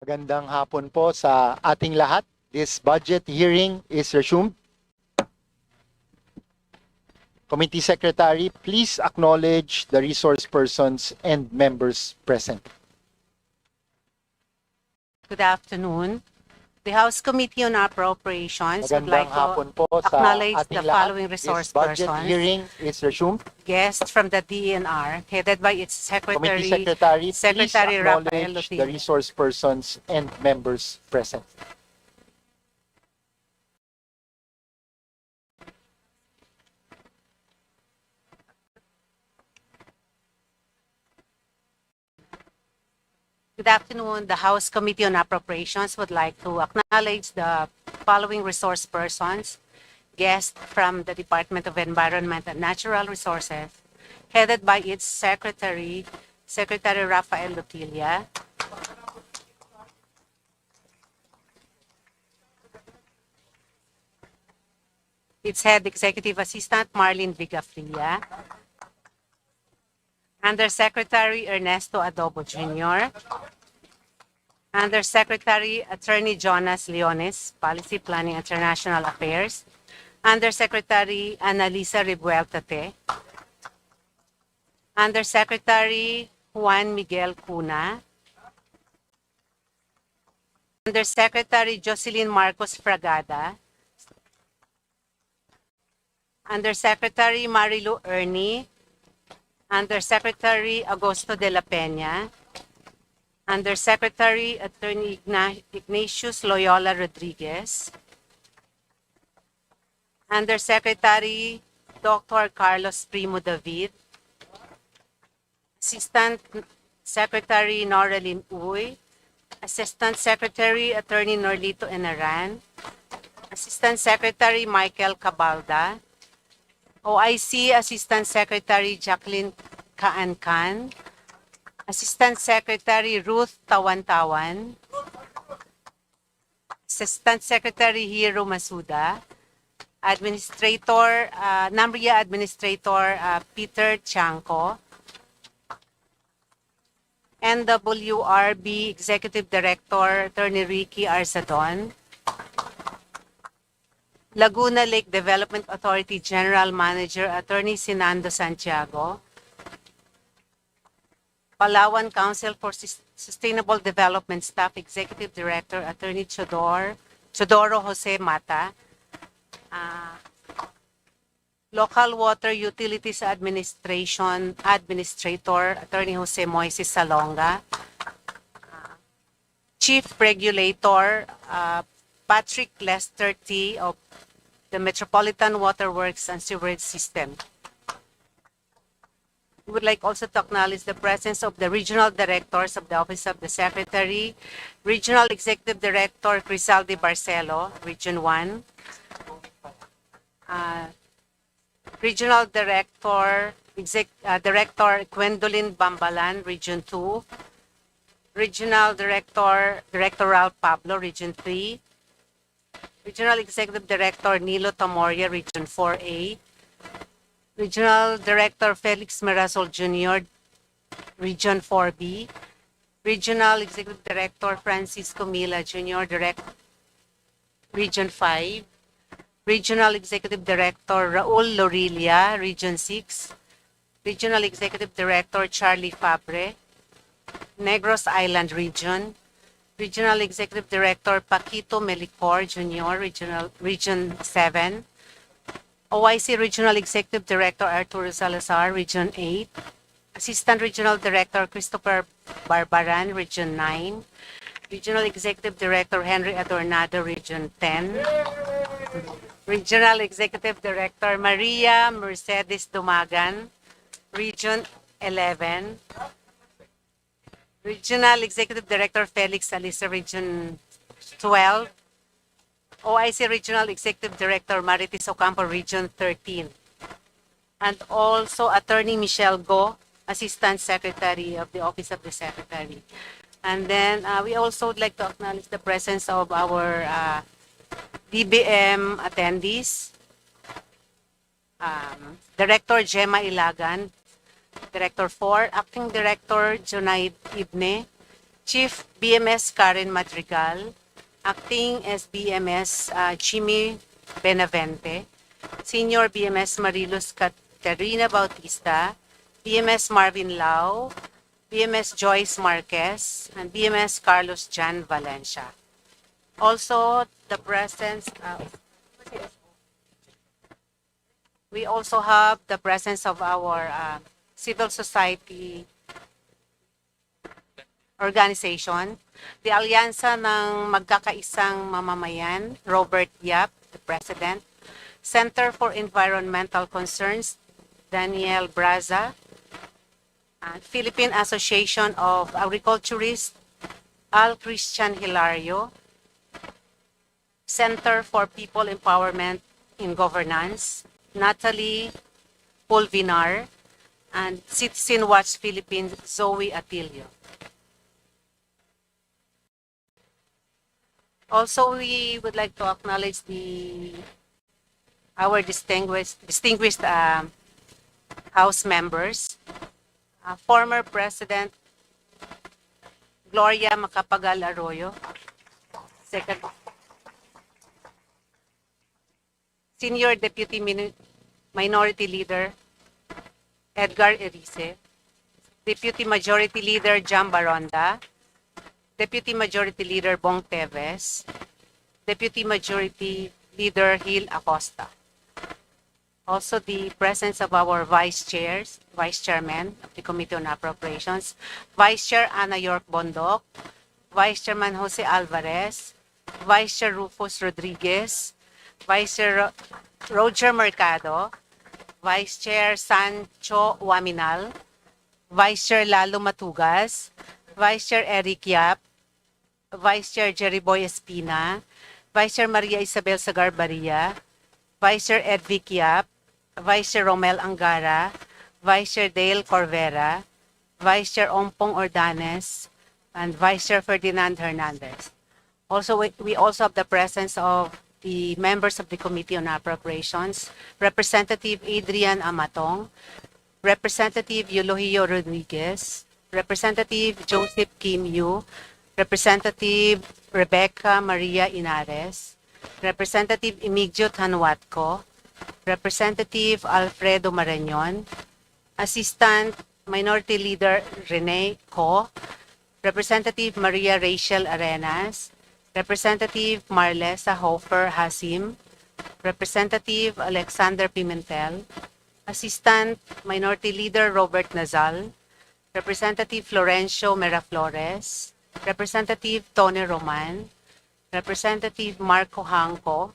Magandang hapon po sa ating lahat. This budget hearing is resumed. Committee Secretary, please acknowledge the resource persons and members present. Good afternoon. The House Committee on Appropriations would Magandang like hapon to po sa acknowledge ating the lahat. following resource This budget persons. hearing is resumed. Guests from the DNR, headed by its Committee Secretary, Secretary, please Rafael acknowledge the Lutilla. resource persons and members present. Good afternoon. The House Committee on Appropriations would like to acknowledge the following resource persons. Guests from the Department of Environment and Natural Resources, headed by its Secretary Rafael Lutilla. Its Head Executive Assistant Marlene Vigafria. Undersecretary Ernesto Adobo Jr. Undersecretary Attorney Jonas Leones, Policy Planning International Affairs. Undersecretary Annalisa Rebueltate. Undersecretary Juan Miguel Cuna. Undersecretary Jocelyn Marcos Fragada. Undersecretary Marilu Ernie. Undersecretary Agosto de la Peña. Undersecretary Attorney Ignatius Loyola Rodriguez. Undersecretary Dr. Carlos Primo David. Assistant Secretary Noraline Uy. Assistant Secretary Attorney Norlito Enaran. Assistant Secretary Michael Cabalda. OIC Assistant Secretary Jacqueline Kaankan. Assistant Secretary Ruth Tawan-Tawan. Assistant Secretary Hiro Masuda. Administrator, NAMRIA Administrator Peter Chanco. NWRB Executive Director Attorney Ricky Arzadon. Laguna Lake Development Authority General Manager Attorney Sinando Santiago. Palawan Council for Sustainable Development Staff Executive Director Attorney Chodoro Jose Mata. Local Water Utilities Administration Administrator Attorney Jose Moises Salonga. Chief Regulator Patrick Lester T. of the Metropolitan Waterworks and Sewerage System. We would like also to acknowledge the presence of the Regional Directors of the Office of the Secretary, Regional Executive Director Crisaldi Barcelo, Region 1, Regional Director Director Gwendolyn Bambalan, Region 2, Regional Directoral Pablo, Region 3, Regional Executive Director Nilo Tamoria, Region 4A, Regional Director Felix Merazol Jr., Region 4B, Regional Executive Director Francisco Mila Jr., Region 5, Regional Executive Director Raul Lorilia, Region 6, Regional Executive Director Charlie Fabre, Negros Island Region, Regional Executive Director Paquito Melicor Jr., Region 7, OIC Regional Executive Director Arturo Salazar, Region 8, Assistant Regional Director Christopher Barbaran, Region 9, Regional Executive Director Henry Adornado, Region 10, Regional Executive Director Maria Mercedes Dumagan, Region 11, Regional Executive Director Felix Alisa, Region 12, OIC Regional Executive Director Maritis Ocampo, Region 13, and also Attorney Michelle Go, Assistant Secretary of the Office of the Secretary. And then we also would like to acknowledge the presence of our DBM attendees, Director Gemma Ilagan, Director 4, Acting Director Junaid Ibne, Chief BMS Karen Madrigal, Acting SBMS Jimmy Benavente, Senior BMS Mariluz Caterina Bautista, BMS Marvin Lau, BMS Joyce Marquez, and BMS Carlos Jan Valencia. Also, the presence, we also have the presence of our civil society organization, the Alyansa ng Magkakaisang Mamamayan, Robert Yap, the President, Center for Environmental Concerns, Daniel Braza, and Philippine Association of Agriculturists, Al Christian Hilario, Center for People Empowerment in Governance, Natalie Pulvinar, and Citizen Watch Philippines, Zoe Atilio. Also, we would like to acknowledge our distinguished House members, former President Gloria Macapagal Arroyo, Senior Deputy Minority Leader Edgar Erice, Deputy Majority Leader Jam Baronda, Deputy Majority Leader Bong Teves, Deputy Majority Leader Gil Acosta. Also, the presence of our Vice Chairman of the Committee on Appropriations, Vice Chair Ana York Bondok, Vice Chairman Jose Alvarez, Vice Chair Rufus Rodriguez, Vice Chair Roger Mercado, Vice Chair Sancho Waminal, Vice Chair Lalo Matugas, Vice Chair Eric Yap, Vice Chair Jerry Boy Espina, Vice Chair Maria Isabel Sagar-Baria, Vice Chair Edvic Yap, Vice Chair Romel Angara, Vice Chair Dale Corvera, Vice Chair Ompong Ordanes, and Vice Chair Ferdinand Hernandez. Also, we also have the presence of the members of the Committee on Appropriations, Representative Adrian Amatong, Representative Eulogio Rodriguez, Representative Joseph Kim Yu, Representative Rebecca Maria Inares, Representative Emigdio Tanhuatco, Representative Alfredo Marañon, Assistant Minority Leader Rene Co, Representative Maria Rachel Arenas, Representative Marlesa Hofer Hasim, Representative Alexander Pimentel, Assistant Minority Leader Robert Nazal, Representative Florencio Meraflores, Representative Tony Roman, Representative Marco Hanco,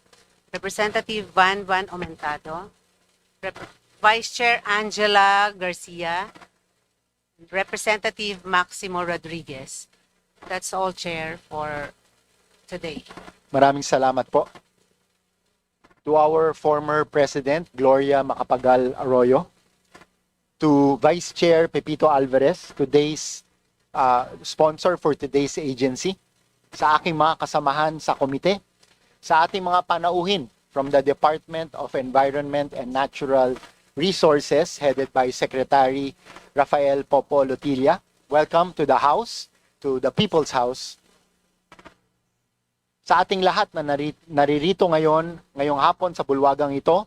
Representative Van Aumentado, Vice Chair Angela Garcia, Representative Maximo Rodriguez. That's all, Chair, for today. Maraming salamat po. To our former President, Gloria Macapagal Arroyo, to Vice Chair Pepito Alvarez, today's sponsor for today's agency, sa aking mga kasamahan sa komite, sa ating mga panauhin from the Department of Environment and Natural Resources headed by Secretary Rafael Popo Lotilla. Welcome to the House, to the People's House. Sa ating lahat na naririto ngayong hapon sa bulwagang ito,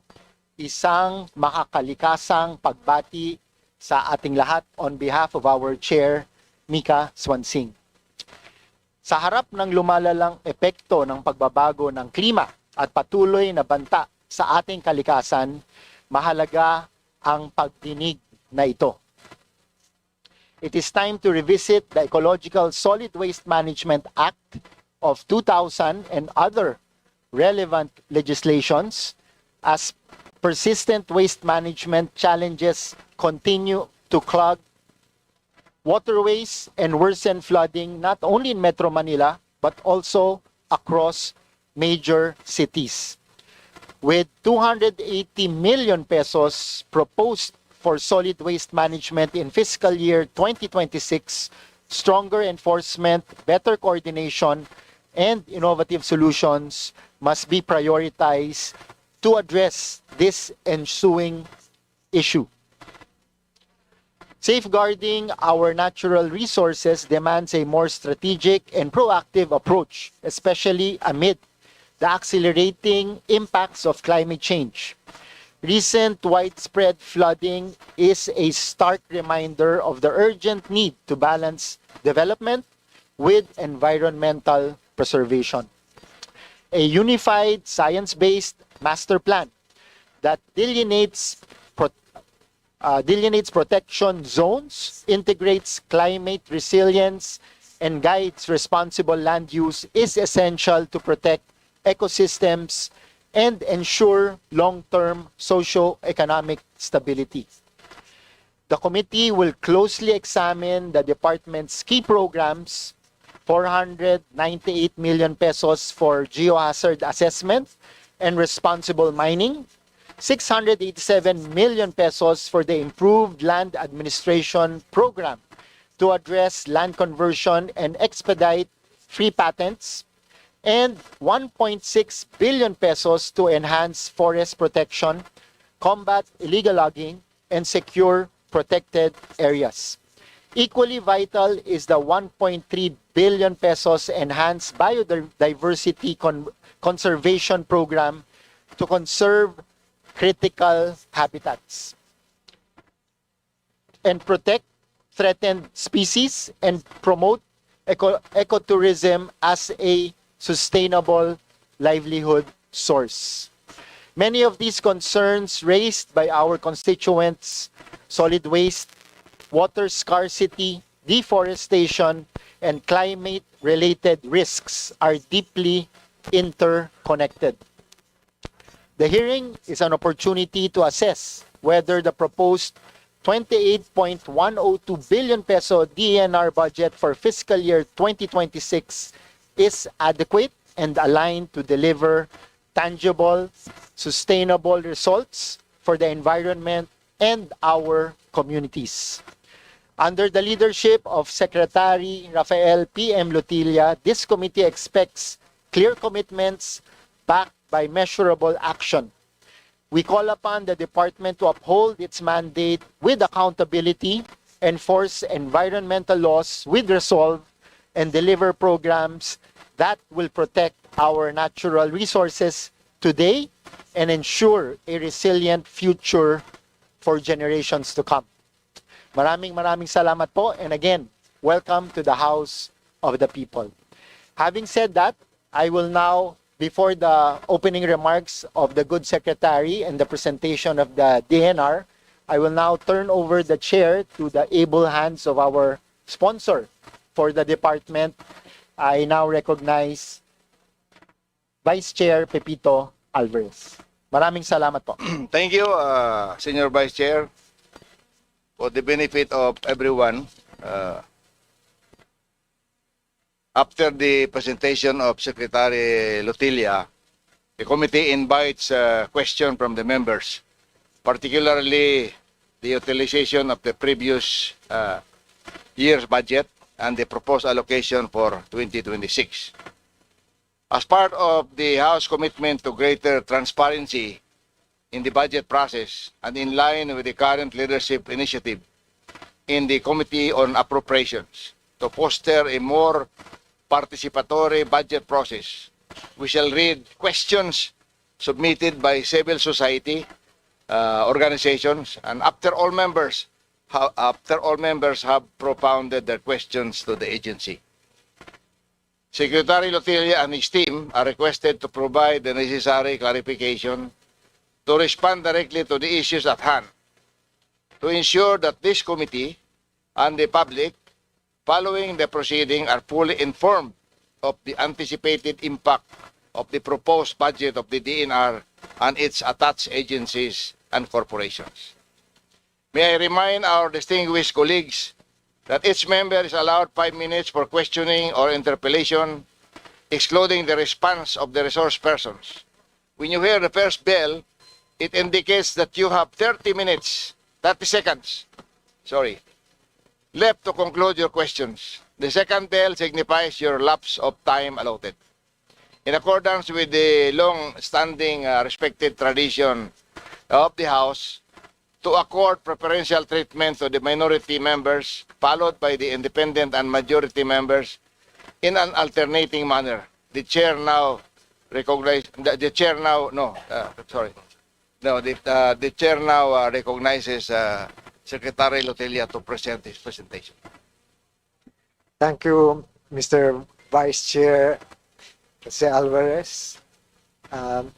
isang makakalikasang pagbati sa ating lahat on behalf of our Chair, Mika Swansing. Sa harap ng lumalalang epekto ng pagbabago ng klima at patuloy na banta sa ating kalikasan, mahalaga ang pagdinig na ito. It is time to revisit the Ecological Solid Waste Management Act of 2000 and other relevant legislations as persistent waste management challenges continue to clog waterways and worsen flooding not only in Metro Manila but also across major cities. With 280 million pesos proposed for solid waste management in fiscal year 2026, stronger enforcement, better coordination, and innovative solutions must be prioritized to address this ensuing issue. Safeguarding our natural resources demands a more strategic and proactive approach, especially amid the accelerating impacts of climate change. Recent widespread flooding is a stark reminder of the urgent need to balance development with environmental preservation. A unified science-based master plan that delineates protection zones, integrates climate resilience, and guides responsible land use is essential to protect ecosystems and ensure long-term socio-economic stability. The committee will closely examine the department's key programs, 498 million pesos for geohazard assessment and responsible mining, 687 million pesos for the improved land administration program to address land conversion and expedite free patents, and 1.6 billion pesos to enhance forest protection, combat illegal logging, and secure protected areas. Equally vital is the 1.3 billion pesos enhanced biodiversity conservation program to conserve critical habitats and protect threatened species and promote ecotourism as a sustainable livelihood source. Many of these concerns raised by our constituents, solid waste, water scarcity, deforestation, and climate-related risks are deeply interconnected. The hearing is an opportunity to assess whether the proposed 28.102 billion peso DENR budget for fiscal year 2026 is adequate and aligned to deliver tangible, sustainable results for the environment and our communities. Under the leadership of Secretary Rafael P.M. Lutilla, this committee expects clear commitments backed by measurable action. We call upon the department to uphold its mandate with accountability, enforce environmental laws with resolve, and deliver programs that will protect our natural resources today and ensure a resilient future for generations to come. Maraming salamat po, and again, welcome to the House of the People. Having said that, I will now, before the opening remarks of the good secretary and the presentation of the DNR, I will now turn over the chair to the able hands of our sponsor for the department. I now recognize Vice Chair Pepito Alvarez. Maraming salamat po. Thank you, Senior Vice Chair. For the benefit of everyone, after the presentation of Secretary Lutilla, the committee invites a question from the members, particularly the utilization of the previous year's budget and the proposed allocation for 2026. As part of the House commitment to greater transparency in the budget process and in line with the current leadership initiative in the Committee on Appropriations to foster a more participatory budget process, we shall read questions submitted by civil society organizations, and after all members have propounded their questions to the agency. Secretary Lutilla and his team are requested to provide the necessary clarification to respond directly to the issues at hand, to ensure that this committee and the public following the proceeding are fully informed of the anticipated impact of the proposed budget of the DNR and its attached agencies and corporations. May I remind our distinguished colleagues that each member is allowed 5 minutes for questioning or interpellation, excluding the response of the resource persons. When you hear the first bell, it indicates that you have 30 seconds, left to conclude your questions. The second bell signifies your lapse of time allotted. In accordance with the long-standing respected tradition of the House, to accord preferential treatment to the minority members, followed by the independent and majority members in an alternating manner. The chair now recognizes, the chair now, no, sorry. No, the chair now recognizes Secretary Lotelia to present his presentation. Thank you, Mr. Vice Chair Jose Alvarez, the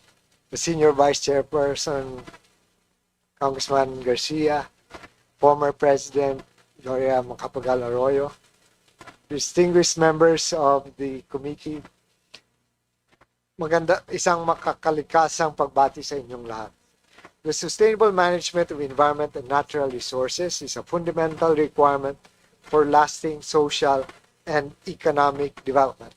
Senior Vice Chairperson, Congressman Garcia, former President Gloria Macapagal Arroyo, distinguished members of the committee, isang makakalikasang pagbati sa inyong lahat. The sustainable management of environment and natural resources is a fundamental requirement for lasting social and economic development.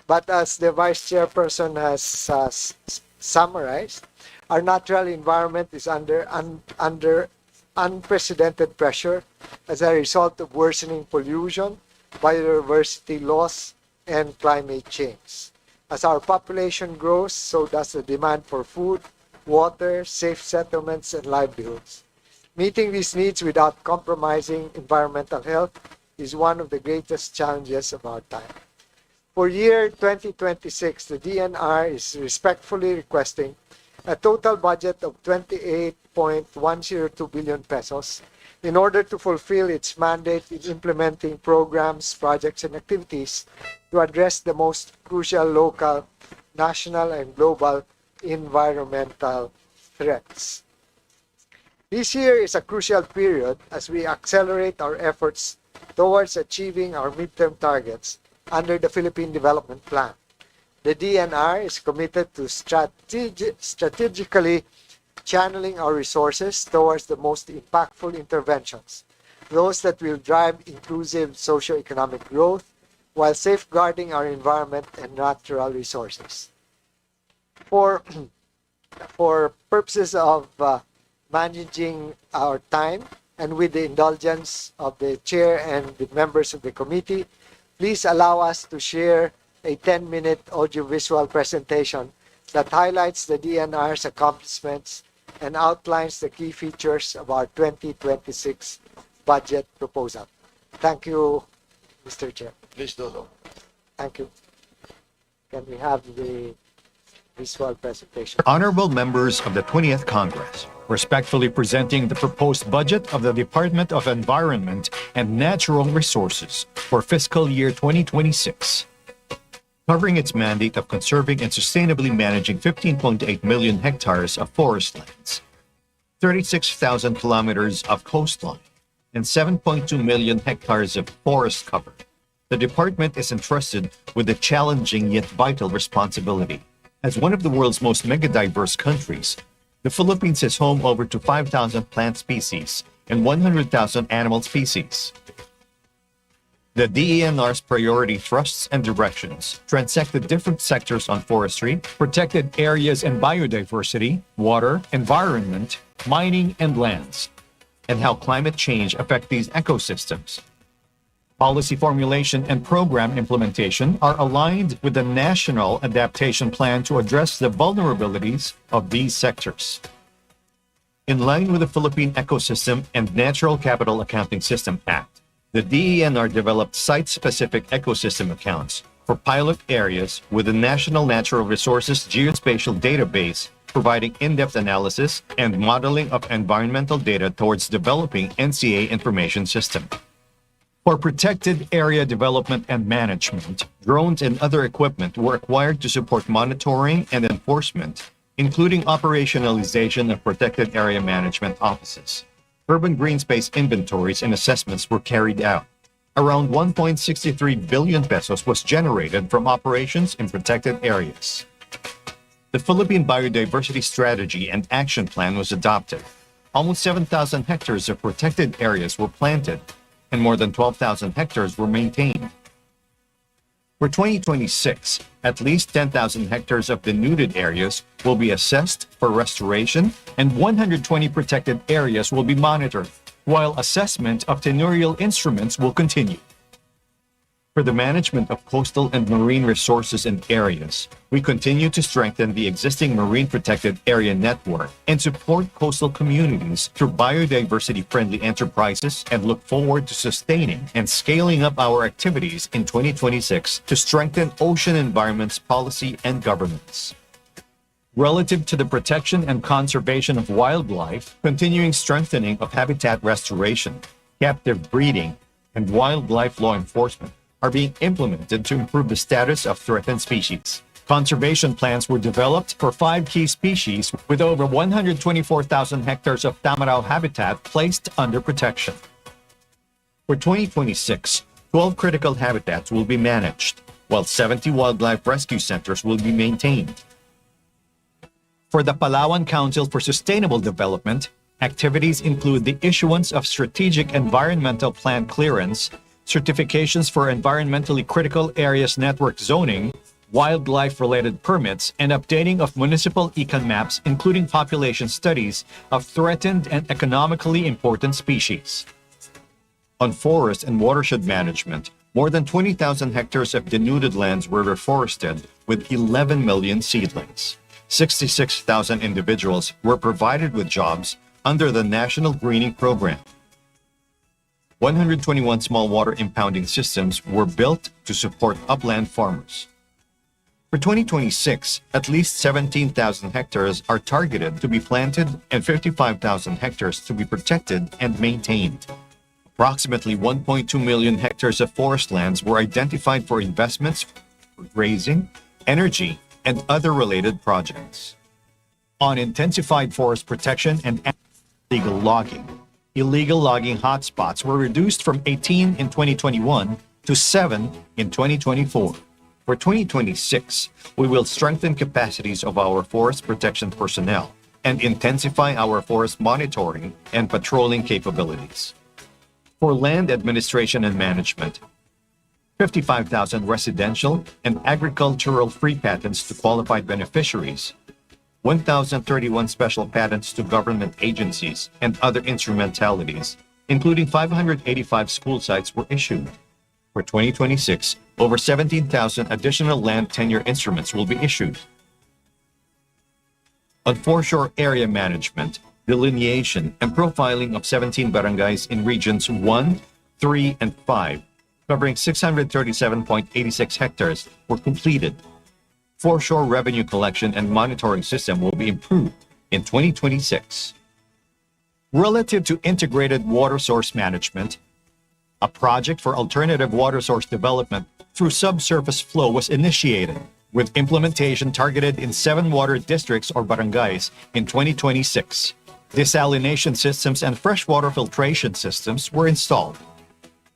But as the Vice Chairperson has summarized, our natural environment is under unprecedented pressure as a result of worsening pollution, biodiversity loss, and climate change. As our population grows, so does the demand for food, water, safe settlements, and livelihoods. Meeting these needs without compromising environmental health is one of the greatest challenges of our time. For year 2026, the DNR is respectfully requesting a total budget of 28.102 billion pesos in order to fulfill its mandate in implementing programs, projects, and activities to address the most crucial local, national, and global environmental threats. This year is a crucial period as we accelerate our efforts towards achieving our midterm targets under the Philippine Development Plan. The DNR is committed to strategically channeling our resources towards the most impactful interventions, those that will drive inclusive socio-economic growth while safeguarding our environment and natural resources. For purposes of managing our time and with the indulgence of the chair and the members of the committee, please allow us to share a 10-minute audiovisual presentation that highlights the DNR's accomplishments and outlines the key features of our 2026 budget proposal. Thank you, Mr. Chair. Please do so. Thank you. Can we have the visual presentation? Honorable members of the 20th Congress, respectfully presenting the proposed budget of the Department of Environment and Natural Resources for fiscal year 2026. Covering its mandate of conserving and sustainably managing 15.8 million hectares of forest lands, 36,000 kilometers of coastline, and 7.2 million hectares of forest cover. The department is entrusted with a challenging yet vital responsibility. As one of the world's most megadiverse countries, the Philippines is home over to 5,000 plant species and 100,000 animal species. The DENR's priority thrusts and directions transect the different sectors on forestry, protected areas and biodiversity, water, environment, mining, and lands, and how climate change affect these ecosystems. Policy formulation and program implementation are aligned with the National Adaptation Plan to address the vulnerabilities of these sectors. In line with the Philippine Ecosystem and Natural Capital Accounting System Act, the DENR developed site-specific ecosystem accounts for pilot areas with the National Natural Resources Geospatial Database, providing in-depth analysis and modeling of environmental data towards developing NCA information system. For protected area development and management, drones and other equipment were acquired to support monitoring and enforcement, including operationalization of protected area management offices. Urban green space inventories and assessments were carried out. Around 1.63 billion pesos was generated from operations in protected areas. The Philippine Biodiversity Strategy and Action Plan was adopted. Almost 7,000 hectares of protected areas were planted, and more than 12,000 hectares were maintained. For 2026, at least 10,000 hectares of denuded areas will be assessed for restoration, and 120 protected areas will be monitored, while assessment of tenurial instruments will continue. For the management of coastal and marine resources and areas, we continue to strengthen the existing marine protected area network and support coastal communities through biodiversity-friendly enterprises and look forward to sustaining and scaling up our activities in 2026 to strengthen ocean environment's policy and governance. Relative to the protection and conservation of wildlife, continuing strengthening of habitat restoration, captive breeding, and wildlife law enforcement are being implemented to improve the status of threatened species. Conservation plans were developed for 5 key species with over 124,000 hectares of Tamarao habitat placed under protection. For 2026, 12 critical habitats will be managed, while 70 wildlife rescue centers will be maintained. For the Palawan Council for Sustainable Development, activities include the issuance of strategic environmental plan clearance, certifications for environmentally critical areas network zoning, wildlife-related permits, and updating of municipal econ maps, including population studies of threatened and economically important species. On forest and watershed management, more than 20,000 hectares of denuded lands were reforested with 11 million seedlings. 66,000 individuals were provided with jobs under the National Greening Program. 121 small water impounding systems were built to support upland farmers. For 2026, at least 17,000 hectares are targeted to be planted and 55,000 hectares to be protected and maintained. Approximately 1.2 million hectares of forest lands were identified for investments for grazing, energy, and other related projects. On intensified forest protection and illegal logging hotspots were reduced from 18 in 2021 to 7 in 2024. For 2026, we will strengthen capacities of our forest protection personnel and intensify our forest monitoring and patrolling capabilities. For land administration and management, 55,000 residential and agricultural free patents to qualified beneficiaries, 1,031 special patents to government agencies and other instrumentalities, including 585 school sites, were issued. For 2026, over 17,000 additional land tenure instruments will be issued. On foreshore area management, delineation, and profiling of 17 barangays in regions 1, 3, and 5, covering 637.86 hectares, were completed. Foreshore revenue collection and monitoring system will be improved in 2026. Relative to integrated water source management, a project for alternative water source development through subsurface flow was initiated, with implementation targeted in 7 water districts or barangays in 2026. Desalination systems and freshwater filtration systems were installed.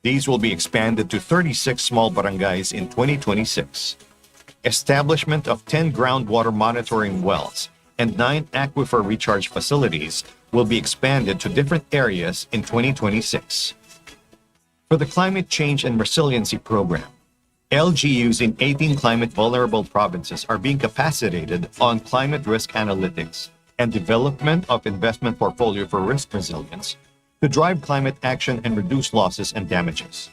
These will be expanded to 36 small barangays in 2026. Establishment of 10 groundwater monitoring wells and 9 aquifer recharge facilities will be expanded to different areas in 2026. For the Climate Change and Resiliency Program, LGUs in 18 climate vulnerable provinces are being capacitated on climate risk analytics and development of investment portfolio for risk resilience to drive climate action and reduce losses and damages.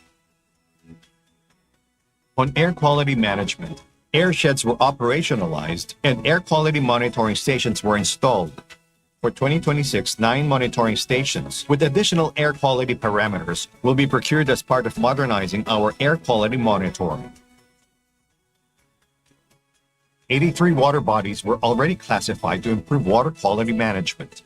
On air quality management, air sheds were operationalized and air quality monitoring stations were installed. For 2026, 9 monitoring stations with additional air quality parameters will be procured as part of modernizing our air quality monitoring. 83 water bodies were already classified to improve water quality management.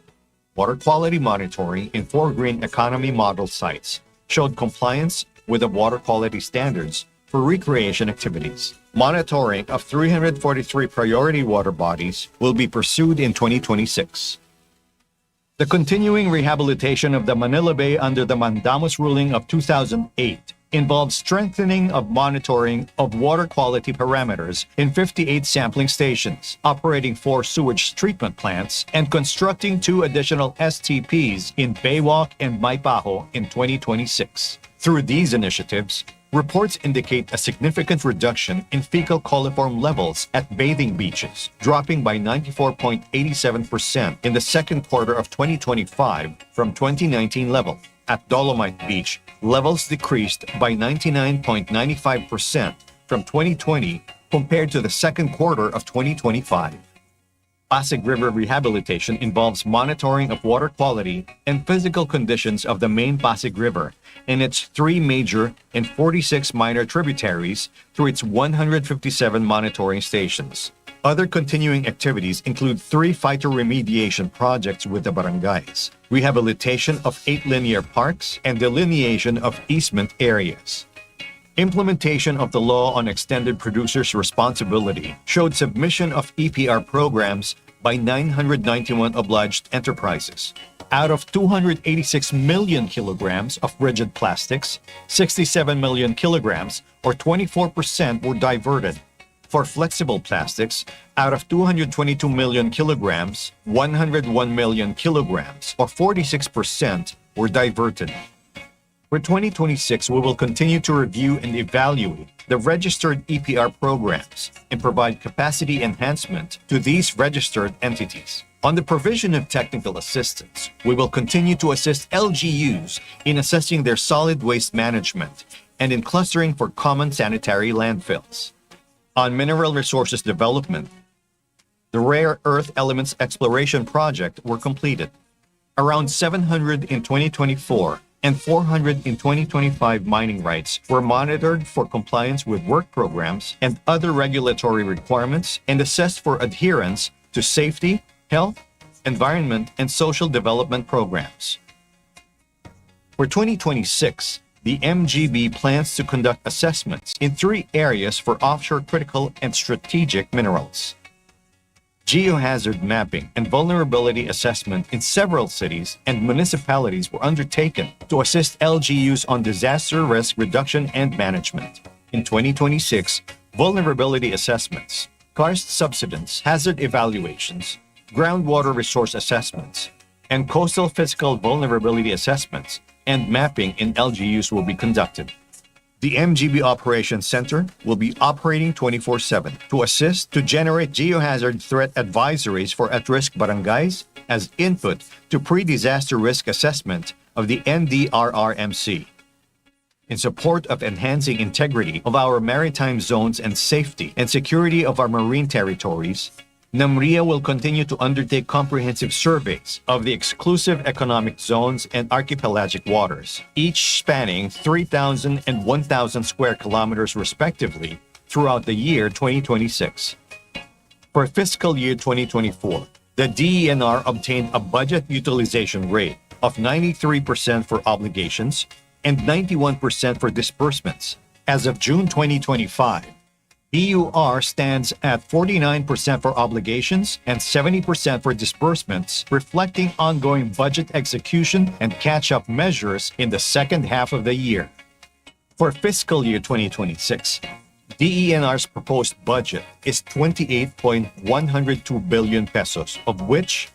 Water quality monitoring in 4 green economy model sites showed compliance with the water quality standards for recreation activities. Monitoring of 343 priority water bodies will be pursued in 2026. The continuing rehabilitation of the Manila Bay under the Mandamus ruling of 2008 involves strengthening of monitoring of water quality parameters in 58 sampling stations, operating 4 sewage treatment plants, and constructing 2 additional STPs in Baywalk and Maypaho in 2026. Through these initiatives, reports indicate a significant reduction in fecal coliform levels at bathing beaches, dropping by 94.87% in the second quarter of 2025 from 2019 level. At Dolomite Beach, levels decreased by 99.95% from 2020 compared to the second quarter of 2025. Pasig River rehabilitation involves monitoring of water quality and physical conditions of the main Pasig River and its 3 major and 46 minor tributaries through its 157 monitoring stations. Other continuing activities include 3 phytoremediation projects with the barangays, rehabilitation of 8 linear parks, and delineation of easement areas. Implementation of the law on extended producers' responsibility showed submission of EPR programs by 991 obliged enterprises. Out of 286 million kilograms of rigid plastics, 67 million kilograms, or 24%, were diverted. For flexible plastics, out of 222 million kilograms, 101 million kilograms, or 46%, were diverted. For 2026, we will continue to review and evaluate the registered EPR programs and provide capacity enhancement to these registered entities. On the provision of technical assistance, we will continue to assist LGUs in assessing their solid waste management and in clustering for common sanitary landfills. On mineral resources development, the rare earth elements exploration project were completed. Around 700 in 2024 and 400 in 2025 mining rights were monitored for compliance with work programs and other regulatory requirements and assessed for adherence to safety, health, environment, and social development programs. For 2026, the MGB plans to conduct assessments in 3 areas for offshore critical and strategic minerals. Geohazard mapping and vulnerability assessment in several cities and municipalities were undertaken to assist LGUs on disaster risk reduction and management. In 2026, vulnerability assessments, karst subsidence, hazard evaluations, groundwater resource assessments, and coastal physical vulnerability assessments and mapping in LGUs will be conducted. The MGB Operations Center will be operating 24/7 to assist to generate geohazard threat advisories for at-risk barangays as input to pre-disaster risk assessment of the NDRRMC. In support of enhancing integrity of our maritime zones and safety and security of our marine territories, NAMRIA will continue to undertake comprehensive surveys of the exclusive economic zones and archipelagic waters, each spanning 3,000 and 1,000 square kilometers respectively throughout the year 2026. For fiscal year 2024, the DENR obtained a budget utilization rate of 93% for obligations and 91% for disbursements. As of June 2025, BUR stands at 49% for obligations and 70% for disbursements, reflecting ongoing budget execution and catch-up measures in the second half of the year. For fiscal year 2026, DENR's proposed budget is 28.102 billion pesos, of which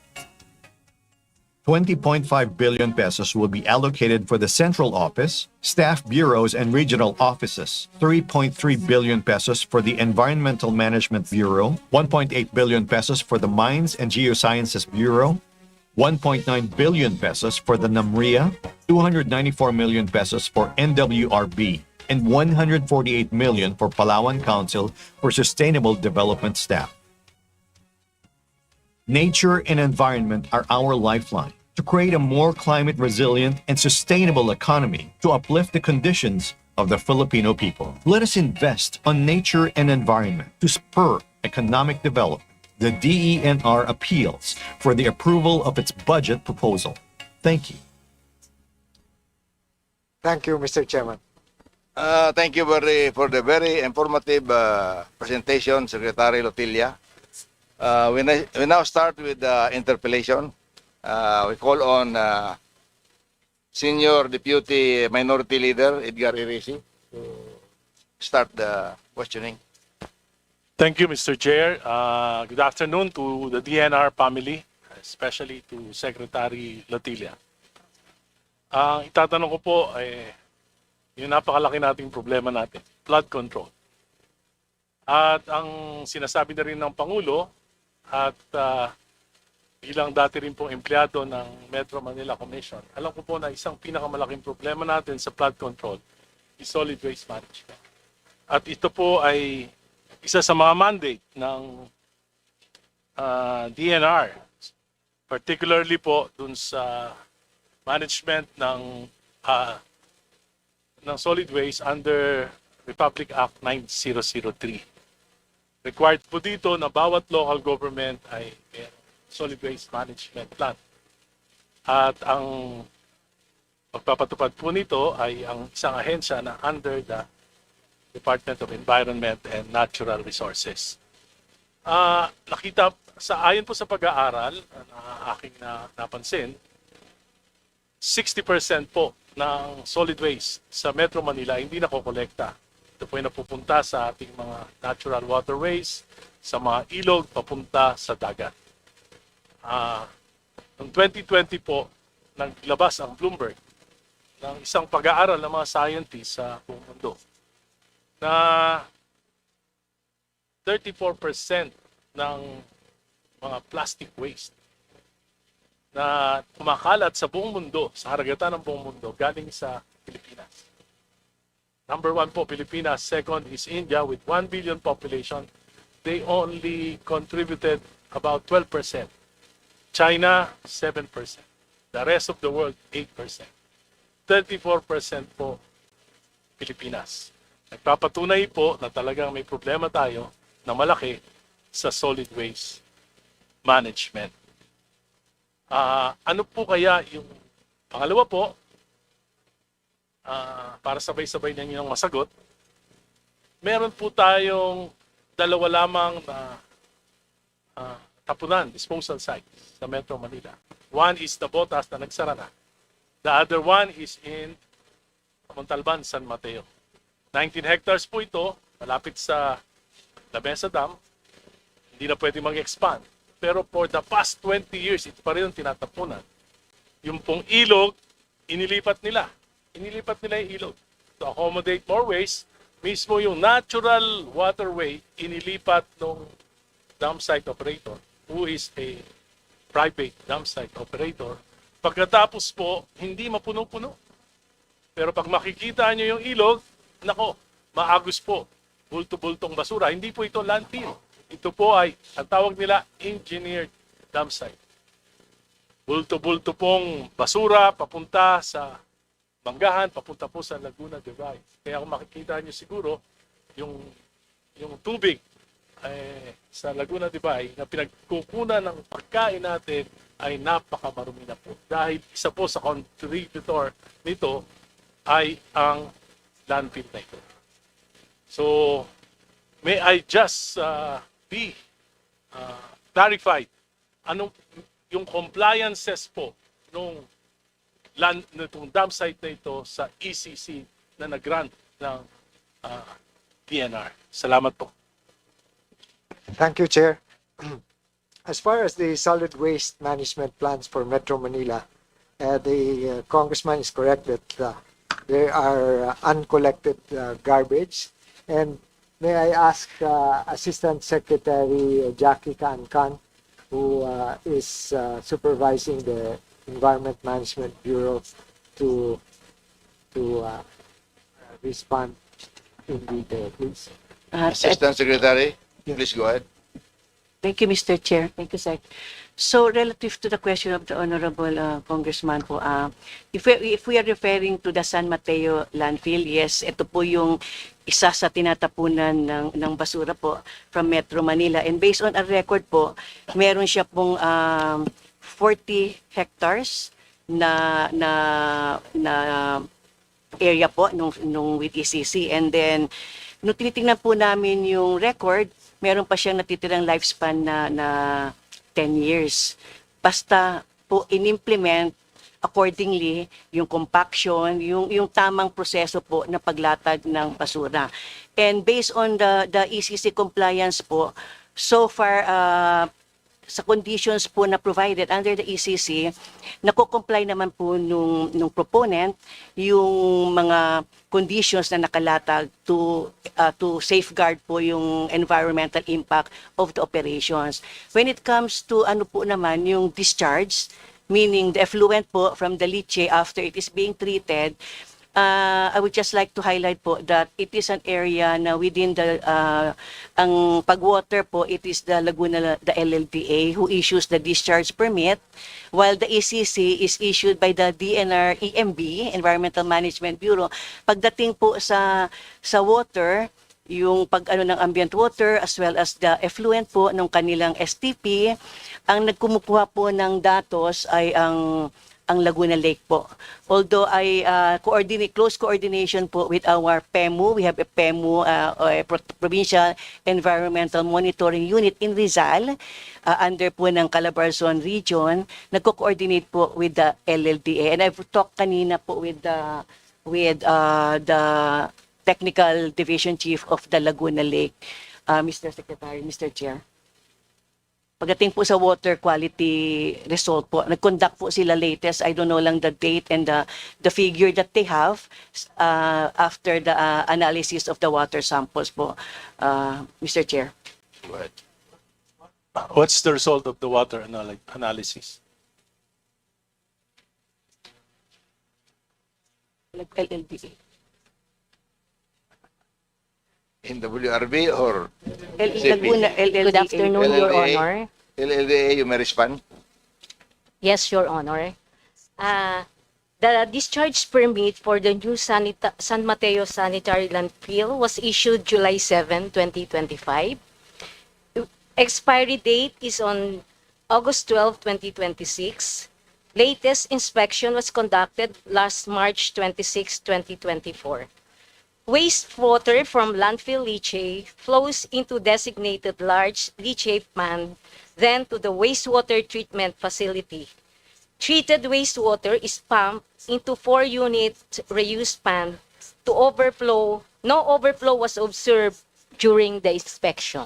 20.5 billion pesos will be allocated for the central office, staff bureaus and regional offices, 3.3 billion pesos for the Environmental Management Bureau, 1.8 billion pesos for the Mines and Geosciences Bureau, 1.9 billion pesos for the NAMRIA, 294 million pesos for NWRB, and 148 million for Palawan Council for Sustainable Development staff. Nature and environment are our lifeline to create a more climate resilient and sustainable economy to uplift the conditions of the Filipino people. Let us invest on nature and environment to spur economic development. The DENR appeals for the approval of its budget proposal. Thank you. Thank you, Mr. Chairman. Thank you for the very informative presentation, Secretary Lotilla. We now start with the interpellation. We call on Senior Deputy Minority Leader Edgar Irisi to start the questioning. Thank you, Mr. Chair. Good afternoon to the DNR family, especially to Secretary Lotilla. Itatanong ko po, yung napakalaki nating problema natin, flood control. At ang sinasabi na rin ng Pangulo at bilang dati rin po empleyado ng Metro Manila Commission, alam ko po na isang pinakamalaking problema natin sa flood control is solid waste management. At ito po ay isa sa mga mandate ng DNR, particularly po dun sa management ng solid waste under Republic Act 9003. Required po dito na bawat local government ay may solid waste management plan. At ang magpapatupad po nito ay ang isang ahensya na under the Department of Environment and Natural Resources. Nakita ayon po sa pag-aaral na aking napansin, 60% po ng solid waste sa Metro Manila hindi nakokolekta. Ito po ay napupunta sa ating mga natural waterways, sa mga ilog, papunta sa dagat. Noong 2020 po, naglabas ang Bloomberg ng isang pag-aaral ng mga scientists sa buong mundo na 34% ng mga plastic waste na kumakalat sa buong mundo, sa haragatan ng buong mundo, galing sa Pilipinas. Number 1 po, Pilipinas. Second is India with 1 billion population. They only contributed about 12%. China, 7%. The rest of the world, 8%. 34% po, Pilipinas. Nagpapatunay po na talagang may problema tayo na malaki sa solid waste management. Ano po kaya yung pangalawa po, para sabay-sabay na ninyong masagot, meron po tayong dalawa lamang na tapunan, disposal sites sa Metro Manila. One is the Botas na nagsara na. The other one is in Montalban, San Mateo. 19 hectares po ito, malapit sa Lamesa Dam. Hindi na pwede mag-expand. Pero for the past 20 years, ito pa rin ang tinatapunan. Yung pong ilog, inilipat nila. Inilipat nila yung ilog. To accommodate more waste, mismo yung natural waterway, inilipat ng dam site operator, who is a private dam site operator. Pagkatapos po, hindi mapuno-puno. Pero pag makikita nyo yung ilog, nako, maagos po. Bulto-bultong basura. Hindi po ito landfill. Ito po ay, ang tawag nila, engineered dam site. Bulto-bulto pong basura papunta sa Manggahan, papunta po sa Laguna Divide. Kaya kung makikita nyo siguro, yung tubig sa Laguna Divide na pinagkukunan ng pagkain natin ay napakamarumi na po. Dahil isa po sa contributor nito ay ang landfill na ito. So, may I just be clarified yung compliances po nung dam site na ito sa ECC na nag-grant ng DNR. Salamat po. Thank you, Chair. As far as the solid waste management plans for Metro Manila, the Congressman is correct that there are uncollected garbage. And may I ask Assistant Secretary Jackie Can, who is supervising the Environment Management Bureau, to respond in detail, please. Assistant Secretary, please go ahead. Thank you, Mr. Chair. Thank you, sir. So, relative to the question of the Honorable Congressman po, if we are referring to the San Mateo landfill, yes, ito po yung isa sa tinatapunan ng basura po from Metro Manila. And based on a record po, meron siya pong 40 hectares na area po nung with ECC. And then, nung tinitingnan po namin yung record, meron pa siyang natitirang lifespan na 10 years. Basta po in-implement accordingly yung compaction, yung tamang proseso po na paglatag ng basura. And based on the ECC compliance po, so far sa conditions po na provided under the ECC, nako-comply naman po nung proponent yung mga conditions na nakalatag to safeguard po yung environmental impact of the operations. When it comes to ano po naman yung discharge, meaning the effluent po from the leachate after it is being treated, I would just like to highlight po that it is an area na within the, ang pagwater po, it is the Laguna, the LLDA who issues the discharge permit, while the ECC is issued by the DNR EMB, Environmental Management Bureau. Pagdating po sa water, yung pag-ano ng ambient water as well as the effluent po ng kanilang STP, ang nagkumukuha po ng datos ay ang Laguna Lake po. Although I close coordination po with our PEMU, we have a PEMU, Provincial Environmental Monitoring Unit in Rizal, under po ng Calabarzon Region, nagko-coordinate po with the LLDA. And I've talked kanina po with the Technical Division Chief of the Laguna Lake, Mr. Secretary, Mr. Chair. Pagdating po sa water quality result po, nag-conduct po sila latest, I don't know lang the date and the figure that they have after the analysis of the water samples po, Mr. Chair. Go ahead. What's the result of the water analysis? LLDA. In WRB or Laguna, LLDA. Good afternoon, Your LLDA. Honor. LLDA, you may respond. Yes, Your Honor. The discharge permit for the new San Mateo Sanitary Landfill was issued July 7, 2025. Expiry date is on August 12, 2026. Latest inspection was conducted last March 26, 2024. Wastewater from landfill leachate flows into designated large leachate pond, then to the wastewater treatment facility. Treated wastewater is pumped into 4-unit reuse pond to overflow. No overflow was observed during the inspection.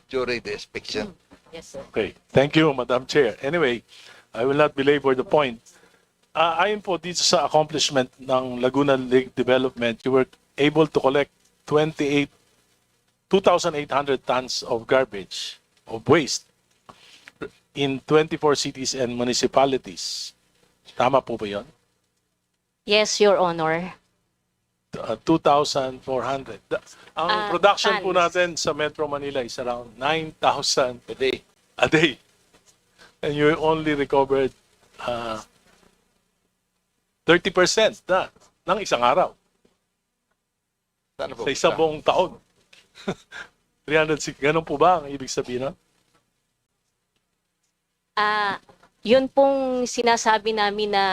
During the inspection. Yes, sir. Okay, thank you, Madam Chair. Anyway, I will not belabor the point. Ayon po dito sa accomplishment ng Laguna Lake Development, you were able to collect 2,800 tons of garbage, of waste, in 24 cities and municipalities. Tama po ba yun? Yes, Your Honor. 2,400. Ang production po tons. natin sa Metro Manila is around 9,000 A day. a day. And you only recovered 30% na ng isang araw Sana po. sa isang buong taon. 360, ganun po ba ang ibig sabihin nun? Yun pong sinasabi namin na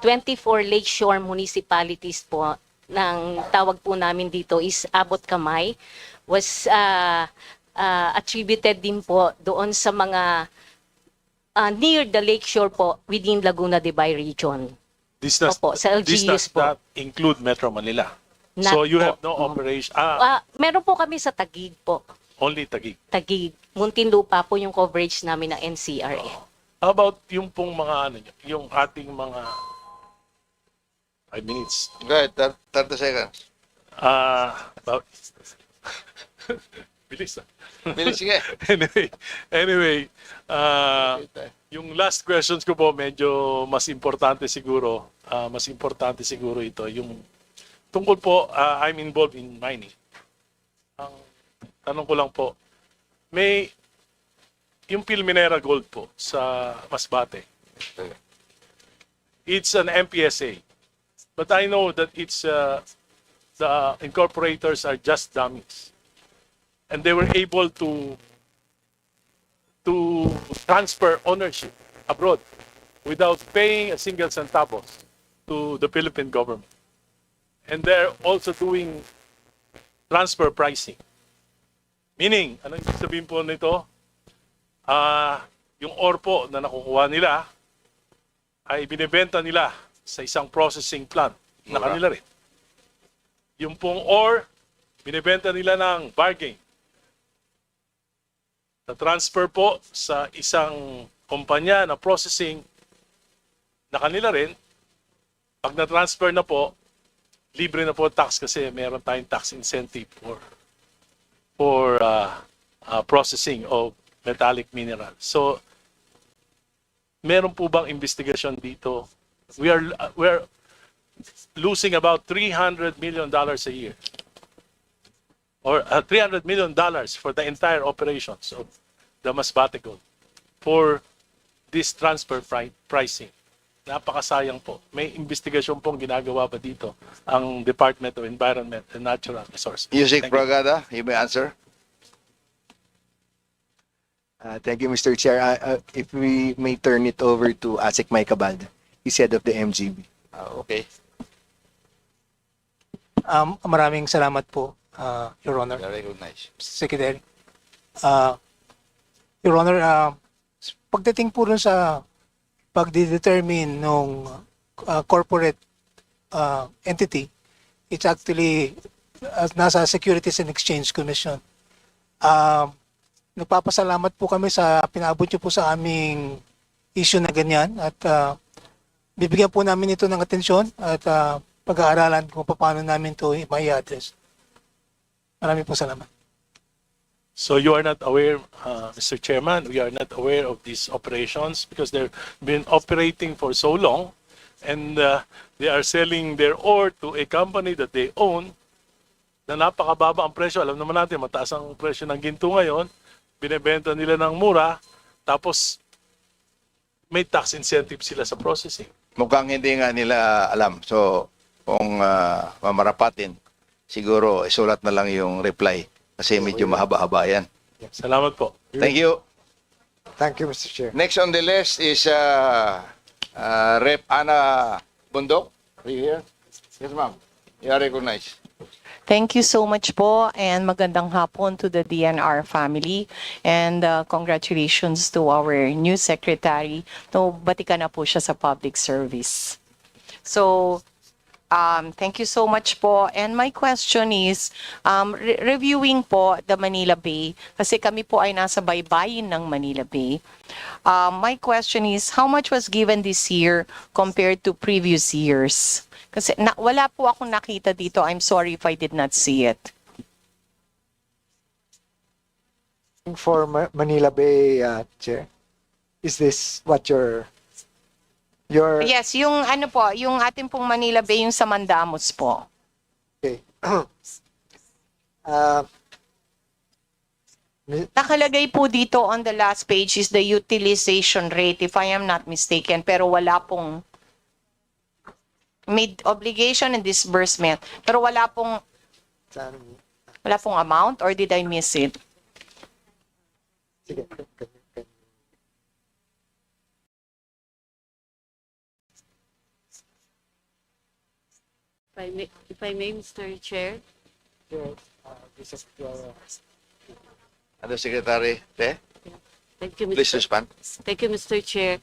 24 lakeshore municipalities po, ng tawag po namin dito is abot kamay, was attributed din po doon sa mga near the lakeshore po within Laguna de Bay region. This does, Opo, sa this LGUs does po. not include Metro Manila. Not So you po. have no operation, Meron po kami sa Taguig po. only Taguig. Taguig. Muntinlupa po yung coverage namin ng NCRA. How about yung pong mga ano nyo, yung ating mga 5 minutes? Go ahead, 30 seconds. About bilis ah. Bilis, sige. anyway, yung last questions ko po medyo mas importante siguro ito yung tungkol po I'm involved in mining. Ang tanong ko lang po, may yung Pilminera Gold po sa Masbate. It's an MPSA. But I know that it's the incorporators are just dummies. And they were able to transfer ownership abroad without paying a single centavos to the Philippine government. And they're also doing transfer pricing. Meaning, ano yung sabihin po nito? Yung ore po na nakukuha nila ay binibenta nila sa isang processing plant na kanila rin. Yung pong ore, binibenta nila ng bargain Na-transfer po sa isang kumpanya na processing na kanila rin. Pag na-transfer na po, libre na po tax kasi meron tayong tax incentive for processing of metallic minerals. So, meron po bang investigation dito? We're losing about $300 million a year. Or $300 million for the entire operations of the Masbate Gold for this transfer pricing. Napakasayang po. May investigasyon pong ginagawa ba dito ang Department of Environment and Natural Resources? Yusik Thank you. Bragada, you may answer. Thank you, Mr. Chair. If we may turn it over to Asik Maicabal, he's head of the MGB. Okay, Maraming salamat po, Your Honor, I recognize. Secretary. Your Honor, pagdating po dun sa pagdedetermine ng corporate entity, it's actually nasa Securities and Exchange Commission. Nagpapasalamat po kami sa pinaabot niyo po sa aming issue na ganyan at bibigyan po namin ito ng atensyon at pag-aaralan kung paano namin ito mai-address. Maraming po salamat. So you are not aware, Mr. Chairman, we are not aware of these operations because they've been operating for so long and they are selling their ore to a company that they own na napakababa ang presyo. Alam naman natin, mataas ang presyo ng ginto ngayon. Binebenta nila ng mura, tapos may tax incentive sila sa processing. Mukhang hindi nga nila alam. So, kung mamarapatin, siguro isulat na lang yung reply kasi medyo mahaba-haba yan. Salamat po. Thank you. Thank you, Mr. Chair. Next on the list is Rep. Ana Bundok. Are you here? Yes, ma'am. You are recognized. Thank you so much po and magandang hapon to the DNR family and congratulations to our new secretary. No, batikan na po siya sa public service. So, thank you so much po. And my question is, reviewing po the Manila Bay, kasi kami po ay nasa baybayin ng Manila Bay. My question is, how much was given this year compared to previous years? Kasi wala po akong nakita dito. I'm sorry if I did not see it. For Manila Bay, Chair, is this what your Yes, yung ano po, yung ating pong Manila Bay, yung sa Mandamos po. okay? Nakalagay po dito on the last page is the utilization rate, if I am not mistaken, pero wala pong made obligation and disbursement, pero wala pong amount, or did I miss it? Sige. If I may, Mr. Chair. Secretary Te, Thank you, please Mr. respond. Thank you, Mr. Chair.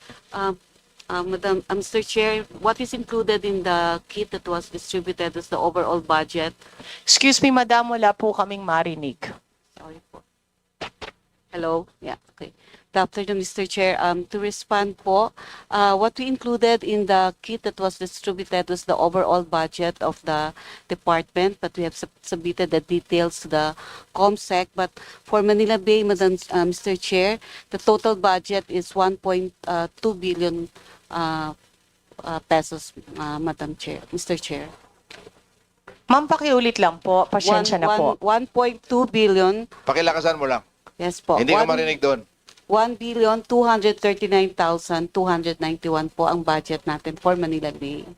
Mr. Chair, what is included in the kit that was distributed as the overall budget? Excuse me, madam, wala po kaming marinig. Sorry po. Hello? Yeah, okay. Good afternoon, Mr. Chair. To respond po, what we included in the kit that was distributed was the overall budget of the department, but we have submitted the details to the COMSEC. But for Manila Bay, Mr. Chair, the total budget is 1.2 billion pesos, Madam Chair, Mr. Chair. Ma'am, pakiulit lang po. Pasyensya na po. 1.2 billion. Pakilakasan mo lang. Yes po. Hindi ko marinig doon. 1,239,291 po ang budget natin for Manila Bay.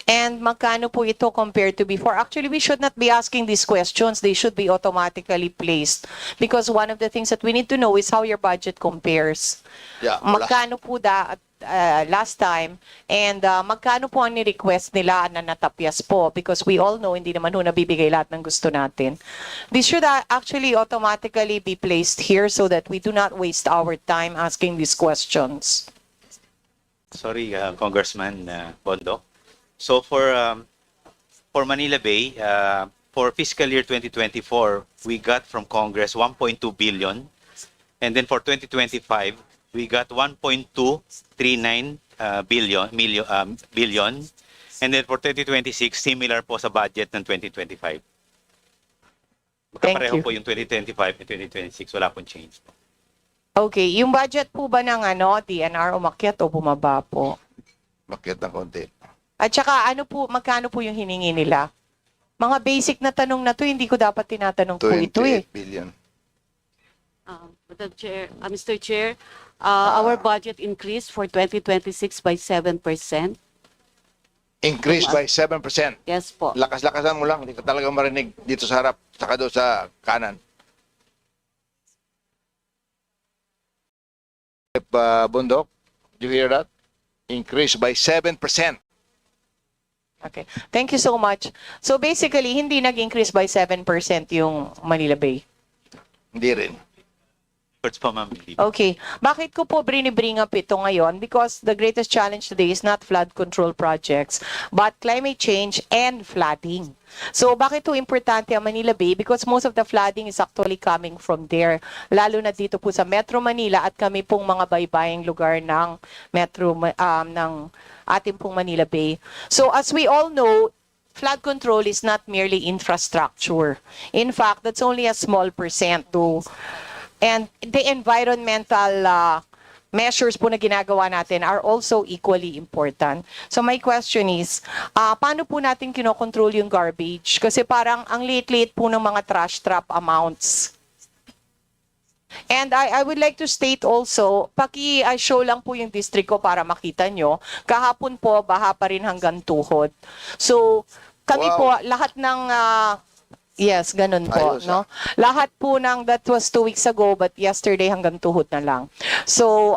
And magkano po ito compared to before? Actually, we should not be asking these questions. They should be automatically placed. Because one of the things that we need to know is how your budget compares. Yeah, wala. Magkano po last time? And magkano po ang ni-request nila na natapyas po? Because we all know, hindi naman ho nabibigay lahat ng gusto natin. This should actually automatically be placed here so that we do not waste our time asking these questions. Sorry, Congressman Bondo. So for Manila Bay, for fiscal year 2024, we got from Congress 1.2 billion And then for 2025, we got 1.239 billion. And then for 2026, similar po sa budget ng 2025. Thank Magkapareho you. po yung 2025 and 2026. Wala pong change po. Okay, yung budget po ba ng DNR umakyat o bumaba po? Bakit ng konti? At saka magkano po yung hiningi nila? Mga basic na tanong na to, hindi ko dapat tinatanong po ito 28 billion. Madam Chair, Mr. Chair, our budget increased for 2026 by 7%. Increase by 7%. Yes po. Lakas-lakasan mo lang, hindi ka talaga marinig dito sa harap, saka doon sa kanan. Bundok, do you hear that? Increase by 7%. Okay. Thank you so much. So basically, hindi nag-increase by 7% yung Manila Bay. Hindi rin. First po, ma'am. Okay. Bakit ko po bring up ito ngayon? Because the greatest challenge today is not flood control projects, but climate change and flooding. So bakit ito importante ang Manila Bay? Because most of the flooding is actually coming from there. Lalo na dito po sa Metro Manila at kami pong mga baybayang lugar ng ng ating pong Manila Bay. So as we all know, flood control is not merely infrastructure. In fact, that's only a small percent to. And the environmental measures po na ginagawa natin are also equally important. So my question is, paano po natin kinokontrol yung garbage? Kasi parang ang liit-liit po ng mga trash trap amounts. And I would like to state also, paki-show lang po yung district ko para makita nyo. Kahapon po, baha pa rin hanggang tuhod. So kami po, lahat ng yes, ganun po, Ayos, no? Lahat po that was 2 weeks ago, but yesterday hanggang tuhod na lang. So,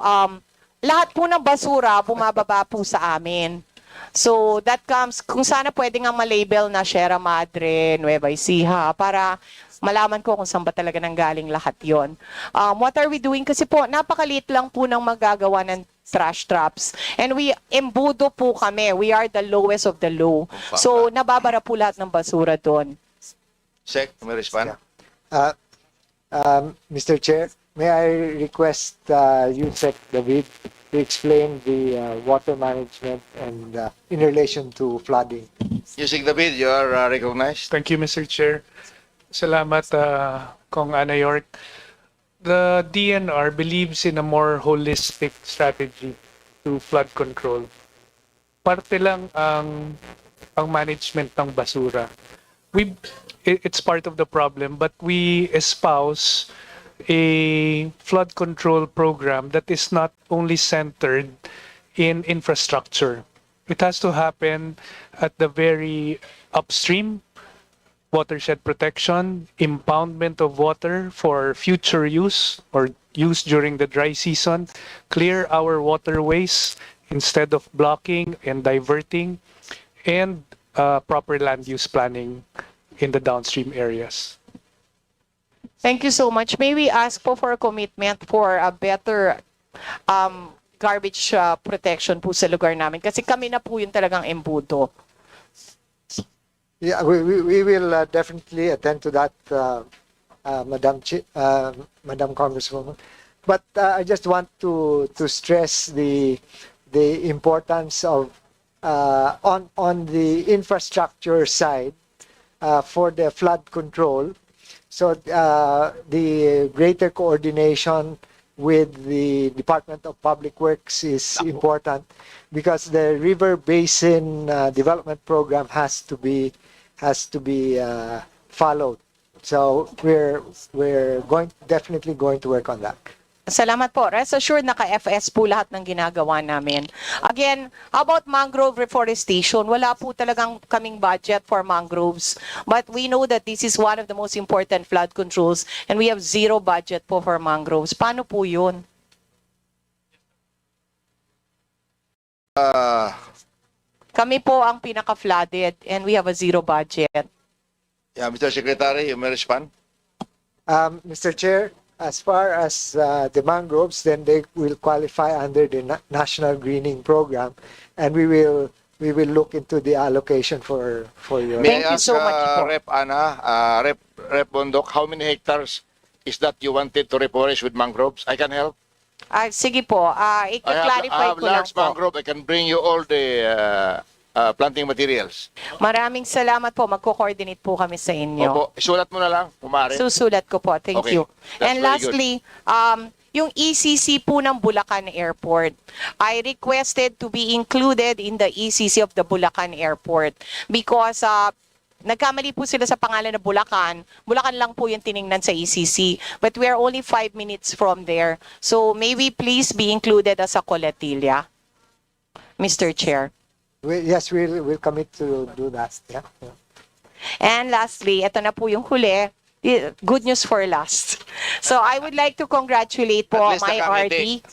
lahat po ng basura bumababa po sa amin. So, that comes, kung sana pwede nga malabel na Sierra Madre, Nueva Ecija, para malaman ko kung saan ba talaga nanggaling lahat yon. What are we doing? Kasi po, napakaliit lang po ng magagawa ng trash traps. And embudo po kami. We are the lowest of the low. So, nababara po lahat ng basura doon. Sec, may respond? Mr. Chair, may I request you, Sec David, to explain the water management and in relation to flooding. Using the bid, you are recognized. Thank you, Mr. Chair. Salamat, Kong Ana York. The DNR believes in a more holistic strategy to flood control. Parte lang ang management ng basura. It's part of the problem, but we espouse a flood control program that is not only centered in infrastructure. It has to happen at the very upstream, watershed protection, impoundment of water for future use or use during the dry season, clear our waterways instead of blocking and diverting, and proper land use planning in the downstream areas. Thank you so much. May we ask for a commitment for a better garbage protection po sa lugar namin? Kasi kami na po yung talagang embudo. Yeah, we will definitely attend to that, Madam Congresswoman. But I just want to stress the importance of on the infrastructure side for the flood control. So the greater coordination with the Department of Public Works is important because the river basin development program has to be followed. So we're definitely going to work on that. Salamat po. Rest assured, naka-FS po lahat ng ginagawa namin. Again, how about mangrove reforestation? Wala po talagang kaming budget for mangroves. But we know that this is one of the most important flood controls and we have zero budget po for mangroves. Paano po yun? Kami po ang pinaka-flooded and we have a zero budget. Yeah, Mr. Secretary, you may respond. Mr. Chair, as far as the mangroves, then they will qualify under the National Greening Program, and we will look into the allocation for your. May Thank I you ask so much po. Rep. Ana, Rep. Bondok, how many hectares is that you wanted to reforest with mangroves? I can help. Sige po, I i-clarify have ko lang large po. mangrove. I can bring you all the planting materials. Maraming salamat po. Magko-coordinate po kami sa inyo. Opo, isulat mo na lang, kumare. Susulat ko po. Thank Okay. you. That's And very lastly, yung ECC po ng Bulacan Airport, I requested to be included in the ECC of the Bulacan Airport because nagkamali po sila sa pangalan na Bulacan. Bulacan lang po yung tiningnan sa ECC. But we are only 5 minutes from there. So may we please be included as a Coletilla? Mr. Chair. Yes, we'll commit to do that. Yeah. And lastly, ito na po yung huli. Good news for last. So I would like to congratulate po At least my nakamiti. RD.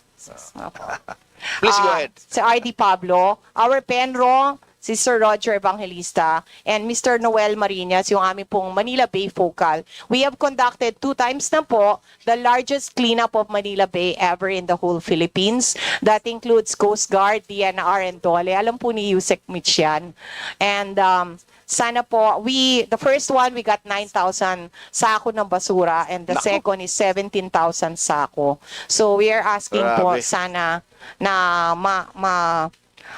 Please go ahead. Si RD Pablo, our Penro, si Sir Roger Evangelista, and Mr. Noel Marinas, yung aming pong Manila Bay Focal. We have conducted 2 times na po the largest cleanup of Manila Bay ever in the whole Philippines. That includes Coast Guard, DNR, and DOLE. Alam po ni Yusek Mitch yan. And sana po, the first one, we got 9,000 sako ng basura, and the second is 17,000 sako. So we are asking po, Grabe. sana na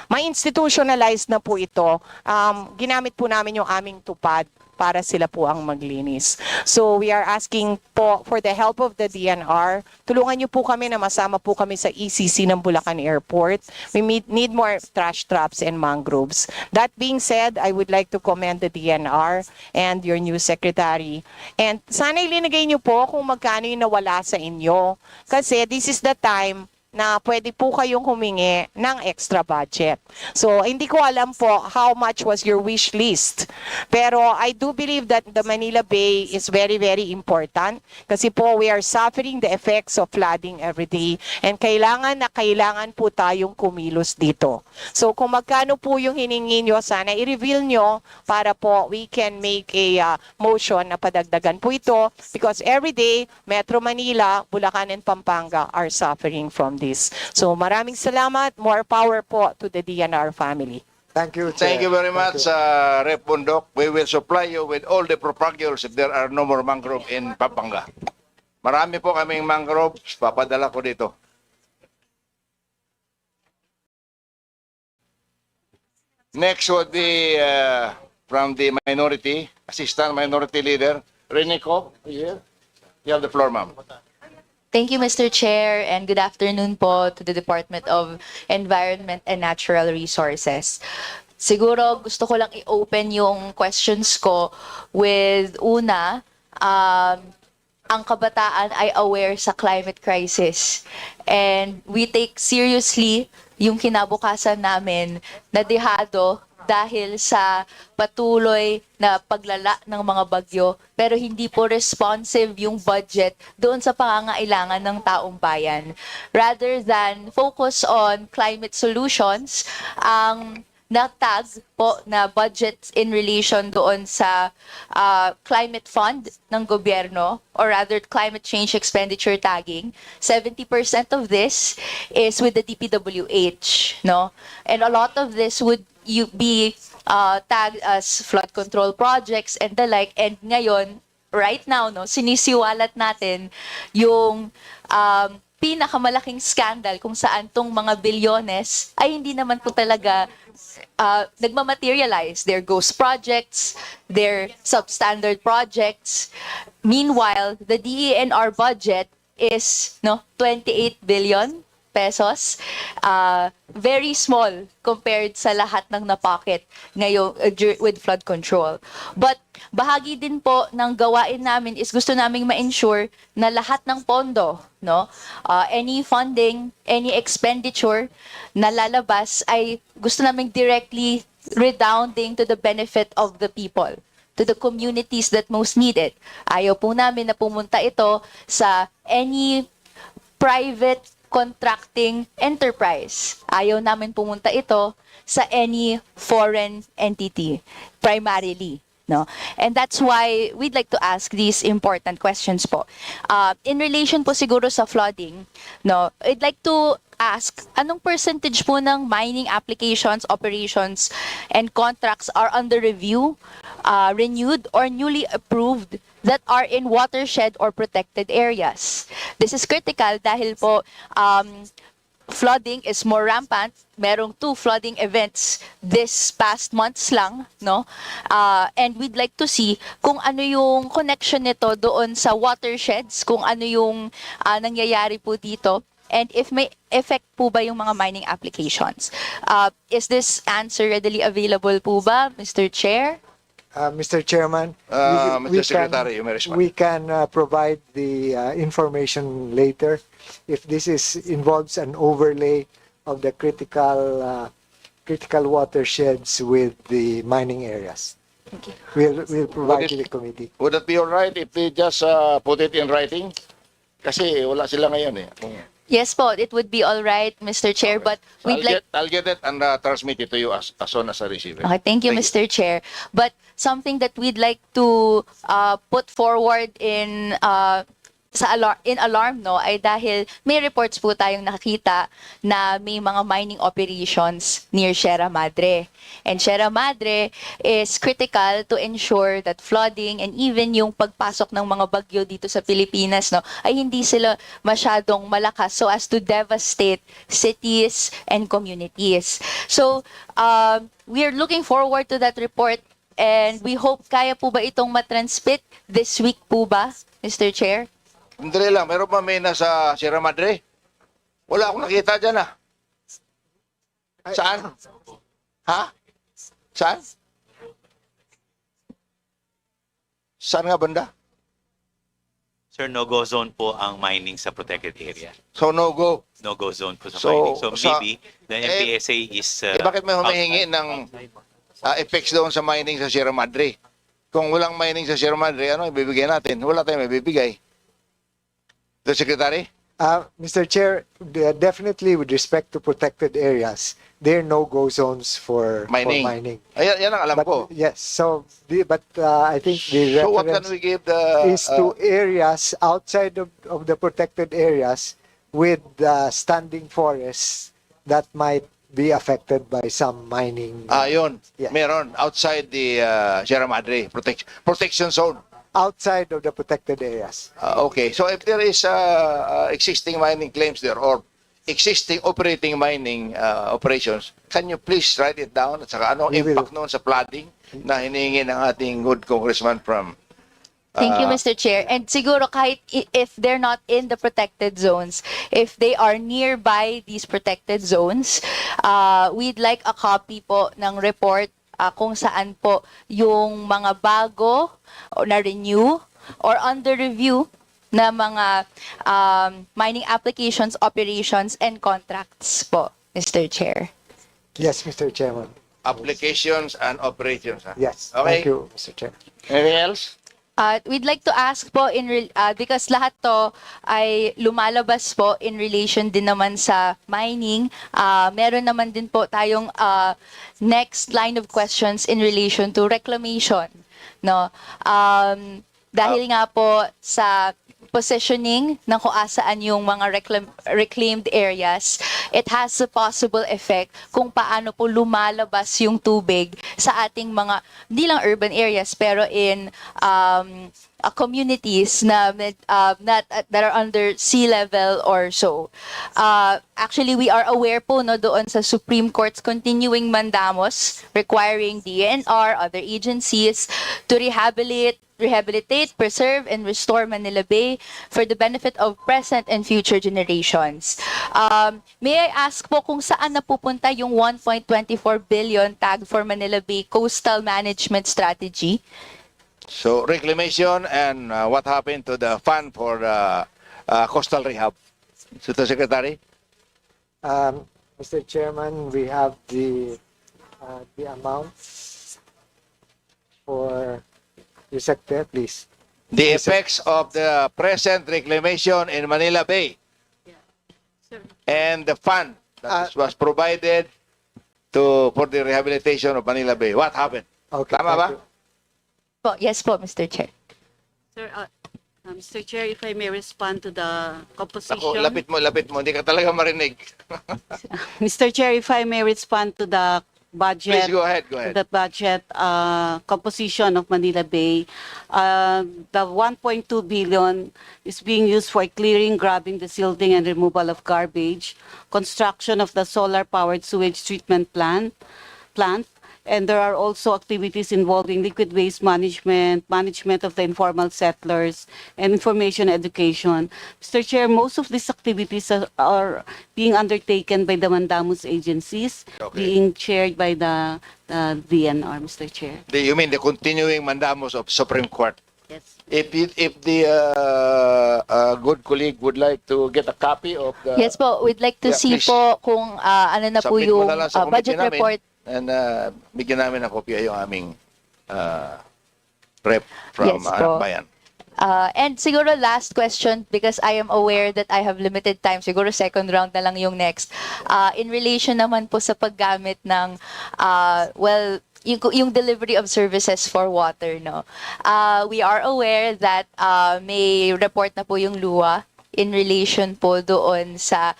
ma-institutionalize na po ito. Ginamit po namin yung aming tupad para sila po ang maglinis. So we are asking po for the help of the DNR. Tulungan niyo po kami na masama po kami sa ECC ng Bulacan Airport. We need more trash traps and mangroves. That being said, I would like to commend the DNR and your new secretary. And sana ilinagay niyo po kung magkano yung nawala sa inyo. Kasi this is the time na pwede po kayong humingi ng extra budget. So, hindi ko alam po how much was your wish list. Pero I do believe that the Manila Bay is very, very important kasi po we are suffering the effects of flooding every day and kailangan po tayong kumilos dito. So, kung magkano po yung hiningi nyo, sana i-reveal nyo para po we can make a motion na padagdagan po ito because every day, Metro Manila, Bulacan, and Pampanga are suffering from this. So maraming salamat. More power po to the DNR family. Thank you, Chair. Thank you very Thank much, you. Rep. Bundok. We will supply you with all the propagules if there are no more mangrove in Pampanga. Marami po kaming mangroves. Papadala ko dito. Next would be from the minority, Assistant Minority Leader, Renico. Here. You have the floor, ma'am. Thank you, Mr. Chair, and good afternoon po to the Department of Environment and Natural Resources. Siguro gusto ko lang i-open yung questions ko with una, ang kabataan ay aware sa climate crisis and we take seriously yung kinabukasan namin na dehado dahil sa patuloy na paglala ng mga bagyo pero hindi po responsive yung budget doon sa pangangailangan ng taong bayan. Rather than focus on climate solutions, ang natag po na budget in relation doon sa climate fund ng gobyerno or rather climate change expenditure tagging, 70% of this is with the DPWH, no? And a lot of this would be tagged as flood control projects and the like. And ngayon, right now, no, sinisiwalat natin yung pinakamalaking scandal kung saan tong mga bilyones ay hindi naman po talaga nagmamaterialize. They're ghost projects, they're substandard projects. Meanwhile, the DENR budget is 28 billion pesos. Very small compared sa lahat ng napocket ngayon with flood control. But bahagi din po ng gawain namin is gusto naming ma-ensure na lahat ng pondo, any funding, any expenditure na lalabas ay gusto naming directly redounding to the benefit of the people, to the communities that most need it. Ayaw po namin na pumunta ito sa any private contracting enterprise. Ayaw namin pumunta ito sa any foreign entity, primarily. No? And that's why we'd like to ask these important questions po. In relation po siguro sa flooding, I'd like to ask, anong percentage po ng mining applications, operations, and contracts are under review renewed or newly approved that are in watershed or protected areas. This is critical dahil po flooding is more rampant. Merong 2 flooding events this past months lang, no? And we'd like to see kung ano yung connection nito doon sa watersheds, kung ano yung nangyayari po dito, and if may effect po ba yung mga mining applications. Is this answer readily available po ba, Mr. Chair? Mr. Chairman, Mr. Secretary, you may respond. we can provide the information later if this involves an overlay of the critical watersheds with the mining areas. Okay. We'll provide Would to it- the committee. Would that be all right if we just put it in writing? Kasi wala sila ngayon eh. Yes po, it would be all right, Mr. Chair, but we'd like I'll get it and transmit it to you as soon as I receive it. Okay, thank you, Mr. Chair. But something that we'd like to put forward in alarm, no, ay dahil may reports po tayong nakakita na may mga mining operations near Sierra Madre. And Sierra Madre is critical to ensure that flooding and even yung pagpasok ng mga bagyo dito sa Pilipinas, no, ay hindi sila masyadong malakas so as to devastate cities and communities. So, we are looking forward to that report and we hope kaya po ba itong matransmit this week po ba, Mr. Chair? Hindi lang, meron pa may nasa Sierra Madre? Wala akong nakita dyan ah. Saan? Ha? Saan? Saan nga banda? Sir, no-go zone po ang mining sa protected area. So no go. No-go zone po sa So, mining. So sa- maybe the MPSA is... Bakit may humihingi ng effects doon sa mining sa Sierra Madre? Kung walang mining sa Sierra Madre, ano ibibigay natin? Wala tayong ibibigay. The Secretary? Mr. Chair, definitely with respect to protected areas, there are no-go zones for Mining. For mining. Yan ang alam But, ko. yes, so I think the So what can reference we give the... is to areas outside of the protected areas with standing forests that might be affected by some mining. Yun. Yeah. Meron. Outside the Sierra Madre. Protection zone. Outside of the protected areas. Okay. So if there is existing mining claims there or existing operating mining operations, can you please write it down? At saka anong We will. impact noon sa flooding na hinihingi ng ating good congressman from... Thank you, Mr. Chair. And siguro kahit if they're not in the protected zones, if they are nearby these protected zones, we'd like a copy po ng report kung saan po yung mga bago o na-renew or under review na mga mining applications, operations, and contracts po, Mr. Chair. Yes, Mr. Chairman. Applications and operations. Ha? Yes. Okay. Thank you, Mr. Chair. Anything else? We'd like to ask po because lahat to ay lumalabas po in relation din naman sa mining. Meron naman din po tayong next line of questions in relation to reclamation, no? Dahil nga po sa positioning ng kung asaan yung mga reclaimed areas, it has a possible effect kung paano po lumalabas yung tubig sa ating mga, hindi lang urban areas, pero in communities that are under sea level or so. Actually, we are aware po no, doon sa Supreme Court's continuing mandamos requiring DNR, other agencies to rehabilitate, preserve, and restore Manila Bay for the benefit of present and future generations. May I ask po kung saan napupunta yung 1.24 billion tag for Manila Bay Coastal Management Strategy? So reclamation and what happened to the fund for coastal rehab? So the Secretary? Mr. Chairman, we have the amounts for the sector, please. The effects of the present reclamation in Manila Bay and the fund that was provided for the rehabilitation of Manila Bay. What happened? Okay, Tama thank ba? you. Yes po, Mr. Chair. Sir, Mr. Chair, if I may respond to the composition. Ako, lapit mo, hindi ka talaga marinig. Mr. Chair, if I may respond to the budget. Please go ahead. Go ahead. The budget composition of Manila Bay. The 1.2 billion is being used for clearing, grabbing, desilting, and removal of garbage, construction of the solar-powered sewage treatment plant, and there are also activities involving liquid waste management, management of the informal settlers, and information education. Mr. Chair, most of these activities are being undertaken by the mandamus agencies, being chaired by the DNR, Mr. Chair. You mean the continuing mandamus of Supreme Court? Yes. If the good colleague would like to get a copy of the... Yes po, we'd like to Yeah, see please. po kung ano na po Submit mo yung na lang sa committee budget namin. report. And bigyan namin ng kopya yung aming rep from Yes po. Bayan. And siguro last question, because I am aware that I have limited time, siguro second round na lang yung next. In relation naman po sa paggamit ng, yung delivery of services for water, no? We are aware that may report na po yung LUA in relation po doon sa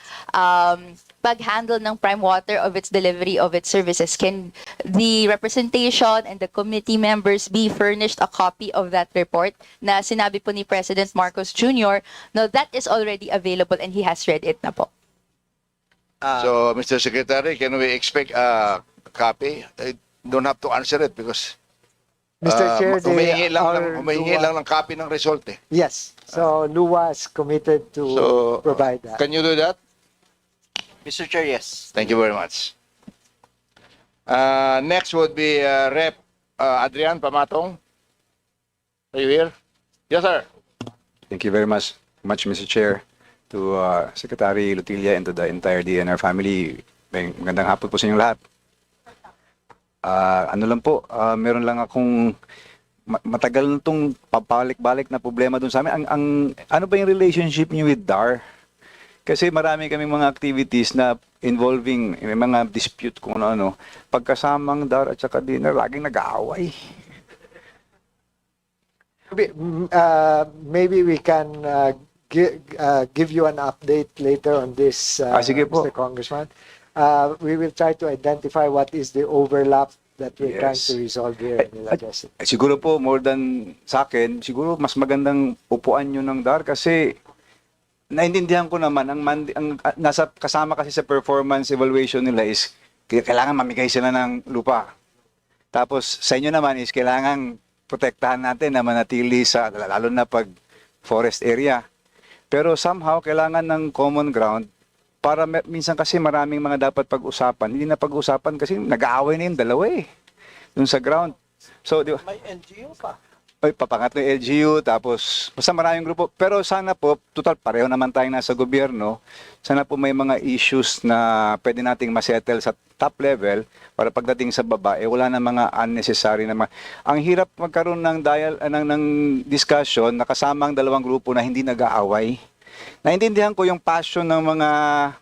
pag-handle ng Prime Water of its delivery of its services. Can the representation and the committee members be furnished a copy of that report na sinabi po ni President Marcos Jr. No, that is already available and he has read it na po. So, Mr. Secretary, can we expect a copy? I don't have to answer it because Mr. Chair, humihingi our lang ng copy ng result eh. Yes. So Lua is committed to provide that. Can you do that? Mr. Chair, yes. Thank you very much. Next would be Rep. Adrian Pamatong. Are you here? Yes, sir. Thank you very much, Mr. Chair, to Secretary Lutilia and to the entire DNR family. Magandang hapon po sa inyong lahat. Ano lang po, meron lang akong matagal na itong pabalik-balik na problema dun sa amin. Ano ba yung relationship niyo with DAR? Kasi marami kaming mga activities na involving may mga dispute kung ano-ano. Pagkasamang DAR at saka dinner, laging nag-aaway. Maybe we can give you an update later on this, sige po. Mr. Congressman. We will try to identify what is the overlap that we're trying to resolve here and we'll address it. Siguro po, more than sa akin, siguro mas magandang upuan nyo ng DAR kasi naintindihan ko naman, ang nasa kasama kasi sa performance evaluation nila is kailangan mamigay sila ng lupa. Tapos sa inyo naman is kailangan protektahan natin na manatili sa, lalo na pag forest area. Pero somehow kailangan ng common ground para minsan kasi maraming mga dapat pag-usapan. Hindi na pag-usapan kasi nag-aaway na yung dalawa eh. Dun sa ground. So, di ba? May NGO pa. Ay, papangatlo yung LGU, tapos basta maraming grupo. Pero sana po, total pareho naman tayong nasa gobyerno, sana po may mga issues na pwede nating masettle sa top level para pagdating sa baba, wala na mga unnecessary na mga... Ang hirap magkaroon ng, ng discussion na kasamang dalawang grupo na hindi nag-aaway. Naintindihan ko yung passion ng mga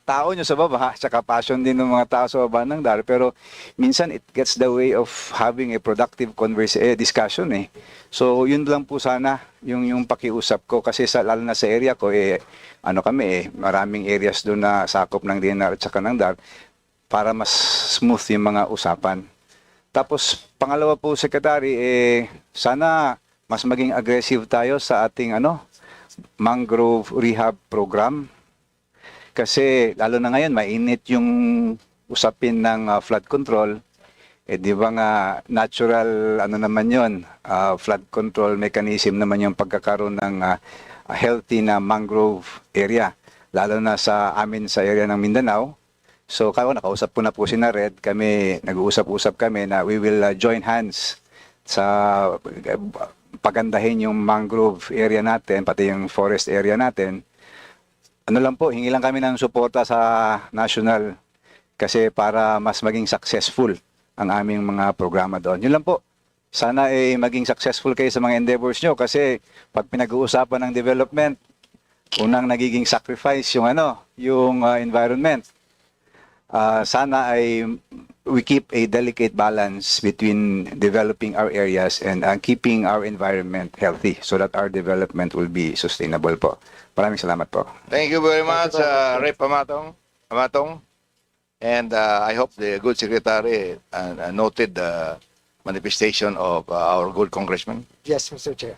tao nyo sa baba, tsaka passion din ng mga tao sa baba ng DAR, pero minsan it gets the way of having a productive discussion eh. So yun lang po sana yung pakiusap ko kasi lalo na sa area ko maraming areas doon na sakop ng DNR at saka ng DAR para mas smooth yung mga usapan. Tapos pangalawa po, Secretary, sana mas maging aggressive tayo sa ating mangrove rehab program. Kasi lalo na ngayon, mainit yung usapin ng flood control. Di ba nga natural, naman yon, flood control mechanism naman yung pagkakaroon ng healthy na mangrove area. Lalo na sa amin sa area ng Mindanao. So nakausap ko na po si Red, nag-uusap-usap kami na we will join hands sa pagandahin yung mangrove area natin, pati yung forest area natin. Hingi lang kami ng suporta sa national kasi para mas maging successful ang aming mga programa doon. Yun lang po. Sana maging successful kayo sa mga endeavors nyo kasi pag pinag-uusapan ng development, unang nagiging sacrifice yung environment. Sana we keep a delicate balance between developing our areas and keeping our environment healthy so that our development will be sustainable po. Maraming salamat po. Thank you very much, Rep. Pamatong. And I hope the good secretary noted the manifestation of our good congressman. Yes, Mr. Chair.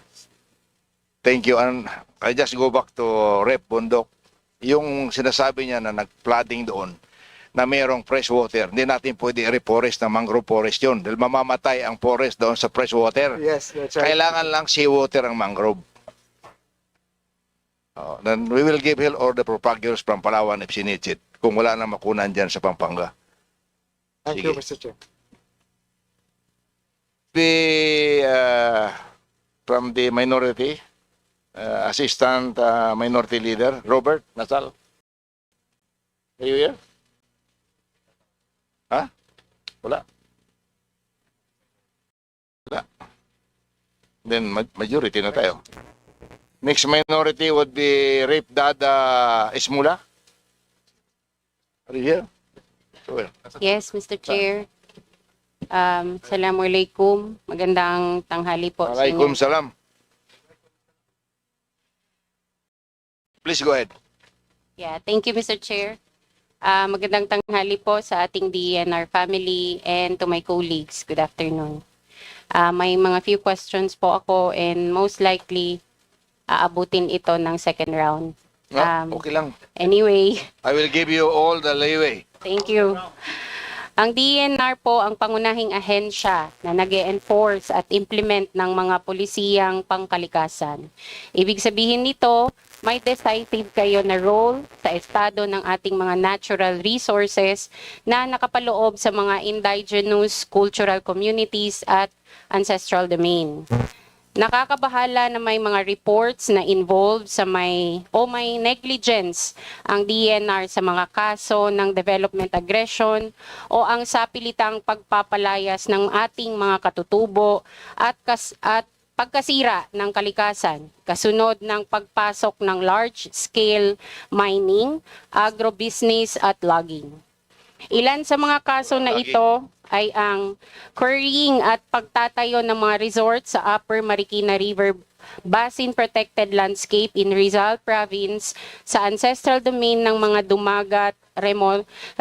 Thank you. And I just go back to Rep. Bundok. Yung sinasabi niya na nag-flooding doon, na mayroong fresh water, hindi natin pwede reforest na mangrove forest yun. Dahil mamamatay ang forest doon sa fresh water. Yes, that's right. Kailangan lang seawater ang mangrove. Then we will give help all the propagators from Palawan if she needs it. Kung wala na makunan dyan sa Pampanga. Thank you, Mr. Chair. From the minority, Assistant Minority Leader, Robert Nasal. Are you here? Ha? Wala. Wala. Then majority na tayo. Next minority would be Rape Dada Ismula. Are you here? Sure. Yes, Mr. Chair. Assalamualaikum. Magandang tanghali po sa inyo. Alaikum salam. Please go ahead. Yeah, thank you, Mr. Chair. Magandang tanghali po sa ating DNR family and to my colleagues. Good afternoon. May mga few questions po ako and most likely aabutin ito ng second round. Okay lang. Anyway, I will give you all the leeway. thank you. Ang DNR po ang pangunahing ahensya na nag-enforce at implement ng mga pulisiyang pangkalikasan. Ibig sabihin nito, may decisive kayo na role sa estado ng ating mga natural resources na nakapaloob sa mga indigenous cultural communities at ancestral domain. Nakakabahala na may mga reports na involved sa may negligence ang DNR sa mga kaso ng development aggression o ang sapilitang pagpapalayas ng ating mga katutubo at pagkasira ng kalikasan kasunod ng pagpasok ng large-scale mining, agrobusiness at logging. Ilan sa mga kaso na ito ay ang quarrying at pagtatayo ng mga resort sa Upper Marikina River Basin Protected Landscape in Rizal Province sa ancestral domain ng mga dumagat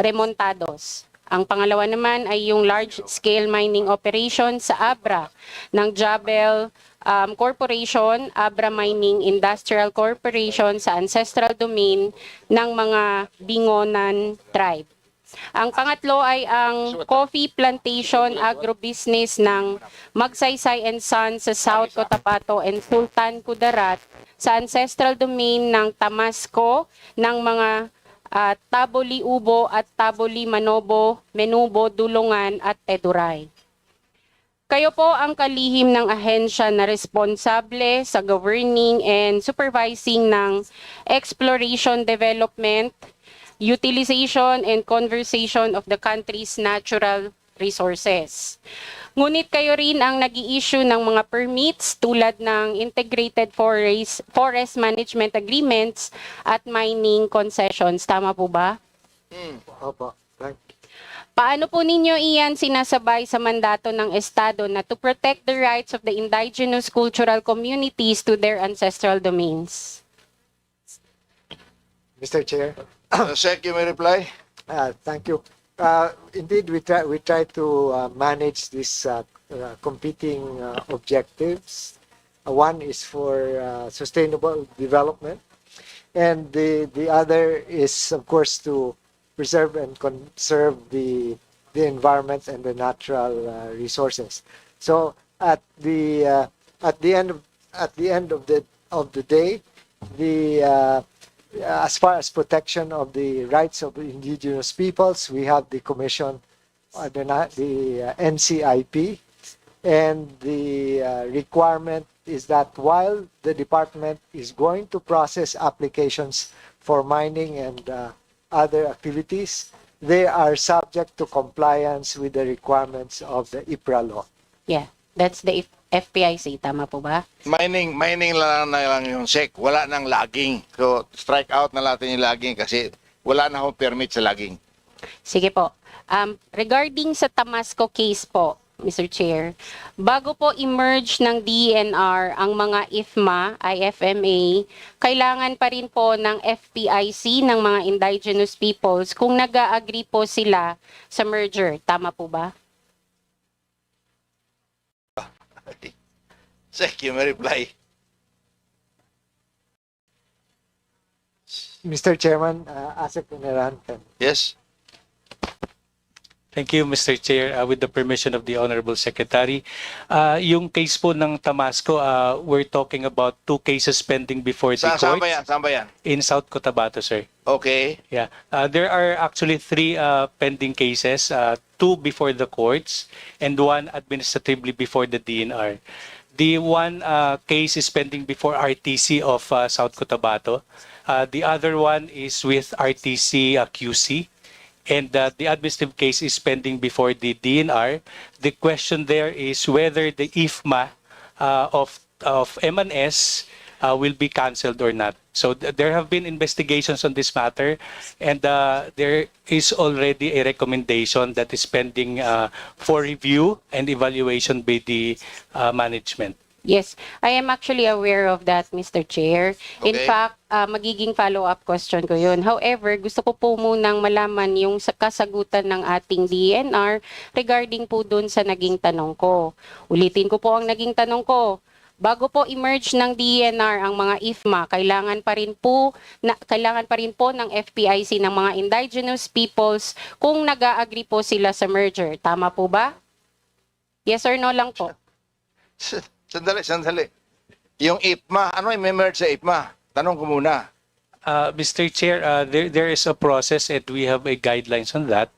remontados. Ang pangalawa naman ay yung large-scale mining operation sa Abra ng Jabel Corporation, Abra Mining Industrial Corporation sa ancestral domain ng mga Bingonan tribe. Ang pangatlo ay ang coffee plantation agrobusiness ng Magsaysay and Sons sa South Cotabato and Sultan Kudarat sa ancestral domain ng Tamasco ng mga Taboli Ubo at Taboli Manobo, Menubo, Dulungan at Teduray. Kayo po ang kalihim ng ahensya na responsable sa governing and supervising ng exploration, development, utilization and conservation of the country's natural resources. Ngunit kayo rin ang nag-i-issue ng mga permits tulad ng Integrated Forest Management Agreements at mining concessions. Tama po ba? Opo. Paano po ninyo iyan sinasabay sa mandato ng Estado na to protect the rights of the indigenous cultural communities to their ancestral domains? Mr. Chair. Sec, you may reply. Thank you. Indeed, we try to manage these competing objectives. One is for sustainable development, and the other is, of course, to preserve and conserve the environment and the natural resources. So at the end of the day, as far as protection of the rights of indigenous peoples, we have the commission, the NCIP, and the requirement is that while the department is going to process applications for mining and other activities, they are subject to compliance with the requirements of the IPRA law. Yeah, that's the FPIC, tama po ba? Mining lang yung SEC, wala nang logging. So, strike out na natin yung logging kasi wala na akong permit sa logging. Sige po. Regarding sa Tamasco case po, Mr. Chair. Bago po emerge ng DNR ang mga IFMA, IFMA, kailangan pa rin po ng FPIC ng mga indigenous peoples kung nag-agree po sila sa merger. Tama po ba? Thank you, may reply. Mr. Chairman, ASEC Ineranten. Yes. Thank you, Mr. Chair. With the permission of the Honorable Secretary, yung case po ng Tamasco, we're talking about 2 cases pending before the Saan courts ba yan? Saan ba yan? in South Cotabato, sir. Okay. Yeah, there are actually 3 pending cases, 2 before the courts and 1 administratively before the DNR. The one case is pending before RTC of South Cotabato. The other one is with RTC QC. And the administrative case is pending before the DNR. The question there is whether the IFMA of M&S will be cancelled or not. So there have been investigations on this matter, and there is already a recommendation that is pending for review and evaluation by the management. Yes, I am actually aware of that, Mr. Chair. In Okay. fact, magiging follow-up question ko yun. However, gusto ko po munang malaman yung kasagutan ng ating DNR regarding po dun sa naging tanong ko. Ulitin ko po ang naging tanong ko. Bago po emerge ng DNR ang mga IFMA, kailangan pa rin po ng FPIC ng mga indigenous peoples kung nag-agree po sila sa merger. Tama po ba? Yes or no lang po? Sandali. Yung IPMA, ano yung merge sa IPMA? Tanong ko muna. Mr. Chair, there is a process and we have a guidelines on that.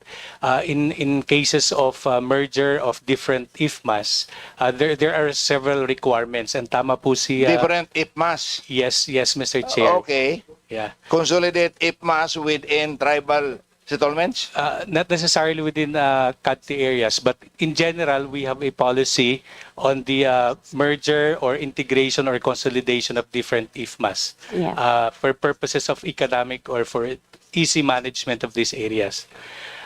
In cases of merger of different IFMAs, there are several requirements and tama po si... Different IPMAs. Yes, Mr. Chair. Okay. Yeah. Consolidate IPMAs within tribal settlements? Not necessarily within CADTI areas, but in general, we have a policy on the merger or integration or consolidation of different IFMAs for purposes of economic or for easy management of these areas.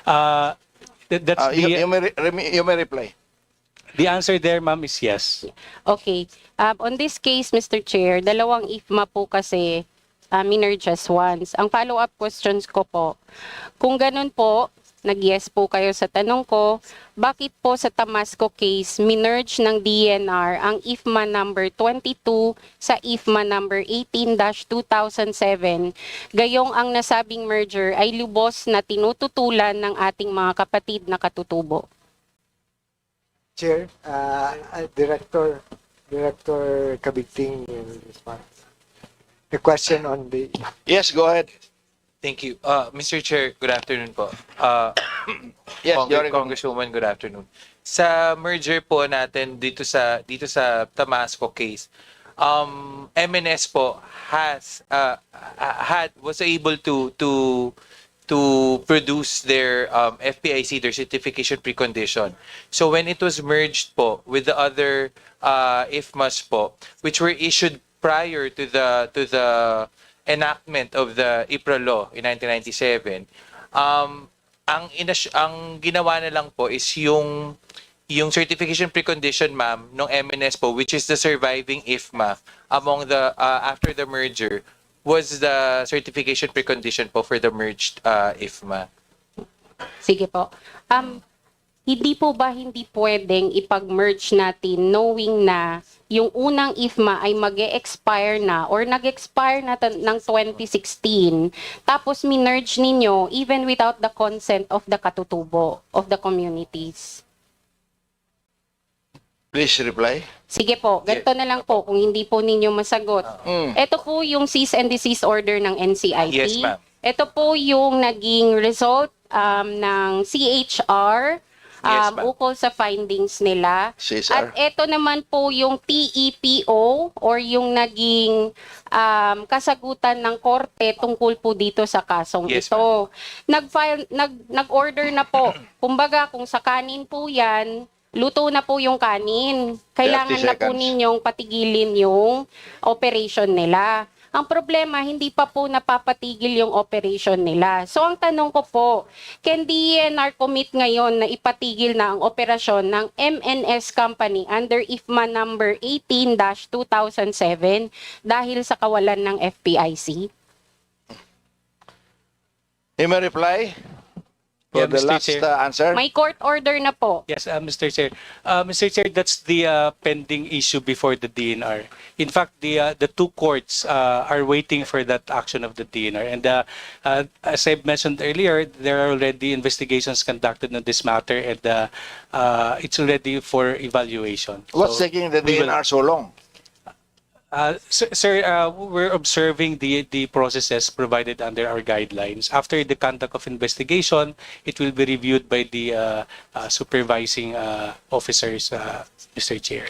You may reply. The answer there, ma'am, is yes. Okay. On this case, Mr. Chair, dalawang IFMA po kasi minerge as once. Ang follow-up questions ko po, kung ganun po, nag-yes po kayo sa tanong ko, bakit po sa Tamasco case, minerge ng DNR ang IFMA number 22 sa IFMA number 18-2007, gayong ang nasabing merger ay lubos na tinututulan ng ating mga kapatid na katutubo? Chair, Director Kabigting will respond. The question on the... Yes, go ahead. Thank you. Mr. Chair, good afternoon po. Yes, Congresswoman, good afternoon. Sa merger po natin dito sa Tamasco case, MNS po was able to produce their FPIC, their certification precondition. So when it was merged po with the other IFMAs po, which were issued prior to the enactment of the IPRA law in 1997, ang ginawa na lang po is yung certification precondition, ma'am, ng MNS po, which is the surviving IFMA among the after the merger, was the certification precondition po for the merged IFMA. Sige po. Hindi pwedeng ipag-merge natin knowing na yung unang IFMA ay mag-e-expire na or nag-expire na ng 2016, tapos minerge ninyo even without the consent of the katutubo, of the communities? Please reply. Sige po, ganito na lang po kung hindi po ninyo masagot. Ito po yung cease and desist order ng NCIP. Yes, ma'am. Ito po yung naging result ng CHR ukol sa findings nila. CSR. At ito naman po yung TEPO or yung naging kasagutan ng korte tungkol po dito sa kasong ito. Nag-order na po. Kumbaga kung sa kanin po yan, luto na po yung kanin. Kailangan na po ninyong patigilin yung operation nila. Ang problema, hindi pa po napapatigil yung operation nila. So ang tanong ko po, can DENR commit ngayon na ipatigil na ang operasyon ng MNS Company under IFMA number 18-2007 dahil sa kawalan ng FPIC? You may reply for Yeah, the Mr. last Chair. answer. May court order na po. Yes, Mr. Chair. Mr. Chair, that's the pending issue before the DNR. In fact, the two courts are waiting for that action of the DNR. And as I mentioned earlier, there are already investigations conducted on this matter, and it's already for evaluation. What's So taking the we will- DNR so long? Sir, we're observing the processes provided under our guidelines. After the conduct of investigation, it will be reviewed by the supervising officers, Mr. Chair.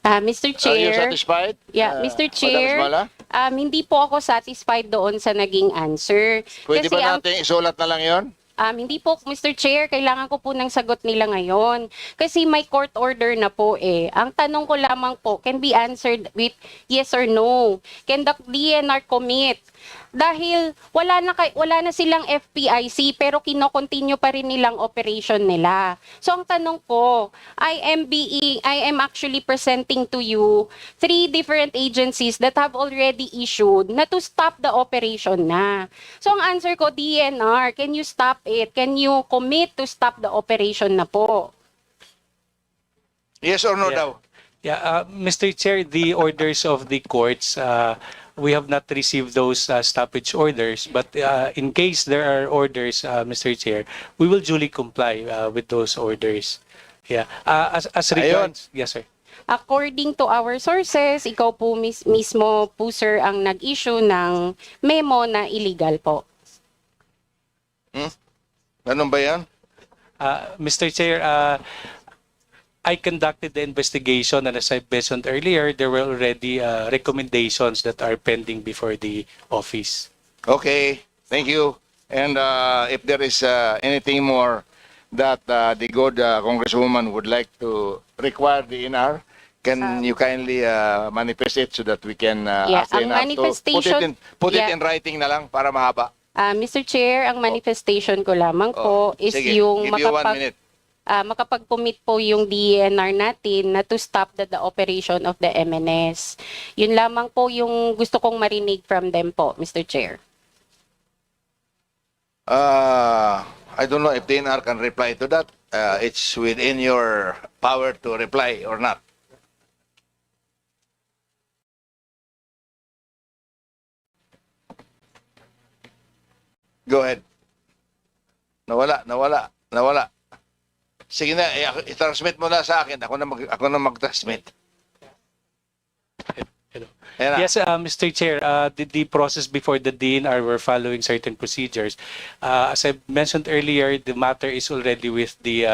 Mr. Are you Chair. satisfied? Yeah, Mr. Chair. Madam Ismala? Hindi po ako satisfied doon sa naging answer. Pwede Kasi ba ang natin isulat na lang yon? Hindi po, Mr. Chair, kailangan ko po ng sagot nila ngayon. Kasi may court order na po eh. Ang tanong ko lamang po, can be answered with yes or no. Can the DNR commit? Dahil wala na silang FPIC pero kino-continue pa rin nilang operation nila. So ang tanong ko, I am actually presenting to you 3 different agencies that have already issued na to stop the operation na. So ang answer ko, DNR, can you stop it? Can you commit to stop the operation na po? Yes or no Yeah. daw? Yeah, Mr. Chair, the orders of the courts, we have not received those stoppage orders, but in case there are orders, Mr. Chair, we will duly comply with those orders. Yeah. As regards, yes, sir. According to our sources, ikaw po mismo po sir ang nag-issue ng memo na illegal po. Ganun ba yan? Mr. Chair, I conducted the investigation, and as I mentioned earlier, there were already recommendations that are pending before the office. Okay, thank you. And if there is anything more that the good Congresswoman would like to require the DNR, can you kindly manifest it so that we can Yeah, ask the ang DNR to manifestation- put it yeah. in writing na lang para mahaba? Mr. Chair, ang manifestation ko lamang po is Sige, yung give you 1 minute. makapag-commit po yung DENR natin na to stop the operation of the MNS. Yun lamang po yung gusto kong marinig from them po, Mr. Chair. I don't know if DNR can reply to that. It's within your power to reply or not. Go ahead. Nawala. Sige na, i-transmit mo na sa akin. Ako na mag-transmit. Ayan na. Yes, Mr. Chair, the process before the DNR, we're following certain procedures. As I mentioned earlier, the matter is already with the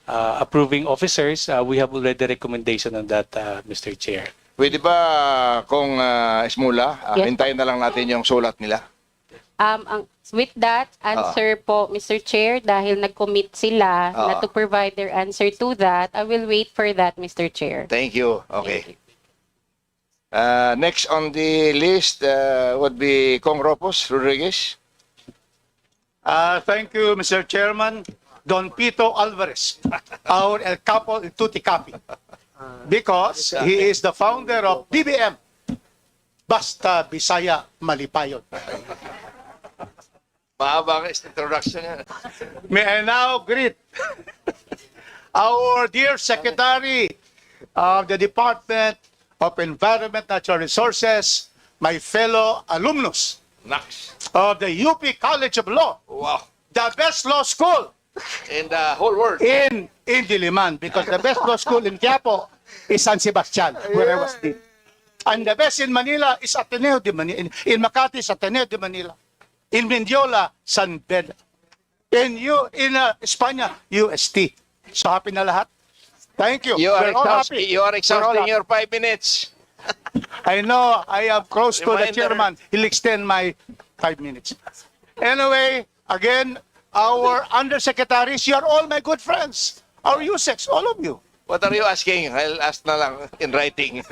approving officers. We have already recommendation on that, Mr. Chair. Pwede ba kung Ismula, Yes. hintayin na lang natin yung sulat nila? With that answer po, Mr. Chair, dahil nag-commit sila na to provide their answer to that, I will wait for that, Mr. Chair. Thank you. Okay. Next on the list would be Kong Ropos Rodriguez. Thank you, Mr. Chairman. Don Pito Alvarez, our El Capo El Tutti Capi. Because he is the founder of BBM, Basta Bisaya Malipayon. Mahaba ang introduction yan. May I now greet our dear Secretary of the Department of Environment Natural Resources, my fellow alumnus of the UP College of Law. Wow. The best law school in the whole world. In Diliman, because the best law school in Quiapo is San Sebastian, where I was dean. And the best in Manila is Ateneo de Manila. In Makati is Ateneo de Manila. In Mendiola, San Beda. In Espanya, UST. So happy na lahat. Thank you. You are We're all happy. You are We're all exhausting happy. your 5 minutes. I know I am close to the Reminder. chairman. He'll extend my 5 minutes. Anyway, again, our undersecretaries, you are all my good friends. Our USEX, all of you. What are you asking? I'll ask na lang in writing.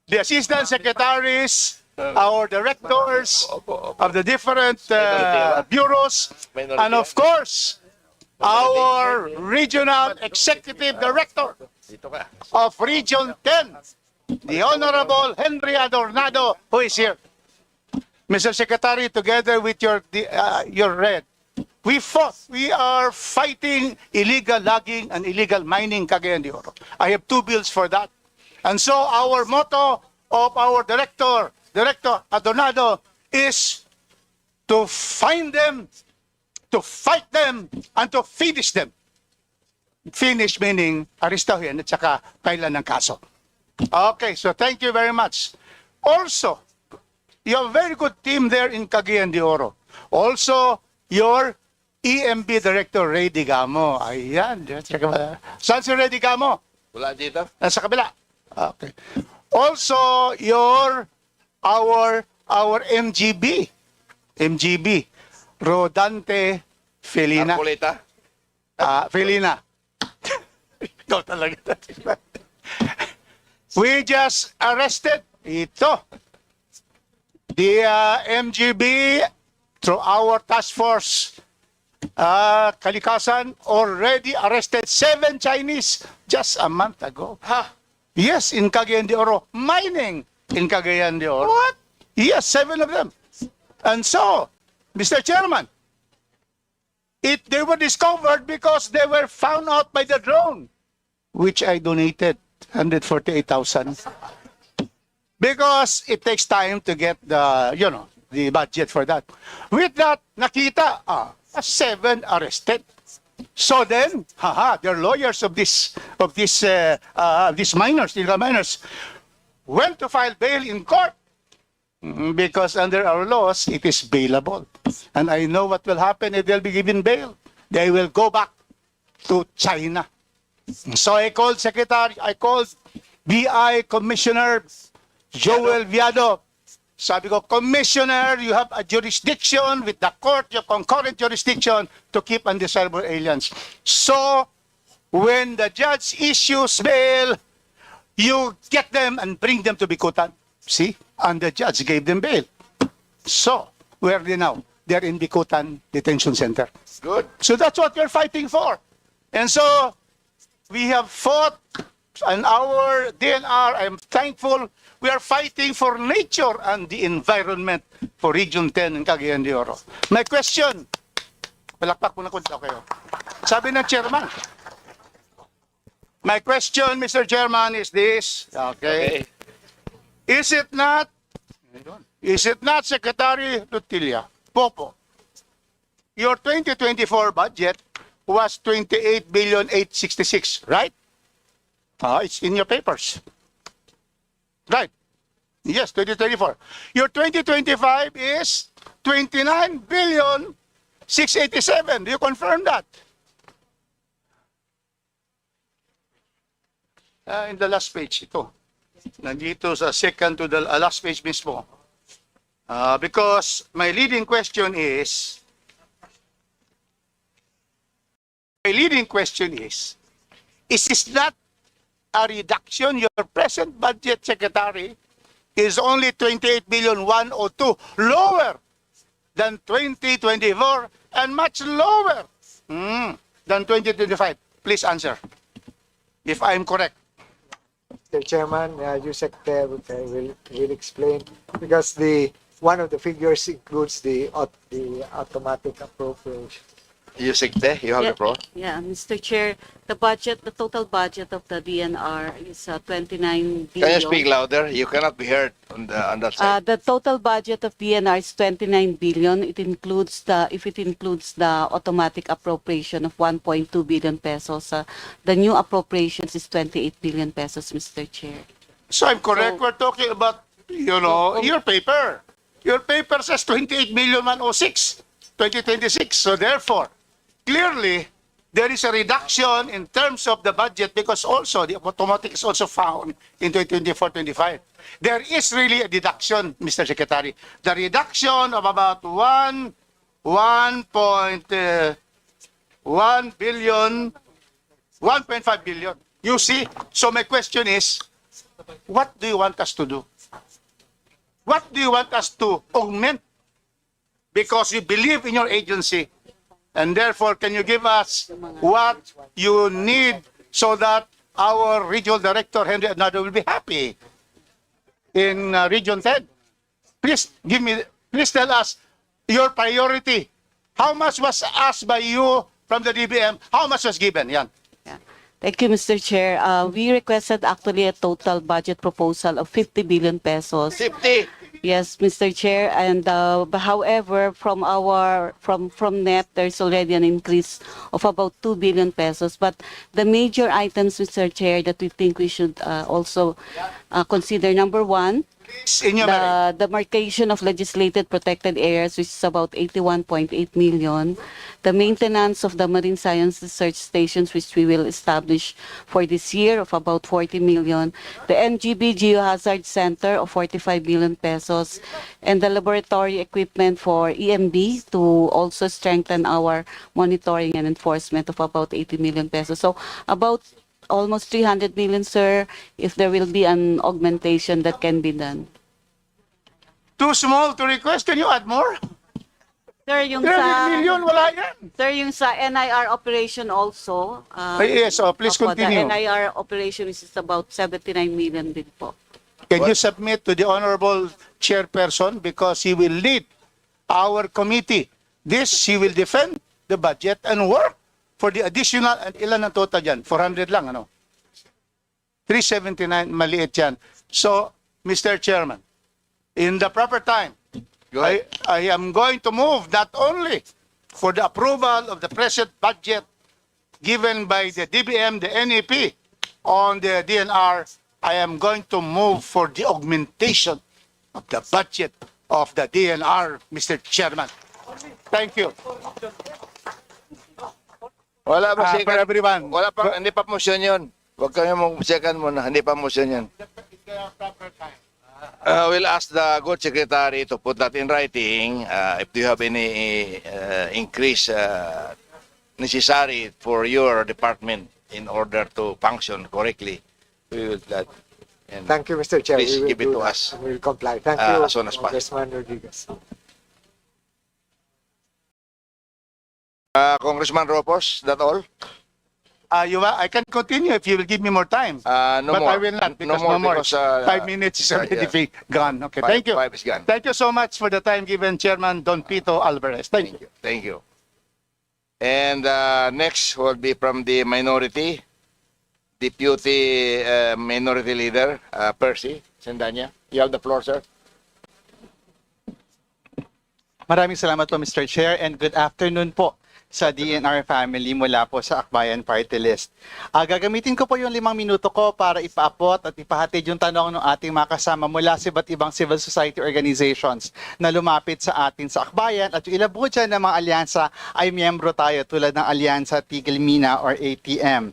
The assistant secretaries, our directors of the different bureaus, and of course, our regional executive director of Region 10, the Honorable Henry Adornado, who is here. Mr. Secretary, together with your red, we are fighting illegal logging and illegal mining, Cagayan de Oro. I have 2 bills for that. And so our motto of our Director Adornado, is to find them, to fight them, and to finish them. Finish meaning aristahin at saka kailan ng kaso. Okay, so thank you very much. Also, you have a very good team there in Cagayan de Oro. Also, your EMB Director, Ray Digamo. Ayan. Saan si Ray Digamo? Wala dito. Sa kabila. Okay. Also, our MGB, Rodante Felina. Arboleta. Felina. Ikaw talaga. We just arrested the MGB through our task force. Kalikasan already arrested 7 Chinese just a month ago. Yes, in Cagayan de Oro. Mining in Cagayan de Oro. What? Yes, 7 of them. And so, Mr. Chairman, they were discovered because they were found out by the drone, which I donated 148,000. Because it takes time to get the budget for that. With that, nakita, 7 arrested. So then, they're lawyers of these miners, illegal miners, went to file bail in court because under our laws, it is bailable. And I know what will happen if they'll be given bail. They will go back to China. So I called BI Commissioner Joel Viado. Sabi ko, Commissioner, you have a jurisdiction with the court, your concurrent jurisdiction to keep undesirable aliens. So, when the judge issues bail, you get them and bring them to Bikutan. See? And the judge gave them bail. So, where are they now? They're in Bikutan Detention Center. Good. So that's what we're fighting for. And so, we have fought, and our DNR, I'm thankful, we are fighting for nature and the environment for Region 10 in Cagayan de Oro. My question, palakpak muna kunti kayo. Sabi ng chairman, my question, Mr. Chairman, is this. Okay. Is it not, Secretary Lutilia, Popo, your 2024 budget was 28,866,000, right? It's in your papers. Right. Yes, 2024. Your 2025 is 29,687,000. Do you confirm that? In the last page, ito. Nandito sa second to the last page mismo. Because my leading question is, this not a reduction? Your present budget, Secretary, is only 28,102,000, lower than 2024 and much lower than 2025. Please answer, if I'm correct. Mr. Chairman, you Secretary will explain, because one of the figures includes the automatic appropriation. You Secretary, you have the floor. Yeah, Mr. Chair, the total budget of the DNR is 29 billion. Can you speak louder? You cannot be heard on that side. The total budget of DNR is 29 billion. If it includes the automatic appropriation of 1.2 billion pesos, the new appropriations is 28 billion pesos, Mr. Chair. So I'm correct. We're talking about, your paper. Your paper says 28,106,000, 2026. So therefore, clearly, there is a reduction in terms of the budget because also the automatic is also found in 2024-25. There is really a deduction, Mr. Secretary. The reduction of about 1 billion, 1.5 billion. You see? So my question is, what do you want us to do? What do you want us to augment? Because we believe in your agency. And therefore, can you give us what you need so that our regional director, Henry Adnado, will be happy in Region 10? Please please tell us your priority. How much was asked by you from the DBM? How much was given? Yan. Thank you, Mr. Chair. We requested actually a total budget proposal of 50 billion pesos. 50. Yes, Mr. Chair. And but however, from NEP, there's already an increase of about 2 billion pesos. But the major items, Mr. Chair, that we think we should also consider, number one, the demarcation of legislated protected areas, which is about 81.8 million. The maintenance of the marine science research stations, which we will establish for this year, of about 40 million. The NGB Geohazard Center of 45 million pesos. And the laboratory equipment for EMB to also strengthen our monitoring and enforcement of about 80 million pesos. So about almost 300 million, sir, if there will be an augmentation that can be done. Too small to request. Can you add more? Sir, yung 300 million, wala yan. Sir, yung sa NIR operation also. Yes, please opo, continue. The NIR operation is about 79 million din po. Can you submit to the honorable chairperson because he will lead our committee? This, he will defend the budget and work for the additional, and ilan ang total dyan? 400 lang, ano? 379, maliit yan. So, Mr. Chairman, in the proper time, I am going to move not only for the approval of the present budget given by the DBM, the NEP on the DNR, I am going to move for the augmentation of the budget of the DNR, Mr. Chairman. Thank you. Wala ba For everyone. Wala pa, hindi pa motion yun. Huwag kayo mong second muna, hindi pa motion yan. We'll ask the good secretary to put that in writing if you have any increase necessary for your department in order to function correctly. We will and Thank you, Mr. Chair. please We will give it do to that. us We will comply. Thank you, as soon as possible. Congressman Rodriguez. Congressman Ropos, that all? I can continue if you will give me more time. No but more. I will not because No more no more. because, 5 minutes is already gone. Okay, thank you. 5 is gone. Thank you so much for the time given, Chairman Don Pito Alvarez. Thank you. Thank you. And next will be from the minority, Deputy Minority Leader, Percy Sendanya. You have the floor, sir. Maraming salamat po, Mr. Chair, and good afternoon po sa DNR family mula po sa Akbayan Party List. Gagamitin ko po yung 5 minuto ko para ipaabot at ipahatid yung tanong ng ating mga kasama mula sa iba't ibang civil society organizations na lumapit sa atin sa Akbayan, at yung ilan po dyan ng mga alyansa ay miyembro tayo tulad ng Alyansa Tigil Mina or ATM.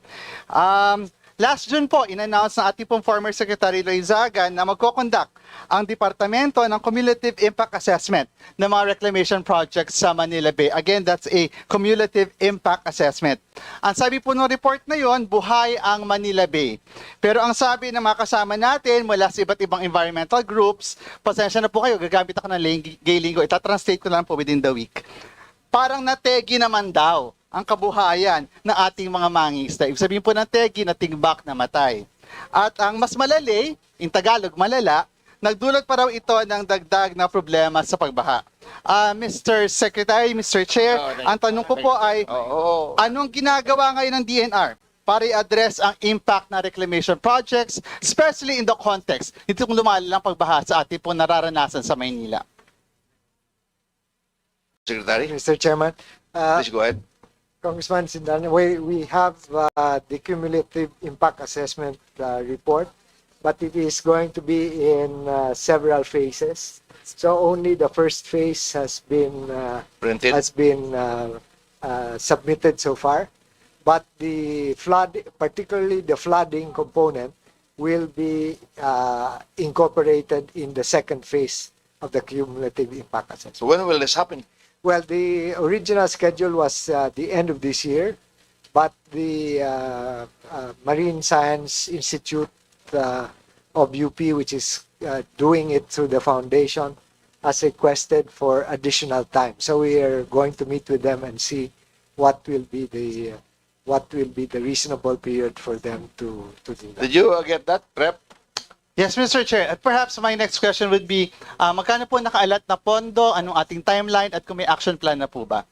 Last June po, in-announce ng ating pong former Secretary Loizaga na magkoconduct ang Departamento ng Cumulative Impact Assessment ng mga reclamation projects sa Manila Bay. Again, that's a Cumulative Impact Assessment. Ang sabi po ng report na yon, buhay ang Manila Bay. Pero ang sabi ng mga kasama natin mula sa iba't ibang environmental groups, pasensya na po kayo, gagamit ako ng gay lingo, itatranslate ko lang po within the week. Parang nategi naman daw ang kabuhayan ng ating mga mangingisda. Ibig sabihin po ng tegi na tigbak na matay. At ang mas malali, in Tagalog malala, nagdulot pa raw ito ng dagdag na problema sa pagbaha. Mr. Secretary, Mr. Chair, ang tanong ko po ay, anong ginagawa ngayon ng DNR para i-address ang impact na reclamation projects, especially in the context nitong lumalalang pagbaha sa ating po nararanasan sa Maynila? Secretary? Mr. Chairman. Please go ahead. Congressman Sindanya, we have the cumulative impact assessment report, but it is going to be in several phases. So only the first phase has been submitted so far, but the particularly the flooding component, will be incorporated in the second phase of the cumulative impact assessment. So when will this happen? Well, the original schedule was the end of this year, but the Marine Science Institute of UP, which is doing it through the foundation, has requested for additional time. So we are going to meet with them and see what will be the reasonable period for them to do that. Did you get that, Rep? Yes, Mr. Chair. At perhaps my next question would be, magkano po nakaalat na pondo, anong ating timeline, at kung may action plan na po ba?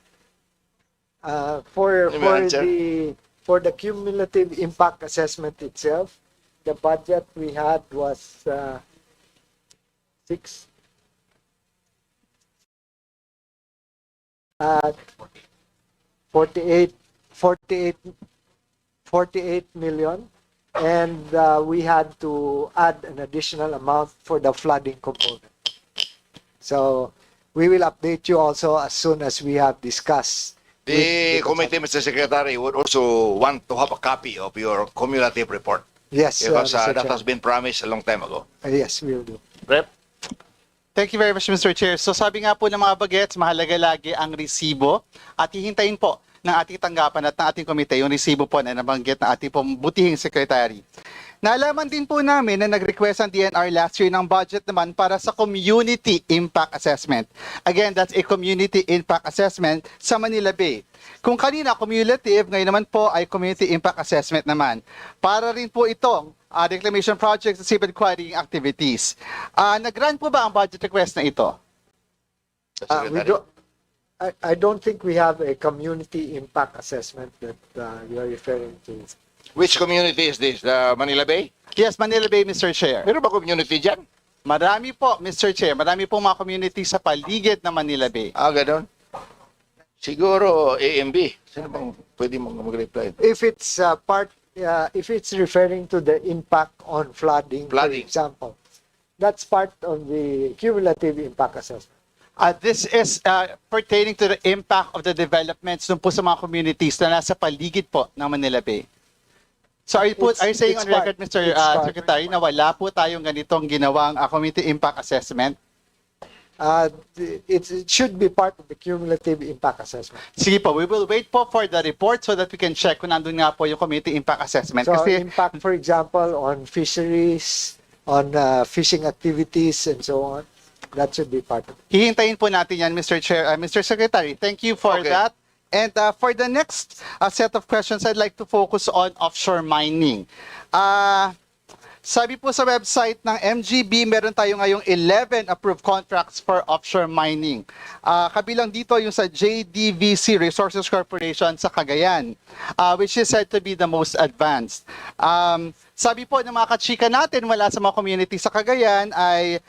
For Let me answer. the cumulative impact assessment itself, the budget we had was 48 million, and we had to add an additional amount for the flooding component. So we will update you also as soon as we have discussed. The committee, Mr. Secretary, would also want to have a copy of your cumulative report. Yes, Because Mr. that Chair. has been promised a long time ago. Yes, we will do. Rep? Thank you very much, Mr. Chair. So sabi nga po ng mga bagets, mahalaga lagi ang resibo at hihintayin po ng ating tanggapan at ng ating komite yung resibo po na nabanggit ng ating pong butihing secretary. Naalaman din po namin na nag-request ang DNR last year ng budget naman para sa Community Impact Assessment. Again, that's a Community Impact Assessment sa Manila Bay. Kung kanina cumulative, ngayon naman po ay Community Impact Assessment naman. Para rin po itong reclamation projects at civil quarrying activities. Nag-grant po ba ang budget request na ito? I don't think we have a community impact assessment that you are referring to. Which community is this? The Manila Bay? Yes, Manila Bay, Mr. Chair. Meron ba community dyan? Marami po, Mr. Chair. Marami po mga community sa paligid ng Manila Bay. Ganon. Siguro AMB. Sino bang pwede mag-reply? If it's if it's referring to the impact on flooding, for example, that's part of the cumulative impact assessment. This is pertaining to the impact of the developments dun po sa mga communities na nasa paligid po ng Manila Bay. So are you saying it's on record, Mr. Secretary, na wala po tayong ganitong ginawang community impact assessment? It should be part of the cumulative impact assessment. Sige po, we will wait po for the report so that we can check kung nandun nga po yung community impact assessment. So Kasi impact, for example, on fisheries, on fishing activities, and so on, that should be part of it. hihintayin po natin yan, Mr. Chair, Mr. Secretary. Thank you for that. And for the next set of questions, I'd like to focus on offshore mining. Sabi po sa website ng MGB, meron tayo ngayong 11 approved contracts for offshore mining. Kabilang dito yung sa JDVC Resources Corporation sa Cagayan, which is said to be the most advanced. Sabi po ng mga kachika natin wala sa mga community sa Cagayan ay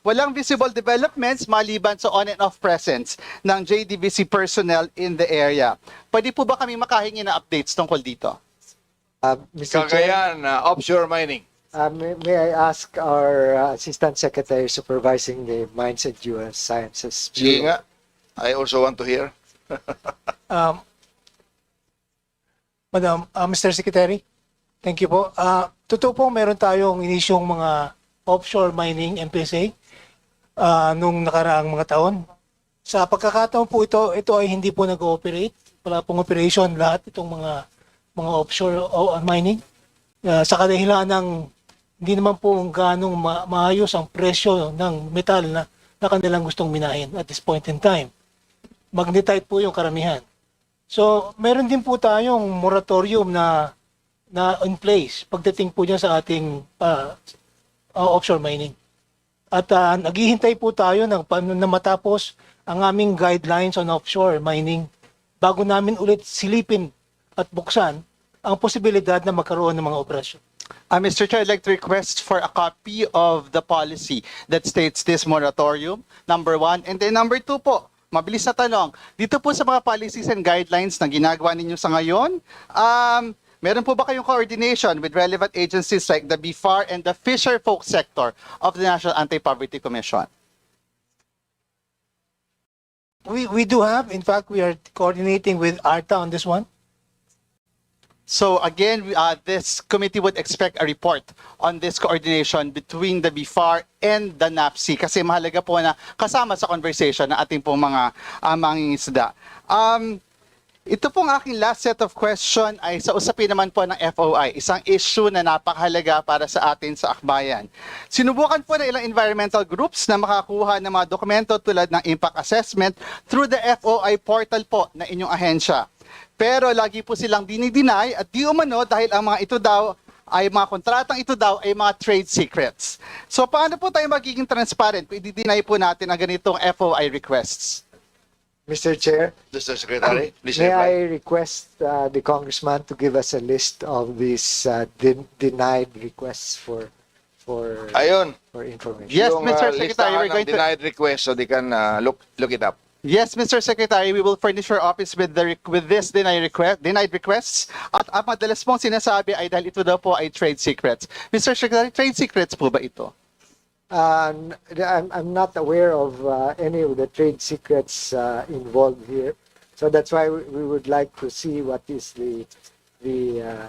walang visible developments maliban sa on and off presence ng JDVC personnel in the area. Pwede po ba kami makahingi na updates tungkol dito? Mr. Chair, Cagayan, offshore mining. may I ask our Assistant Secretary Supervising the Mines and Geosciences? Sige nga. I also want to hear. Madam, Mr. Secretary, thank you po. Totoo po, meron tayong inisyong mga offshore mining MPSA nung nakaraang mga taon. Sa pagkakataon po ito ay hindi po nag-ooperate. Wala pong operation lahat itong mga offshore mining. Sa kadahilan ng hindi naman po ganong maayos ang presyo ng metal na kanilang gustong minahin at this point in time. Magnetite po yung karamihan. So, meron din po tayong moratorium na in place pagdating po niya sa ating offshore mining. At naghihintay po tayo na matapos ang aming guidelines on offshore mining bago namin ulit silipin at buksan ang posibilidad na magkaroon ng mga operasyon. Mr. Chair, I'd like to request for a copy of the policy that states this moratorium, number 1. And then number 2 po, mabilis na tanong, dito po sa mga policies and guidelines na ginagawa ninyo sa ngayon, meron po ba kayong coordination with relevant agencies like the BFAR and the fisher folk sector of the National Anti-Poverty Commission? We do have, in fact, we are coordinating with ARTA on this one. So again, this committee would expect a report on this coordination between the BFAR and the NAPC kasi mahalaga po na kasama sa conversation ng ating pong mga mangingisda. Ito pong aking last set of question ay sa usapin naman po ng FOI, isang issue na napakahalaga para sa atin sa akbayan. Sinubukan po ng ilang environmental groups na makakuha ng mga dokumento tulad ng impact assessment through the FOI portal po na inyong ahensya. Pero lagi po silang dinideny at di umano dahil ang mga ito daw ay mga kontratang ito daw ay mga trade secrets. So paano po tayo magiging transparent kung i-deny po natin ang ganitong FOI requests? Mr. Chair, Mr. Secretary, please may I reply. request the congressman to give us a list of these denied requests for Ayun. for information? Yes, Yung, Mr. Secretary, listahan we're ng going to... denied request so they can look it up. Yes, Mr. Secretary, we will furnish your office with this denied requests. At ang madalas pong sinasabi ay dahil ito daw po ay trade secrets. Mr. Secretary, trade secrets po ba ito? I'm not aware of any of the trade secrets involved here, so that's why we would like to see what is the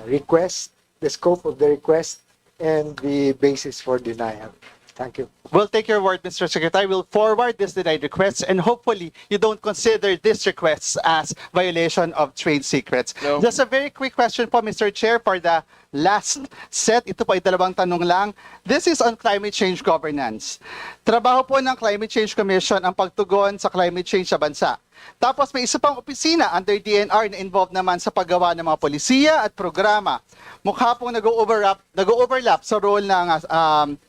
request, the scope of the request, and the basis for denial. Thank you. We'll take your word, Mr. Secretary. We'll forward this denied requests and hopefully you don't consider these requests as violation of trade secrets. No. Just a very quick question po, Mr. Chair, for the last set. Ito po ay dalawang tanong lang. This is on climate change governance. Trabaho po ng Climate Change Commission ang pagtugon sa climate change sa bansa. Tapos may isa pang opisina under DNR na involved naman sa paggawa ng mga polisiya at programa. Mukha pong nag-overlap sa role ng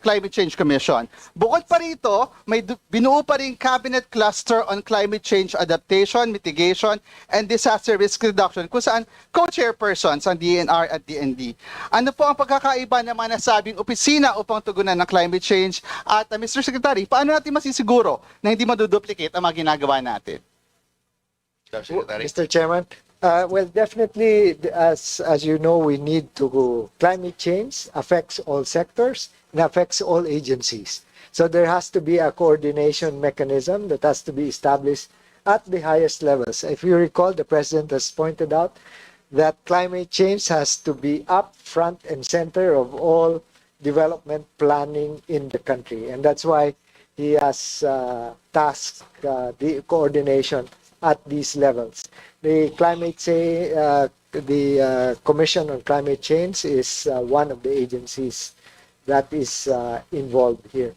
Climate Change Commission. Bukod pa rito, may binuo pa rin Cabinet Cluster on Climate Change Adaptation, Mitigation, and Disaster Risk Reduction kung saan co-chairpersons ang DNR at DND. Ano po ang pagkakaiba ng mga nasabing opisina upang tugunan ng climate change? At Mr. Secretary, paano natin masisiguro na hindi maduduplicate ang mga ginagawa natin? Secretary. Mr. Chairman, well, definitely, as you know, we need to climate change affects all sectors and affects all agencies. So there has to be a coordination mechanism that has to be established at the highest levels. If you recall, the President has pointed out that climate change has to be up front and center of all development planning in the country. And that's why he has tasked the coordination at these levels. The Commission on Climate Change is one of the agencies that is involved here.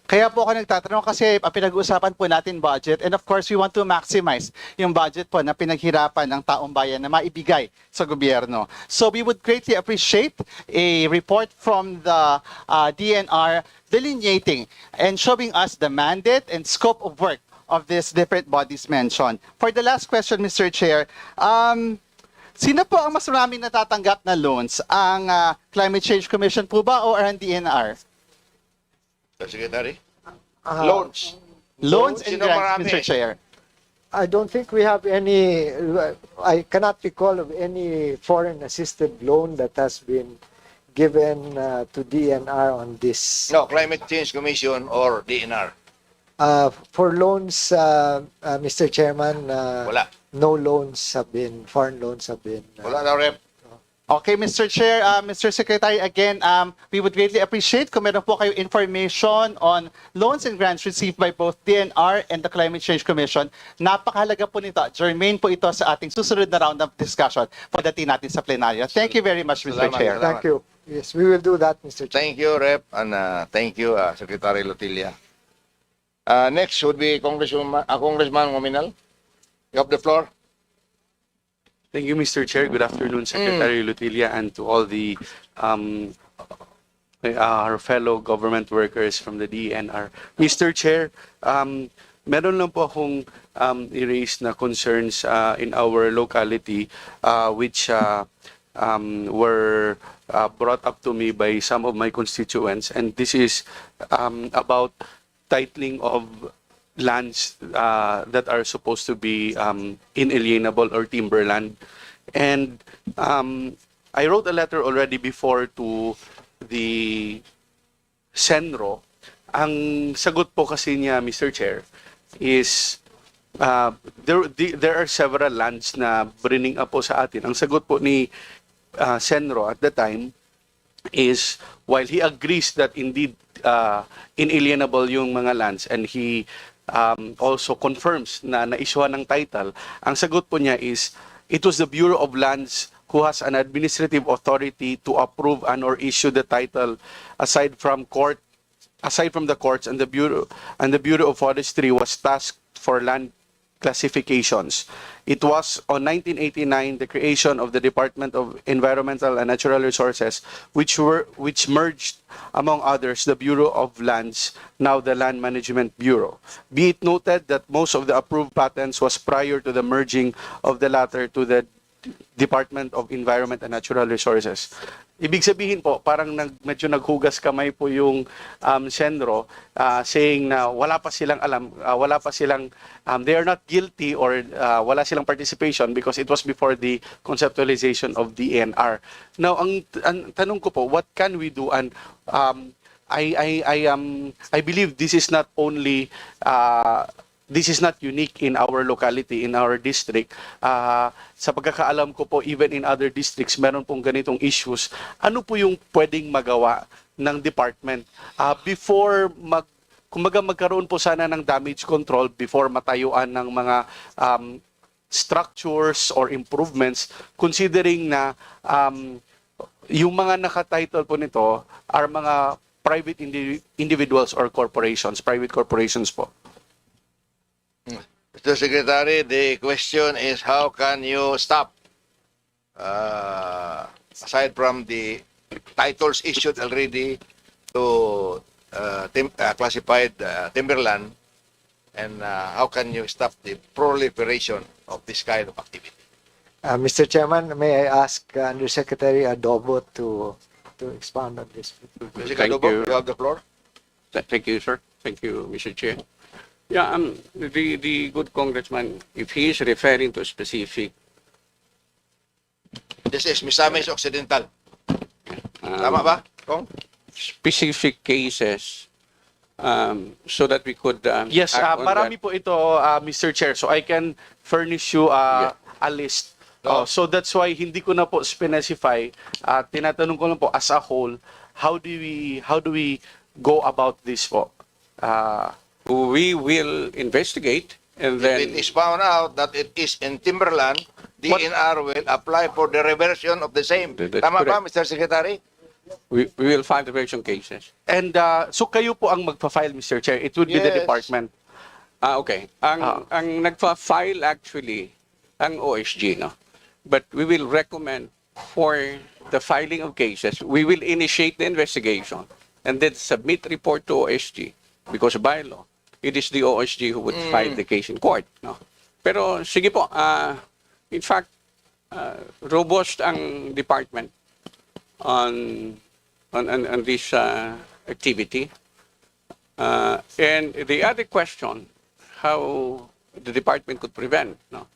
Kaya po ako nagtatanong kasi pinag-uusapan po natin budget and of course we want to maximize yung budget po na pinaghirapan ng taong bayan na maibigay sa gobyerno. So we would greatly appreciate a report from the DNR delineating and showing us the mandate and scope of work of these different bodies mentioned. For the last question, Mr. Chair, sino po ang mas maraming natatanggap na loans? Ang Climate Change Commission po ba o ang DNR? Secretary? Loans. Loans and Sino grants, marami? Mr. Chair. I don't think we have any, I cannot recall of any foreign assisted loan that has been given to DNR on this. No, Climate Change Commission or DNR. For loans, Mr. Chairman, Wala. no loans have been, foreign loans have been. Wala daw, Rep. Okay, Mr. Chair, Mr. Secretary, again, we would greatly appreciate kung meron po kayo information on loans and grants received by both DNR and the Climate Change Commission. Napakahalaga po nito. Germane po ito sa ating susunod na round of discussion pagdating natin sa plenaryo. Thank you very much, Mr. Salamat, Chair. salamat. Thank you. Yes, we will do that, Mr. Chairman. Thank you, Rep, and thank you, Secretary Lotilla. Next would be Congressman Nominal. You have the floor. Thank you, Mr. Chair. Good afternoon, Secretary Lutilla, and to all the our fellow government workers from the DNR. Mr. Chair, meron lang po akong i-raise na concerns in our locality which were brought up to me by some of my constituents, and this is about titling of lands that are supposed to be inalienable or timberland. And I wrote a letter already before to the Senro. Ang sagot po kasi niya, Mr. Chair, is there are several lands na bringing up po sa atin. Ang sagot po ni Senro at the time is, while he agrees that indeed inalienable yung mga lands and he also confirms na na-issuean ng title, ang sagot po niya is, it was the Bureau of Lands who has an administrative authority to approve and or issue the title aside from the courts, and the Bureau of Forestry was tasked for land classifications. It was on 1989 the creation of the Department of Environmental and Natural Resources, which merged, among others, the Bureau of Lands, now the Land Management Bureau. Be it noted that most of the approved patents was prior to the merging of the latter to the Department of Environment and Natural Resources. Ibig sabihin po, parang medyo naghugas kamay po yung Senro, saying na wala pa silang alam, they are not guilty or wala silang participation because it was before the conceptualization of the ENR. Now, ang tanong ko po, what can we do? And I believe this is not only this is not unique in our locality, in our district. Sa pagkakaalam ko po, even in other districts, meron pong ganitong issues. Ano po yung pwedeng magawa ng department before kumbaga magkaroon po sana ng damage control before matayuan ng mga structures or improvements, considering na yung mga nakatitle po nito are mga private individuals or corporations, private corporations po. Mr. Secretary, the question is how can you stop, aside from the titles issued already to classified timberland, and how can you stop the proliferation of this kind of activity? Mr. Chairman, may I ask Undersecretary Adobo to expound on this? Mr. Thank Adobo, you. you have the floor. Thank you, sir. Thank you, Mr. Chair. Yeah, the good congressman, if he is referring to a specific This is Misamis Occidental. Tama ba, Kong? specific cases, so that we could Yes, act on marami that. po ito, Mr. Chair. So I can furnish you a list. So that's why hindi ko na po specify. Tinatanong ko lang po as a whole, how do we go about this po? We will investigate, and If then it is found out that it is in timberland, DNR will apply for the reversion of the same. That's Tama ba, correct. Mr. Secretary? we will file diversion cases. And so kayo po ang magpa-file, Mr. Chair. It would be the Yes. department. Okay. Ang nagfa-file actually ang OSG, no? But we will recommend for the filing of cases, we will initiate the investigation and then submit report to OSG, because by law it is the OSG who would file the case in court, no? Pero sige po, in fact, robust ang department on this activity. And the other question, how the department could prevent, no?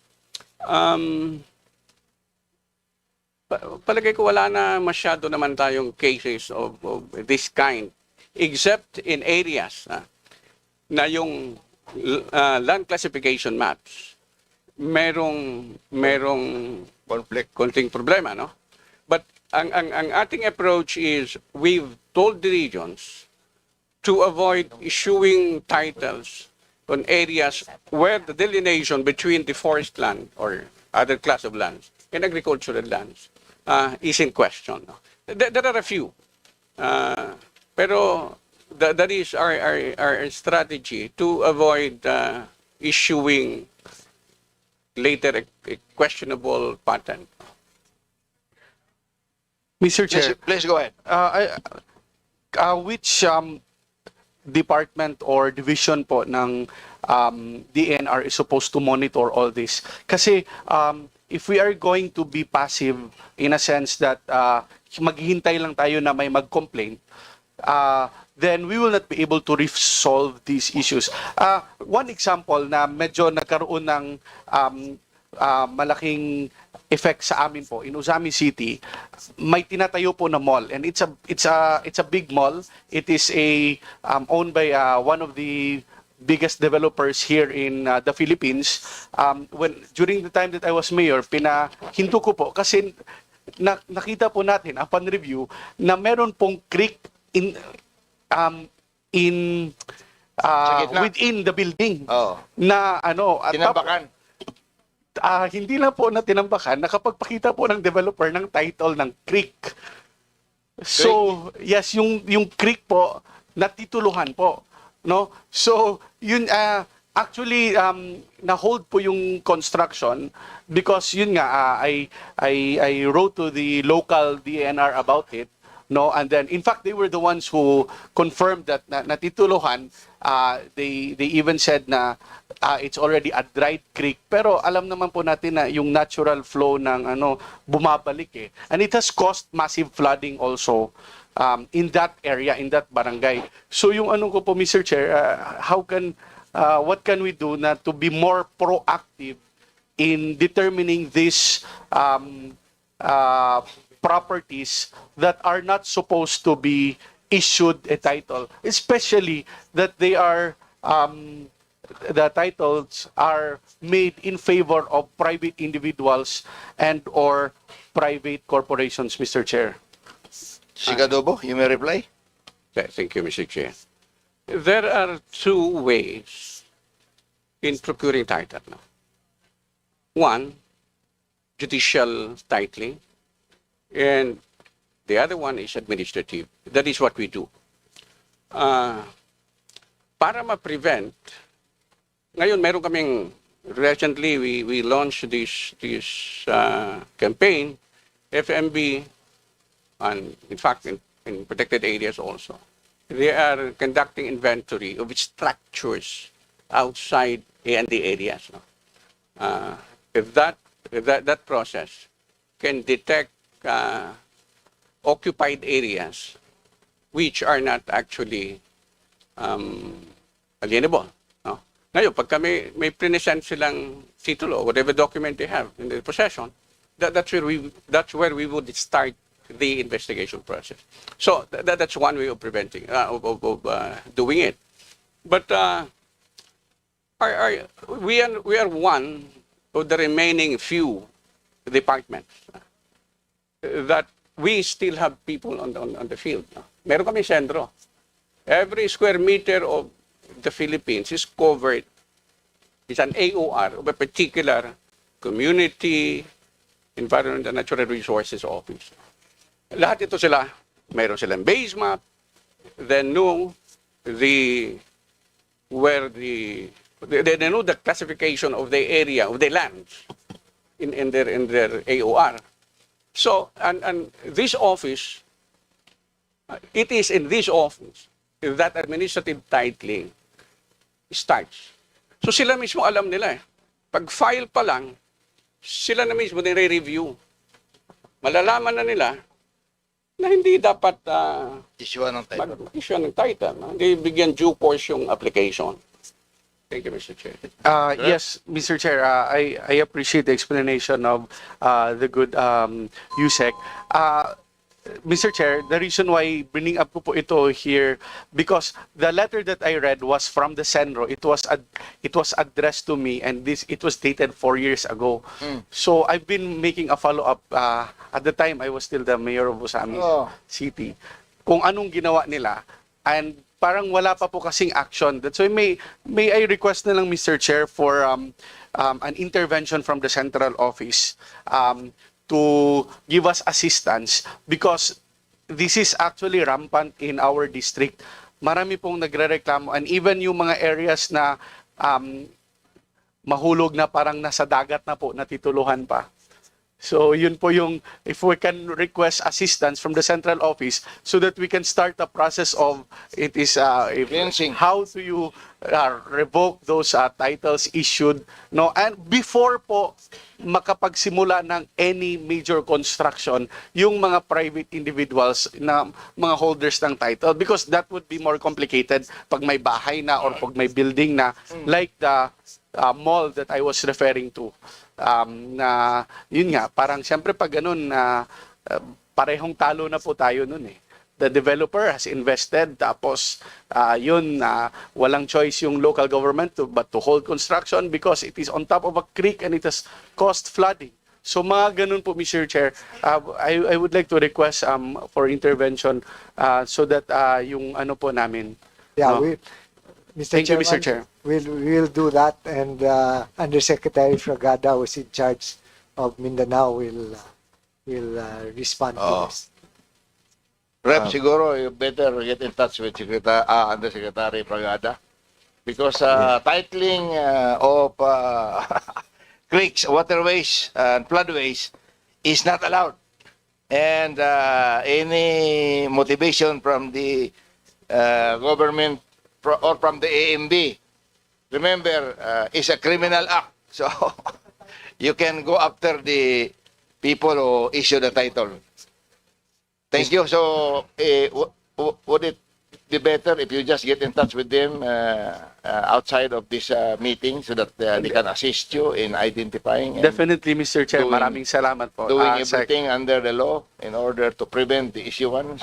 Palagay ko wala na masyado naman tayong cases of this kind, except in areas na yung land classification maps merong konting problema, no? But ang ating approach is we've told the regions to avoid issuing titles on areas where the delineation between the forest land or other class of lands and agricultural lands is in question, no? There are a few, pero that is our strategy to avoid issuing later a questionable patent. Mr. Chair, Please go ahead. which department or division po ng DNR is supposed to monitor all this? Kasi if we are going to be passive in a sense that maghihintay lang tayo na may mag-complain, then we will not be able to resolve these issues. One example na medyo nagkaroon ng malaking effect sa amin po in Uzami City, may tinatayo po na mall, and it's a big mall. It is owned by one of the biggest developers here in the Philippines. During the time that I was mayor, pinahinto ko po kasi nakita po natin upon review na meron pong creek in Sa gitna. within the building Oh. na ano at Tinambakan. hindi lang po na tinambakan, nakapagpakita po ng developer ng title ng creek. So, yes, yung creek po natituluhan po, no? So, yun actually na-hold po yung construction because yun nga I wrote to the local DNR about it, no? And then in fact they were the ones who confirmed that natituluhan. They even said na it's already a dried creek, pero alam naman po natin na yung natural flow ng bumabalik eh. And it has caused massive flooding also in that area, in that barangay. So yung ko po, Mr. Chair, what can we do na to be more proactive in determining these properties that are not supposed to be issued a title, especially that they are the titles are made in favor of private individuals and or private corporations, Mr. Chair. Sigadobo, you may reply. Thank you, Mr. Chair. There are two ways in procuring title now. One, judicial titling, and the other one is administrative. That is what we do. Para ma-prevent, ngayon meron kaming, recently we launched this campaign, FMB, and in fact in protected areas also. They are conducting inventory of structures outside A&D areas. No? If that process can detect occupied areas which are not actually alienable. No? Ngayon, pagka may present silang titulo, whatever document they have in their possession, that's where we would start the investigation process. So that's one way of preventing, doing it. But we are one of the remaining few departments that we still have people on the field. Meron kami sentro. Every square meter of the Philippines is covered. It's an AOR of a particular community, environment and natural resources office. Lahat ito sila, mayroon silang base map, then know they know the classification of the area, of the lands in their AOR. So, and this office, it is in this office that administrative titling starts. So sila mismo alam nila eh. Pag file pa lang, sila na mismo nire-review. Malalaman na nila na hindi dapat issue ng title. Mag-issue ng title. No? Hindi bigyan due course yung application. Thank you, Mr. Chair. Yes, Mr. Chair, I appreciate the explanation of the good USEC. Mr. Chair, the reason why bringing up ko po ito here, because the letter that I read was from the Senro. It was addressed to me, and it was dated 4 years ago. So I've been making a follow-up. At the time, I was still the mayor of Busami City. Kung anong ginawa nila, and parang wala pa po kasing action. That's why may I request na lang, Mr. Chair, for an intervention from the central office to give us assistance, because this is actually rampant in our district. Marami pong nagrereklamo, and even yung mga areas na mahulog na parang nasa dagat na po, natituluhan pa. So yun po yung, if we can request assistance from the central office so that we can start the process of, how do you revoke those titles issued, no? And before po makapagsimula ng any major construction, yung mga private individuals na mga holders ng title, because that would be more complicated pag may bahay na or pag may building na, like the mall that I was referring to. Na yun nga, parang siyempre pag ganun parehong talo na po tayo nun eh. The developer has invested, tapos walang choice yung local government but to hold construction because it is on top of a creek and it has caused flooding. So mga ganun po, Mr. Chair, I would like to request for intervention so that yung ano po namin. Yeah, no? Mr. Thank you, Mr. Chairman, Chair. we'll do that, and Undersecretary Fragada, who's in charge of Mindanao, will respond to this. Rep, siguro you better get in touch with Undersecretary Pragada because titling of creeks, waterways, and floodways is not allowed. And any motivation from the government or from the AMB, remember, is a criminal act. So you can go after the people who issue the title. Thank you. So, would it be better if you just get in touch with them outside of this meeting so that they can assist you in identifying and Definitely, Mr. Chair. doing- Maraming salamat po. doing Sec. everything under the law in order to prevent the issuance?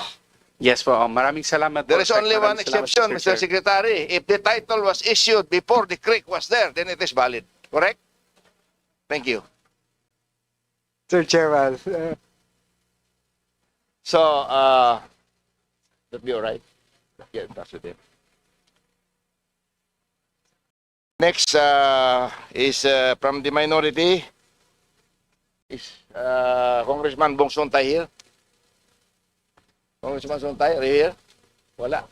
Yes po. Maraming salamat po. There is Sec. only one Maraming salamat, exception, Mr. Chair. Secretary. If the title was issued before the creek was there, then it is valid. Correct? Thank you. Mr. Chairman, So, that'd be all right. Get in touch with him. Next is from the minority. Is Congressman Bong Sontay here? Congressman Sontay, are you here? Wala.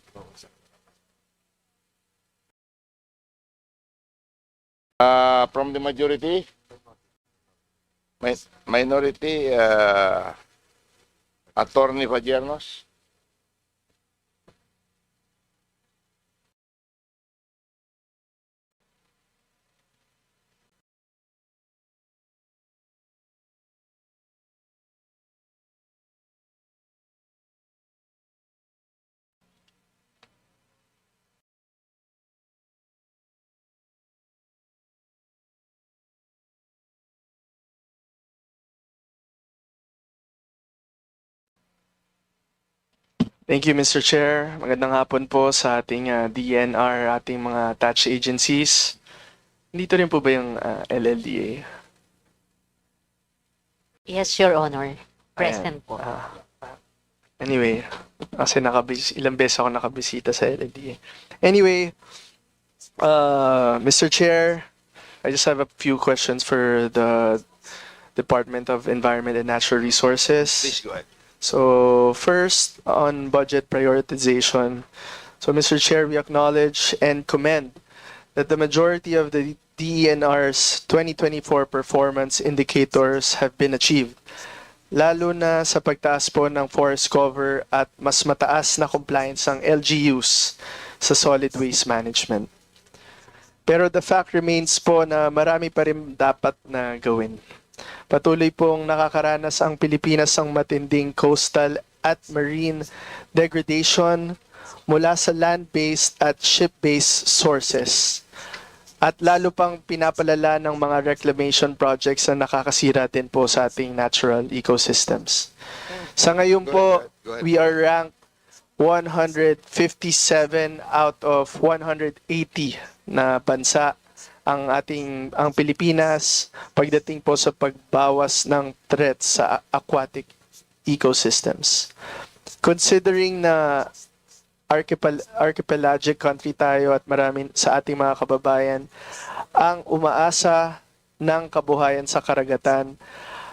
From the majority? Minority, Attorney Pajernos? Thank you, Mr. Chair. Magandang hapon po sa ating DNR, ating mga attached agencies. Dito rin po ba yung LLDA? Yes, Your Honor. Present po. Anyway, kasi ilang beses ako nakabisita sa LLDA. Anyway, Mr. Chair, I just have a few questions for the Department of Environment and Natural Resources. Please go ahead. So first, on budget prioritization. So Mr. Chair, we acknowledge and commend that the majority of the DENR's 2024 performance indicators have been achieved, lalo na sa pagtaas po ng forest cover at mas mataas na compliance ng LGUs sa solid waste management. Pero the fact remains po na marami pa rin dapat na gawin. Patuloy pong nakakaranas ang Pilipinas ng matinding coastal at marine degradation mula sa land-based at ship-based sources. At lalo pang pinapalala ng mga reclamation projects na nakakasira din po sa ating natural ecosystems. Sa ngayon po, we are ranked 157 out of 180 na bansa ang Pilipinas pagdating po sa pagbawas ng threats sa aquatic ecosystems. Considering na archipelagic country tayo at marami sa ating mga kababayan ang umaasa ng kabuhayan sa karagatan,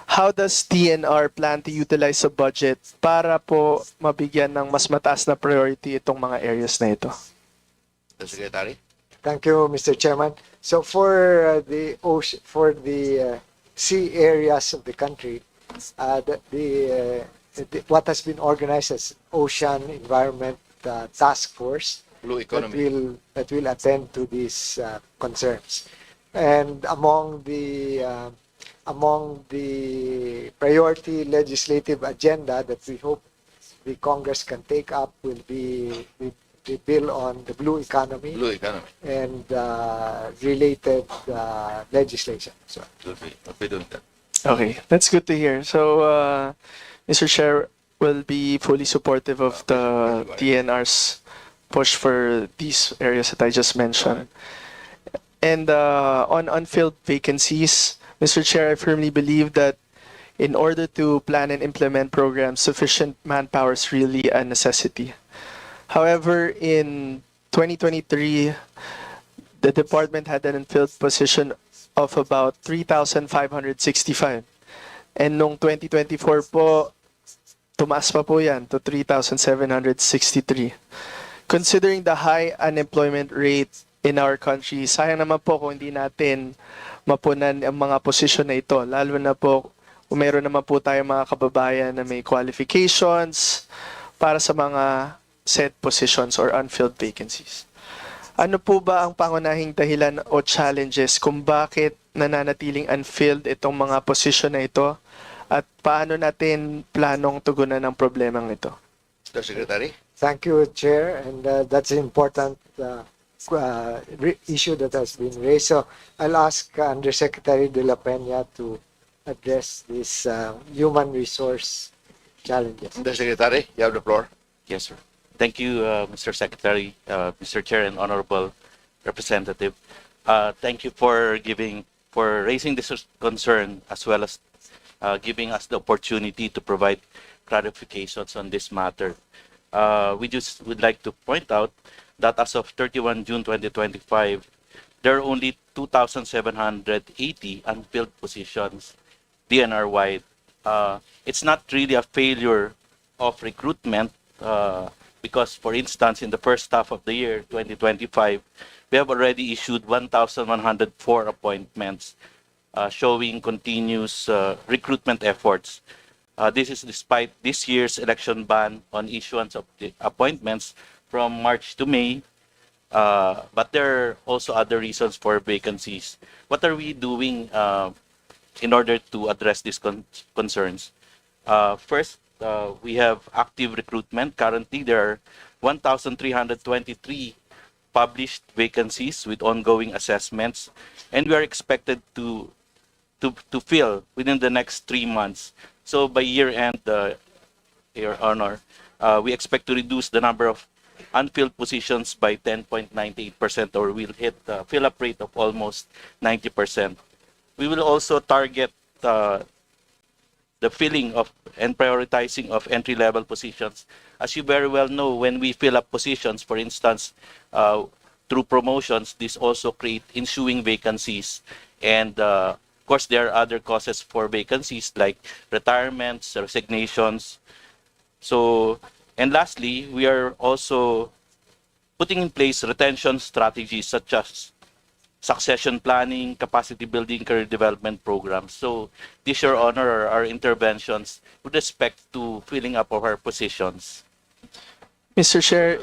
how does DNR plan to utilize the budget para po mabigyan ng mas mataas na priority itong mga areas na ito? The Secretary. thank you, Mr. Chairman. So for the ocean, for the sea areas of the country, what has been organized as Ocean Environment Task Force Blue Economy that will attend to these concerns. And among the priority legislative agenda that we hope the Congress can take up will be the bill on the blue economy, and related legislation. So, Okay, that's good to hear. So, Mr. Chair will be fully supportive of the DNR's push for these areas that I just mentioned. And on unfilled vacancies, Mr. Chair, I firmly believe that in order to plan and implement programs, sufficient manpower is really a necessity. However, in 2023, the department had an unfilled position of about 3,565. And noong 2024 po, tumaas pa po yan to 3,763. Considering the high unemployment rate in our country, sayang naman po kung hindi natin mapunan ang mga posisyon na ito. Lalo na po kung meron naman po tayo mga kababayan na may qualifications para sa mga set positions or unfilled vacancies. Ano po ba ang pangunahing dahilan o challenges kung bakit nananatiling unfilled itong mga posisyon na ito? At paano natin planong tugunan ang problemang ito? Mr. Secretary. Thank you, Chair, and that's an important issue that has been raised. So I'll ask Undersecretary De La Peña to address these human resource challenges. Undersecretary, you have the floor. Yes, sir. Thank you, Mr. Secretary, Mr. Chair, and Honorable Representative. Thank you for raising this concern as well as giving us the opportunity to provide clarifications on this matter. We just would like to point out that as of 31 June 2025, there are only 2,780 unfilled positions DNR-wide. It's not really a failure of recruitment because, for instance, in the first half of the year, 2025, we have already issued 1,104 appointments, showing continuous recruitment efforts. This is despite this year's election ban on issuance of the appointments from March to May, but there are also other reasons for vacancies. What are we doing in order to address these concerns? First, we have active recruitment. Currently, there are 1,323 published vacancies with ongoing assessments, and we are expected to fill within the next 3 months. So by year end, Your Honor, we expect to reduce the number of unfilled positions by 10.98%, or we'll hit a fill-up rate of almost 90%. We will also target the filling of and prioritizing of entry-level positions. As you very well know, when we fill up positions, for instance, through promotions, this also create ensuing vacancies. And of course, there are other causes for vacancies like retirements, resignations. So, and lastly, we are also putting in place retention strategies such as succession planning, capacity building, career development programs. So, this, Your Honor, are our interventions with respect to filling up of our positions. Mr. Chair,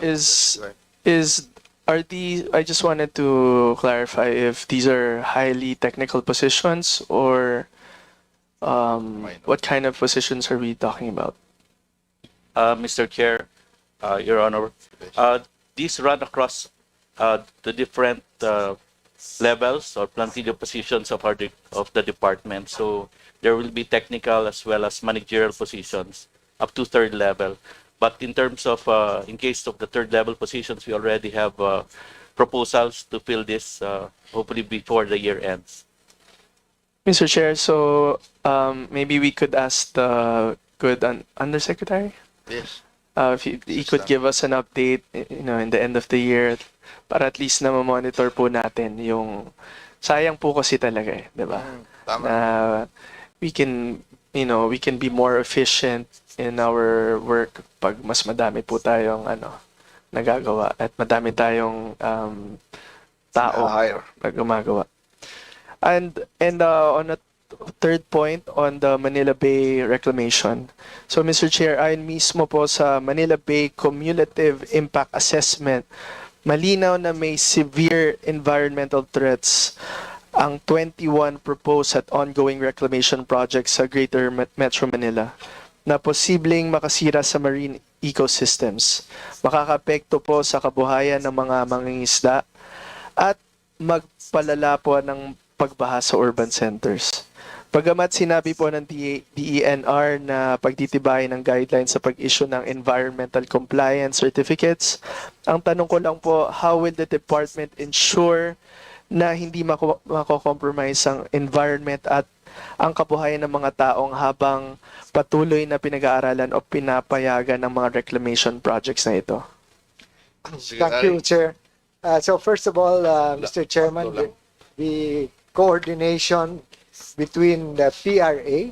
I just wanted to clarify if these are highly technical positions or what kind of positions are we talking about? Mr. Chair, Your Honor, these run across the different levels or plantilla positions of the department. So there will be technical as well as managerial positions up to third level. But in terms of, in case of the third level positions, we already have proposals to fill this hopefully before the year ends. Mr. Chair, so maybe we could ask the good Undersecretary? Yes. If he could give us an update, in the end of the year, para at least na monitor po natin yung sayang po kasi talaga eh, 'di ba? Tama. We can be more efficient in our work pag mas madami po tayong nagagawa at madami tayong tao na gumagawa. And on a third point on the Manila Bay reclamation. So Mr. Chair, ayon mismo po sa Manila Bay Cumulative Impact Assessment, malinaw na may severe environmental threats ang 21 proposed at ongoing reclamation projects sa Greater Metro Manila na posibleng makasira sa marine ecosystems, makakapekto po sa kabuhayan ng mga mangingisda at magpalala po ng pagbaha sa urban centers. Bagamat sinabi po ng DENR na pagtitibayin ng guidelines sa pag-issue ng environmental compliance certificates, ang tanong ko lang po, how will the department ensure na hindi mako-compromise ang environment at ang kabuhayan ng mga taong habang patuloy na pinag-aaralan o pinapayagan ng mga reclamation projects na ito? Thank you, Chair. So first of all, Mr. Chairman, the coordination between the PRA,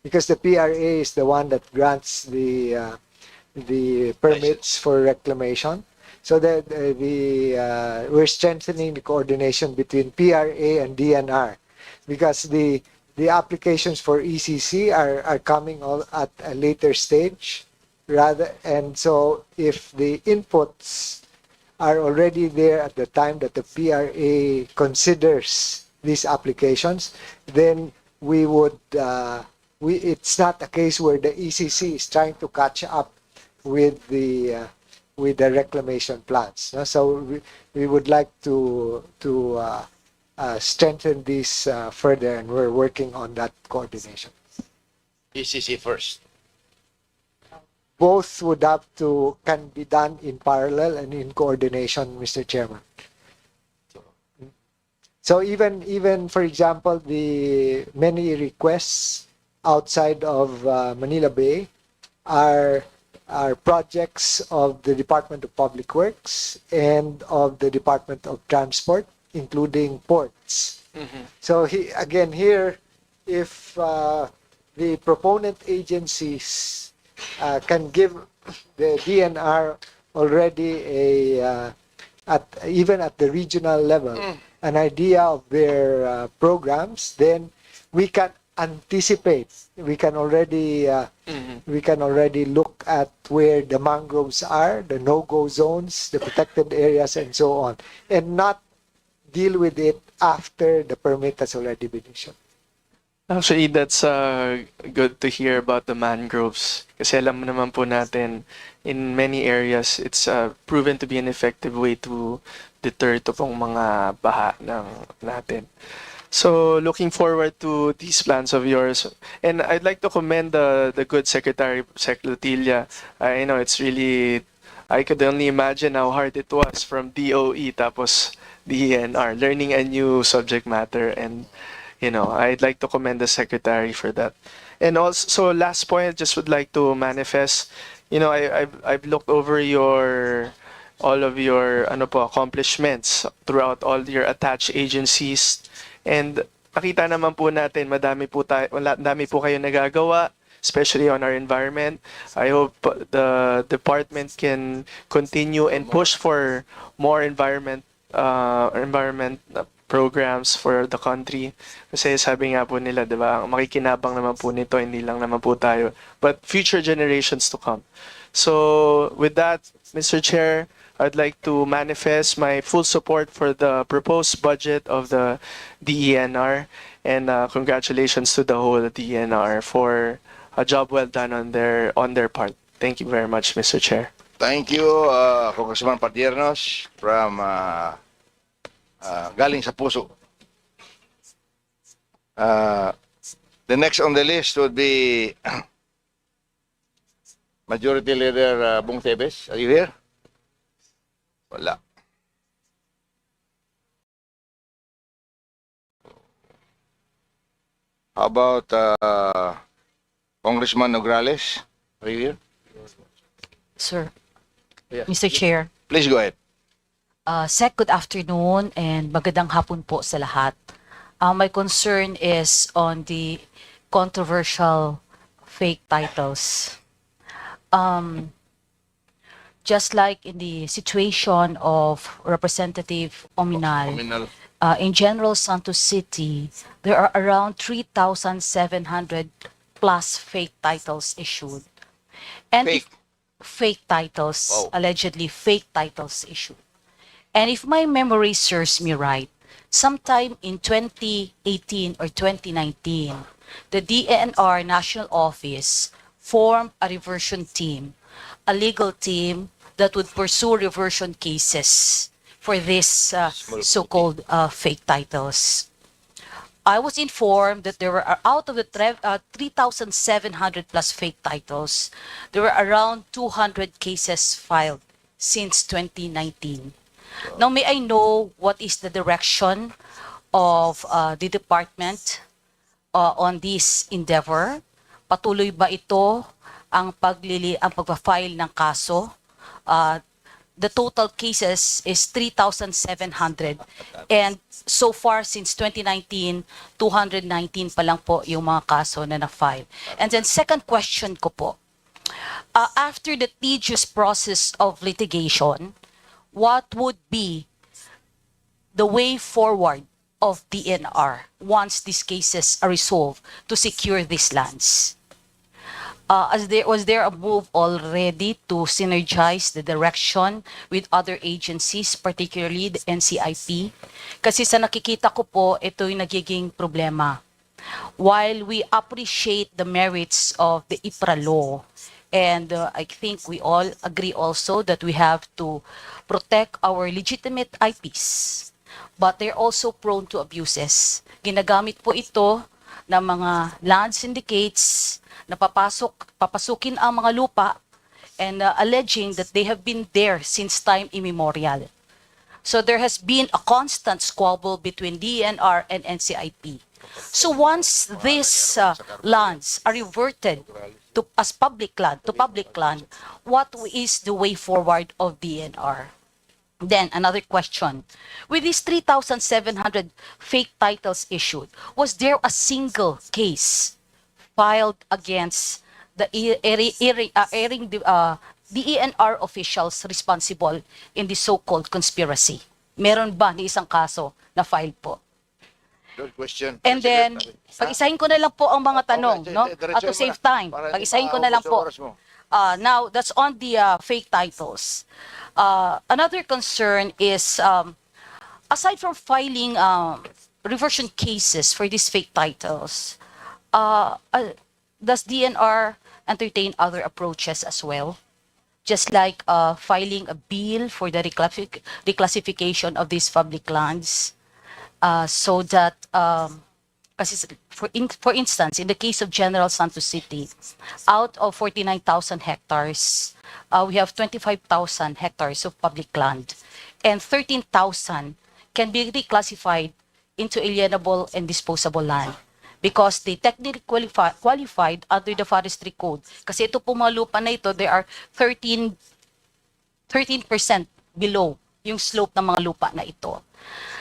because the PRA is the one that grants the permits for reclamation. So that we're strengthening the coordination between PRA and DNR, because the applications for ECC are coming all at a later stage, and so if the inputs are already there at the time that the PRA considers these applications, then we would it's not a case where the ECC is trying to catch up with the reclamation plans. No? So we would like to strengthen this further, and we're working on that coordination. ECC first. Both would have to can be done in parallel and in coordination, Mr. Chairman. So even for example, the many requests outside of Manila Bay are projects of the Department of Public Works and of the Department of Transport, including ports. So here, if the proponent agencies can give the DNR already even at the regional level an idea of their programs, then we can anticipate. We can already look at where the mangroves are, the no-go zones, the protected areas, and so on, and not deal with it after the permit has already been issued. Actually, that's good to hear about the mangroves. Kasi alam naman po natin, in many areas, it's proven to be an effective way to deter ito pong mga baha natin. So, looking forward to these plans of yours. And I'd like to commend the good Secretary, Sec Lotilla. I know it's really, I could only imagine how hard it was from DOE tapos DENR, learning a new subject matter, and I'd like to commend the Secretary for that. And also, so last point, I just would like to manifest, I've looked over all of your accomplishments throughout all your attached agencies, and nakita naman po natin madami po kayo nagagawa, especially on our environment. I hope the department can continue and push for more environment programs for the country. Kasi sabi nga po nila, di ba, makikinabang naman po nito, hindi lang naman po tayo, but future generations to come. So with that, Mr. Chair, I'd like to manifest my full support for the proposed budget of the DENR, and congratulations to the whole DENR for a job well done on their part. Thank you very much, Mr. Chair. Thank you, Congressman Padiernos from galing sa puso. The next on the list would be Majority Leader Bong Tebes. Are you here? Wala. How about Congressman Nograles? Are you here? Sir, Mr. Chair. Please go ahead. Sec, good afternoon and magandang hapon po sa lahat. My concern is on the controversial fake titles. Just like in the situation of Representative Ominal, in General Santos City, there are around 3,700 plus fake titles issued. And fake titles, allegedly fake titles issued. And if my memory serves me right, sometime in 2018 or 2019, the DNR National Office formed a reversion team, a legal team that would pursue reversion cases for this so-called fake titles. I was informed that there were, out of the 3,700 plus fake titles, there were around 200 cases filed since 2019. Now, may I know what is the direction of the department on this endeavor? Patuloy ba ito ang pagpa-file ng kaso the total cases is 3,700. And so far since 2019, 219 pa lang po yung mga kaso na na-file. And then second question ko po, after the tedious process of litigation, what would be the way forward of DNR once these cases are resolved to secure these lands? Was there a move already to synergize the direction with other agencies, particularly the NCIP? Kasi sa nakikita ko po, ito yung nagiging problema. While we appreciate the merits of the IPRA law, and I think we all agree also that we have to protect our legitimate IPs, but they're also prone to abuses. Ginagamit po ito ng mga land syndicates na papasukin ang mga lupa and alleging that they have been there since time immemorial. So there has been a constant squabble between DNR and NCIP. So once these lands are reverted to as public land, what is the way forward of DNR? Then another question. With these 3,700 fake titles issued, was there a single case filed against the DENR officials responsible in the so-called conspiracy? Meron ba ni isang kaso na file po? Good question. And then, pag-isahin ko na lang po ang mga tanong, no? To save time, pag-isahin ko na lang po. Now, that's on the fake titles. Another concern is, aside from filing reversion cases for these fake titles, does DNR entertain other approaches as well? Just like filing a bill for the reclassification of these public lands, so that, kasi for instance, in the case of General Santos City, out of 49,000 hectares, we have 25,000 hectares of public land, and 13,000 can be reclassified into alienable and disposable land because they technically qualified under the forestry code. Kasi ito po mga lupa na ito, there are 13% below yung slope ng mga lupa na ito.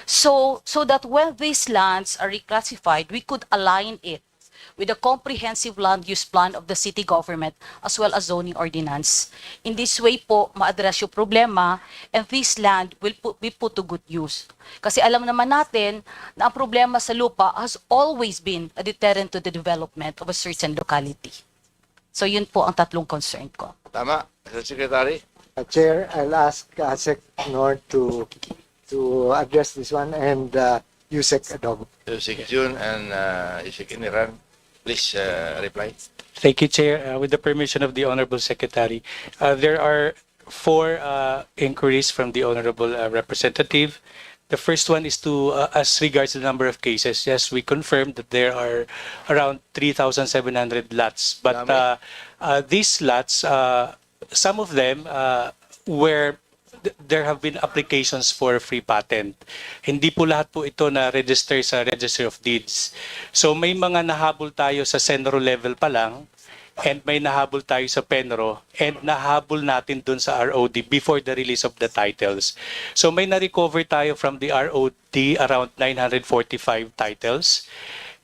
So that when these lands are reclassified, we could align it with the comprehensive land use plan of the city government as well as zoning ordinance. In this way po, ma-address yung problema and this land will be put to good use. Kasi alam naman natin na ang problema sa lupa has always been a deterrent to the development of a certain locality. So yun po ang tatlong concern ko. Tama, Mr. Secretary. Chair, I'll ask Sec Nord to address this one, and Yusek Adobo. Yusek Jun and Yusek Iniran, please reply. Thank you, Chair. With the permission of the Honorable Secretary, there are 4 inquiries from the Honorable Representative. The first one is to, as regards the number of cases, yes, we confirmed that there are around 3,700 lots. But these lots, some of them where there have been applications for free patent. Hindi po lahat po ito na register sa Registry of Deeds. So may mga nahabol tayo sa Senro level pa lang, and may nahabol tayo sa Penro, and nahabol natin dun sa ROD before the release of the titles. So may na-recover tayo from the ROD around 945 titles.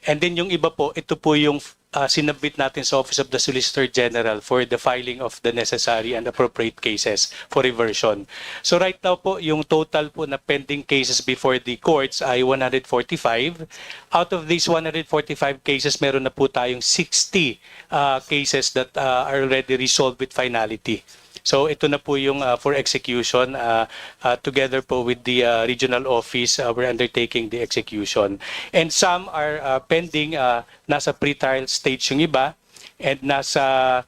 And then yung iba po, ito po yung sinabit natin sa Office of the Solicitor General for the filing of the necessary and appropriate cases for reversion. So right now po, yung total po na pending cases before the courts ay 145. Out of these 145 cases, meron na po tayong 60 cases that are already resolved with finality. So ito na po yung for execution. Together po with the regional office, we're undertaking the execution. And some are pending, nasa pre-trial stage yung iba, and nasa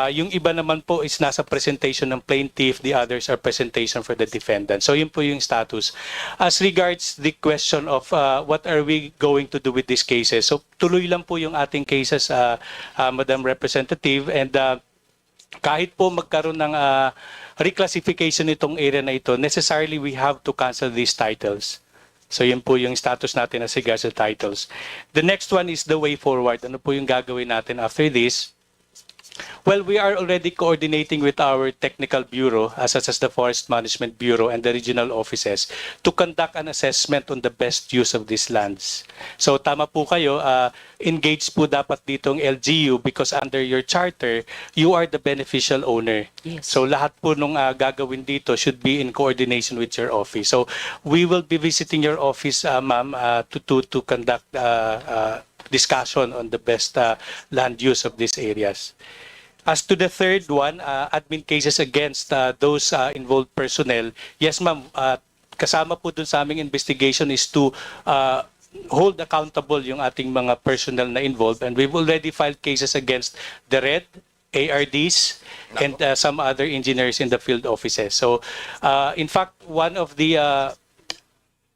yung iba naman po is nasa presentation ng plaintiff, the others are presentation for the defendant. So yun po yung status. As regards the question of what are we going to do with these cases, so tuloy lang po yung ating cases, Madam Representative, and kahit po magkaroon ng reclassification nitong area na ito, necessarily we have to cancel these titles. So yun po yung status natin as regards to titles. The next one is the way forward. Ano po yung gagawin natin after this? Well, we are already coordinating with our technical bureau, such as the Forest Management Bureau and the regional offices, to conduct an assessment on the best use of these lands. So tama po kayo, engaged po dapat ditong LGU because under your charter, you are the beneficial owner. Yes. So lahat po nung gagawin dito should be in coordination with your office. So we will be visiting your office, ma'am, to conduct discussion on the best land use of these areas. As to the third one, admin cases against those involved personnel, yes ma'am, kasama po dun sa aming investigation is to hold accountable yung ating mga personnel na involved, and we've already filed cases against the RED, ARDs, and some other engineers in the field offices. So in fact, one of the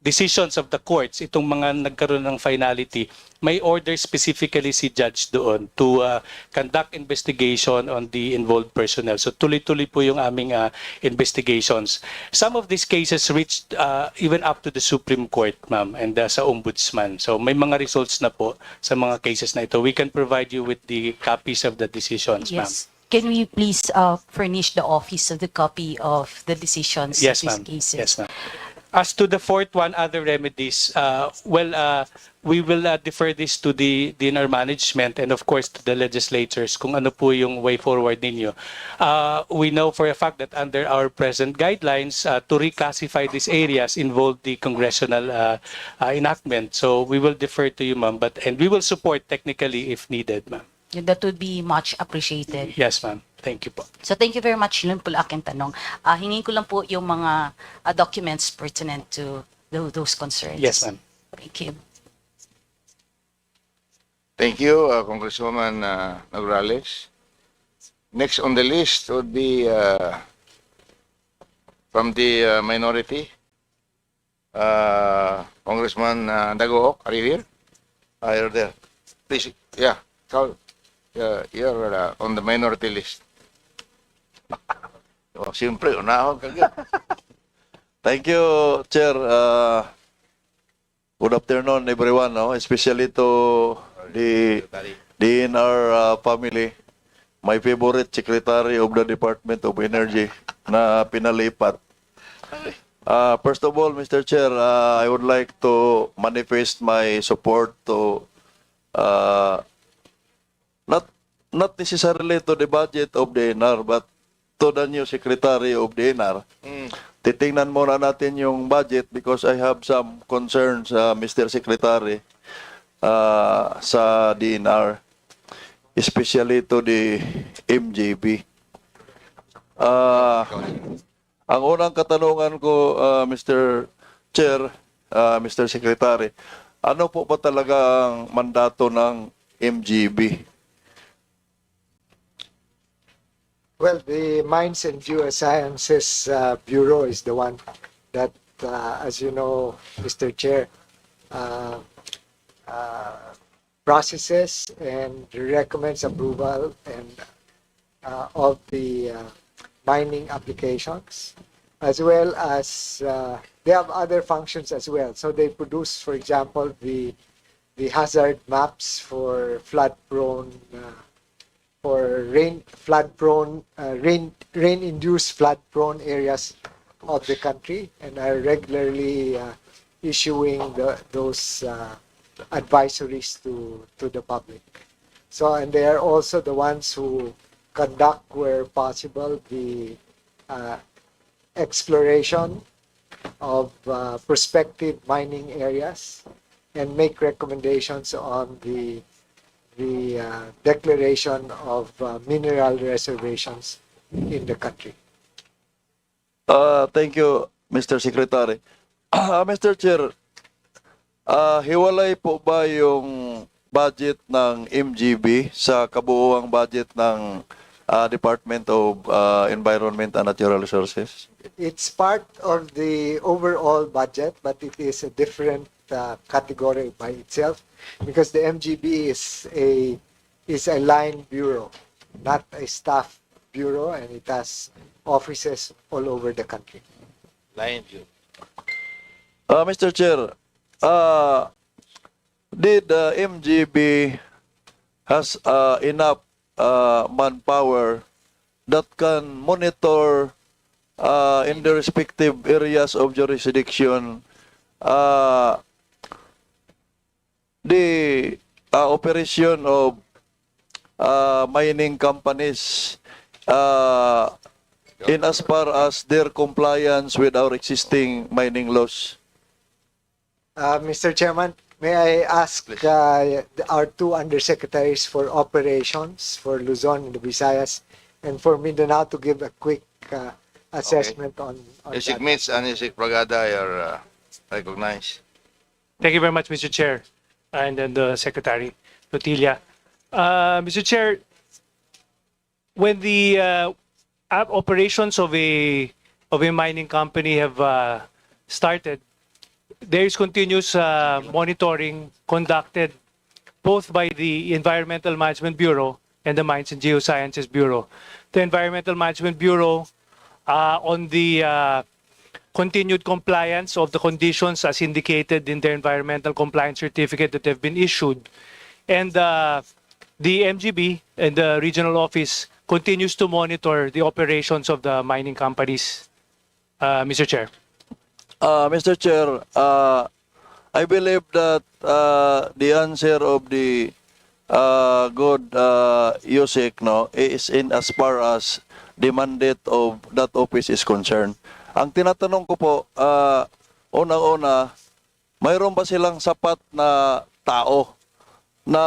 decisions of the courts, itong mga nagkaroon ng finality, may order specifically si judge doon to conduct investigation on the involved personnel. So tuloy-tuloy po yung aming investigations. Some of these cases reached even up to the Supreme Court, ma'am, and sa Ombudsman. So may mga results na po sa mga cases na ito. We can provide you with the copies of the decisions, ma'am. Yes. Can we please furnish the office of the copy of the decisions Yes, of these ma'am. cases? Yes, ma'am. As to the fourth one, other remedies, we will defer this to the DNR management and of course to the legislatures kung ano po yung way forward ninyo. We know for a fact that under our present guidelines, to reclassify these areas involve the congressional enactment. So we will defer to you, ma'am, and we will support technically if needed, ma'am. That would be much appreciated. Yes, ma'am. Thank you po. So thank you very much. Yun po lang aking tanong. Hingin ko lang po yung mga documents pertinent to those concerns. Yes, ma'am. Thank you. Thank you, Congresswoman Nograles. Next on the list would be from the minority, Congressman Dagohok. Are you here? You're there. Please, yeah, you're on the minority list. Oh, siyempre, unahon ka agad. Thank you, Chair. Good afternoon, everyone. No? Especially to the DNR family. My favorite Secretary of the Department of Energy na pinalipat. First of all, Mr. Chair, I would like to manifest my support to not necessarily to the budget of DNR, but to the new Secretary of DNR. Titingnan muna natin yung budget because I have some concerns, Mr. Secretary, sa DNR, especially to the MJB. Ang unang katanungan ko, Mr. Chair, Mr. Secretary, ano po ba talaga ang mandato ng MGB? Well, the Mines and Geosciences Bureau is the one that, as you know, Mr. Chair, processes and recommends approval and of the mining applications, as well as they have other functions as well. So they produce, for example, the hazard maps for flood-prone rain-induced flood-prone areas of the country, and are regularly issuing those advisories to the public. So, and they are also the ones who conduct, where possible, the exploration of prospective mining areas and make recommendations on the declaration of mineral reservations in the country. Thank you, Mr. Secretary. Mr. Chair, hiwalay po ba yung budget ng MGB sa kabuuang budget ng Department of Environment and Natural Resources? It's part of the overall budget, but it is a different category by itself, because the MGB is a line bureau, not a staff bureau, and it has offices all over the country. Line bureau. Mr. Chair, did MGB has enough manpower that can monitor in the respective areas of jurisdiction the operation of mining companies in as far as their compliance with our existing mining laws. Mr. Chairman, may I ask our two undersecretaries for operations for Luzon and the Visayas and for Mindanao to give a quick assessment on Isik that. Mitz and Isik Bragada are recognized. Thank you very much, Mr. Chair, and then the Secretary, Lotilia. Mr. Chair, when the operations of a mining company have started, there is continuous monitoring conducted both by the Environmental Management Bureau and the Mines and Geosciences Bureau. The Environmental Management Bureau on the continued compliance of the conditions as indicated in their environmental compliance certificate that have been issued. And the MGB and the regional office continues to monitor the operations of the mining companies, Mr. Chair. Mr. Chair, I believe that the answer of the good Yusik is in as far as the mandate of that office is concerned. Ang tinatanong ko po, unang-una, mayroon ba silang sapat na tao na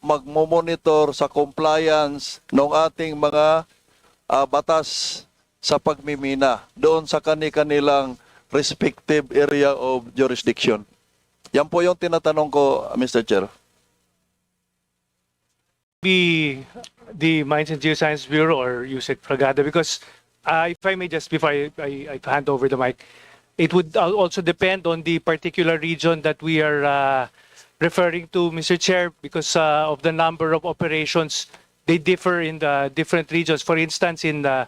magmomonitor sa compliance ng ating mga batas sa pagmimina doon sa kanilang respective area of jurisdiction? Yan po yung tinatanong ko, Mr. Chair. Be the Mines and Geosciences Bureau or USEC Fragada, because if I may just, before I hand over the mic, it would also depend on the particular region that we are referring to, Mr. Chair, because of the number of operations, they differ in the different regions. For instance, in the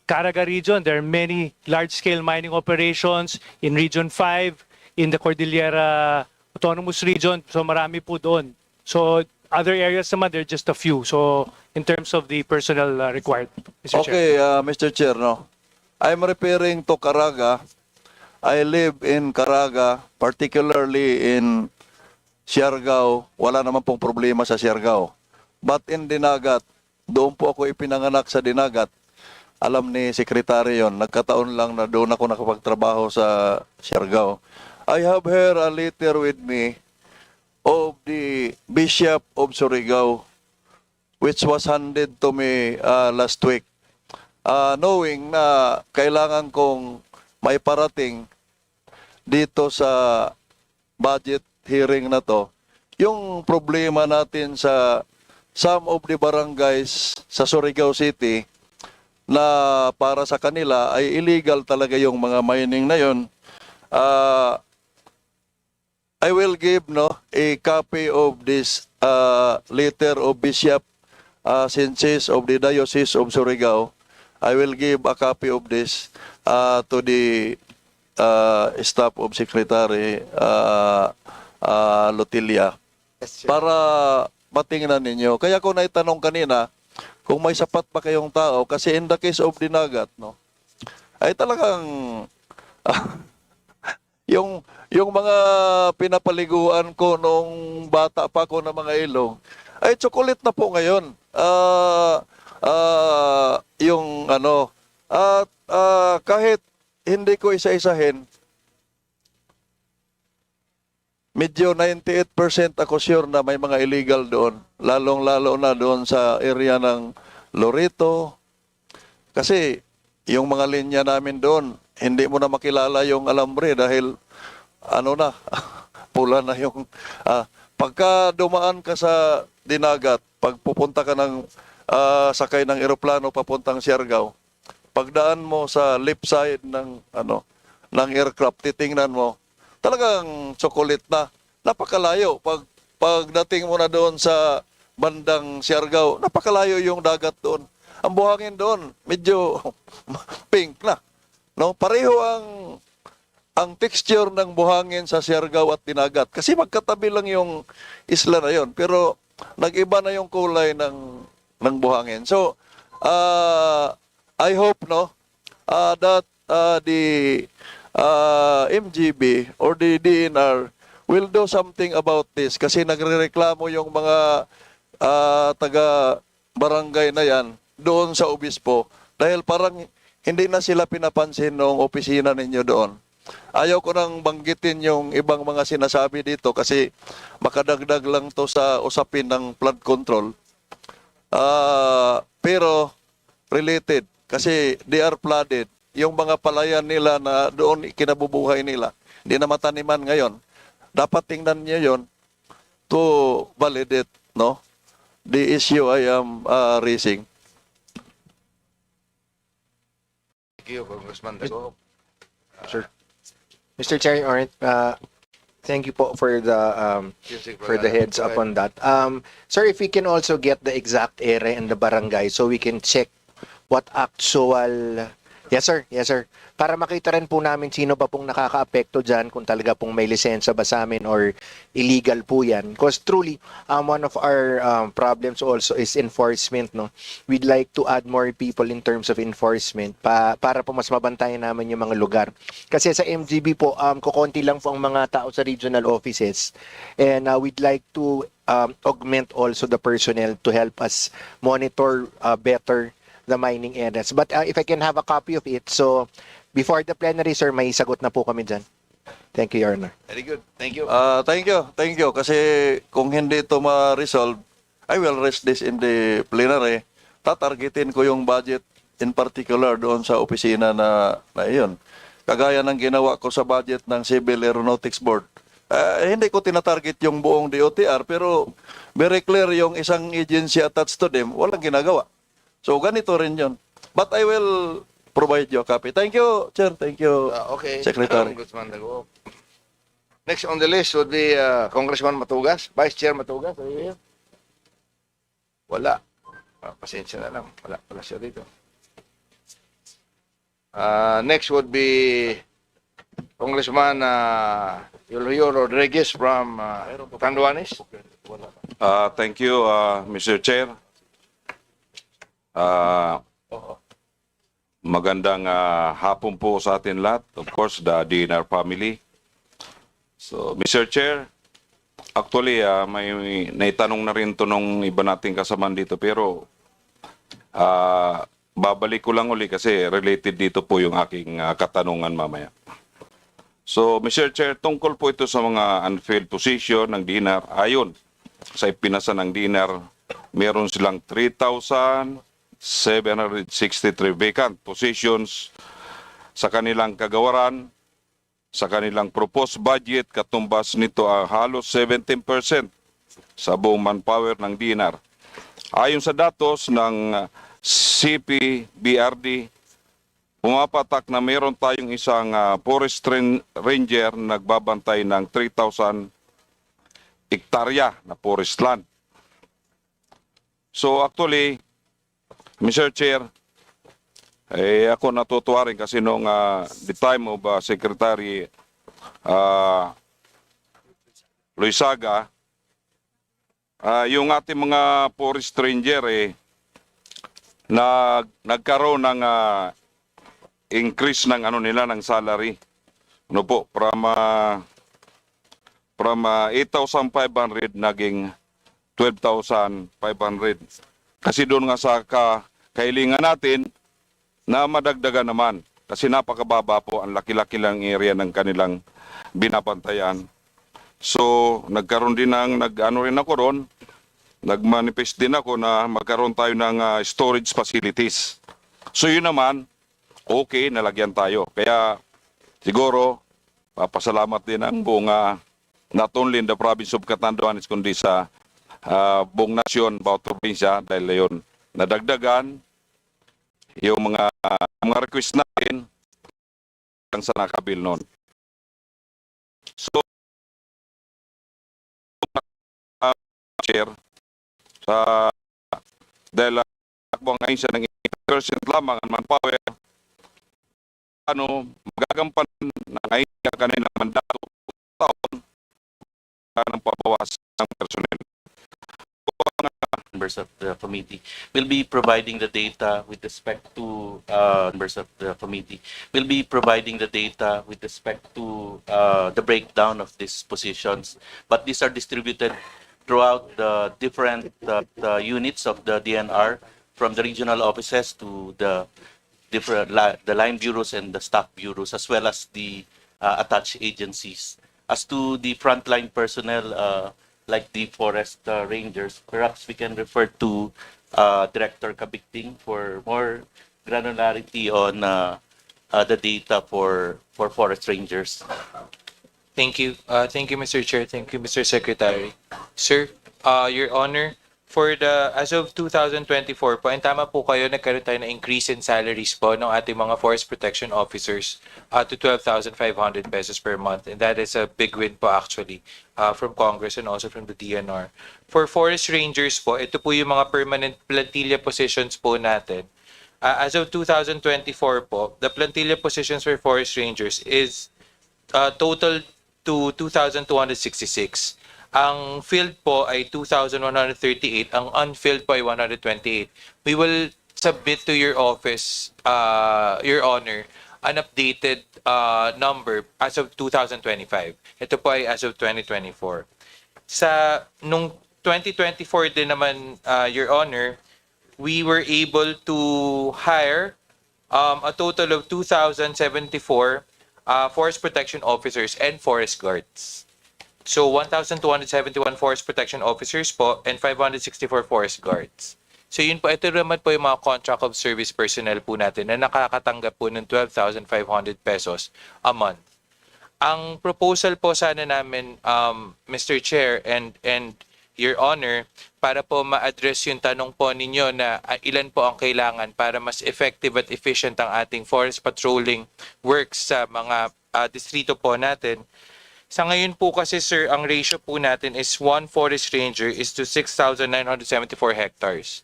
Caraga region, there are many large-scale mining operations. In Region 5, in the Cordillera Autonomous Region, so marami po doon. So other areas naman, there are just a few. So in terms of the personnel required, Mr. Chair. Okay, Mr. Chair, I'm referring to Caraga. I live in Caraga, particularly in Siargao. Wala naman pong problema sa Siargao. But in Dinagat, doon po ako ipinanganak sa Dinagat. Alam ni Secretary yon, nagkataon lang na doon ako nakapagtrabaho sa Siargao. I have here a letter with me of the Bishop of Surigao, which was handed to me last week. Knowing na kailangan kong may parating dito sa budget hearing na to, yung problema natin sa some of the barangays sa Surigao City na para sa kanila ay illegal talaga yung mga mining na yun. I will give a copy of this letter of Bishop Sinsis of the Diocese of Surigao. I will give a copy of this to the staff of Secretary Lotilia para matingnan ninyo. Kaya ko naitanong kanina kung may sapat pa kayong tao kasi in the case of Dinagat, ay talagang yung mga pinapaliguan ko nung bata pa ko na mga ilog ay chocolate na po ngayon. Yung at kahit hindi ko isa-isahin, medyo 98% ako sure na may mga illegal doon. Lalong-lalo na doon sa area ng Loreto. Kasi yung mga linya namin doon, hindi mo na makilala yung alambre dahil pula na yung... pagka dumaan ka sa Dinagat, pag pupunta ka ng sakay ng eroplano papuntang Siargao, pagdaan mo sa left side ng aircraft, titingnan mo, talagang chocolate na. Napakalayo. Pagdating mo na doon sa bandang Siargao, napakalayo yung dagat doon. Ang buhangin doon, medyo pink na. Pareho ang texture ng buhangin sa Siargao at Dinagat. Kasi magkatabi lang yung isla na yon. Pero nag-iba na yung kulay ng ng buhangin. So, I hope no that the MGB or the DNR will do something about this kasi nagrereklamo yung mga taga barangay na yan doon sa obispo dahil parang hindi na sila pinapansin ng opisina ninyo doon. Ayaw ko nang banggitin yung ibang mga sinasabi dito kasi makadagdag lang to sa usapin ng flood control. Pero related kasi they are flooded. Yung mga palayan nila na doon kinabubuhay nila, hindi na mataniman ngayon. Dapat tingnan niyo yon to validate no the issue I am raising. Thank you, Congressman Dago. Sure. Mr. Chair, thank you po for the heads up on that. Sir, if we can also get the exact area and the barangay so we can check what actual... Yes, sir. Yes, sir. Para makita rin po namin sino ba pong nakaka-apekto dyan, kung talaga pong may lisensya ba sa amin or illegal po yan. Because truly, one of our problems also is enforcement. No? We'd like to add more people in terms of enforcement para po mas mabantayan namin yung mga lugar. Kasi sa MGB po, kukonti lang po ang mga tao sa regional offices. And we'd like to augment also the personnel to help us monitor better the mining areas. But if I can have a copy of it, so before the plenary, sir, may sagot na po kami dyan. Thank you, Your Honor. Very good. Thank you. Thank you. Kasi kung hindi ito ma-resolve, I will raise this in the plenary. Tatargetin ko yung budget in particular doon sa opisina na iyon. Kagaya ng ginawa ko sa budget ng Civil Aeronautics Board. Hindi ko tinatarget yung buong DOTR, pero very clear yung isang agency attached to them, walang ginagawa. So, ganito rin yun. But I will provide you a copy. Thank you, Chair. Thank you, Okay. Secretary. Congressman Dago. Next on the list would be Congressman Matugas. Vice Chair Matugas. Are you here? Wala. Pasensya na lang. Wala siya dito. Next would be Congressman Yulio Rodriguez from Tanduanes. Thank you, Mr. Chair. Magandang hapon po sa atin lahat. Of course, the DNR family. So, Mr. Chair, actually, may naitanong na rin to nung iba nating kasamaan dito. Pero, babalik ko lang uli kasi related dito po yung aking katanungan mamaya. So, Mr. Chair, tungkol po ito sa mga unfilled position ng DNR. Ayon sa ipinasa ng DNR, meron silang 3,763 vacant positions sa kanilang kagawaran. Sa kanilang proposed budget, katumbas nito ang halos 17% sa buong manpower ng DNR. Ayon sa datos ng CPBRD, pumapatak na meron tayong isang forest ranger nagbabantay ng 3,000 hektarya na forest land. So actually, Mr. Chair, ako natutuwa rin kasi noong the time of Secretary Luisaga, yung ating mga forest ranger nagkaroon ng increase ng nila ng salary. Ano po, from 8,500 naging 12,500. Kasi doon nga sa kahilingan natin na madagdagan naman. Kasi napakababa po ang laki-laki lang area ng kanilang binapantayan. So, nagkaroon din ng, rin ako ron, nagmanifest din ako na magkaroon tayo ng storage facilities. So, yun naman, okay, nalagyan tayo. Kaya, siguro, papasalamat din ang buong, not only in the province of Catanduanes, kundi sa buong nasyon, bawat probinsya, dahil yun, nadagdagan yung mga request natin ang sa nakabil noon. So, Chair, dahil ako ang ngayon siya ng 8% lamang ang manpower, magagampan na ngayon siya kanilang mandato taon ng pabawas ng personel. members of the committee will be providing the data with respect to members of the committee will be providing the data with respect to the breakdown of these positions, but these are distributed throughout the different units of the DNR, from the regional offices to the the line bureaus and the staff bureaus, as well as the attached agencies. As to the frontline personnel, like the forest rangers, perhaps we can refer to Director Kabikting for more granularity on the data for forest rangers. Thank you. Thank you, Mr. Chair. Thank you, Mr. Secretary. Sir, Your Honor, for the, as of 2024 po, and tama po kayo, nagkaroon tayo na increase in salaries po ng ating mga forest protection officers to 12,500 pesos per month. And that is a big win po actually from Congress and also from the DNR. For forest rangers po, ito po yung mga permanent plantilla positions po natin. As of 2024 po, the plantilla positions for forest rangers is total to 2,266. Ang filled po ay 2,138. Ang unfilled po ay 128. We will submit to your office, Your Honor, an updated number as of 2025. Ito po ay as of 2024. Sa nung 2024 din naman, Your Honor, we were able to hire a total of 2,074 forest protection officers and forest guards. So 1,271 forest protection officers po and 564 forest guards. So yun po, ito naman po yung mga contract of service personnel po natin na nakakatanggap po ng 12,500 pesos a month. Ang proposal po sana namin, Mr. Chair and Your Honor, para po ma-address yung tanong po ninyo na ilan po ang kailangan para mas effective at efficient ang ating forest patrolling works sa mga distrito po natin. Sa ngayon po kasi, sir, ang ratio po natin is 1 forest ranger is to 6,974 hectares.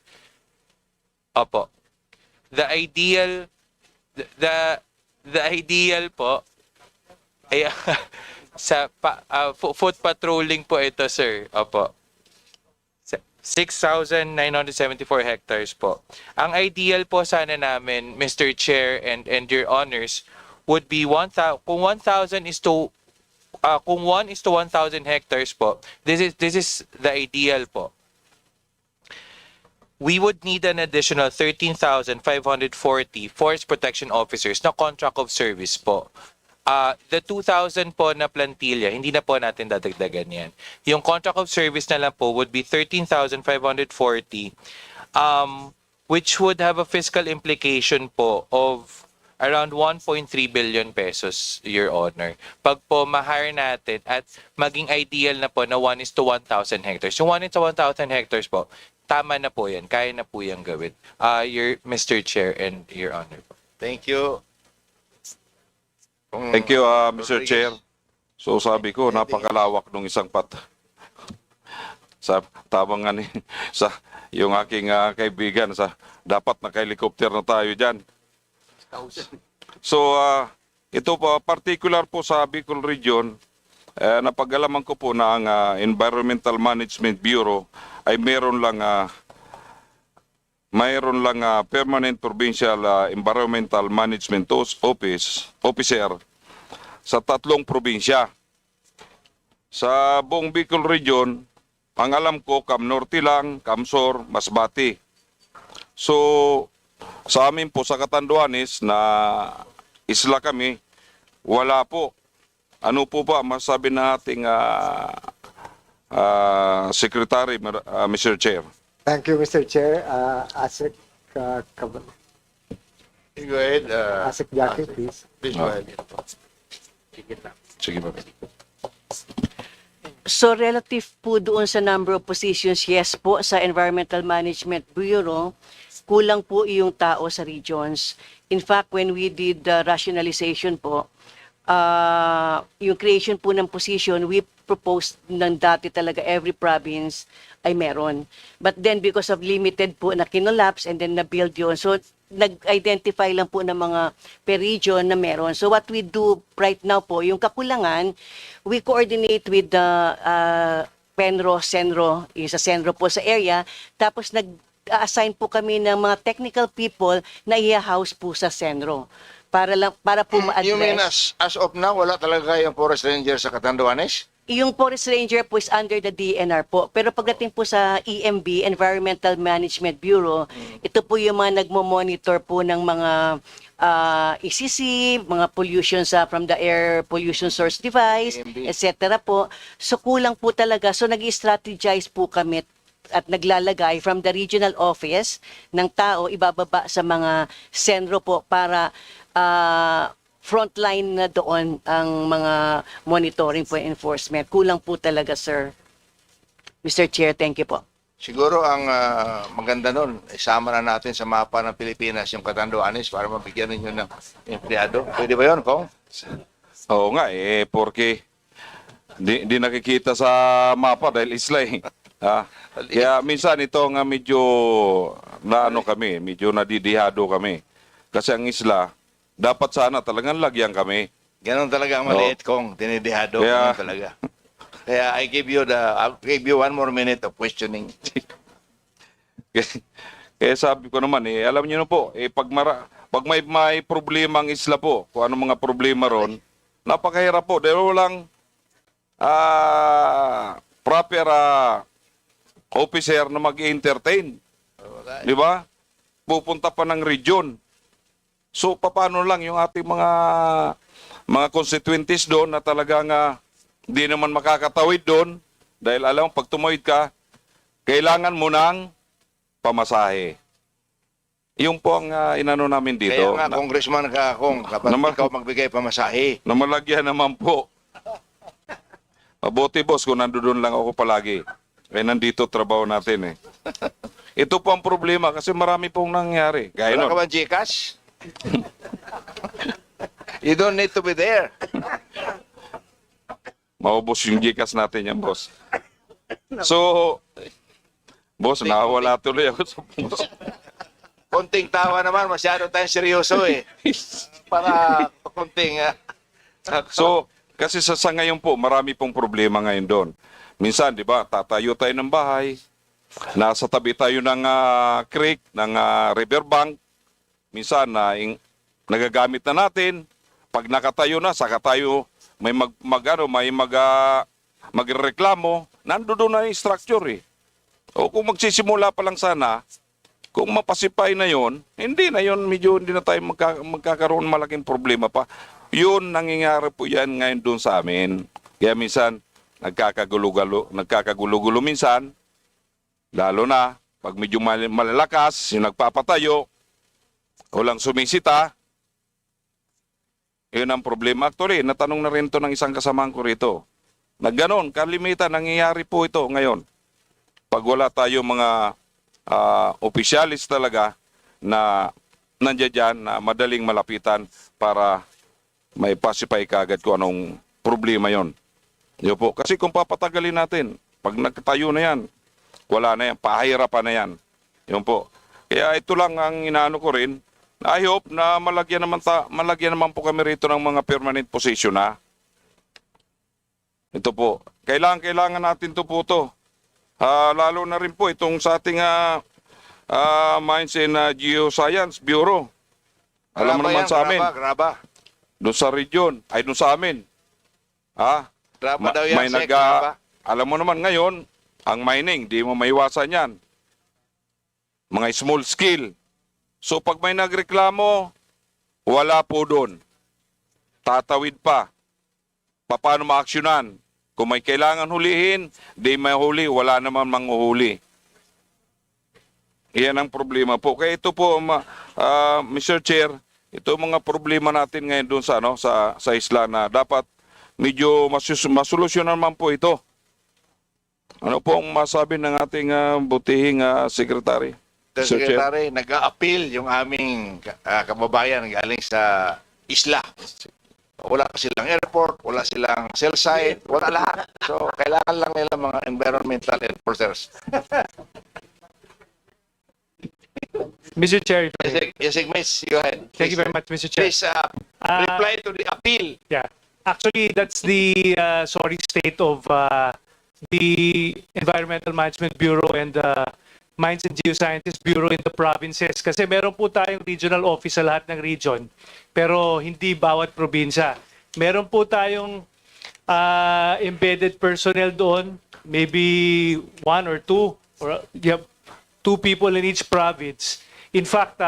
Opo. The ideal po ay sa foot patrolling po ito, sir. Opo. 6,974 hectares po. Ang ideal po sana namin, Mr. Chair and your honors, would be 1,000, kung 1,000 is to kung 1 is to 1,000 hectares po, this is the ideal po. We would need an additional 13,540 forest protection officers na contract of service po. The 2,000 po na plantilla, hindi na po natin dadagdagan yan. Yung contract of service na lang po would be 13,540, which would have a fiscal implication po of around 1.3 billion pesos, Your Honor. Pag po ma-hire natin at maging ideal na po na 1 is to 1,000 hectares. Yung 1 is to 1,000 hectares po, tama na po yan. Kaya na po yan gawin. Your Mr. Chair and Your Honor. Thank you. Thank you, Mr. Chair. So sabi ko, napakalawak nung isang sa tabang ni sa yung aking kaibigan sa dapat naka-helicopter na tayo diyan. So ito po particular po sa Bicol region, napag-alaman ko po na ang Environmental Management Bureau ay mayroon lang Permanent Provincial Environmental Management Officer sa 3 probinsya. Sa buong Bicol region, ang alam ko, Cam Norte lang, Camsor, Masbate. So, sa amin po sa Catanduanes na isla kami, wala po. Ano po ba masabi na ating Secretary, Mr. Chair? Thank you, Mr. Chair. Asik Go ahead. Asik Jackie, please. Please go ahead. Sige ba? So relative po doon sa number of positions, yes po, sa Environmental Management Bureau, kulang po yung tao sa regions. In fact, when we did the rationalization po, yung creation po ng position, we proposed ng dati talaga every province ay meron. But then because of limited po na kinolapse and then na-build yun, so nag-identify lang po ng mga per region na meron. So what we do right now po, yung kakulangan, we coordinate with the Penro, Senro, yung sa Senro po sa area. Tapos nag-assign po kami ng mga technical people na i-house po sa Senro para po You mean ma-address. as of now, wala talaga yung forest ranger sa Catanduanes? Yung forest ranger po is under the DNR po. Pero pagdating po sa EMB, Environmental Management Bureau, ito po yung mga nagmo-monitor po ng mga ECC, mga pollution from the air pollution source device, etc. po. So kulang po talaga. So nag-strategize po kami at naglalagay from the regional office ng tao ibababa sa mga senro po para frontline na doon ang mga monitoring po enforcement. Kulang po talaga, sir. Mr. Chair, thank you po. Siguro ang maganda nun, isama na natin sa mapa ng Pilipinas yung Catanduanes para mabigyan ninyo ng empleyado. Pwede ba yun, Kong? Oo nga, porque di nakikita sa mapa dahil isla eh. Kaya minsan ito nga medyo medyo nadidihado kami. Kasi ang isla, dapat sana talagang lagyan kami. Ganon talaga ang maliit, Kong. Dinidihado. Ganon talaga. Kaya I'll give you 1 more minute of questioning. Kaya sabi ko naman, alam niyo na po, pag may problema ang isla po, kung ano mga problema ron, napakahirap po. Dahil walang proper officer na mag-entertain. Di ba? Pupunta pa ng region. So, paano lang yung ating mga constituencies doon na talagang di naman makakatawid doon dahil alam pag tumawid ka, kailangan mo ng pamasahe. Yung po ang inano namin dito. Kaya nga, congressman ka, Kong, kapag ikaw magbigay pamasahe. Na malagyan naman po. Mabuti, boss, kung nandoon lang ako palagi. Kaya nandito trabaho natin eh. Ito po ang problema kasi marami pong nangyari. Gaya Wala nun. ka ba Gcash? You don't need to be there. Maubos yung Gcash natin yan, boss. So, boss, nakawala tuloy ako sa puso. Konting tawa naman, masyado tayong seryoso eh. Para konting... So, kasi sa ngayon po, marami pong problema ngayon doon. Minsan, di ba, tatayo tayo ng bahay, nasa tabi tayo ng creek, ng riverbank, minsan nagagamit na natin, pag nakatayo na, saka tayo magreklamo, nandoon na yung structure eh. O kung magsisimula pa lang sana, kung mapasipay na yon, hindi na tayo magkakaroon malaking problema pa. Yun, nangyayari po yan ngayon doon sa amin. Kaya minsan, nagkakagulo-gulo minsan, lalo na, pag medyo malalakas, yung nagpapatayo, walang sumisita, yun ang problema. Actually, natanong na rin ito ng isang kasamahan ko rito. Nagganon, kalimitan, nangyayari po ito ngayon. Pag wala tayo mga opisyalis talaga na nandiyan dyan, na madaling malapitan para may pacify kagad kung anong problema yon. Yun po. Kasi kung papatagalin natin, pag nagtayo na yan, wala na yan, pahirapan na yan. Yun po. Kaya ito lang ang inaano ko rin. I hope na malagyan naman po kami rito ng mga permanent position na. Ito po. Kailangan natin to po to. Lalo na rin po itong sa ating Mines and Geoscience Bureau. Alam mo naman sa amin. Graba. Doon sa region, ay doon sa amin. Graba daw yan, graba. Alam mo naman ngayon, ang mining, di mo maiwasan yan. Mga small scale. So pag may nagreklamo, wala po doon. Tatawid pa. Paano maaksyonan? Kung may kailangan hulihin, di may huli, wala naman manghuhuli. Iyan ang problema po. Kaya ito po, Mr. Chair, ito mga problema natin ngayon doon sa isla na dapat medyo masolusyonan naman po ito. Ano po ang masabi ng ating butihing secretary? Secretary, nag-a-appeal yung aming kababayan galing sa isla. Wala silang airport, wala silang cell site, wala lahat. So, kailangan lang nila mga environmental enforcers. Mr. Chair. Yes, Miss, go ahead. Thank you very much, Mr. Chair. Please reply to the appeal. Yeah. Actually, that's the sorry state of the Environmental Management Bureau and the Mines and Geosciences Bureau in the provinces. Kasi meron po tayong regional office sa lahat ng region, pero hindi bawat probinsya. Meron po tayong embedded personnel doon, maybe one or two, or you have two people in each province. In fact,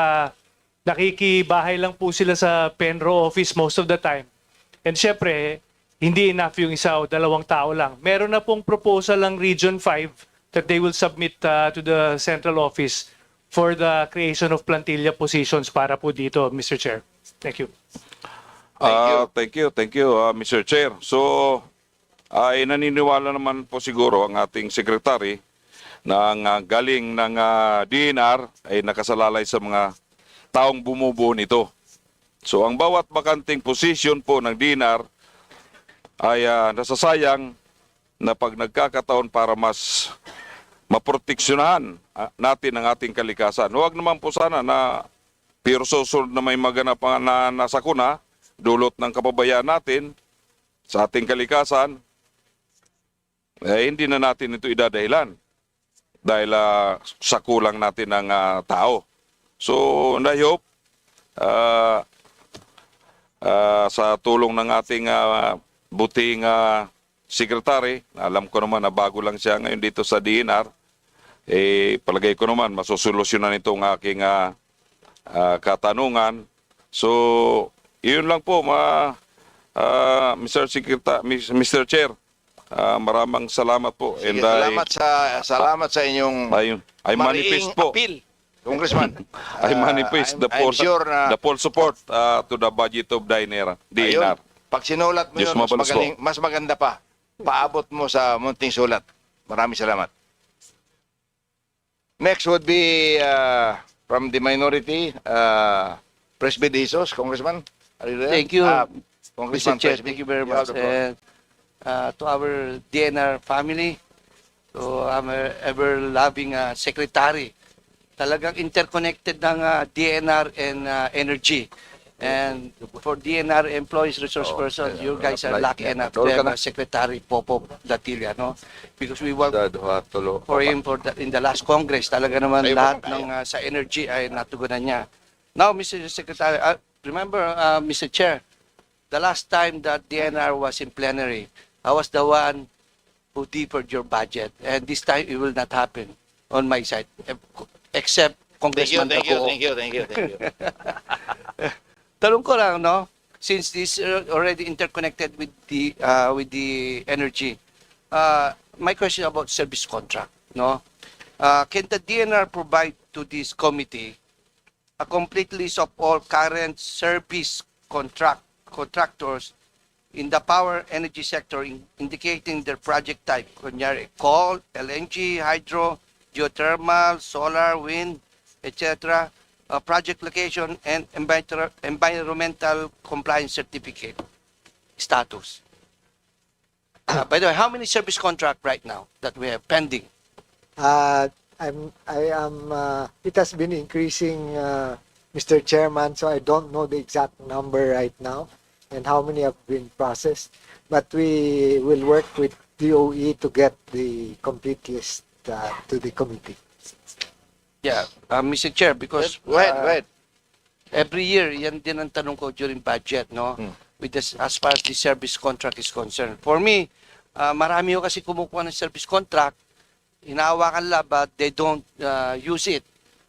nakikibahay lang po sila sa Penro office most of the time. And syempre, hindi enough yung isa o dalawang tao lang. Meron na pong proposal ng Region 5 that they will submit to the central office for the creation of plantilla positions para po dito, Mr. Chair. Thank you. Thank you, Mr. Chair. So, ay naniniwala naman po siguro ang ating secretary na ang galing ng DNR ay nakasalalay sa mga taong bumubuo nito. So, ang bawat bakanting position po ng DNR ay nasasayang na pag nagkakataon para mas maproteksyonahan natin ang ating kalikasan. Huwag naman po sana na pure susunod na may maganap na nasakuna, dulot ng kapabayaan natin sa ating kalikasan, hindi na natin ito idadahilan dahil sa kulang natin ng tao. So, and I hope sa tulong ng ating buting secretary, alam ko naman na bago lang siya ngayon dito sa DNR, palagay ko naman masusolusyonan itong aking katanungan. So, yun lang po, Mr. Chair. Maraming salamat po. Sige, And salamat sa inyong I manifest po. appeal, Congressman. I manifest the I'm full, sure na the full support to the budget of DNR. ayun, pag sinulat mo Diyos yun, mabalos po. mas maganda pa. Paabot mo sa munting sulat. Maraming salamat. Next would be from the minority, Presbyterians, Congressman. Are you there? Thank you, Congressman Mr. Chair. Presby. Thank you very You have much. the floor. And to our DNR family, to our ever-loving secretary, talagang interconnected ng DNR and energy. And for DNR employees, resource persons, you guys are lucky enough to have Secretary Popo Datilla, no? Because we work for him in the last Congress. Talaga naman lahat ng sa energy ay natugunan niya. Now, Mr. Secretary, remember, Mr. Chair, the last time that DNR was in plenary, I was the one who deferred your budget. And this time, it will not happen on my side, except Congressman Ako. Thank you. Tanong ko lang, no? Since this already interconnected with the energy, my question about service contract, no? Can the DNR provide to this committee a complete list of all current service contractors in the power energy sector, indicating their project type, kunyari coal, LNG, hydro, geothermal, solar, wind, etc., project location, and environmental compliance certificate status. By the way, how many service contract right now that we have pending? It has been increasing, Mr. Chairman, so I don't know the exact number right now and how many have been processed, but we will work with DOE to get the complete list to the committee. Yeah, Mr. Chair, because Go ahead. every year, yan din ang tanong ko during budget, no? With this, as far as the service contract is concerned. For me, marami ko kasi kumukuha ng service contract, hinahawakan lang, but they don't use it.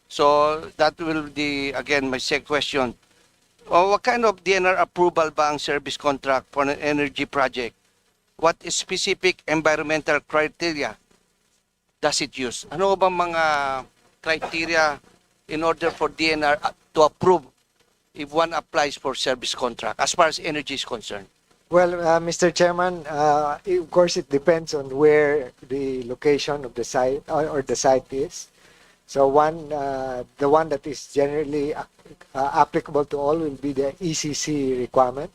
So, that will be, again, my second question. What kind of DNR approval ba ang service contract for an energy project? What specific environmental criteria does it use? Ano ba mga criteria in order for DNR to approve if one applies for service contract as far as energy is concerned? Well, Mr. Chairman, of course, it depends on where the location of the site or the site is. So the one that is generally applicable to all will be the ECC requirement.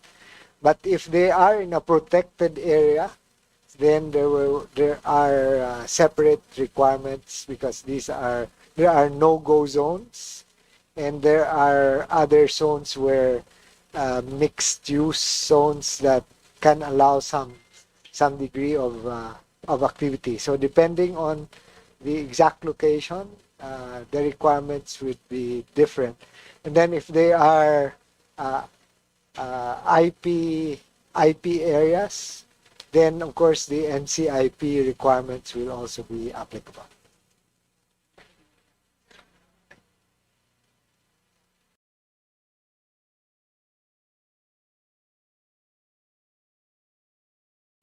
But if they are in a protected area, then there are separate requirements because there are no-go zones, and there are other zones where mixed-use zones that can allow some degree of of activity. So depending on the exact location, the requirements would be different. And then if they are IP areas, then of course the NCIP requirements will also be applicable.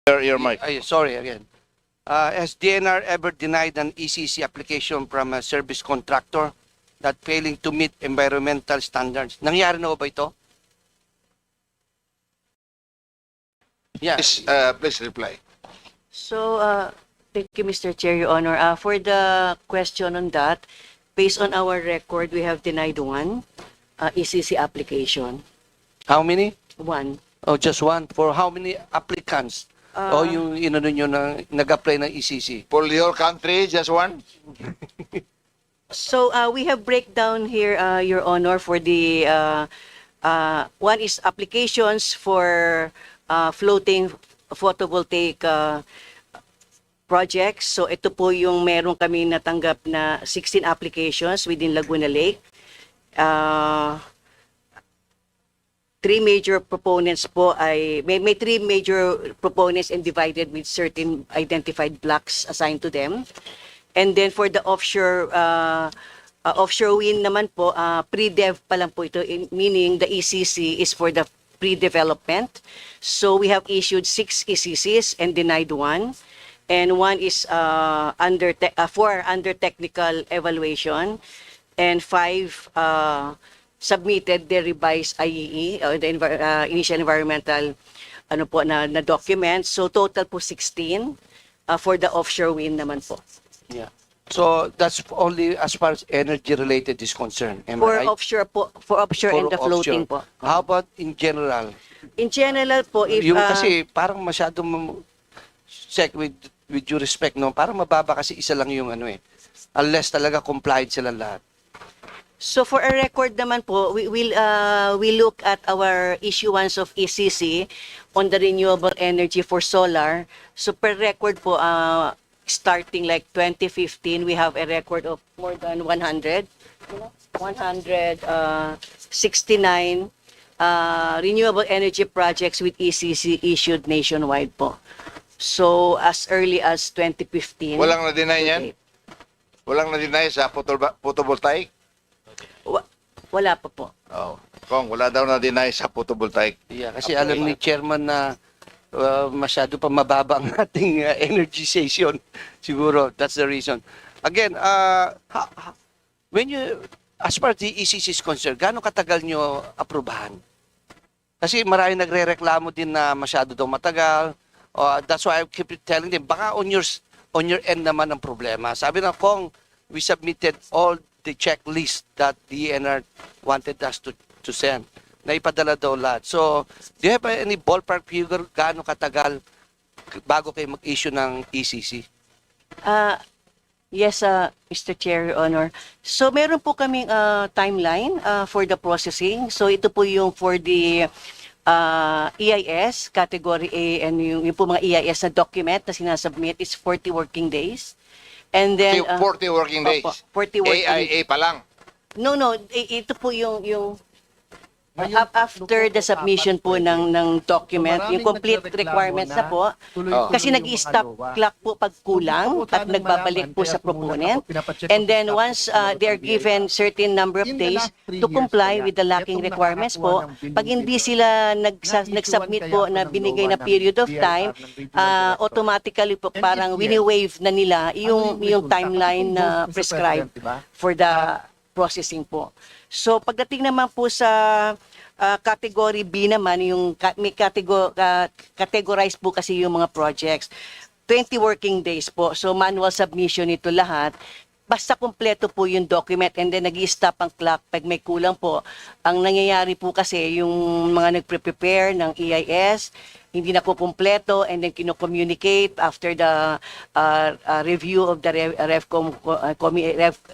Your mic. Sorry again. Has DNR ever denied an ECC application from a service contractor that failing to meet environmental standards? Nangyari na ba ito? Yeah. Please reply. So, thank you, Mr. Chair, Your Honor. For the question on that, based on our record, we have denied one ECC application. How many? One. Oh, just one. For how many applicants? O yung inano nyo na nag-apply ng ECC? For your country, just one? So, we have breakdown here, Your Honor, for the one is applications for floating photovoltaic projects. So, ito po yung meron kami natanggap na 16 applications within Laguna Lake. Three major proponents po ay may three major proponents and divided with certain identified blocks assigned to them. And then for the offshore wind naman po, pre-dev pa lang po ito, meaning the ECC is for the pre-development. So we have issued 6 ECCs and denied one. And one is under technical evaluation, and 5 submitted the revised IEE, or the initial environmental na document. So total po 16 for the offshore wind naman po. Yeah. So that's only as far as energy related is concerned. Am For I right? offshore po, for offshore and the floating po. How about in general? In general po, if Yung kasi parang masyadong check with due respect, no? Parang mababa kasi isa lang yung unless talaga compliant sila lahat. so for a record naman po, we look at our issuance of ECC on the renewable energy for solar. So per record po, starting like 2015, we have a record of more than 169 renewable energy projects with ECC issued nationwide po. So as early as 2015. Walang na-deny yan? Walang na-deny sa photovoltaic? Wala pa po. Oh. Kung wala daw na-deny sa photovoltaic. Yeah, kasi alam ni chairman na masyado pa mababa ang ating energy station. Siguro, that's the reason. Again, when you, as far as the ECC is concerned, gaano katagal nyo aprubahan? Kasi marami nagre-reklamo din na masyado daw matagal. That's why I keep telling them, baka on your end naman ang problema. Sabi na, kung we submitted all the checklist that the DNR wanted us to send. Naipadala daw lahat. So, do you have any ballpark figure gaano katagal bago kayo mag-issue ng ECC? Yes, Mr. Chair, Your Honor. So meron po kaming timeline for the processing. So ito po yung for the EIS, Category A, and yung po mga EIS na document na sinasubmit is 40 working days. And then 40 working days? Opo, 40 working AIA pa lang? No, ito po yung after the submission po ng document, yung complete requirements na po, kasi nag-stop clock po pag kulang at nagbabalik po sa proponent. And then once they are given certain number of days to comply with the lacking requirements po, pag hindi sila nag-submit po na binigay na period of time, automatically po parang wini-waive na nila yung timeline na prescribed for the processing po. So pagdating naman po sa category B naman, yung may categorize po kasi yung mga projects. 20 working days po. So manual submission ito lahat. Basta kumpleto po yung document and then nag-i-stop ang clock pag may kulang po. Ang nangyayari po kasi yung mga nagpre-prepare ng EIS, hindi na po kumpleto and then kino-communicate after the review of the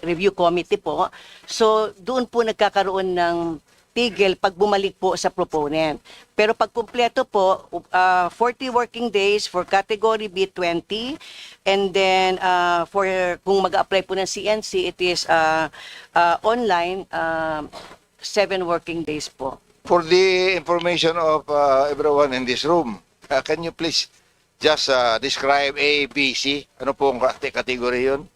review committee po. So doon po nagkakaroon ng titigil pag bumalik po sa proponent. Pero pag kumpleto po, 40 working days for category B, 20. And then for kung mag-apply po ng CNC, it is online, 7 working days po. For the information of everyone in this room, can you please just describe A, B, C? Ano po ang category yun?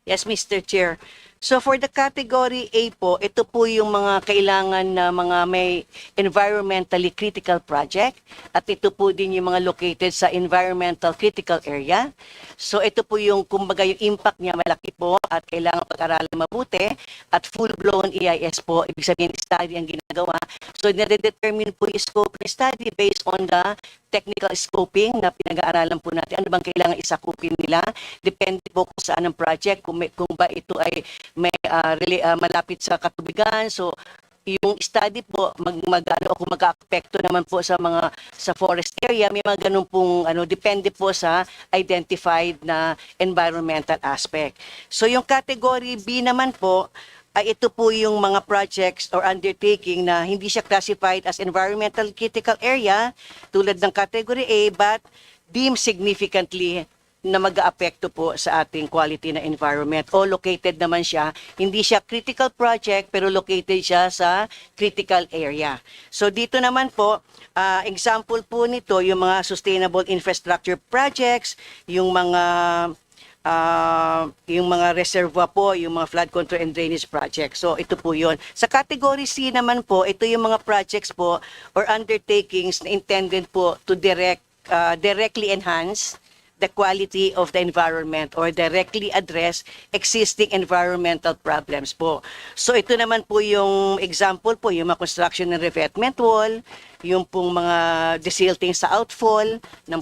Yes, Mr. Chair. So for the category A po, ito po yung mga kailangan na mga may environmentally critical project at ito po din yung mga located sa environmental critical area. So ito po yung kumbaga yung impact niya malaki po at kailangan pag-aralan mabuti at full-blown EIS po, ibig sabihin study ang ginagawa. So nade-determine po yung scope ng study based on the technical scoping na pinag-aaralan po natin. Ano bang kailangan isakupin nila? Depende po kung saan ang project, kung ba ito ay may malapit sa katubigan. So yung study po kung mag-aapekto naman po sa forest area, may mga ganun pong depende po sa identified na environmental aspect. So yung category B naman po ay ito po yung mga projects or undertaking na hindi siya classified as environmental critical area tulad ng category A but deemed significantly na mag-aapekto po sa ating quality na environment o located naman siya, hindi siya critical project pero located siya sa critical area. So dito naman po, example po nito yung mga sustainable infrastructure projects, yung mga reservoir po, yung mga flood control and drainage projects. So ito po yun. Sa category C naman po, ito yung mga projects po or undertakings na intended po to directly enhance the quality of the environment or directly address existing environmental problems po. So ito naman po yung example po, yung mga construction ng revetment wall, yung pong mga desilting sa outfall ng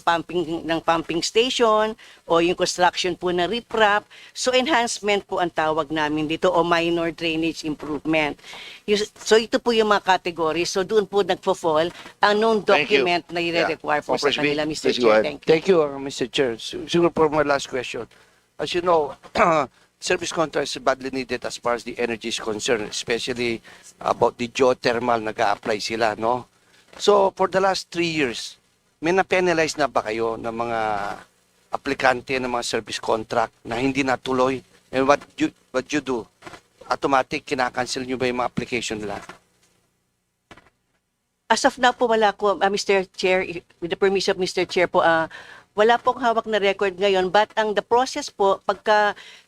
pumping station o yung construction po ng riprap. So enhancement po ang tawag namin dito o minor drainage improvement. So ito po yung mga categories. So doon po nagfo-fall ang known document na i-require po sa kanila, Mr. Chair. Thank you. Thank you, Mr. Chair. Siguro for my last question. As you know, service contracts is badly needed as far as the energy is concerned, especially about the geothermal nag-a-apply sila, no? So, for the last 3 years, may na-penalize na ba kayo ng mga aplikante ng mga service contract na hindi natuloy? And what you do? Automatic, kinakancel nyo ba yung mga application nila? As of now po wala ko, Mr. Chair, with the permission of Mr. Chair po, wala pong hawak na record ngayon, but the process po,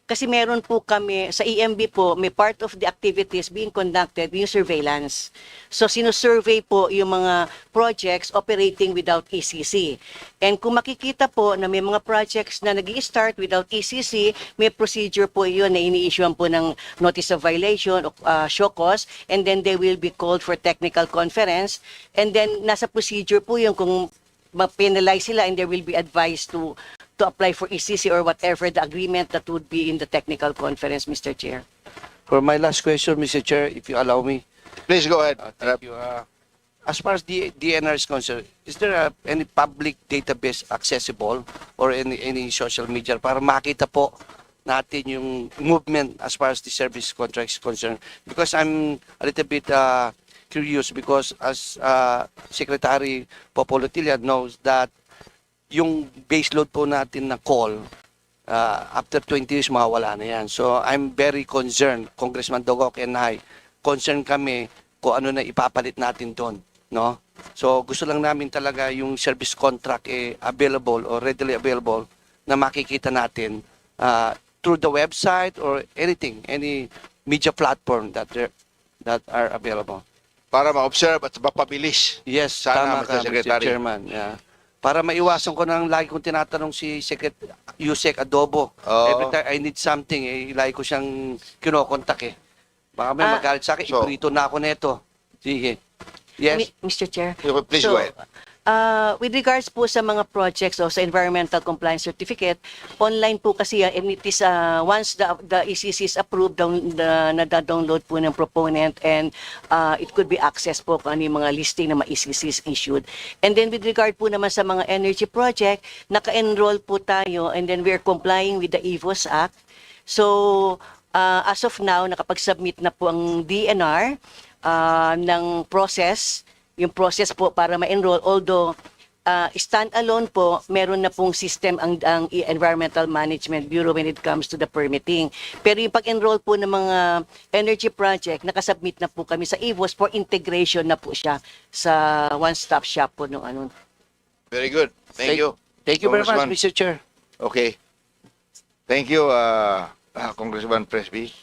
kasi meron po kami, sa EMB po, may part of the activities being conducted yung surveillance. So, sinusurvey po yung mga projects operating without ECC. And kung makikita po na may mga projects na nag-i-start without ECC, may procedure po yun na ini-issuean po ng notice of violation o show cause, and then they will be called for technical conference. And then, nasa procedure po yung kung ma-penalize sila and they will be advised to apply for ECC or whatever the agreement that would be in the technical conference, Mr. Chair. For my last question, Mr. Chair, if you allow me. Please go ahead. Thank you. As far as the DNR is concerned, is there any public database accessible or any social media para makita po natin yung movement as far as the service contract is concerned? Because I'm a little bit curious because as Secretary Popolotilla knows that yung base load po natin na call, after 20 years, mawawala na yan. So, I'm very concerned, Congressman Dogok and I, concerned kami kung ano na ipapalit natin doon. No? So, gusto lang namin talaga yung service contract available or readily available na makikita natin through the website or anything, any media platform that are available. Para ma-observe at mapabilis. Yes, sana, tama ka, Mr. Secretary. Mr. Chairman. Yeah. Para maiwasan ko nang lagi kong tinatanong si Yusek Adobo. Every time I need something, lagi ko siyang kinokontak eh. Baka may magalit sa akin, iprito na ako neto. Sige. Yes. Mr. Chair. Please go ahead. With regards po sa mga projects o sa environmental compliance certificate, online po kasi yan, and it is once the ECC is approved, nada-download po ng proponent and it could be accessed po kung ano yung mga listing na mga ECCs issued. And then with regard po naman sa mga energy project, naka-enroll po tayo and then we're complying with the EVOS Act. So, As of now, nakapag-submit na po ang DNR ng process, yung process po para ma-enroll. Although, stand-alone po, meron na pong system ang Environmental Management Bureau when it comes to the permitting. Pero yung pag-enroll po ng mga energy project, nakasubmit na po kami sa EVOS for integration na po siya sa one-stop shop po no ano. Very good. Thank you. Thank you very much, Congressman. Mr. Chair. Okay. Thank you, Congressman Presby.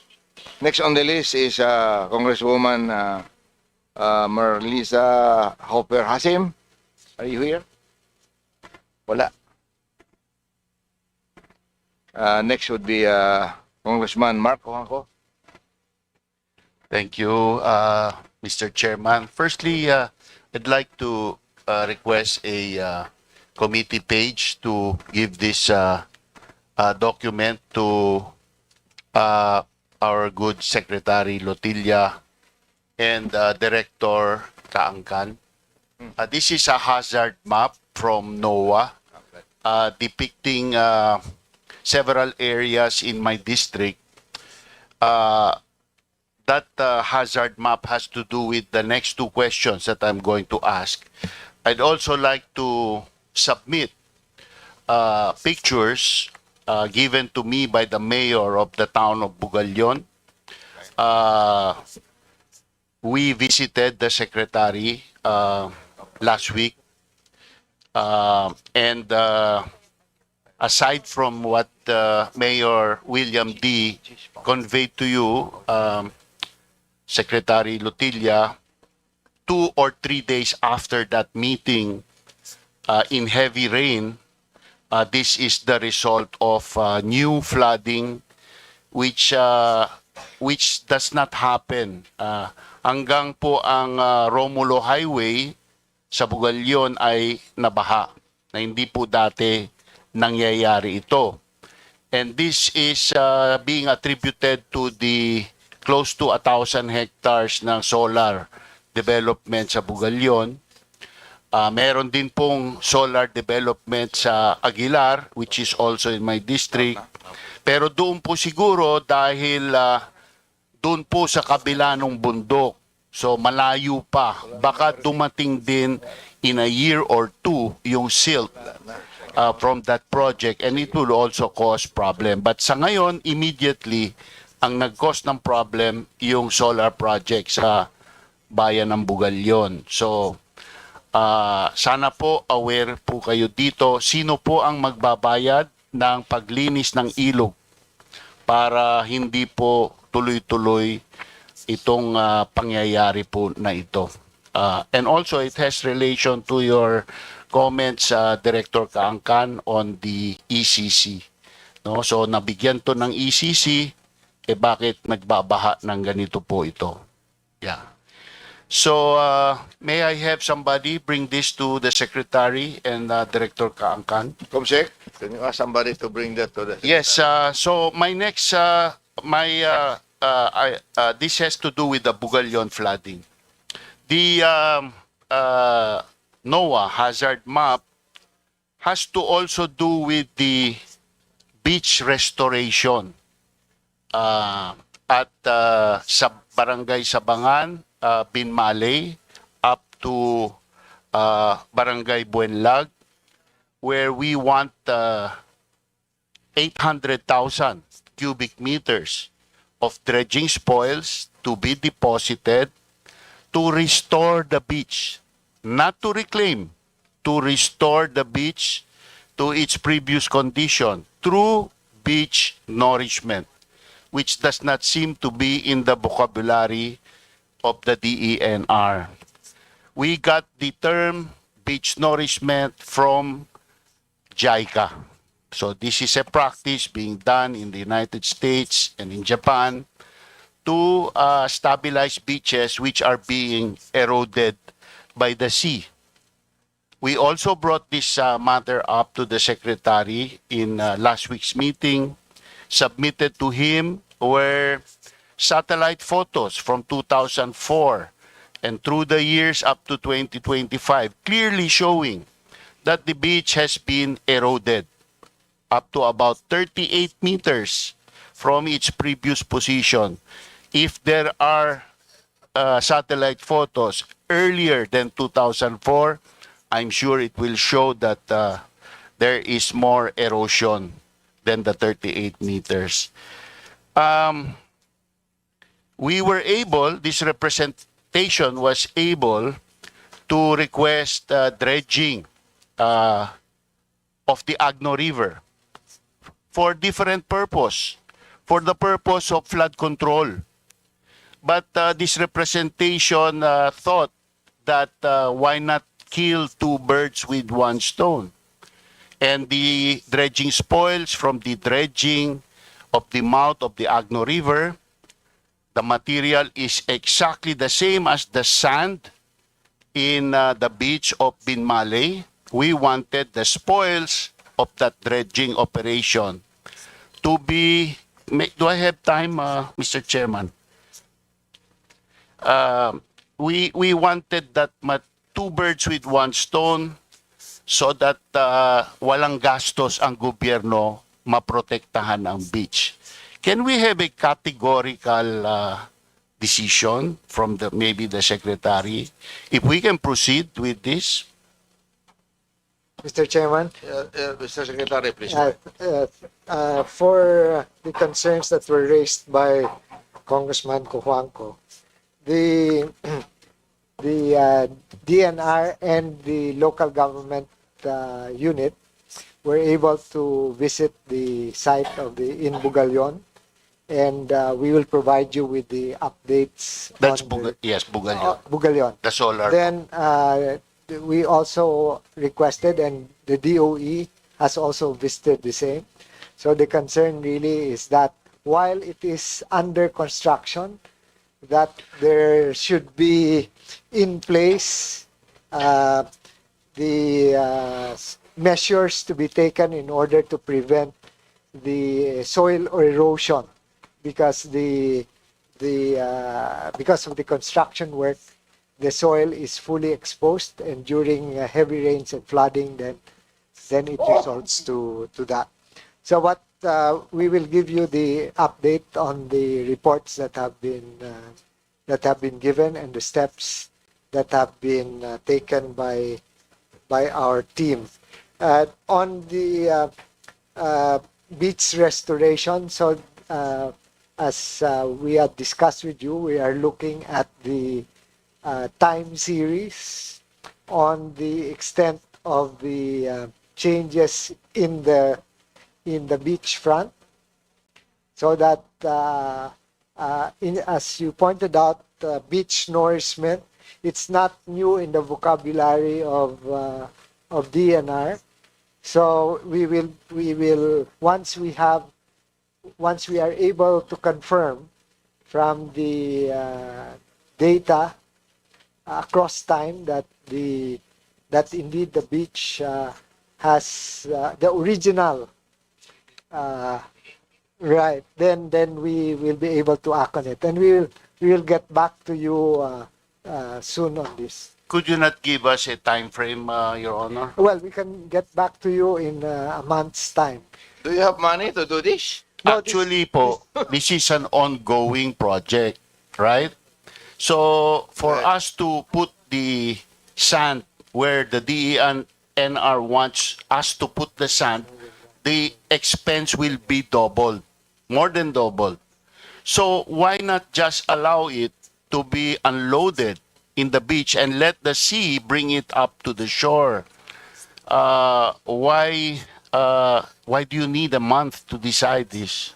Next on the list is Congresswoman Marlisa Hopper Hasim. Are you here? Wala. Next would be Congressman Mark Ohanco. Thank you, Mr. Chairman. Firstly, I'd like to request a committee page to give this document to our good Secretary Lotilla and Director Kaangkan. This is a hazard map from NOAA depicting several areas in my district. That hazard map has to do with the next two questions that I'm going to ask. I'd also like to submit pictures given to me by the mayor of the town of Bugalyon. We visited the secretary last week, and aside from what Mayor William D. conveyed to you, Secretary Lotilla, 2 or 3 days after that meeting, in heavy rain, this is the result of new flooding, which does not happen. Hanggang po ang Romulo Highway sa Bugalyon ay nabaha, na hindi po dati nangyayari ito. And this is being attributed to the close to 1,000 hectares ng solar development sa Bugalyon. Meron din pong solar development sa Aguilar, which is also in my district. Pero doon po siguro dahil doon po sa kabila ng bundok, so malayo pa, baka dumating din in a year or two yung silt from that project, and it will also cause problem. But sa ngayon, immediately, ang nag-cause ng problem yung solar project sa bayan ng Bugalyon. So, sana po aware po kayo dito, sino po ang magbabayad ng paglinis ng ilog para hindi po tuloy-tuloy itong pangyayari po na ito. And also, it has relation to your comments, Director Kaangkan, on the ECC. No? So, nabigyan to ng ECC, bakit nagbabaha ng ganito po ito? Yeah. So, may I have somebody bring this to the Secretary and Director Kaangkan? Comsec, can you ask somebody to bring that to the Secretary? Yes, so my next, this has to do with the Bugalyon flooding. The NOAA hazard map has to also do with the beach restoration at sa Barangay Sabangan, Binmalay, up to Barangay Buenlag, where we want 800,000 cubic meters of dredging spoils to be deposited to restore the beach, not to reclaim, to restore the beach to its previous condition through beach nourishment, which does not seem to be in the vocabulary of the DENR. We got the term beach nourishment from JICA. So this is a practice being done in the United States and in Japan to stabilize beaches which are being eroded by the sea. We also brought this matter up to the Secretary in last week's meeting. Submitted to him were satellite photos from 2004 and through the years up to 2025, clearly showing that the beach has been eroded up to about 38 meters from its previous position. If there are satellite photos earlier than 2004, I'm sure it will show that there is more erosion than the 38 meters. We were able, this representation was able to request dredging of the Agno River for different purpose, for the purpose of flood control. But this representation thought that why not kill two birds with one stone? And the dredging spoils from the dredging of the mouth of the Agno River, the material is exactly the same as the sand in the beach of Binmaley. We wanted the spoils of that dredging operation to be... Do I have time, Mr. Chairman? We wanted that two birds with one stone so that walang gastos ang gobyerno maprotektahan ang beach. Can we have a categorical decision from maybe the secretary if we can proceed with this? Mr. Chairman, Mr. Secretary, please. for the concerns that were raised by Congressman Cojuangco, the DNR and the local government unit were able to visit the site of the in Bugalyon, and we will provide you with the updates. That's on yes, Bugalyon. Bugalyon. The solar. Then we also requested, and the DOE has also visited the same. So the concern really is that while it is under construction, that there should be in place the measures to be taken in order to prevent the soil erosion, because because of the construction work, the soil is fully exposed, and during heavy rains and flooding, then it results to that. So what we will give you the update on the reports that have been given and the steps that have been taken by our team. On the beach restoration, so as we have discussed with you, we are looking at the time series on the extent of the changes in the beach front, so that as you pointed out, beach nourishment, it's not new in the vocabulary of DNR. So we will once we are able to confirm from the data across time that indeed the beach has the original right, then we will be able to act on it, and we will get back to you soon on this. Could you not give us a time frame, Your Honor? Well, we can get back to you in a month's time. Do you have money to do this? No, Actually this is an ongoing project, right? So for us to put the sand where the DENR wants us to put the sand, the expense will be doubled, more than doubled. So why not just allow it to be unloaded in the beach and let the sea bring it up to the shore? Why do you need a month to decide this,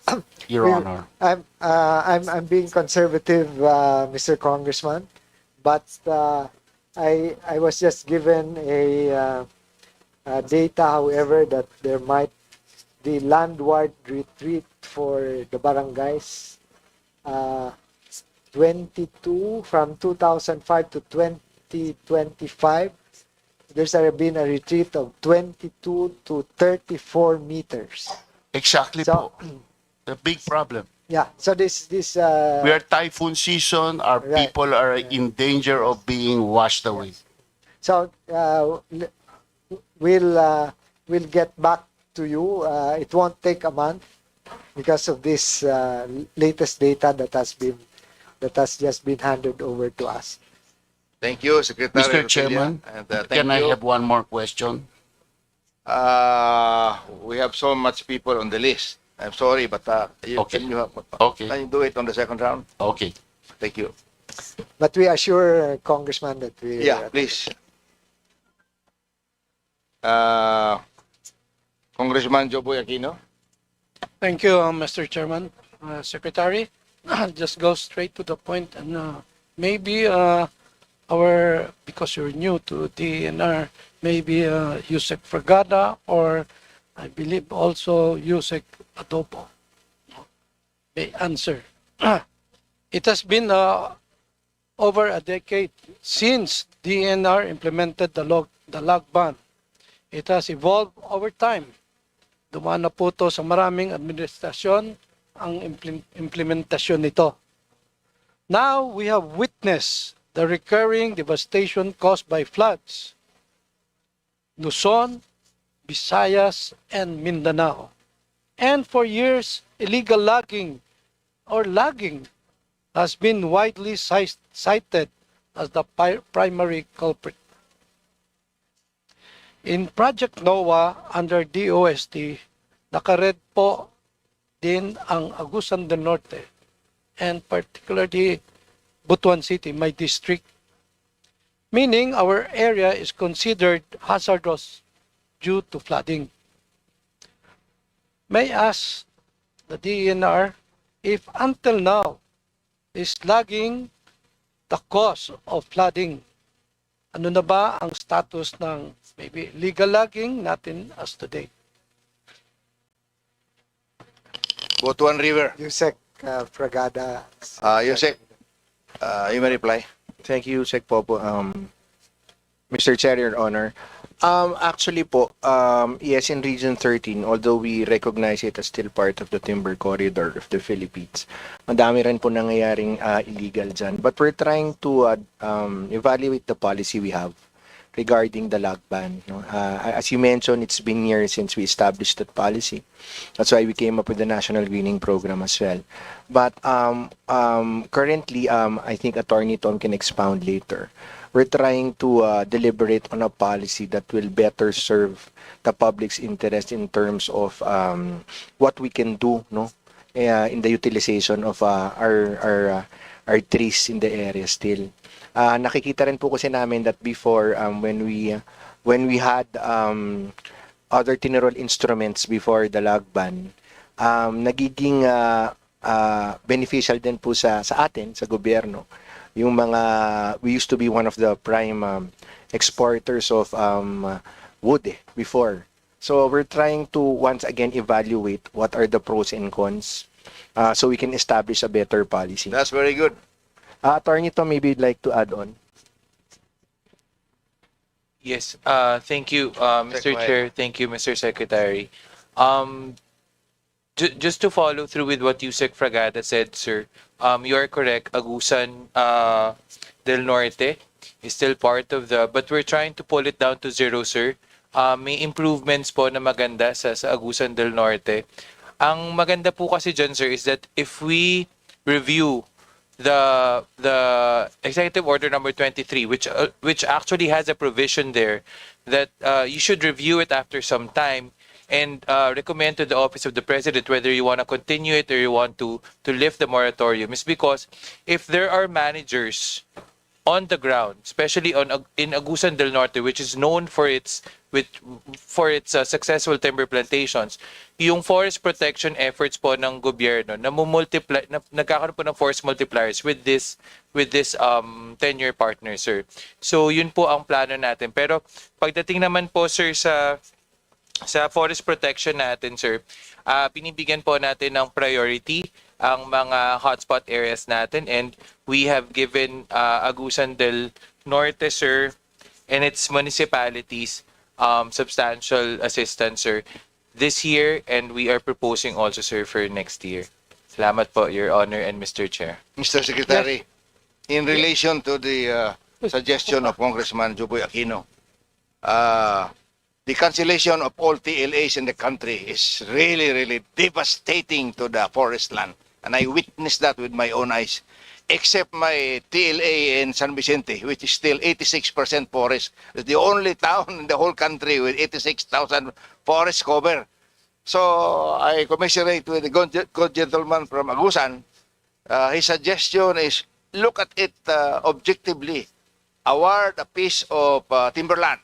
Your Honor? I'm being conservative, Mr. Congressman, but I was just given a data, however, that there might the landward retreat for the barangays 22 from 2005 to 2025. There's been a retreat of 22 to 34 meters. Exactly, So, the big problem. yeah. So this We are typhoon season. Our Right. people are in danger of being washed away. So we'll get back to you. It won't take a month. because of this latest data that has just been handed over to us. Thank you, Secretary Mr. Rotilla. Chairman, And, thank can I you. have one more question? We have so much people on the list. I'm sorry, but Okay. can you Okay. can you do it on the second round? Okay. Thank you. But we assure Congressman that we Yeah, please. Congressman Joboy Aquino. Thank you, Mr. Chairman. Secretary, I'll just go straight to the point and maybe because you're new to DNR, maybe Yusek Fragada or I believe also Yusek Adobo may answer. It has been over a decade since DNR implemented the log ban. It has evolved over time. Dumaan na po to sa maraming administrasyon ang implementasyon nito. Now, we have witnessed the recurring devastation caused by floods. Luzon, Visayas, and Mindanao. And for years, illegal logging has been widely cited as the primary culprit. In Project NOAA under DOST, nakared po din ang Agusan del Norte and particularly Butuan City, my district. Meaning our area is considered hazardous due to flooding. May I ask the DNR if until now is logging the cause of flooding? Ano na ba ang status ng maybe legal logging natin as today? Butuan River. Yusek Fragada. Yusek, you may reply. Thank you, Sec Popo. Mr. Chair, Your Honor. Actually po, yes, in Region 13, although we recognize it as still part of the timber corridor of the Philippines, madami rin po nangyayaring illegal dyan. But we're trying to evaluate the policy we have regarding the log ban. No? As you mentioned, it's been years since we established that policy. That's why we came up with the National Greening Program as well. But currently, I think Attorney Tom can expound later. We're trying to deliberate on a policy that will better serve the public's interest in terms of what we can do, no, in the utilization of our trees in the area still. Nakikita rin po kasi namin that before when we had other tinirol instruments before the log ban, nagiging beneficial din po sa atin, sa gobyerno. Yung mga, we used to be one of the prime exporters of wood before. So we're trying to once again evaluate what are the pros and cons so we can establish a better policy. That's very good. Attorney Tom, maybe you'd like to add on. Yes, thank you, Mr. Chair. Thank you, Mr. Secretary. Just to follow through with what Yusek Fragada said, sir, you are correct. Agusan del Norte is still part of but we're trying to pull it down to zero, sir. May improvements po na maganda sa Agusan del Norte. Ang maganda po kasi dyan, sir, is that if we review the Executive Order number 23, which actually has a provision there that you should review it after some time and recommend to the Office of the President whether you want to continue it or you want to lift the moratorium, is because if there are managers on the ground, especially in Agusan del Norte, which is known for its successful timber plantations, yung forest protection efforts po ng gobyerno nagkakaroon po ng force multipliers with this 10-year partner, sir. So yun po ang plano natin. Pero pagdating naman po, sir, sa forest protection natin, sir, binibigyan po natin ng priority ang mga hotspot areas natin, and we have given Agusan del Norte, sir, and its municipalities substantial assistance, sir, this year, and we are proposing also, sir, for next year. Salamat po, Your Honor and Mr. Chair. Mr. Secretary, in relation to the suggestion of Congressman Joboy Aquino, the cancellation of all TLAs in the country is really, really devastating to the forest land. And I witnessed that with my own eyes. Except my TLA in San Vicente, which is still 86% forest. It's the only town in the whole country with 86,000 forest cover. So I commiserate with the good gentleman from Agusan. His suggestion is look at it objectively. Award a piece of timberland,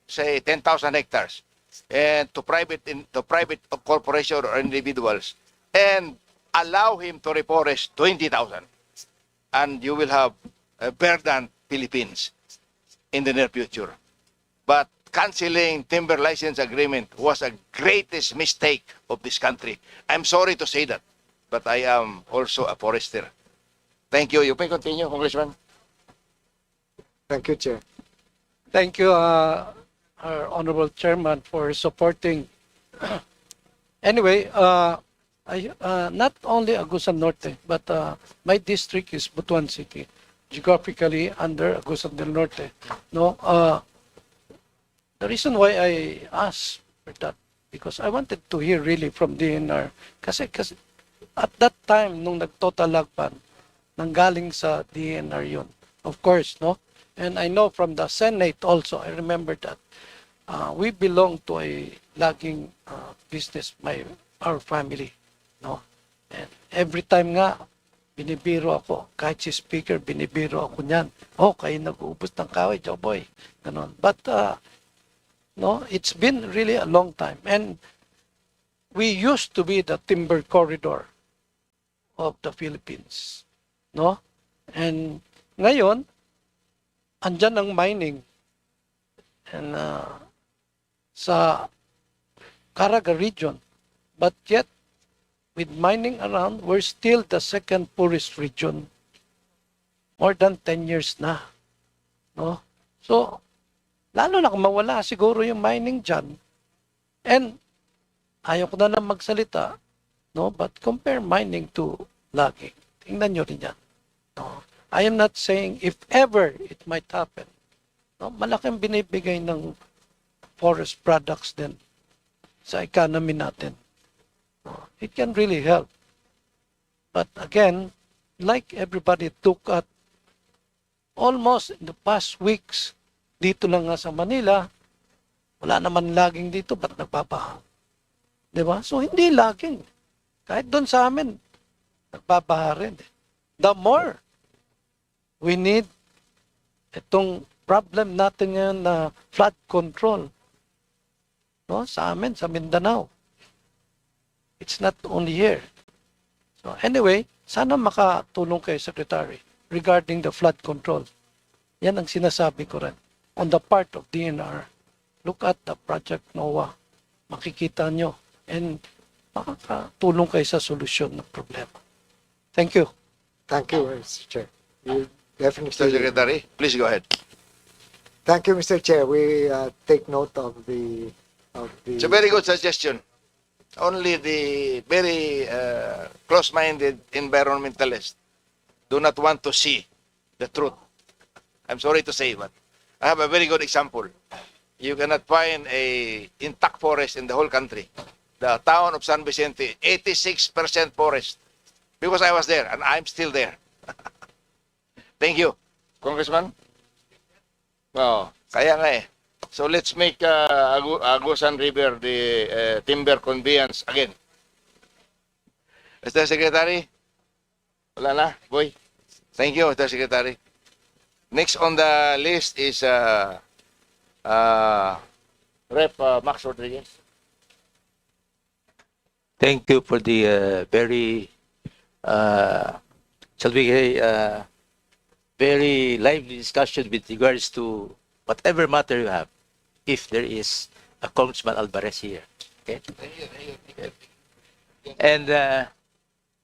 say 10,000 hectares, and to private corporation or individuals, and allow him to reforest 20,000, and you will have a verdant Philippines in the near future. But canceling timber license agreement was a greatest mistake of this country. I'm sorry to say that, but I am also a forester. Thank you. You may continue, Congressman. Thank you, Chair. Thank you, our Honorable Chairman, for supporting. Anyway, not only Agusan Norte, but my district is Butuan City, geographically under Agusan del Norte. No, the reason why I asked for that, because I wanted to hear really from DNR. Kasi at that time, nung nag-total lagpan, nanggaling sa DNR yun. Of course, no? And I know from the Senate also, I remember that we belong to a logging business, our family, no? And every time nga, binibiro ako, kahit si speaker, binibiro ako niyan. Oh, kayo nag-uubos ng kaway, Joboy. Ganon. But, no, it's been really a long time. And we used to be the timber corridor of the Philippines, no? And ngayon, andyan ang mining. And sa Caraga region. But yet, with mining around, we're still the second poorest region. More than 10 years na. No? So, lalo na kung mawala siguro yung mining dyan. And, ayaw ko na lang magsalita, no? But compare mining to logging. Tingnan nyo rin yan. No? I am not saying if ever it might happen. No? Malaking binibigay ng forest products din sa economy natin. No? It can really help. But again, like everybody took at almost in the past weeks, dito lang nga sa Manila, wala naman laging dito, ba't nagbabaha? Diba? So hindi laging. Kahit doon sa amin, nagbabaha rin. The more we need itong problem natin ngayon na flood control. No? Sa amin, sa Mindanao. It's not only here. So anyway, sana makatulong kay Secretary regarding the flood control. Yan ang sinasabi ko rin. On the part of DNR, look at the Project NOAA. Makikita nyo. And makakatulong kayo sa solusyon ng problema. Thank you. Thank you, Mr. Chair. You definitely. Mr. Secretary, please go ahead. Thank you, Mr. Chair. We take note of the. It's a very good suggestion. Only the very close-minded environmentalists do not want to see the truth. I'm sorry to say, but I have a very good example. You cannot find a intact forest in the whole country. The town of San Vicente, 86% forest. Because I was there, and I'm still there. Thank you. Congressman? Oh, kaya nga eh. So let's make Agusan River the timber conveyance again. Mr. Secretary? Wala na, boy. Thank you, Mr. Secretary. Next on the list is Rep. Max Rodriguez. Thank you for the very, shall we say, very lively discussion with regards to whatever matter you have, if there is a Congressman Alvarez here. Okay? And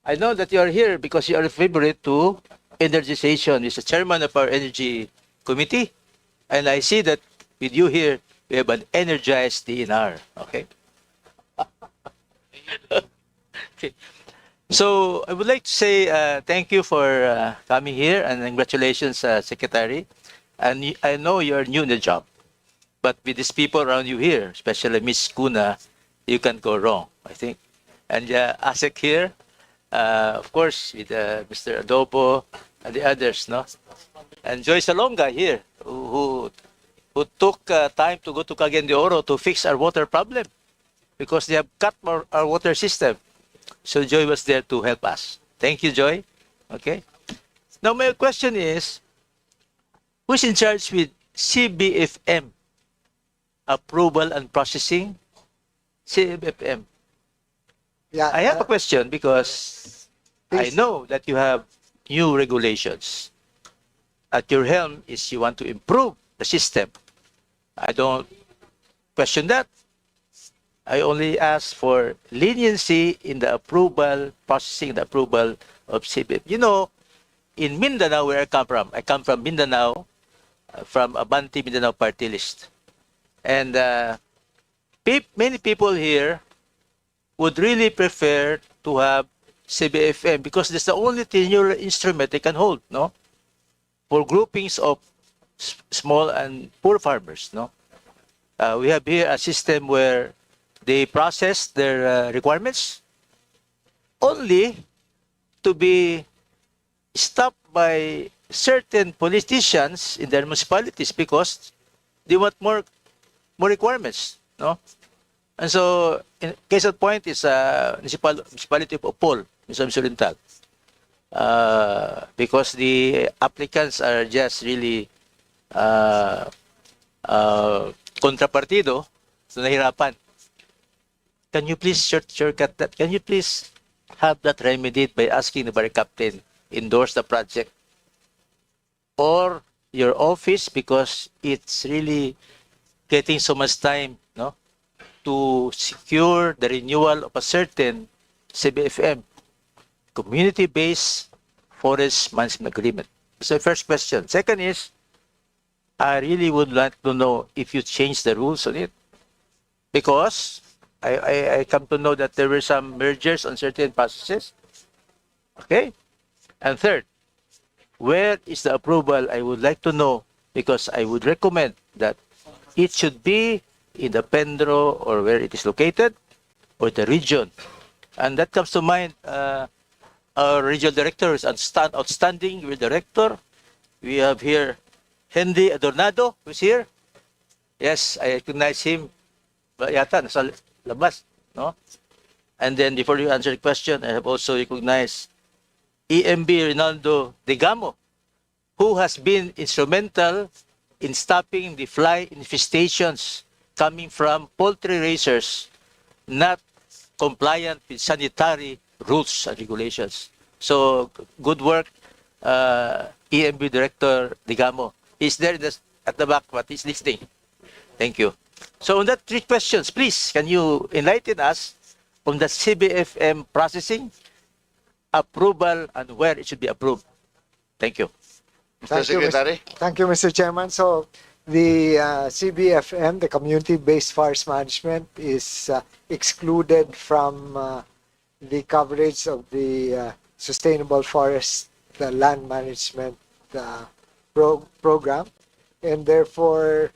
I know that you are here because you are a favorite to energization. You're the chairman of our energy committee. And I see that with you here, we have an energized DNR. Okay? Okay. So I would like to say thank you for coming here and congratulations, Secretary. And I know you're new in the job. But with these people around you here, especially Miss Kuna, you can't go wrong, I think. And ASEC here, of course, with Mr. Adobo and the others, no? And Joy Salonga here, who took time to go to Cagayan de Oro to fix our water problem because they have cut our water system. So Joy was there to help us. Thank you, Joy. Okay. Now my question is, who's in charge with CBFM approval and processing? CBFM. Yeah, I have a question because I know that you have new regulations. At your helm is you want to improve the system. I don't question that. I only ask for leniency in the approval, processing the approval of CBF. You know, in Mindanao, where I come from Mindanao, from Abanti Mindanao Party List. And many people here would really prefer to have CBFM because that's the only tenure instrument they can hold, no? For groupings of small and poor farmers, no? We have here a system where they process their requirements only to be stopped by certain politicians in their municipalities because they want more requirements, no? And so, in case of point is municipality of Opol, Misom Surintal. Because the applicants are just really kontrapartido, so nahirapan. Can you please shortcut that? Can you please have that remedied by asking the bar captain endorse the project? Or your office, because it's really getting so much time, no, to secure the renewal of a certain CBFM, community-based forest management agreement. So first question. Second is, I really would like to know if you changed the rules on it, because I come to know that there were some mergers on certain processes. Okay? And third, where is the approval? I would like to know, because I would recommend that it should be in the Pendro or where it is located, or the region. And that comes to mind, our regional director is outstanding director. We have here Henry Adornado, who's here. Yes, I recognize him. Yata, nasa labas, no? And then before you answer the question, I have also recognized EMB Rinaldo Degamo, who has been instrumental in stopping the fly infestations coming from poultry raisers not compliant with sanitary rules and regulations. So good work, EMB Director Digamo. He's there at the back, but he's listening. Thank you. So on that three questions, please, can you enlighten us on the CBFM processing, approval, and where it should be approved? Thank you. Mr. Secretary. Thank you, Mr. Chairman. So the CBFM, the Community-Based Forest Management, is excluded from the coverage of the Sustainable Forest Land Management program, and therefore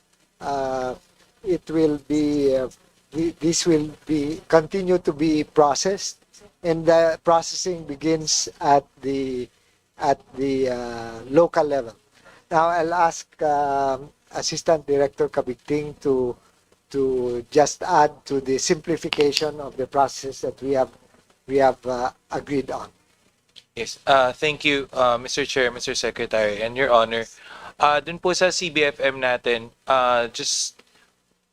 it will be this will be continue to be processed, and the processing begins at the local level. Now I'll ask Assistant Director Kabigting to just add to the simplification of the process that we have agreed on. Yes. Thank you, Mr. Chair, Mr. Secretary, and Your Honor. Dun po sa CBFM natin,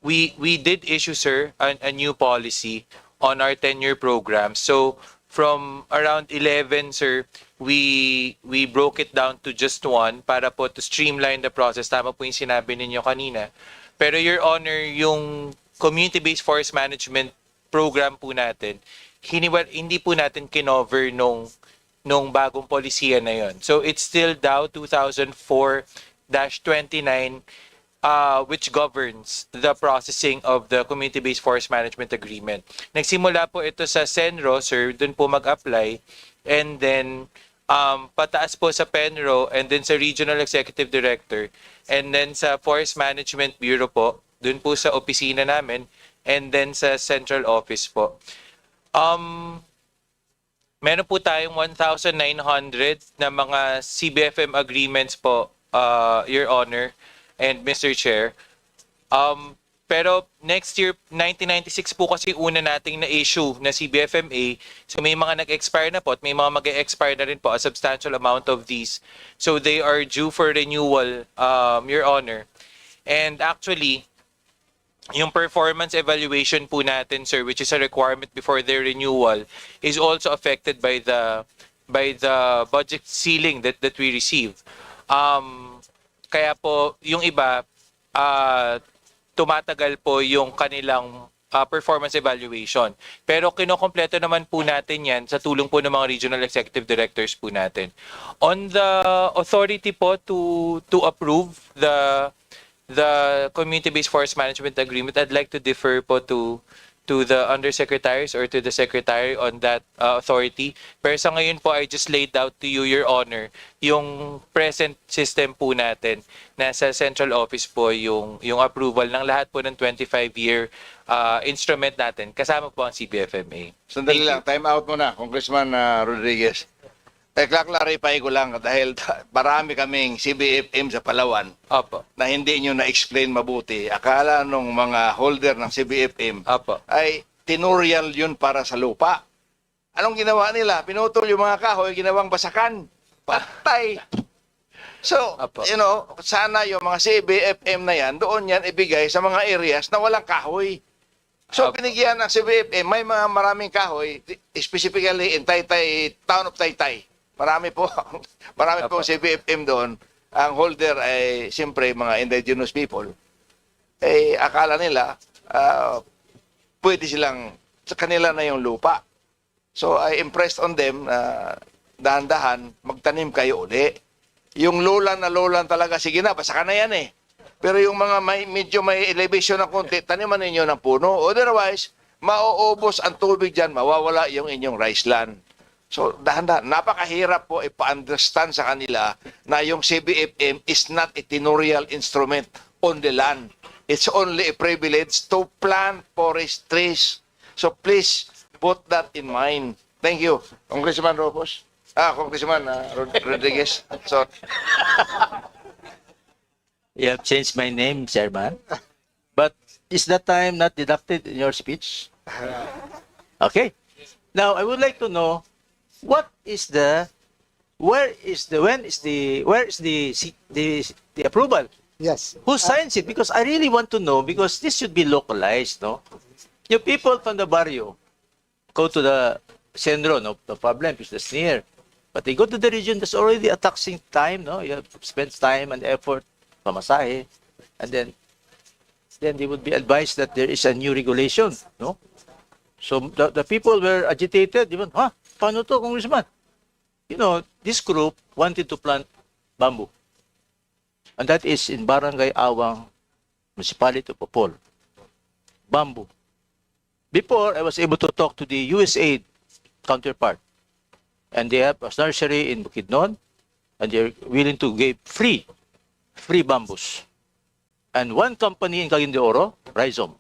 we did issue, sir, a new policy on our 10-year program. So from around 11, sir, we broke it down to just one para po to streamline the process. Tama po yung sinabi ninyo kanina. Pero Your Honor, yung community-based forest management program po natin, hindi po natin kinover nung bagong polisiya na yon. So it's still DAO 2004-29 which governs the processing of the community-based forest management agreement. Nagsimula po ito sa Senro, sir, dun po mag-apply, and then pataas po sa Penro, and then sa Regional Executive Director, and then sa Forest Management Bureau po, dun po sa opisina namin, and then sa central office po. Meron po tayong 1,900 na mga CBFM agreements po, Your Honor and Mr. Chair. Pero next year, 1996 po kasi una nating na-issue na CBFMA. So may mga nag-expire na po at may mga mag-expire na rin po, a substantial amount of these. So they are due for renewal, Your Honor. And actually, yung performance evaluation po natin, sir, which is a requirement before their renewal, is also affected by the budget ceiling that we receive. Kaya po, yung iba, tumatagal po yung kanilang performance evaluation. Pero kinokompleto naman po natin yan sa tulong po ng mga regional executive directors po natin. On the authority po to approve the community-based forest management agreement, I'd like to defer po to the undersecretaries or to the secretary on that authority. Pero sa ngayon po, I just laid out to you, Your Honor, yung present system po natin. Nasa central office po yung approval ng lahat po ng 25-year instrument natin. Kasama po ang CBFMA. Sandali lang, time out muna, Congressman Rodriguez. Clarify ko lang dahil marami kaming CBFM sa Palawan na hindi nyo na-explain mabuti. Akala nung mga holder ng CBFM ay tinurial yun para sa lupa. Anong ginawa nila? Pinutol yung mga kahoy, ginawang basakan. Patay! So, sana yung mga CBFM na yan, doon yan ibigay sa mga areas na walang kahoy. So, binigyan ng CBFM, may mga maraming kahoy, specifically in Taytay, town of Taytay. Marami po CBFM doon. Ang holder ay siyempre mga indigenous people. Akala nila pwede silang sa kanila na yung lupa. So I impressed on them na dahan-dahan magtanim kayo uli. Yung lowland na lowland talaga, sige na, basta ka na yan eh. Pero yung mga medyo may elevation ng konti, taniman ninyo ng puno. Otherwise, mauubos ang tubig dyan, mawawala yung inyong rice land. So, dahan-dahan, napakahirap po ipa-understand sa kanila na yung CBFM is not a tenurial instrument on the land. It's only a privilege to plant forest trees. So, please put that in mind. Thank you. Congressman Robos. Congressman Rodriguez. So, You have changed my name, Chairman. But is that time not deducted in your speech? Okay. Now, I would like to know where is the approval? Yes. Who signs it? Because I really want to know, because this should be localized, no? You people from the barrio go to the centro, no problem, because that's near. But they go to the region, that's already a taxing time, no? You have to spend time and effort, pamasahe, and then they would be advised that there is a new regulation, no? So the people were agitated, even, paano to, Congressman? This group wanted to plant bamboo. And that is in Barangay Awang, Municipality of Opol. Bamboo. Before, I was able to talk to the USAID counterpart. And they have a nursery in Bukidnon, and they're willing to give free bamboos. And one company in Cagayan de Oro, Rhizome,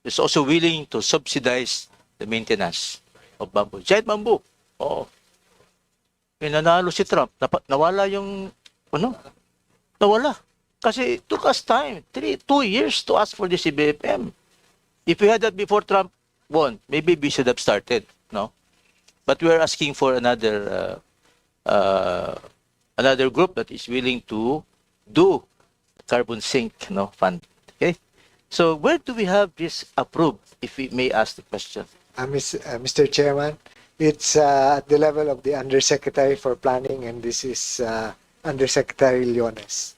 is also willing to subsidize the maintenance of bamboo. Giant bamboo. Oo. Nanalo si Trump. Nawala yung, nawala. Kasi it took us time, 2 years to ask for the CBFM. If we had that before Trump won, maybe we should have started, no? But we are asking for another group that is willing to do carbon sink, fund. Okay? So where do we have this approved, if we may ask the question? Mr. Chairman, it's at the level of the Undersecretary for Planning, and this is Undersecretary Leones.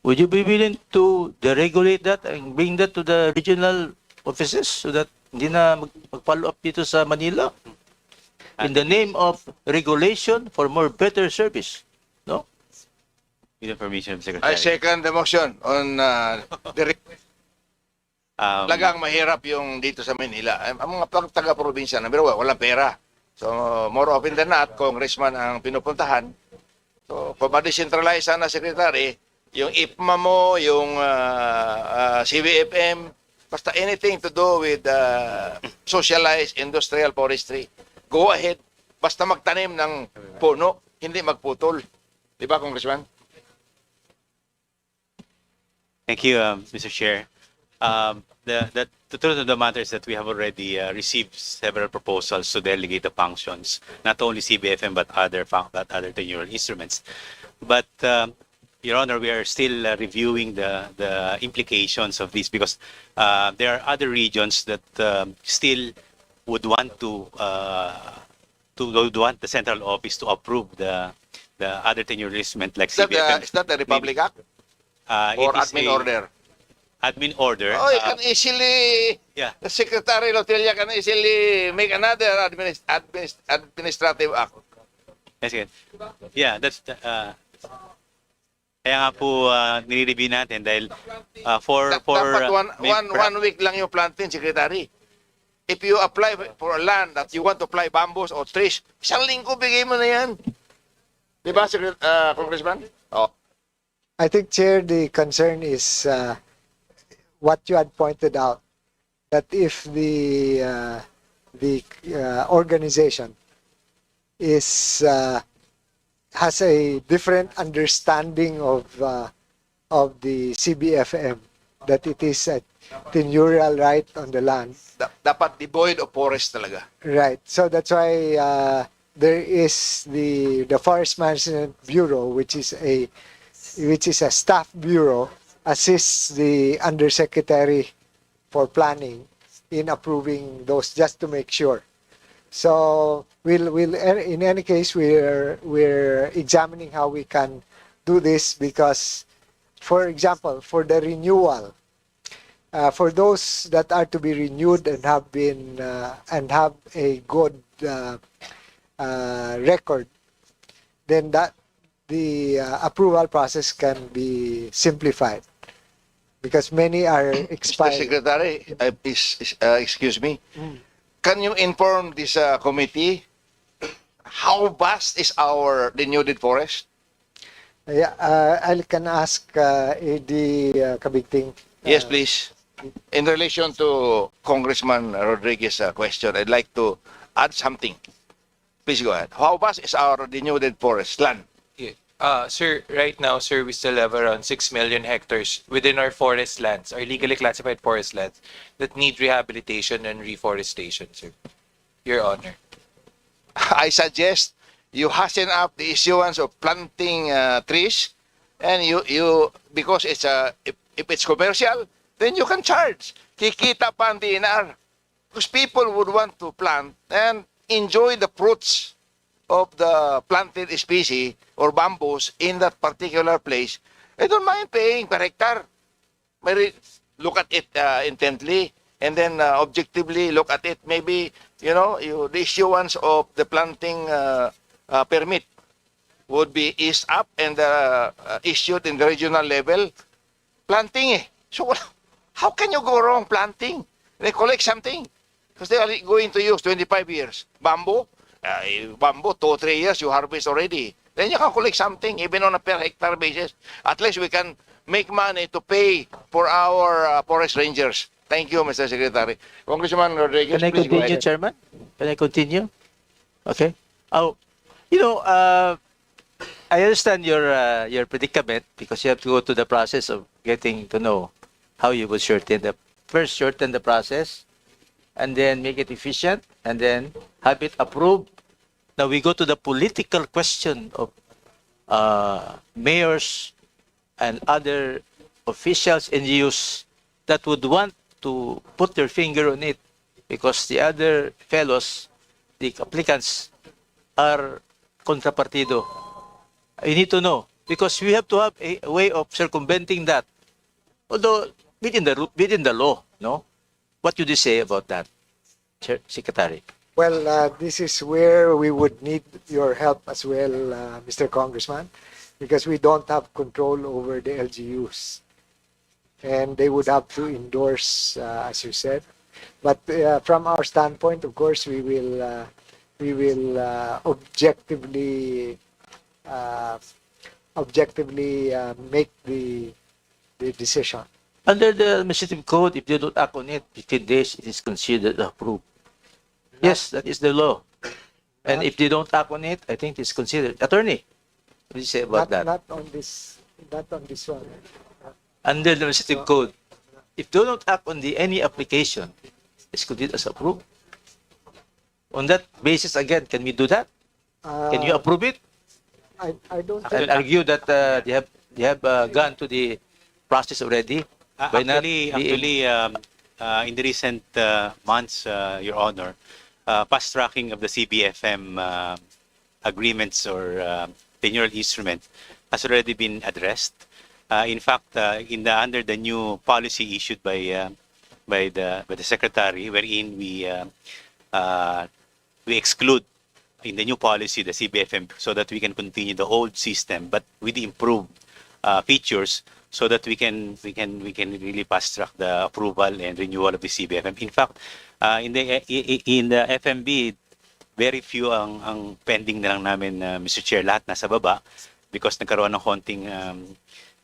Would you be willing to deregulate that and bring that to the regional offices so that hindi na mag-follow up dito sa Manila? In the name of regulation for more better service, no? With information of Secretary. I second the motion on the request. Talagang mahirap yung dito sa Manila. Ang mga taga-probinsya, number one, walang pera. So, more often than not, congressman ang pinupuntahan. So, kung ma-decentralize sana, Secretary, yung IPMA mo, yung CBFM, basta anything to do with socialized industrial forestry, go ahead. Basta magtanim ng puno, hindi magputol. Di ba, Congressman? Thank you, Mr. Chair. The truth of the matter is that we have already received several proposals to delegate the functions, not only CBFM but other tenure instruments. But Your Honor, we are still reviewing the implications of this because there are other regions that still would want would want the central office to approve the other tenure instrument like CBFM. Is that the Republic Act? Or It is admin a order? Admin order. Oh, you can easily, Yeah. the Secretary Lotilla can easily make another administrative act. Yes, yes. Yeah, that's kaya nga po nire-review natin dahil Dapat one week lang yung planting, Secretary. If you apply for a land that you want to apply bamboos or trees, isang linggo bigay mo na yan. Di ba, Congressman? Oh. I think, Chair, the concern is what you had pointed out, that if the organization has a different understanding of the CBFM, that it is a tenurial right on the land. Dapat devoid of forest talaga. Right. So that's why there is the Forest Management Bureau, which is a staff bureau, assists the Undersecretary for Planning in approving those, just to make sure. So we'll in any case we're examining how we can do this, because, for example, for the renewal, for those that are to be renewed and have been and have a good record, then that the approval process can be simplified, because many are expired. Mr. Secretary, excuse me, can you inform this committee how vast is our denuded forest? Yeah, I can ask AD Kabigting. Yes, please. In relation to Congressman Rodriguez's question, I'd like to add something. Please go ahead. How vast is our denuded forest land? Sir, right now, sir, we still have around 6 million hectares within our forest lands, our legally classified forest lands, that need rehabilitation and reforestation, sir. Your Honor. I suggest you hasten up the issuance of planting trees, and you because it's if it's commercial, then you can charge. Kikita pa ang DNR. Because people would want to plant and enjoy the fruits of the planted species or bamboos in that particular place. I don't mind paying per hectare. Look at it intently, and then objectively look at it. Maybe, the issuance of the planting permit would be eased up and issued in the regional level. Planting So how can you go wrong planting? They collect something. Because they are going to use 25 years. Bamboo, 2-3 years, you harvest already. Then you can collect something, even on a per hectare basis. At least we can make money to pay for our forest rangers. Thank you, Mr. Secretary. Congressman Rodriguez, Can I please go continue, ahead. Chairman? Can I continue? Okay. Oh, I understand your predicament, because you have to go to the process of getting to know how you would shorten the process, and then make it efficient, and then have it approved. Now we go to the political question of mayors and other officials and youths that would want to put their finger on it, because the other fellows, the applicants, are contrapartido. I need to know, because we have to have a way of circumventing that. Although within the law, no? What would you say about that, Secretary? Well, this is where we would need your help as well, Mr. Congressman, because we don't have control over the LGUs. And they would have to endorse, as you said. But from our standpoint, of course, we will objectively objectively make the decision. Under the administrative code, if they don't act on it, 15 days, it is considered approved. Yes, that is the law. And if they don't act on it, I think it's considered. Attorney, what do you say about that? Not on this one. Under the administrative code, if they don't act on any application, it's considered as approved. On that basis, again, can we do that? Can you approve it? I don't And think. argue that they have gone to the process already? By not being- In the recent months, Your Honor, fast-tracking of the CBFM agreements or tenure instrument has already been addressed. In fact, under the new policy issued by the Secretary, wherein we exclude in the new policy the CBFM so that we can continue the old system, but with the improved features, so that we can really fast track the approval and renewal of the CBFM. In fact, in the FMB, very few ang pending na lang namin, Mr. Chair, lahat nasa baba because nagkaroon ng konting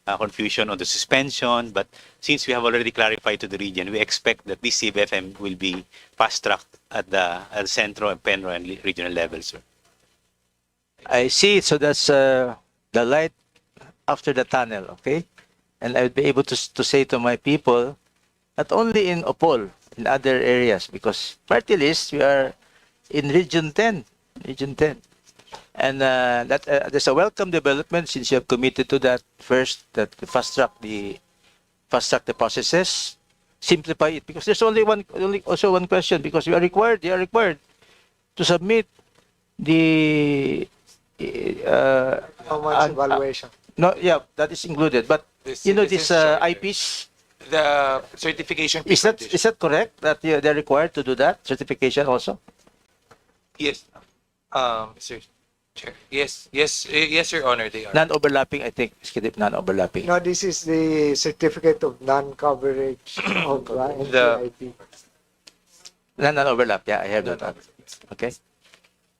confusion on the suspension. But since we have already clarified to the region, we expect that this CBFM will be fast tracked at the Centro and Penro and regional levels, sir. I see. So that's the light after the tunnel, okay? And I would be able to say to my people, not only in Opol, in other areas, because party list, we are in Region 10. And there's a welcome development since you have committed to that first, that fast track the processes, simplify it. Because there's only one question, because they are required to submit the How much evaluation? no, yeah, that is included. But This you know citizens this charter. IPs, The certification is that correct that they're required to do that certification also? Yes, Mr. Chair. Yes, Your Honor, they are. Non-overlapping, I think. Non-overlapping. No, this is the certificate of non-coverage of NCIP. Non-overlap. Yeah, I heard that. Okay.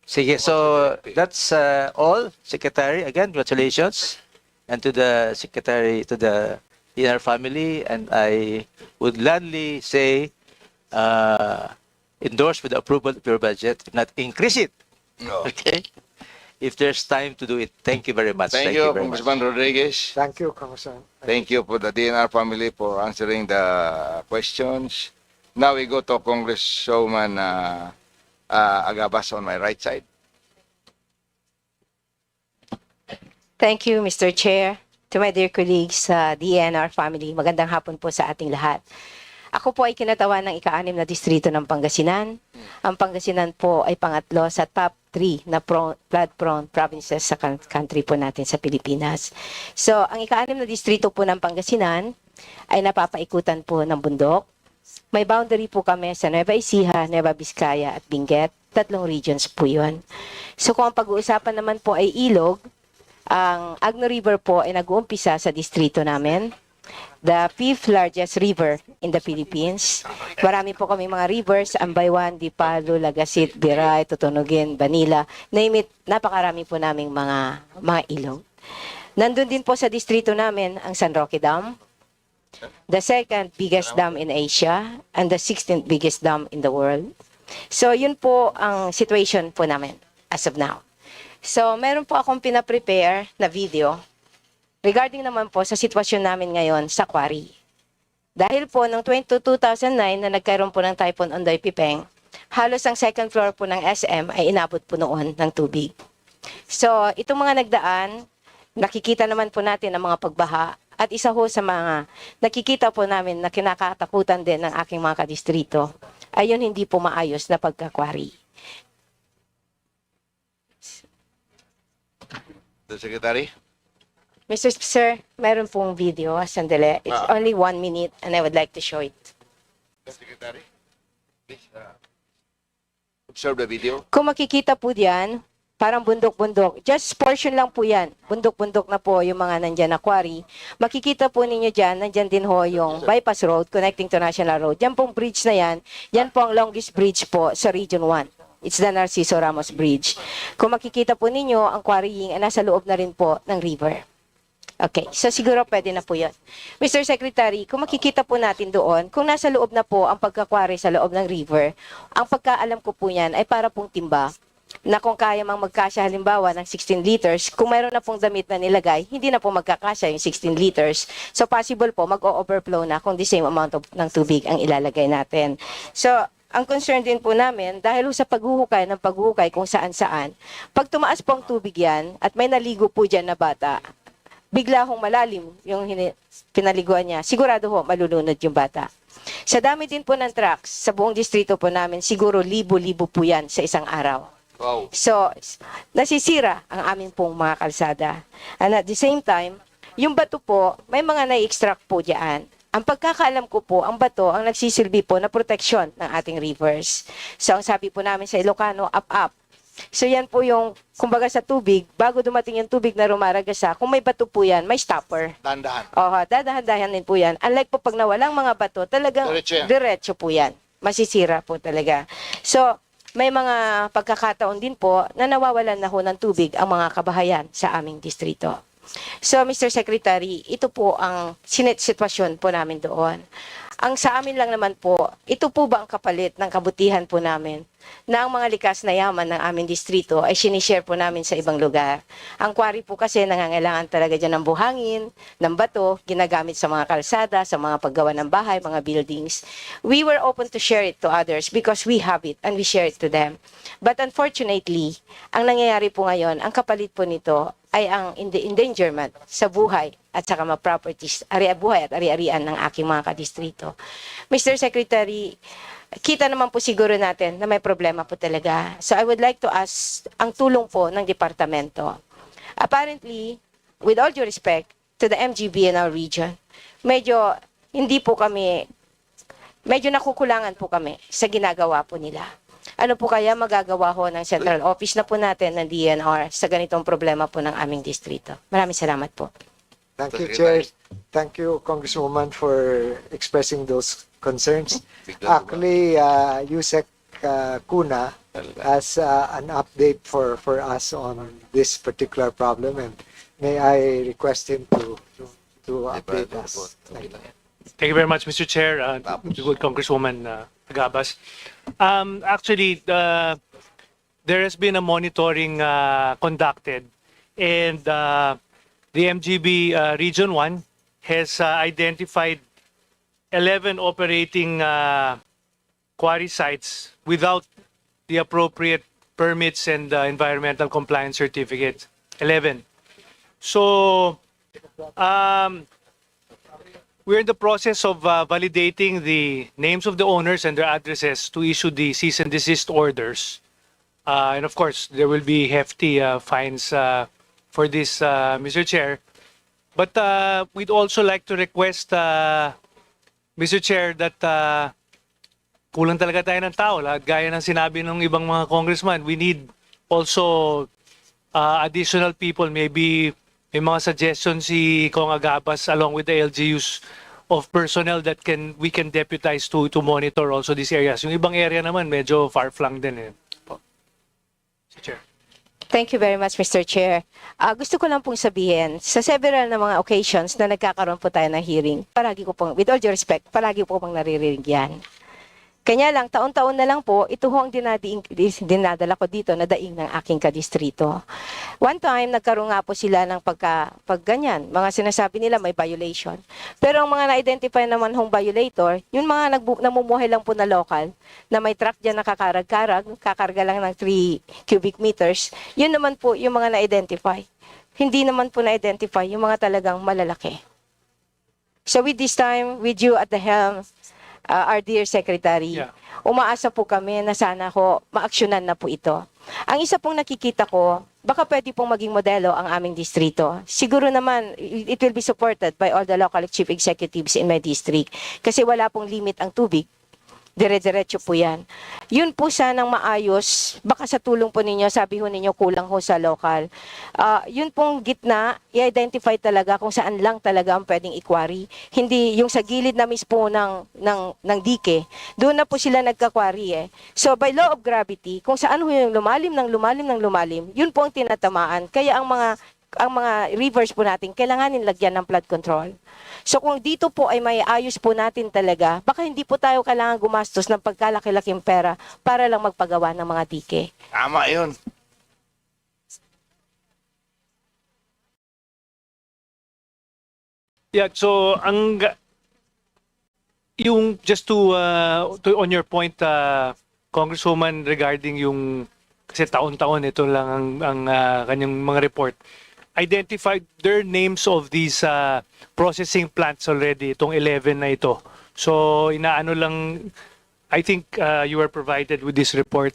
Sige, so that's all, Secretary. Again, congratulations. And to the Secretary, to the DNR family, and I would gladly say endorse with the approval of your budget, if not increase it. Okay? If there's time to do it. Thank you very much. Thank you, very much. Congressman Rodriguez. Thank you, Congressman. Thank you for the DNR family for answering the questions. Now we go to Congresswoman Agabas on my right side. Thank you, Mr. Chair. To my dear colleagues sa DNR family, magandang hapon po sa ating lahat. Ako po ay kinatawan ng ika-6 na distrito ng Pangasinan. Ang Pangasinan po ay pangatlo sa top 3 na flood-prone provinces sa country po natin sa Pilipinas. So, ang ika-6 na distrito po ng Pangasinan ay napapaikutan po ng bundok. May boundary po kami sa Nueva Ecija, Nueva Vizcaya at Benguet. 3 regions po yun. So, kung ang pag-uusapan naman po ay ilog, ang Agno River po ay nag-uumpisa sa distrito namin. The 5th largest river in the Philippines. Marami po kami mga rivers, Ambaywan, Dipalo, Lagasit, Biray, Tutunugin, Banila. Name it, napakarami po naming mga ilog. Nandun din po sa distrito namin ang San Roque Dam, the 2nd biggest dam in Asia, and the 16th biggest dam in the world. So yun po ang situation po namin as of now. So meron po akong pina-prepare na video regarding naman po sa sitwasyon namin ngayon sa quarry. Dahil po noong 2009 na nagkaroon po ng typhoon Ondoy Pipeng, halos ang 2nd floor po ng SM ay inabot po noon ng tubig. So itong mga nagdaan, nakikita naman po natin ang mga pagbaha at isa ho sa mga nakikita po namin na kinakatakutan din ng aking mga kadistrito ay yun hindi po maayos na pagkakwari. The Secretary. Mr. Sir, meron pong video, sandali. It's only 1 minute and I would like to show it. Secretary, please observe the video. Kung makikita po diyan, parang bundok-bundok. Just portion lang po yan. Bundok-bundok na po yung mga nandyan na quarry. Makikita po ninyo dyan, nandyan din ho yung bypass road connecting to National Road. Yan pong bridge na yan po ang longest bridge po sa Region 1. It's the Narciso Ramos Bridge. Kung makikita po ninyo, ang quarrying ay nasa loob na rin po ng river. Okay, so siguro pwede na po yun. Mr. Secretary, kung makikita po natin doon, kung nasa loob na po ang pagkakwari sa loob ng river, ang pagkaalam ko po yan ay para pong timba na kung kaya mang magkasya halimbawa ng 16 liters, kung mayroon na pong damit na nilagay, hindi na po magkakasya yung 16 liters. So possible po mag-o-overflow na kung the same amount ng tubig ang ilalagay natin. So ang concern din po namin, dahil sa paghuhukay ng paghuhukay kung saan-saan, pag tumaas po ang tubig yan at may naligo po dyan na bata, bigla hong malalim yung pinaliguan niya, sigurado ho malulunod yung bata. Sa dami din po ng trucks, sa buong distrito po namin, siguro libo-libo po yan sa isang araw. Wow. So, nasisira ang aming pong mga kalsada. And at the same time, yung bato po, may mga nai-extract po diyan. Ang pagkakaalam ko po, ang bato ang nagsisilbi po na proteksyon ng ating rivers. So, ang sabi po namin sa Ilocano, up-up. So yan po yung, kumbaga sa tubig, bago dumating yung tubig na rumaragasa, kung may bato po yan, may stopper. Dahan-dahan. Dadahan-dahan din po yan. Unlike po pag nawalang mga bato, talagang diretso po yan. Masisira po talaga. So, may mga pagkakataon din po na nawawalan na ho ng tubig ang mga kabahayan sa aming distrito. So, Mr. Secretary, ito po ang sitwasyon po namin doon. Ang sa amin lang naman po, ito po ba ang kapalit ng kabutihan po namin na ang mga likas na yaman ng aming distrito ay sinishare po namin sa ibang lugar. Ang quarry po kasi nangangailangan talaga dyan ng buhangin, ng bato, ginagamit sa mga kalsada, sa mga paggawa ng bahay, mga buildings. We were open to share it to others because we have it and we share it to them. But unfortunately, ang nangyayari po ngayon, ang kapalit po nito ay ang endangerment sa buhay at saka mga properties, buhay at ari-arian ng aking mga kadistrito. Mr. Secretary, kita naman po siguro natin na may problema po talaga. So I would like to ask ang tulong po ng departamento. Apparently, with all due respect to the MGB in our region, medyo hindi po kami, medyo nakukulangan po kami sa ginagawa po nila. Ano po kaya magagawa ho ng central office na po natin ng DNR sa ganitong problema po ng aming distrito? Maraming salamat po. Thank you, Chair. Thank you, Congresswoman, for expressing those concerns. Actually, Yusek Kuna has an update for us on this particular problem, and may I request him to update us. Thank you. Thank you very much, Mr. Chair. Good Congresswoman Gabas. Actually, there has been a monitoring conducted, and the MGB Region 1 has identified 11 operating quarry sites without the appropriate permits and environmental compliance certificates. 11. So, we're in the process of validating the names of the owners and their addresses to issue the cease and desist orders. And of course, there will be hefty fines for this, Mr. Chair. But we'd also like to request, Mr. Chair, that kulang talaga tayo ng tao. Gaya ng sinabi ng ibang mga congressman, we need also additional people. Maybe may mga suggestions si Kong Agabas along with the LGUs of personnel that we can deputize to monitor also these areas. Yung ibang area naman medyo far-flung din eh. Mr. Chair. Thank you very much, Mr. Chair. Gusto ko lang pong sabihin, sa several na mga occasions na nagkakaroon po tayo ng hearing, palagi ko pong, with all due respect, palagi po pong naririnig yan. Kanya lang, taon-taon na lang po, ito ho ang dinadala ko dito na daing ng aking kadistrito. One time, nagkaroon nga po sila ng pagganyan. Mga sinasabi nila may violation. Pero ang mga na-identify naman hong violator, yung mga namumuhay lang po na local, na may truck dyan na kakarga lang ng 3 cubic meters, yun naman po yung mga na-identify. Hindi naman po na-identify yung mga talagang malalaki. So with this time, with you at the helm, our dear Secretary, umaasa po kami na sana ho maaksyonan na po ito. Ang isa pong nakikita ko, baka pwede pong maging modelo ang aming distrito. Siguro naman, it will be supported by all the local chief executives in my district kasi wala pong limit ang tubig. Dire-diretso po yan. Yun po sanang maayos, baka sa tulong po ninyo, sabi ho ninyo kulang ho sa local. Yun pong gitna, i-identify talaga kung saan lang talaga ang pwedeng i-quarry. Hindi yung sa gilid na mismo ng dike, doon na po sila nagka-quarry eh. So by law of gravity, kung saan ho yung lumalim, yun po ang tinatamaan. Kaya ang mga mga rivers po natin, kailanganin lagyan ng flood control. So kung dito po ay may ayos po natin talaga, baka hindi po tayo kailangan gumastos ng pagkalaki-laking pera para lang magpagawa ng mga dike. Tama yun. Yeah, so yung just to on your point, Congresswoman, regarding yung kasi taon-taon ito lang ang kanyang mga report, identified their names of these processing plants already, itong 11 na ito. So inaano lang, I think you were provided with this report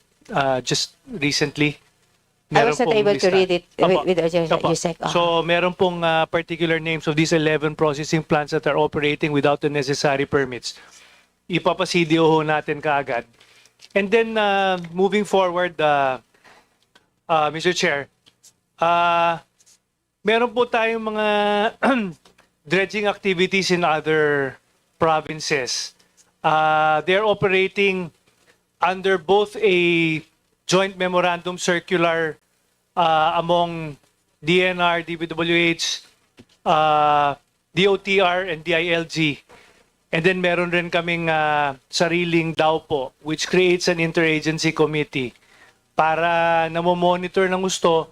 just recently. I was not pong able to lista. read it Opo. with Opo. Yusek. So meron pong particular names of these 11 processing plants that are operating without the necessary permits. Ipapa-CDO ho natin kaagad. And then moving forward, Mr. Chair, meron po tayong mga dredging activities in other provinces. They're operating under both a joint memorandum circular among DNR, DPWH, DOTR, and DILG. And then meron rin kaming sariling DAO po, which creates an interagency committee para namomonitor ng gusto.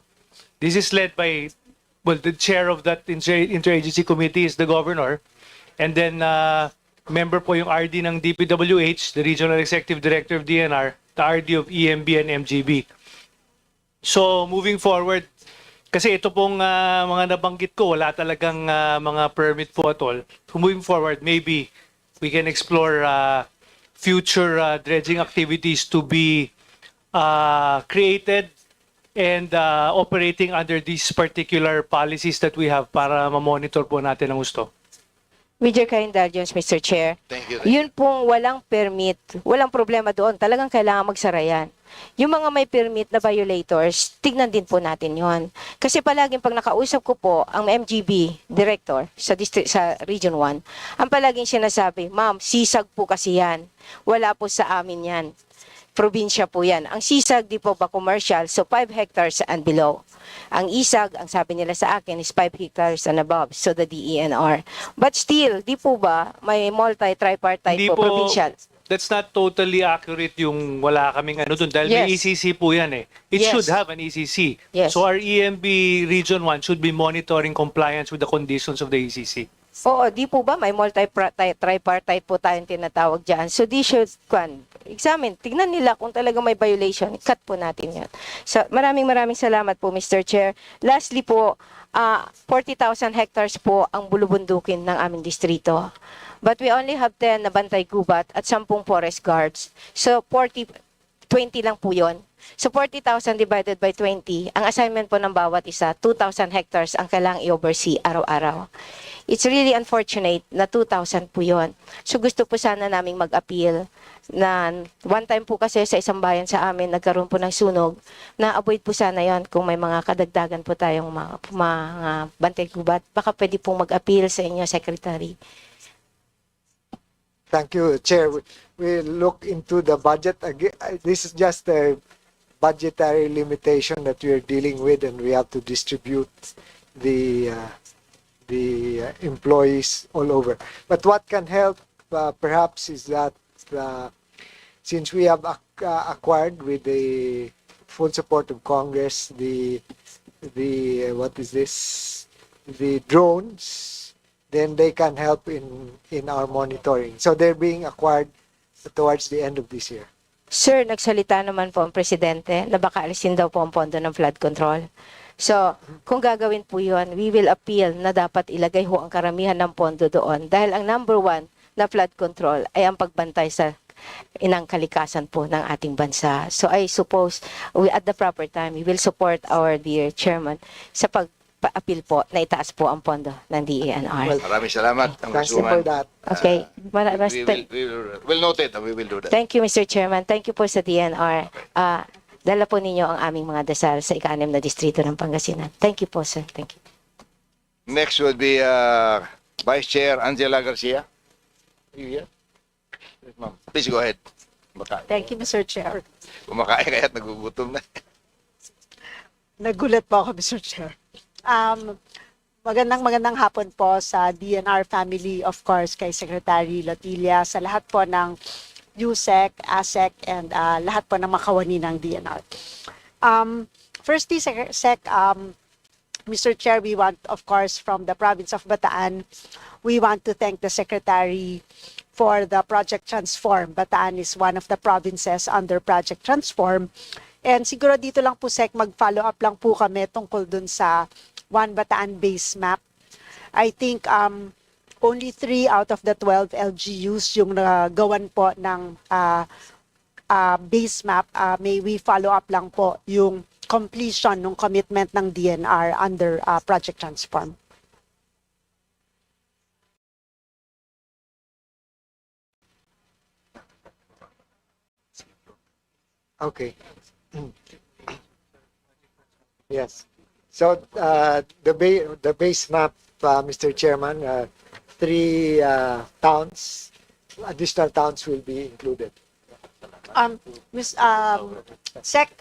This is led by, well, the chair of that interagency committee is the governor. And then member po yung RD ng DPWH, the Regional Executive Director of DNR, the RD of EMB and MGB. So moving forward, kasi ito pong mga nabanggit ko, wala talagang mga permit po at all. So moving forward, maybe we can explore future dredging activities to be created and operating under these particular policies that we have para ma-monitor po natin ang gusto. With your kind indulgence, Mr. Chair, Thank you. yun pong walang permit, walang problema doon. Talagang kailangan magsara yan. Yung mga may permit na violators, tignan din po natin yon. Kasi palaging pag nakausap ko po ang MGB director sa Region 1, ang palaging sinasabi, ma'am, sisag po kasi yan. Wala po sa amin yan. Probinsya po yan. Ang sisag di po ba commercial, so 5 hectares and below. Ang isag, ang sabi nila sa akin is 5 hectares and above, so the DENR. But still, di po ba may multi-tripartite Hindi po, provincial? That's not totally accurate yung wala kaming ano dun. Dahil may Yes. ECC po yan eh. It Yes. should have an ECC. Yes. So our EMB Region 1 should be monitoring compliance with the conditions of the ECC. Oo, di po ba may multi-tripartite po tayong tinatawag dyan. So they should examine, tignan nila kung talaga may violation, cut po natin yan. So maraming salamat po, Mr. Chair. Lastly po, 40,000 hectares po ang bulubundukin ng aming distrito. But we only have 10 na bantay gubat at 10 forest guards. So 20 lang po yon. So 40,000 divided by 20, ang assignment po ng bawat isa, 2,000 hectares ang kailangang i-oversee araw-araw. It's really unfortunate na 2,000 po yun. So gusto po sana naming mag-appeal na one time po kasi sa isang bayan sa amin nagkaroon po ng sunog, na avoid po sana yon kung may mga kadagdagan po tayong mga bantay gubat. Baka pwede pong mag-appeal sa inyo, Secretary. Thank you, Chair. We look into the budget again. This is just a budgetary limitation that we are dealing with, and we have to distribute the employees all over. But what can help perhaps is that since we have acquired with the full support of Congress the drones, then they can help in our monitoring. So they're being acquired towards the end of this year. Sir, nagsalita naman po ang presidente na baka alisin daw po ang pondo ng flood control. So, kung gagawin po yun, we will appeal na dapat ilagay ho ang karamihan ng pondo doon. Dahil ang number 1 na flood control ay ang pagbantay sa inang kalikasan po ng ating bansa. So, I suppose, at the proper time, we will support our dear chairman sa pag-appeal po na itaas po ang pondo ng DENR. Maraming salamat. Thank you for that. Okay. We'll note it and we will do that. Thank you, Mr. Chairman. Thank you po sa DNR. Dala po ninyo ang aming mga dasal sa ika-6 na distrito ng Pangasinan. Thank you po, sir. Thank you. Next would be Vice Chair Angela Garcia. Are you here? Yes, ma'am. Please go ahead. Kumakain. Thank you, Mr. Chair. Kumakain kaya at nagugutom na. Nagulat pa ako, Mr. Chair. Magandang hapon po sa DNR family, of course, kay Secretary Lotilla, sa lahat po ng USEC, ASEC, and lahat po ng makawani ng DNR. Firstly, Mr. Chair, we want, of course, from the province of Bataan, we want to thank the Secretary for the Project Transform. Bataan is one of the provinces under Project Transform. And siguro dito lang po, Sec, mag-follow up lang po kami tungkol dun sa One Bataan base map. I think only 3 out of the 12 LGUs yung nagawan po ng base map. May we follow up lang po yung completion ng commitment ng DNR under Project Transform. Okay. Yes. So the base map, Mr. Chairman, 3 towns, additional towns will be included. Sec,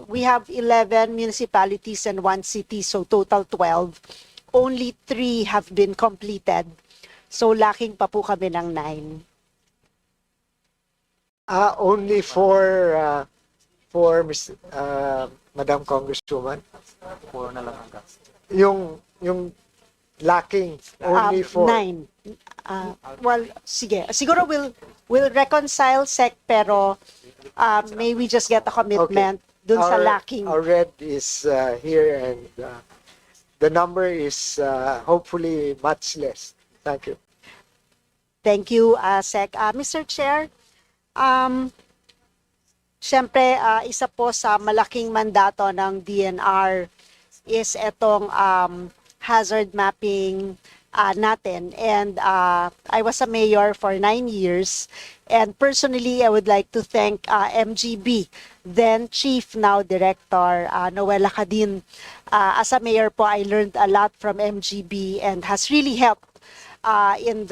we have 11 municipalities and 1 city, so total 12. Only 3 have been completed. So lacking pa po kami ng 9. Only for Madam Congresswoman. Yung lacking only for 9. Well, sige. Siguro we'll reconcile, Sec, pero may we just get a commitment dun sa lacking. Our red is here, and the number is hopefully much less. Thank you. Thank you, Sec. Mr. Chair, siyempre, isa po sa malaking mandato ng DNR is itong hazard mapping natin. And I was a mayor for 9 years. And personally, I would like to thank MGB, then Chief, now Director Noela Cadin. As a mayor po, I learned a lot from MGB and has really helped in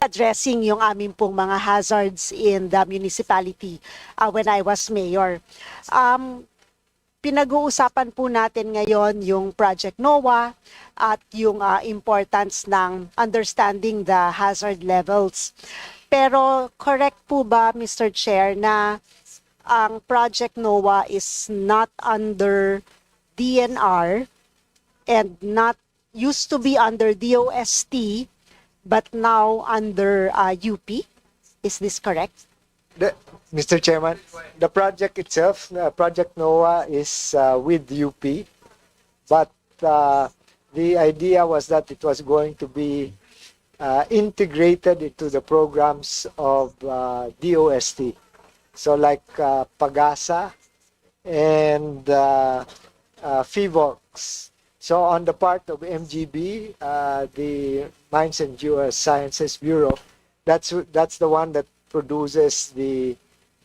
addressing yung aming pong mga hazards in the municipality when I was mayor. Pinag-uusapan po natin ngayon yung Project NOAA at yung importance ng understanding the hazard levels. Pero correct po ba, Mr. Chair, na ang Project NOAA is not under DNR and not used to be under DOST, but now under UP? Is this correct? Mr. Chairman, the project itself, Project NOAA, is with UP, but the idea was that it was going to be integrated into the programs of DOST. So like PAGASA and FIVOX. So on the part of MGB, the Mines and Geosciences Bureau, that's the one that produces the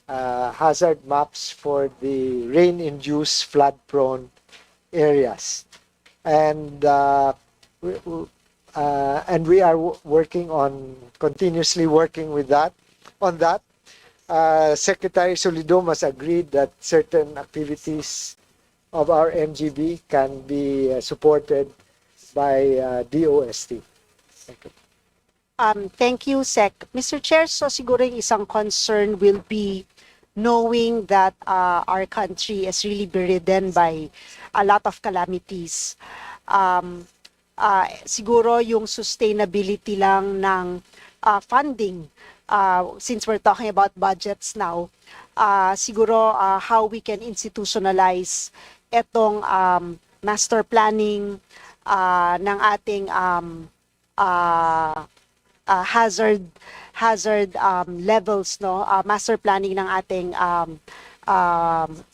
hazard maps for the rain-induced flood-prone areas, and we are continuously working with that. On that, Secretary Solido has agreed that certain activities of our MGB can be supported by DOST. Thank you. Thank you, Sec. Mr. Chair, so siguro yung isang concern will be knowing that our country is really burdened by a lot of calamities. Siguro yung sustainability lang ng funding, since we're talking about budgets now, siguro how we can institutionalize etong master planning ng ating hazard levels, no, master planning ng ating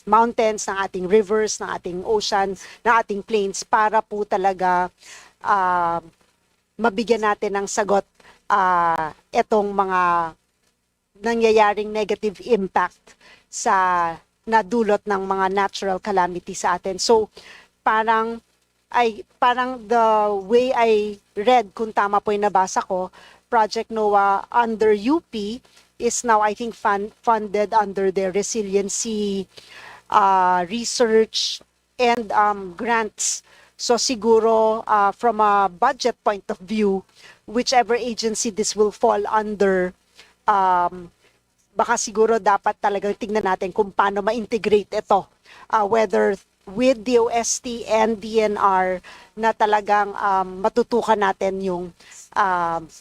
mountains, ng ating rivers, ng ating ocean, ng ating plains, para po talaga mabigyan natin ng sagot etong mga nangyayaring negative impact sa nadulot ng mga natural calamity sa atin. So parang the way I read, kung tama po yung nabasa ko, Project NOAA under UP is now, I think, funded under the resiliency research and grants. So siguro from a budget point of view, whichever agency this will fall under, baka siguro dapat talagang tingnan natin kung paano ma-integrate ito. Whether with DOST and DNR na talagang matutukan natin yung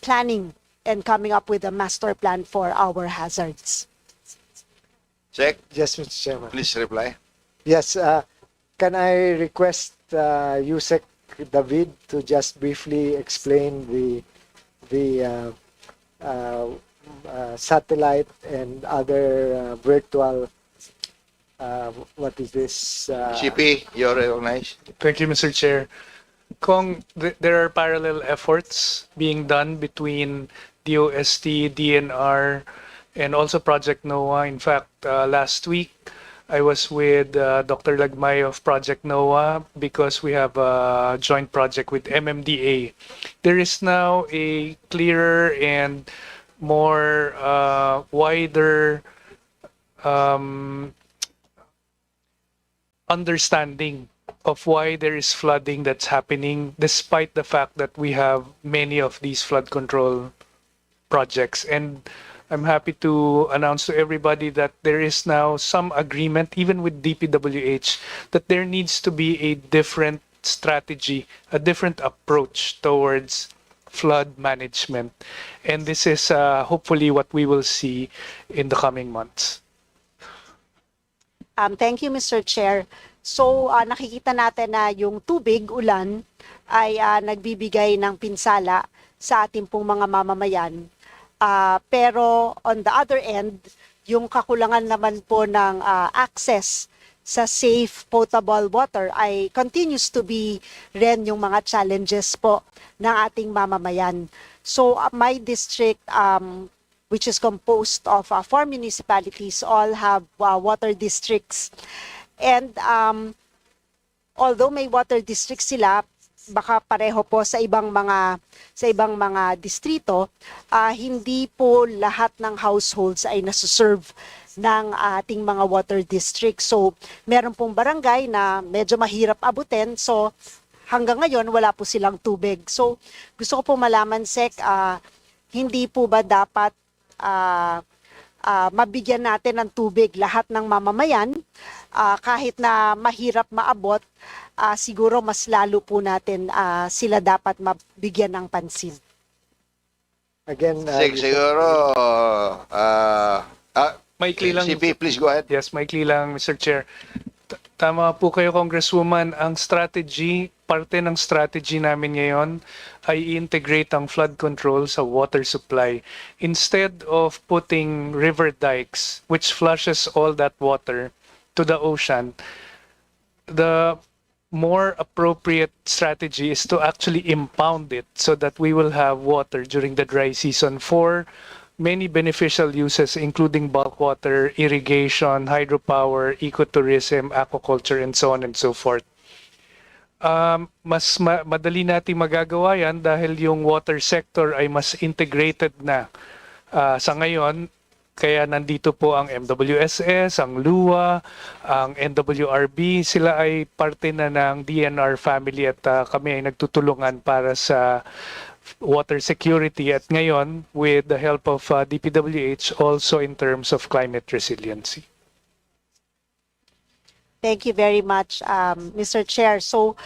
planning and coming up with a master plan for our hazards. Check. Yes, Mr. Chairman. Please reply. Yes, can I request Yusek David to just briefly explain the satellite and other virtual what is this? CP, you're recognized. Thank you, Mr. Chair. Kung there are parallel efforts being done between DOST, DNR, and also Project NOAA. In fact, last week, I was with Dr. Lagmay of Project NOAA because we have a joint project with MMDA. There is now a clearer and more wider understanding of why there is flooding that's happening, despite the fact that we have many of these flood control projects. And I'm happy to announce to everybody that there is now some agreement, even with DPWH, that there needs to be a different strategy, a different approach towards flood management. And this is hopefully what we will see in the coming months. Thank you, Mr. Chair. So, nakikita natin na yung tubig, ulan, ay nagbibigay ng pinsala sa ating pong mga mamamayan. Pero on the other end, yung kakulangan naman po ng access sa safe potable water ay continues to be rin yung mga challenges po ng ating mamamayan. So, my district, which is composed of 4 municipalities, all have water districts. And although may water districts sila, baka pareho po sa ibang mga distrito, hindi po lahat ng households ay nasuserve ng ating mga water districts. So, meron pong barangay na medyo mahirap abutin. So, hanggang ngayon wala po silang tubig. So, gusto ko po malaman, Sec, hindi po ba dapat mabigyan natin ng tubig lahat ng mamamayan, kahit na mahirap maabot, siguro mas lalo po natin sila dapat mabigyan ng pansin. Again, Siguro, Maikli lang. CP, please go ahead. Yes, maikli lang, Mr. Chair. Tama po kayo, Congresswoman. Ang strategy, parte ng strategy namin ngayon ay integrate ang flood control sa water supply. Instead of putting river dikes, which flushes all that water to the ocean, the more appropriate strategy is to actually impound it so that we will have water during the dry season for many beneficial uses, including bulk water, irrigation, hydropower, ecotourism, aquaculture, and so on and so forth. Madali nating magagawa yan dahil yung water sector ay mas integrated na sa ngayon. Kaya nandito po ang MWSS, ang LUA, ang NWRB. Sila ay parte na ng DNR family at kami ay nagtutulungan para sa water security at ngayon with the help of DPWH also in terms of climate resiliency. Thank you very much, Mr. Chair. So,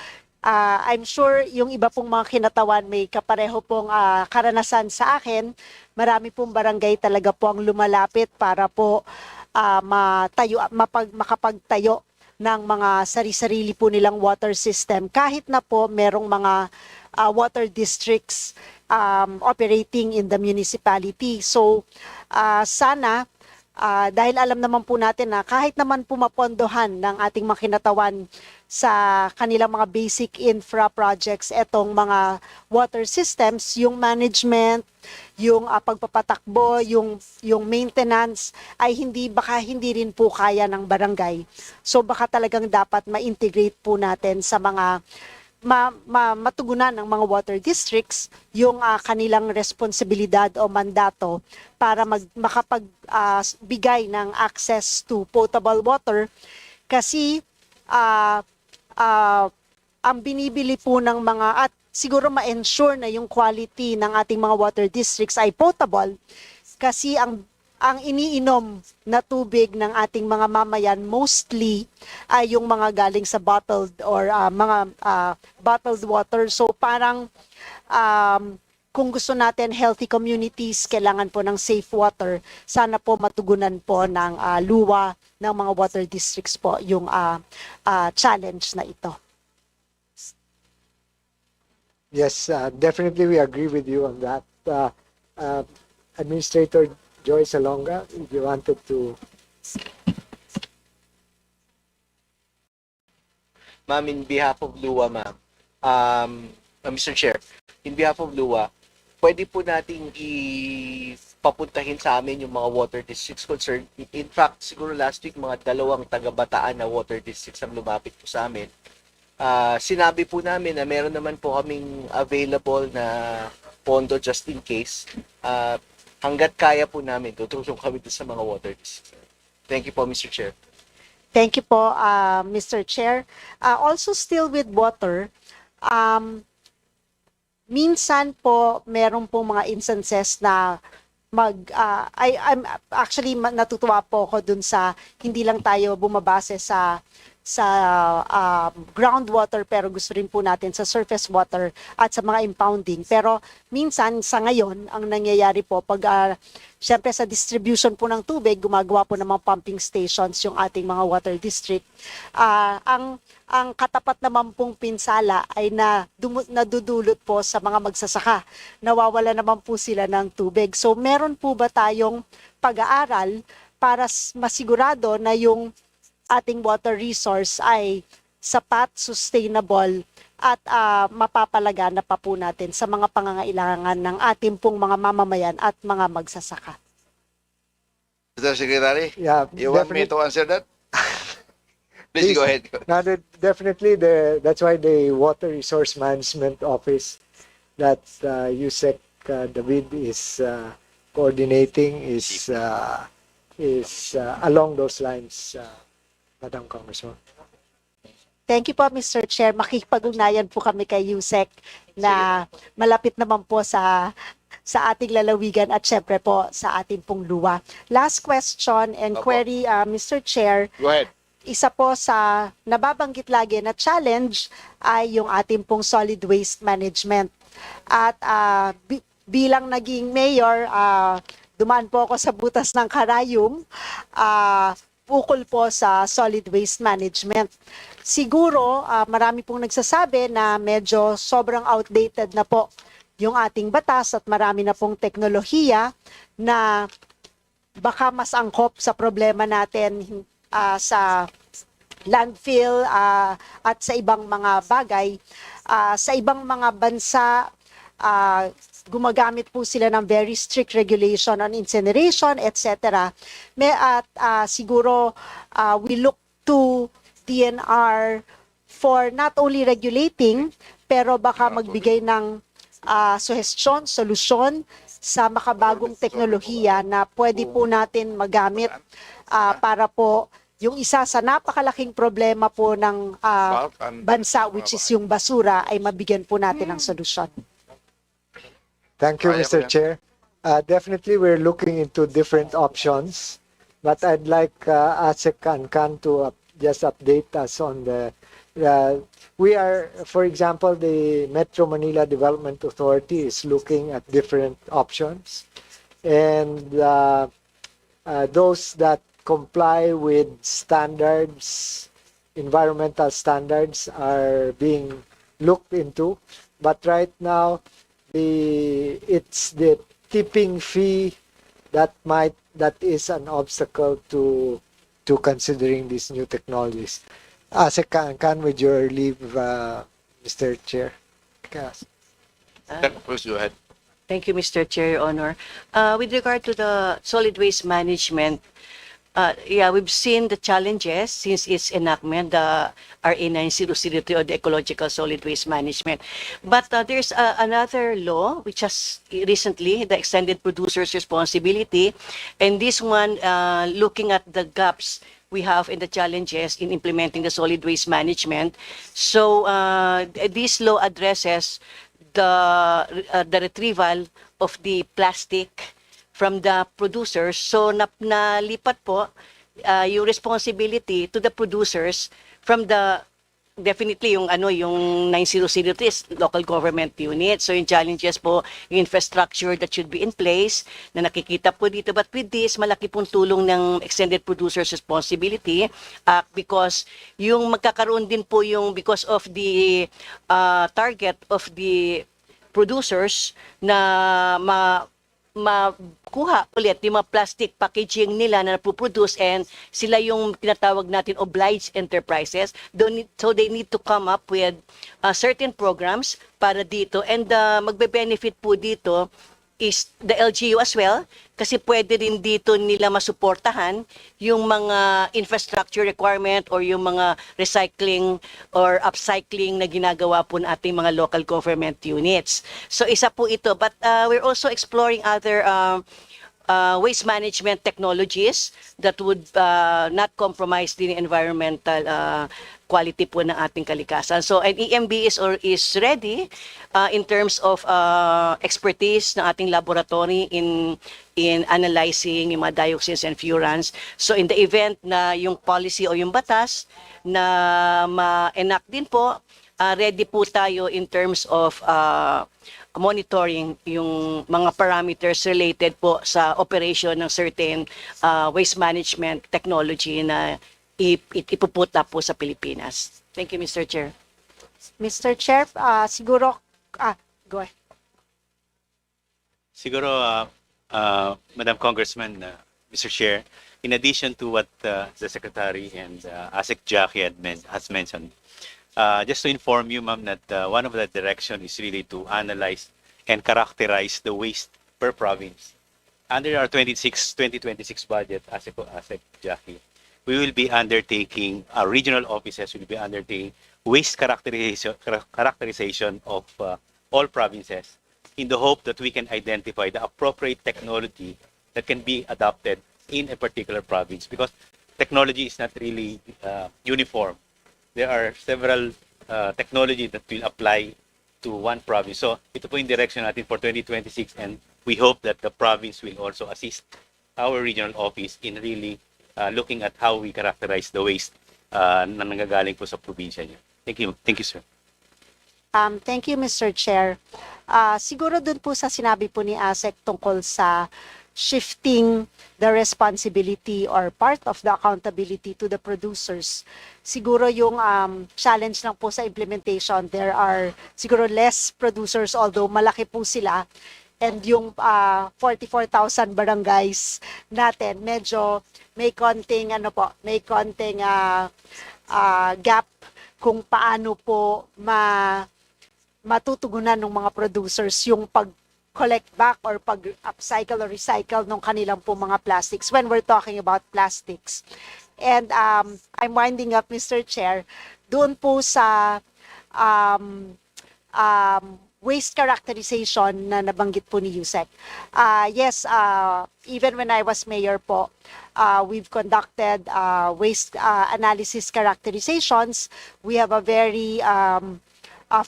I'm sure yung iba pong mga kinatawan may kapareho pong karanasan sa akin. Marami pong barangay talaga po ang lumalapit para po makapagtayo ng mga sari-sarili po nilang water system. Kahit na po merong mga water districts operating in the municipality. So, sana dahil alam naman po natin na kahit naman po mapondohan ng ating mga kinatawan sa kanilang mga basic infra projects, etong mga water systems, yung management, yung pagpapatakbo, yung maintenance ay baka hindi rin po kaya ng barangay. So baka talagang dapat ma-integrate po natin sa mga matugunan ng mga water districts yung kanilang responsibilidad o mandato para makapagbigay ng access to potable water kasi ang binibili po ng mga, at siguro ma-ensure na yung quality ng ating mga water districts ay potable, kasi ang iniinom na tubig ng ating mga mamayan mostly ay yung mga galing sa bottled or bottled water. So parang kung gusto natin healthy communities, kailangan po ng safe water. Sana po matugunan po ng luwa ng mga water districts po yung challenge na ito. Yes, definitely we agree with you on that. Administrator Joyce Alonga, if you wanted to. Ma'am, in behalf of LUWA, ma'am, Mr. Chair, in behalf of LUWA, pwede po nating ipapuntahin sa amin yung mga water districts concerned. In fact, siguro last week, mga 2 taga-Bataan na water districts ang lumapit po sa amin. Sinabi po namin na meron naman po kaming available na pondo just in case. Hanggat kaya po namin, tutulong kami sa mga water districts. Thank you po, Mr. Chair. Thank you po, Mr. Chair. Also still with water, minsan po meron po mga instances na I'm actually natutuwa po ako dun sa hindi lang tayo bumabase sa groundwater, pero gusto rin po natin sa surface water at sa mga impounding. Pero minsan sa ngayon, ang nangyayari po pag syempre sa distribution po ng tubig, gumagawa po ng mga pumping stations yung ating mga water district. Ang katapat naman pong pinsala ay nadudulot po sa mga magsasaka. Nawawala naman po sila ng tubig. So meron po ba tayong pag-aaral para masigurado na yung ating water resource ay sapat, sustainable, at mapapalagana pa po natin sa mga pangangailangan ng ating pong mga mamamayan at mga magsasaka? Mr. Secretary, Yeah, you want me to answer that? Please go ahead. Now, definitely, that's why the Water Resource Management Office that USEC David is coordinating is along those lines, Madam Congressman. Thank you po, Mr. Chair. Makikipag-ugnayan po kami kay USEC na malapit naman po sa ating lalawigan at syempre po sa ating pong luwa. Last question and query, Mr. Chair. Go ahead. Isa po sa nababanggit lagi na challenge ay yung ating pong solid waste management. At bilang naging mayor, dumaan po ako sa butas ng karayom, ukol po sa solid waste management. Siguro, marami pong nagsasabi na medyo sobrang outdated na po yung ating batas at marami na pong teknolohiya na baka mas angkop sa problema natin sa landfill at sa ibang mga bagay. Sa ibang mga bansa, gumagamit po sila ng very strict regulation on incineration, etc. At siguro we look to DNR for not only regulating, pero baka magbigay ng suhestyon, solusyon sa makabagong teknolohiya na pwede po natin magamit para po yung isa sa napakalaking problema po ng bansa, which is yung basura, ay mabigyan po natin ng solusyon. Thank you, Mr. Chair. Definitely, we're looking into different options, but I'd like ASEC and CAN to just update us on we are, for example, the Metro Manila Development Authority is looking at different options, and those that comply with standards, environmental standards, are being looked into. But right now, it's the tipping fee that is an obstacle to considering these new technologies. Can with your leave, Mr. Chair. Please go ahead. Thank you, Mr. Chair, Your Honor. With regard to the solid waste management, we've seen the challenges since its enactment, the RA 9003 or the ecological solid waste management. But there's another law which has recently, the extended producer's responsibility, and this one looking at the gaps we have and the challenges in implementing the solid waste management. So this law addresses the retrieval of the plastic from the producers. So nalipat po yung responsibility to the producers from the definitely yung yung 9003 is local government unit. So yung challenges po, yung infrastructure that should be in place na nakikita po dito. But with this, malaki pong tulong ng extended producer's responsibility because yung magkakaroon din po yung because of the target of the producers na makuha ulit yung mga plastic packaging nila na napoproduce and sila yung tinatawag natin obliged enterprises. So they need to come up with certain programs para dito and magbe-benefit po dito is the LGU as well kasi pwede rin dito nila masuportahan yung mga infrastructure requirement or yung mga recycling or upcycling na ginagawa po ng ating mga local government units. So isa po ito but we're also exploring other waste management technologies that would not compromise the environmental quality po ng ating kalikasan. So an EMB is ready in terms of expertise ng ating laboratory in analyzing yung mga dioxins and furans. So in the event na yung policy o yung batas na ma-enact din po, ready po tayo in terms of monitoring yung mga parameters related po sa operation ng certain waste management technology na ipuputa po sa Pilipinas. Thank you, Mr. Chair. Mr. Chair, siguro, go ahead. Siguro, Madam Congressman, Mr. Chair, in addition to what the Secretary and ASEC Jackie has mentioned, just to inform you, ma'am, that one of the direction is really to analyze and characterize the waste per province. Under our 2026 budget, ASEC Jackie, we will be undertaking, our regional offices will be undertaking waste characterization of all provinces in the hope that we can identify the appropriate technology that can be adopted in a particular province because technology is not really uniform. There are several technology that will apply to one province. So ito po yung direction natin for 2026 and we hope that the province will also assist our regional office in really looking at how we characterize the waste na nanggagaling po sa probinsya niyo. Thank you. Thank you, sir. Thank you, Mr. Chair. Siguro dun po sa sinabi po ni ASEC tungkol sa shifting the responsibility or part of the accountability to the producers. Siguro yung challenge lang po sa implementation, there are siguro less producers although malaki po sila. And yung 44,000 barangays natin, medyo may konting gap kung paano po matutugunan ng mga producers yung pag-collect back or pag-upcycle or recycle ng kanilang po mga plastics when we're talking about plastics. And I'm winding up, Mr. Chair, doon po sa waste characterization na nabanggit po ni Yusek. Yes, even when I was mayor po, we've conducted waste analysis characterizations. We have a very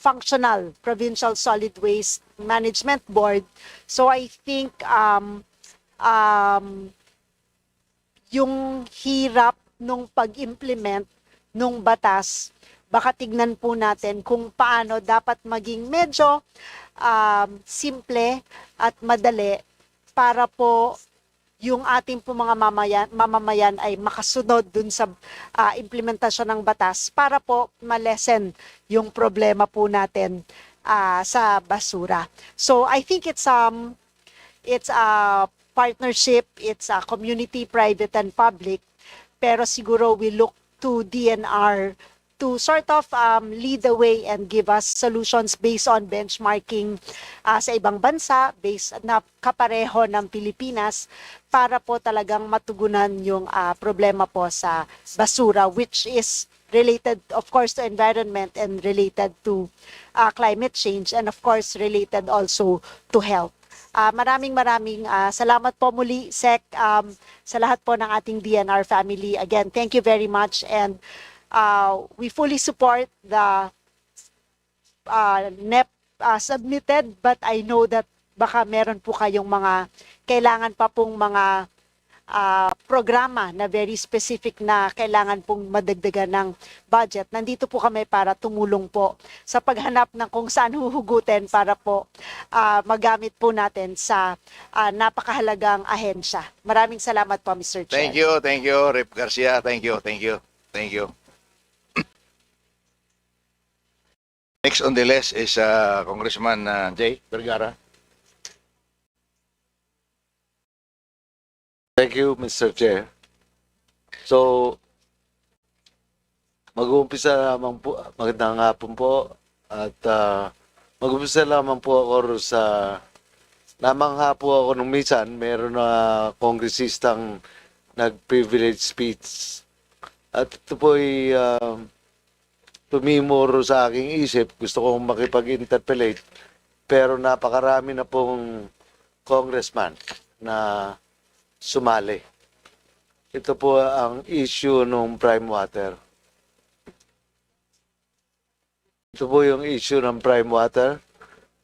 functional provincial solid waste management board. So I think yung hirap nung pag-implement nung batas, baka tignan po natin kung paano dapat maging medyo simple at madali para po yung ating po mga mamamayan ay makasunod dun sa implementasyon ng batas para po malesen yung problema po natin sa basura. So I think it's a partnership, it's a community, private and public, pero siguro we look to DNR to sort of lead the way and give us solutions based on benchmarking sa ibang bansa, based na kapareho ng Pilipinas, para po talagang matugunan yung problema po sa basura, which is related, of course, to environment and related to climate change and, of course, related also to health. Maraming salamat po muli, Sec, sa lahat po ng ating DNR family. Again, thank you very much, and we fully support the NEP submitted, but I know that baka meron po kayong mga kailangan pa pong mga programa na very specific na kailangan pong madagdagan ng budget. Nandito po kami para tumulong po sa paghanap ng kung saan huhugutin para po magamit po natin sa napakahalagang ahensya. Maraming salamat po, Mr. Chair. Thank you, Rep. Garcia. Thank you. Next on the list is Congressman Jay Vergara. Thank you, Mr. Chair. So, mag-uumpisa lamang po, magandang hapon po, at mag-uumpisa lamang po ako sa, namangha po ako nung minsan, meron na kongresistang nag-privilege speech. At ito po ay tumimuro sa aking isip, gusto kong makipag-interpellate, pero napakarami na pong congressman na sumali. Ito po ang issue ng prime water. Ito po yung issue ng prime water.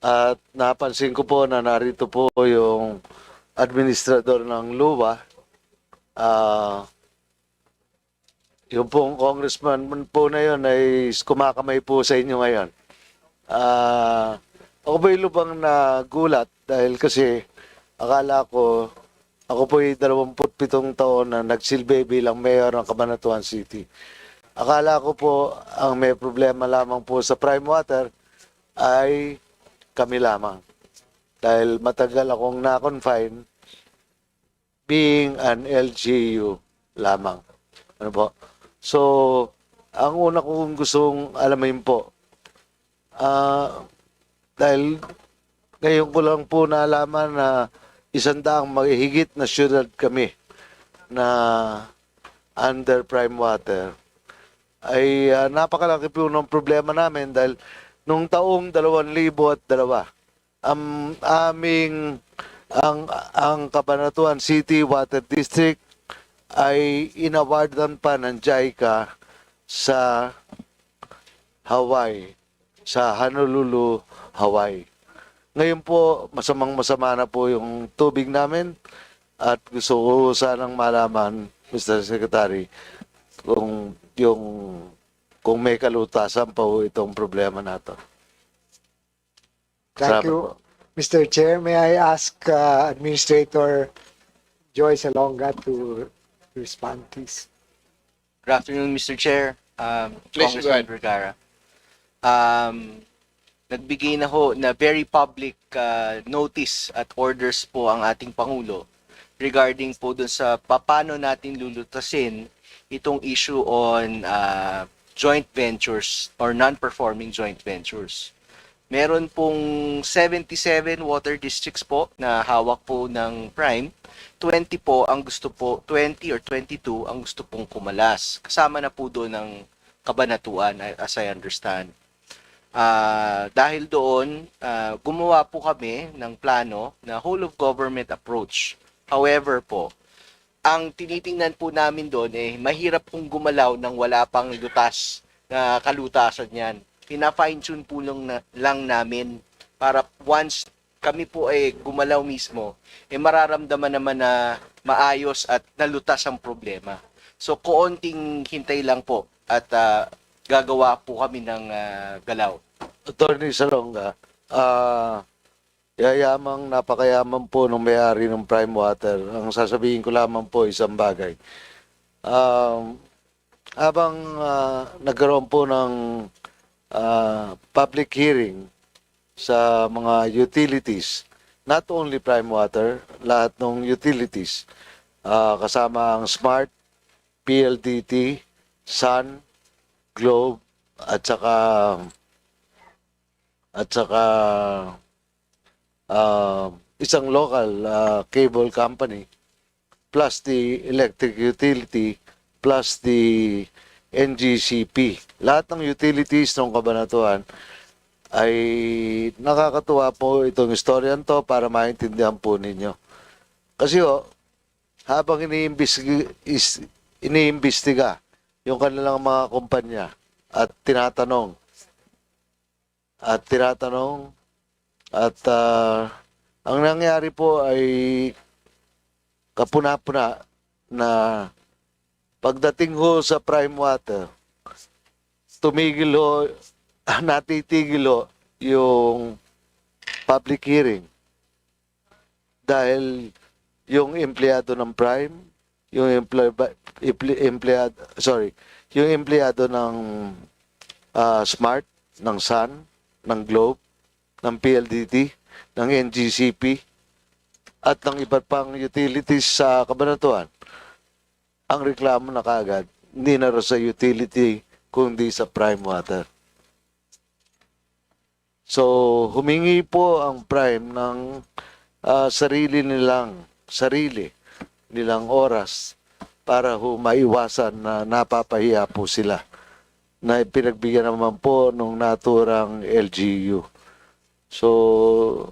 At napansin ko po na narito po yung administrador ng LUWA. Yung pong congressman po na yun ay kumakamay po sa inyo ngayon. Ako po'y lubang na gulat dahil kasi akala ko ako po'y 27 taon na nagsilbi bilang mayor ng Cabanatuan City. Akala ko po ang may problema lamang po sa prime water ay kami lamang. Dahil matagal akong na-confine being an LGU lamang. Ano po? So, ang una kong gustong alamin po, dahil ngayon ko lang po naalaman na 100 mahigit na syudad kami na under prime water, ay napakalaki po ng problema namin dahil nung taong 2002, ang Cabanatuan City Water District ay inawardan pa ng JICA sa Hawaii, sa Honolulu, Hawaii. Ngayon po, masamang-masama na po yung tubig namin at gusto ko sanang malaman, Mr. Secretary, kung may kalutasan pa po itong problema nato. Thank you, Mr. Chair. May I ask Administrator Joyce Alonga to respond, please? Good afternoon, Mr. Chair. Please, go ahead. Congressman Vergara. Nagbigay na ho na very public notice at orders po ang ating Pangulo regarding po dun sa paano natin lulutasin itong issue on joint ventures or non-performing joint ventures. Meron pong 77 water districts po na hawak po ng Prime. 20 po ang gusto po, 20 or 22 ang gusto pong kumalas. Kasama na po doon ng Cabanatuan, as I understand. Dahil doon, gumawa po kami ng plano na whole of government approach. However po, ang tinitingnan po namin doon mahirap pong gumalaw ng wala pang lutas na kalutasan yan. Pina-fine-tune po lang namin para once kami po gumalaw mismo, mararamdaman naman na maayos at nalutas ang problema. So, koonting hintay lang po at gagawa po kami ng galaw. Attorney Salonga, napakayaman po ng may-ari ng prime water. Ang sasabihin ko lamang po isang bagay. Habang nagkaroon po ng public hearing sa mga utilities, not only prime water, lahat ng utilities, kasama ang Smart, PLDT, Sun, Globe, at saka isang local cable company, plus the electric utility, plus the NGCP. Lahat ng utilities ng Cabanatuan ay nakakatuwa po itong istoryan to para maintindihan po ninyo. Kasi habang iniimbestiga yung kanilang mga kumpanya at tinatanong ang nangyari po ay kapuna-puna na pagdating ho sa prime water, tumigil ho, natitigil ho yung public hearing dahil yung empleyado ng prime, yung empleyado ng Smart, ng Sun, ng Globe, ng PLDT, ng NGCP, at ng iba't pang utilities sa Cabanatuan, ang reklamo na kaagad, hindi na rin sa utility, kundi sa prime water. So, humingi po ang prime ng sarili nilang oras para maiwasan na napapahiya po sila na pinagbigyan naman po nung naturang LGU. So,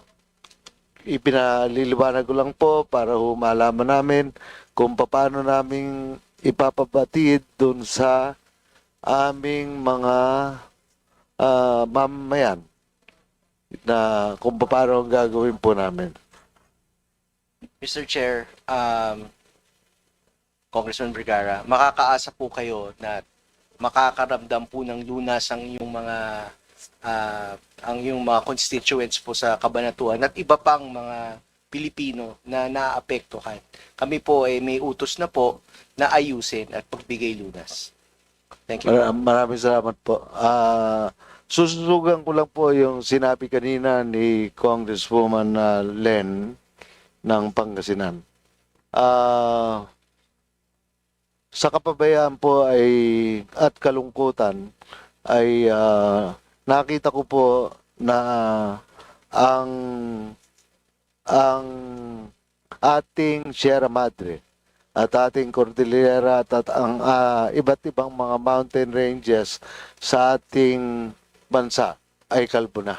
ipinaliliwanag ko lang po para malaman namin kung paano namin ipapabatid dun sa aming mga mamamayan na kung paano ang gagawin po namin. Mr. Chair, Congressman Vergara, makakaasa po kayo na makakaramdam po ng lunas ang iyong mga constituents po sa Cabanatuan at iba pang mga Pilipino na naapektuhan. Kami po ay may utos na po na ayusin at pagbigay lunas. Thank you. Maraming salamat po. Sususugan ko lang po yung sinabi kanina ni Congresswoman Len ng Pangasinan. Sa kapabayaan po at kalungkutan ay nakita ko po na ang ating Sierra Madre at ating Cordillera at ang iba't ibang mga mountain ranges sa ating bansa ay kalbo na.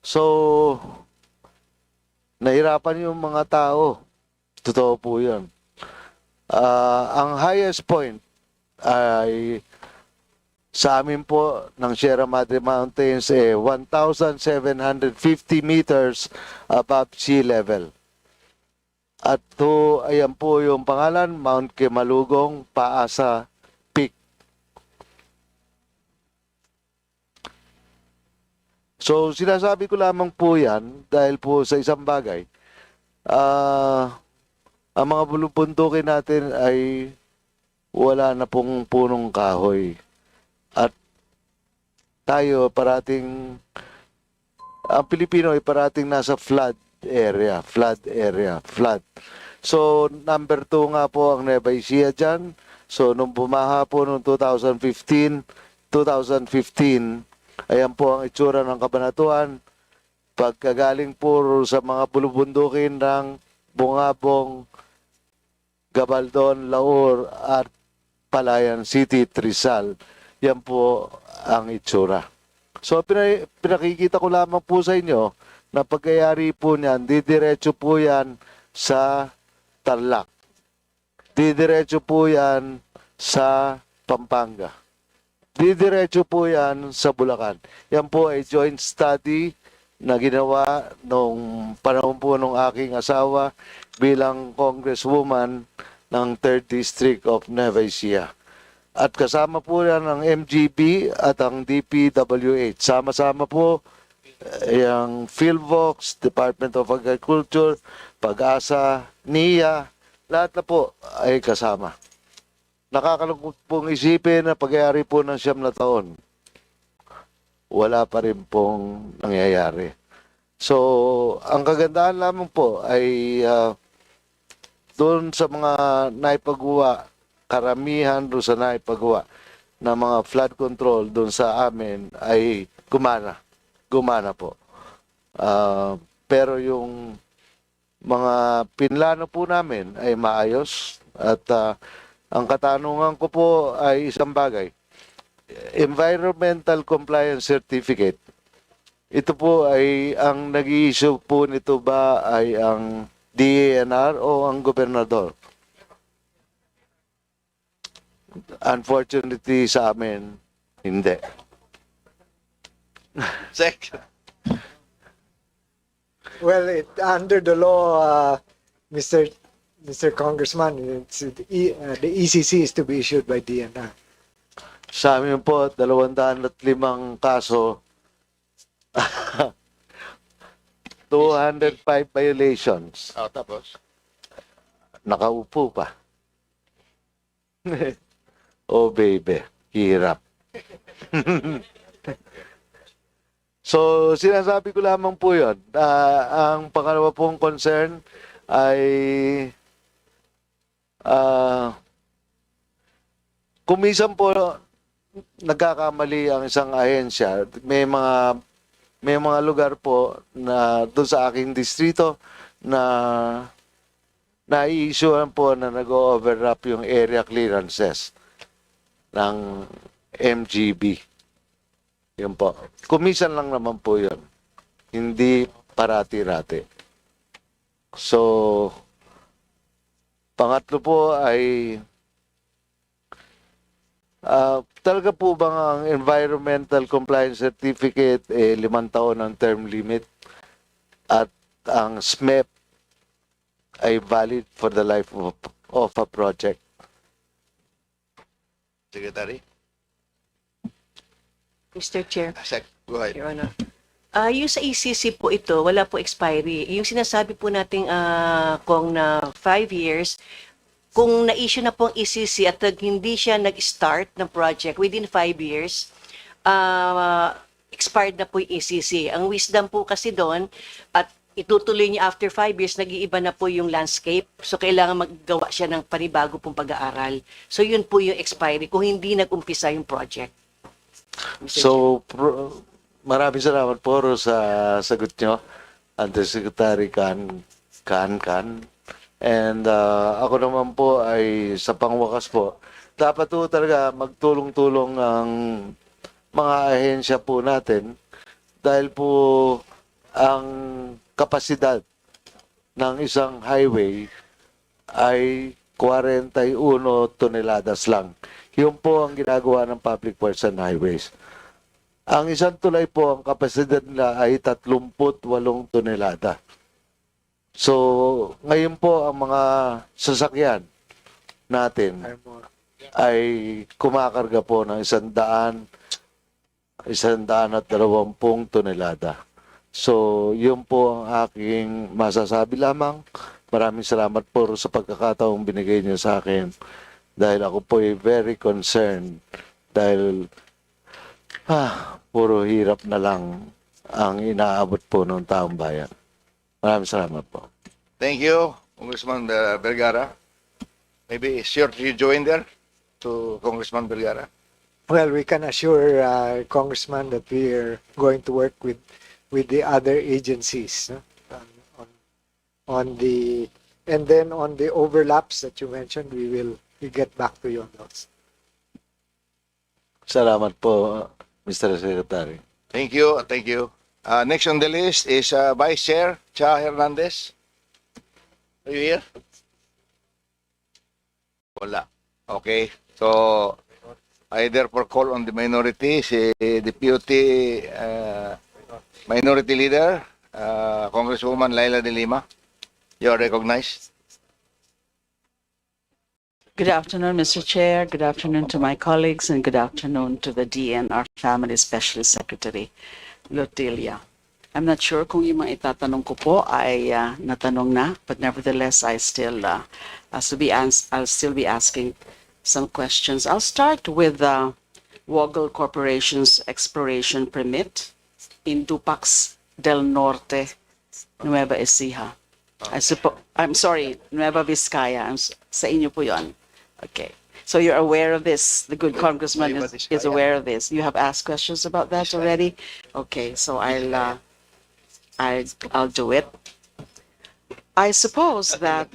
So, nahirapan yung mga tao. Totoo po yun. Ang highest point ay sa amin po ng Sierra Madre Mountains 1,750 meters above sea level. At ayan po yung pangalan, Mount Kimalugong, Paasa Peak. So sinasabi ko lamang po yan dahil po sa isang bagay. Ang mga bulubundukin natin ay wala na pong punong kahoy. At tayo ang Pilipino ay parating nasa flood area. So, number 2 nga po ang Nueva Ecija dyan. So, nung bumaha po noong 2015, ayan po ang itsura ng Cabanatuan. Pagkagaling po sa mga bulubundukin ng Bungabong, Gabaldon, Laur at Palayan City, Rizal. Yan po ang itsura. So pinakikita ko lamang po sa inyo na pagkayari po niyan, didiretso po yan sa Tarlac. Didiretso po yan sa Pampanga. Didiretso po yan sa Bulacan. Yan po ay joint study na ginawa nung panahon po ng aking asawa bilang congresswoman ng 3rd District of Nueva Ecija. At kasama po yan ang MGB at ang DPWH. Sama-sama po yung PhilVox, Department of Agriculture, Pag-asa, NIA, lahat na po ay kasama. Nakakalungkot pong isipin na pagyari po ng 9 na taon, wala pa rin pong nangyayari. So, ang kagandahan lamang po ay doon sa mga naipagawa, karamihan doon sa naipagawa na mga flood control doon sa amin ay gumana po. Pero yung mga pinlano po namin ay maayos at ang katanungan ko po ay isang bagay. Environmental Compliance Certificate ito po ay, ang nag-i-issue po nito ba ay ang DENR o ang gobernador? Unfortunately sa amin, hindi. Sec. Well, under the law, Mr. Congressman, the ECC is to be issued by DNR. Sa amin po, 205 kaso, 205 violations. Tapos? Nakaupo pa. Oh baby, hirap. So, sinasabi ko lamang po yun. Ang pangalawa pong concern ay kumisan po nagkakamali ang isang ahensya. May mga lugar po na doon sa aking distrito na nai-issuean po na nag-overlap yung area clearances ng MGB. Yun po. Kumisan lang naman po yun. Hindi parati-rati. So, pangatlo po ay talaga po bang ang Environmental Compliance Certificate 5 taon ang term limit at ang SMEP ay valid for the life of a project? Secretary? Mr. Chair. Sec, go ahead. Your Honor. Yung sa ECC po ito, wala po expiry. Yung sinasabi po nating kung na 5 years, kung na-issue na po ang ECC at hindi siya nag-start ng project within 5 years, expired na po yung ECC. Ang wisdom po kasi doon, at itutuloy niya after 5 years, nag-iiba na po yung landscape. So, kailangan maggawa siya ng panibago pong pag-aaral. So, yun po yung expiry kung hindi nag-umpisa yung project. So, maraming salamat po sa sagot nyo, Undersecretary Kan. And ako naman po ay sa pangwakas po, dapat po talaga magtulong-tulong ang mga ahensya po natin dahil po ang kapasidad ng isang highway ay 41 toneladas lang. Yun po ang ginagawa ng Public Works and Highways. Ang isang tulay po, ang kapasidad nila ay 38 tonelada. So, ngayon po ang mga sasakyan natin ay kumakarga po ng 120 tonelada. So, yun po ang aking masasabi lamang. Maraming salamat po sa pagkakataong binigay niyo sa akin dahil ako po ay very concerned dahil puro hirap na lang ang inaabot po ng taong bayan. Maraming salamat po. Thank you, Congressman Vergara. Maybe it's your to join there to Congressman Vergara. Well, we can assure Congressman that we are going to work with the other agencies on the, and then on the overlaps that you mentioned, we get back to you on those. Salamat po, Mr. Secretary. Thank you. Thank you. Next on the list is Vice Chair Cha Hernandez. Are you here? Wala. Okay. So, I therefore call on the minority, si Deputy Minority Leader, Congresswoman Laila de Lima. You are recognized. Good afternoon, Mr. Chair. Good afternoon to my colleagues, and good afternoon to the DNR Family Special Secretary, Lotelia. I'm not sure kung yung mga itatanong ko po ay natanong na, but nevertheless, I'll still be asking some questions. I'll start with Woggle Corporation's exploration permit in Dupax del Norte, Nueva Ecija. I'm sorry, Nueva Vizcaya. Sa inyo po yun. Okay. So you're aware of this. The good congressman is aware of this. You have asked questions about that already? Okay, so I'll do it. I suppose that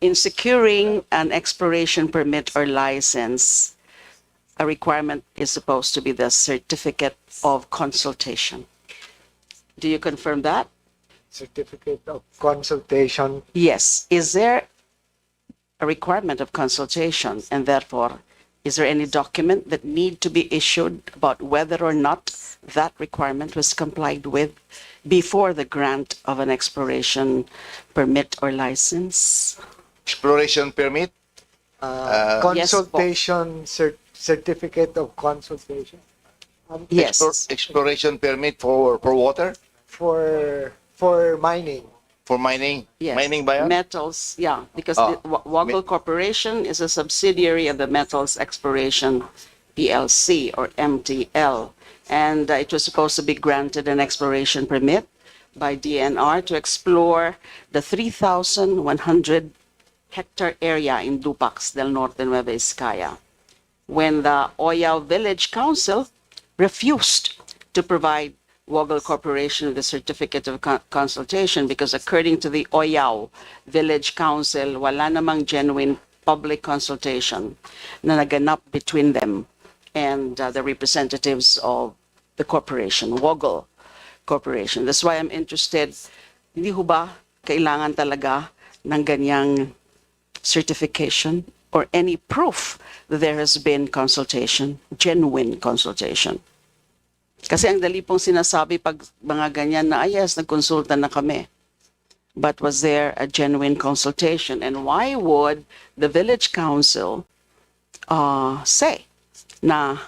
in securing an exploration permit or license, a requirement is supposed to be the certificate of consultation. Do you confirm that? Certificate of consultation. Yes. Is there a requirement of consultation, and therefore, is there any document that need to be issued about whether or not that requirement was complied with before the grant of an exploration permit or license? Exploration permit? Consultation certificate of consultation. Yes. Exploration permit for water? For mining. For mining? Yes. Mining ba yan? Metals, yeah, because Ah. the Woggle Corporation is a subsidiary of the Metals Exploration PLC or MTL. And it was supposed to be granted an exploration permit by DNR to explore the 3,100 hectare area in Dupax del Norte, Nueva Vizcaya, when the Oyao Village Council refused to provide Woggle Corporation with a certificate of consultation because according to the Oyao Village Council, wala namang genuine public consultation na naganap between them and the representatives of the corporation, Woggle Corporation. That's why I'm interested, hindi ho ba kailangan talaga ng ganyang certification or any proof that there has been consultation, genuine consultation? Kasi ang dali pong sinasabi pag mga ganyan na, yes, nagkonsulta na kami. But was there a genuine consultation? And why would the village council say na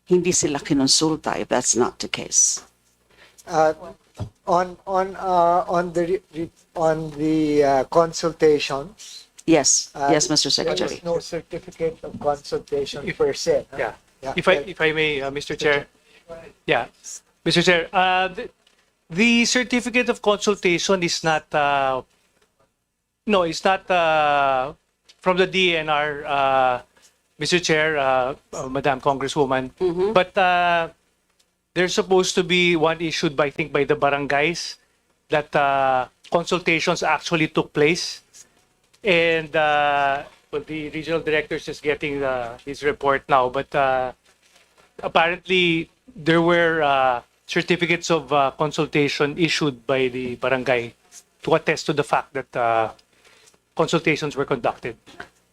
hindi sila kinonsulta if that's not the case? On the consultations. Yes, yes, Mr. There Secretary. is no certificate of consultation per se. Huh? Yeah. If I may, Mr. Chair. Yeah, Mr. Chair. The certificate of consultation is not. No, it's not from the DNR, Mr. Chair, Madam Congresswoman. But there's supposed to be one issued by, I think, by the barangays that consultations actually took place. And well, the regional director is just getting his report now. But apparently, there were certificates of consultation issued by the barangay to attest to the fact that consultations were conducted.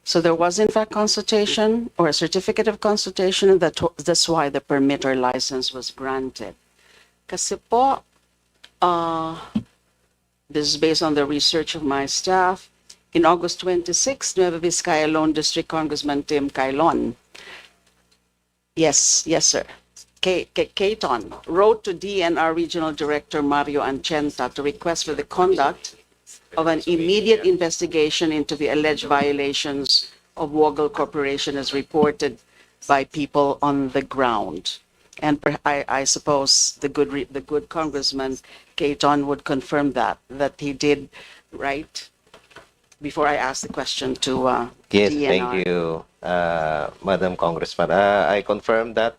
So there was in fact consultation or a certificate of consultation, and that's why the permit or license was granted. Kasi po, this is based on the research of my staff. In August 26, Nueva Vizcaya Lone District Congressman Tim Cailon, yes, sir, Caton, wrote to DNR Regional Director Mario Anchenta to request for the conduct of an immediate investigation into the alleged violations of Woggle Corporation as reported by people on the ground. And I suppose the good Congressman Caton would confirm that he did, right? Before I ask the question to Yes, DNR. thank you, Madam Congressman. I confirm that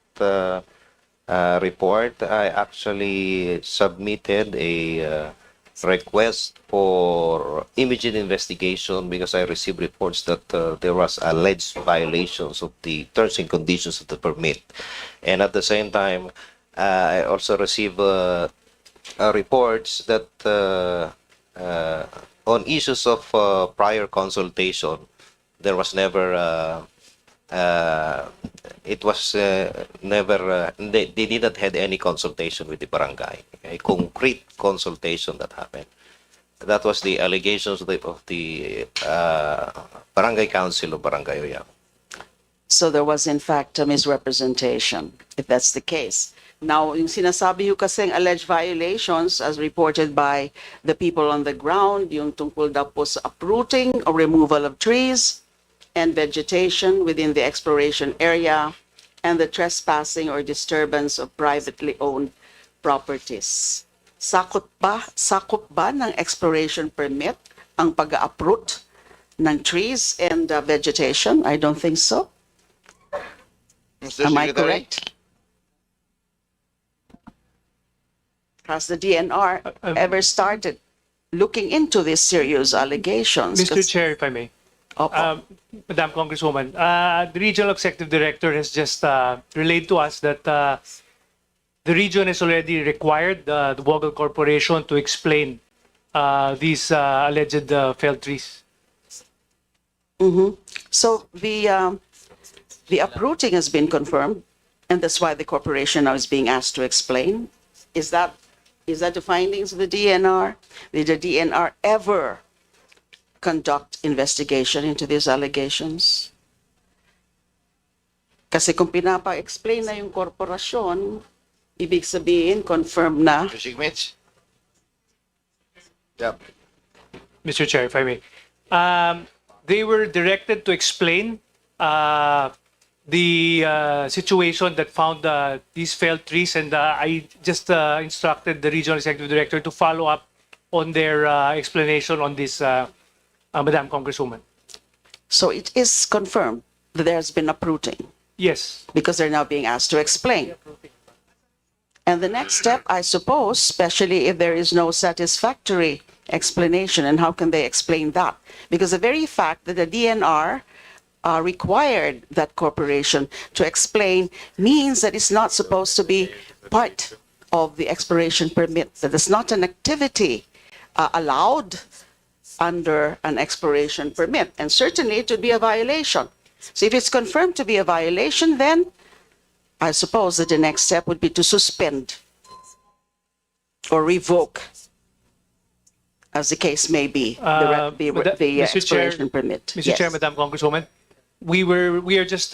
report. I actually submitted a request for immediate investigation because I received reports that there was alleged violations of the terms and conditions of the permit. And at the same time, I also received reports that on issues of prior consultation, there was never it was never they did not had any consultation with the barangay, a concrete consultation that happened. That was the allegations of the barangay council of Barangay Oyao. So there was in fact a misrepresentation, if that's the case. Now, yung sinasabi yung kasing alleged violations as reported by the people on the ground, yung tungkol daw po sa uprooting or removal of trees and vegetation within the exploration area and the trespassing or disturbance of privately owned properties. Sakop ba ng exploration permit ang pag-uproot ng trees and vegetation? I don't think so. Mr. Am I Secretary? correct? Has the DNR ever started looking into these serious allegations? Mr. Chair, if I may. Madam Congresswoman, the Regional Executive Director has just relayed to us that the region has already required the Bogle Corporation to explain these alleged failed trees. So the uprooting has been confirmed, and that's why the corporation now is being asked to explain. Is that the findings of the DNR? Did the DNR ever conduct investigation into these allegations? Kasi kung pinapa-explain na yung korporasyon, ibig sabihin, confirm na. Mr. Mitch? Yep. Mr. Chair, if I may. They were directed to explain the situation that found these failed trees, and I just instructed the regional executive director to follow up on their explanation on this, Madam Congresswoman. So it is confirmed that there has been uprooting Yes. because they're now being asked to explain. And the next step, I suppose, especially if there is no satisfactory explanation, and how can they explain that? Because the very fact that the DNR required that corporation to explain means that it's not supposed to be part of the exploration permit, that it's not an activity allowed under an exploration permit, and certainly it would be a violation. So if it's confirmed to be a violation, then I suppose that the next step would be to suspend or revoke, as the case may be, the exploration permit. Mr. Yes. Chair, Madam Congresswoman, we are just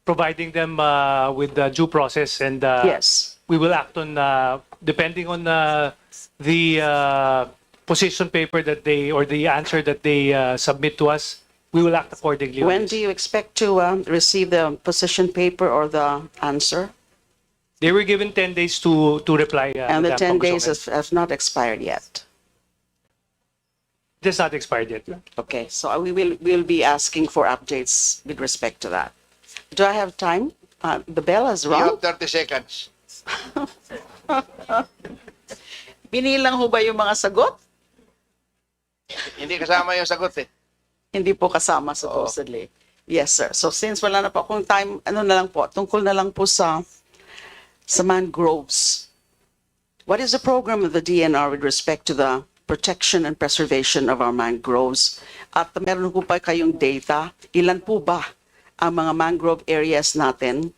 providing them with the due process, and Yes. we will act on depending on the position paper that they, or the answer that they submit to us. We will act accordingly. on When this. do you expect to receive the position paper or the answer? They were given 10 days to reply. And the Madam 10 days Congresswoman. have not expired yet. It has not expired yet. Okay, so we'll be asking for updates with respect to that. Do I have time? The bell has You rung. have 30 seconds. Binilang ho ba yung mga sagot? Hindi kasama yung sagot eh. Hindi po kasama supposedly. Yes, sir. So since wala na po akong time, ano na lang po, tungkol na lang po sa mangroves. What is the program of the DNR with respect to the protection and preservation of our mangroves? At meron po pa kayong data, ilan po ba ang mga mangrove areas natin?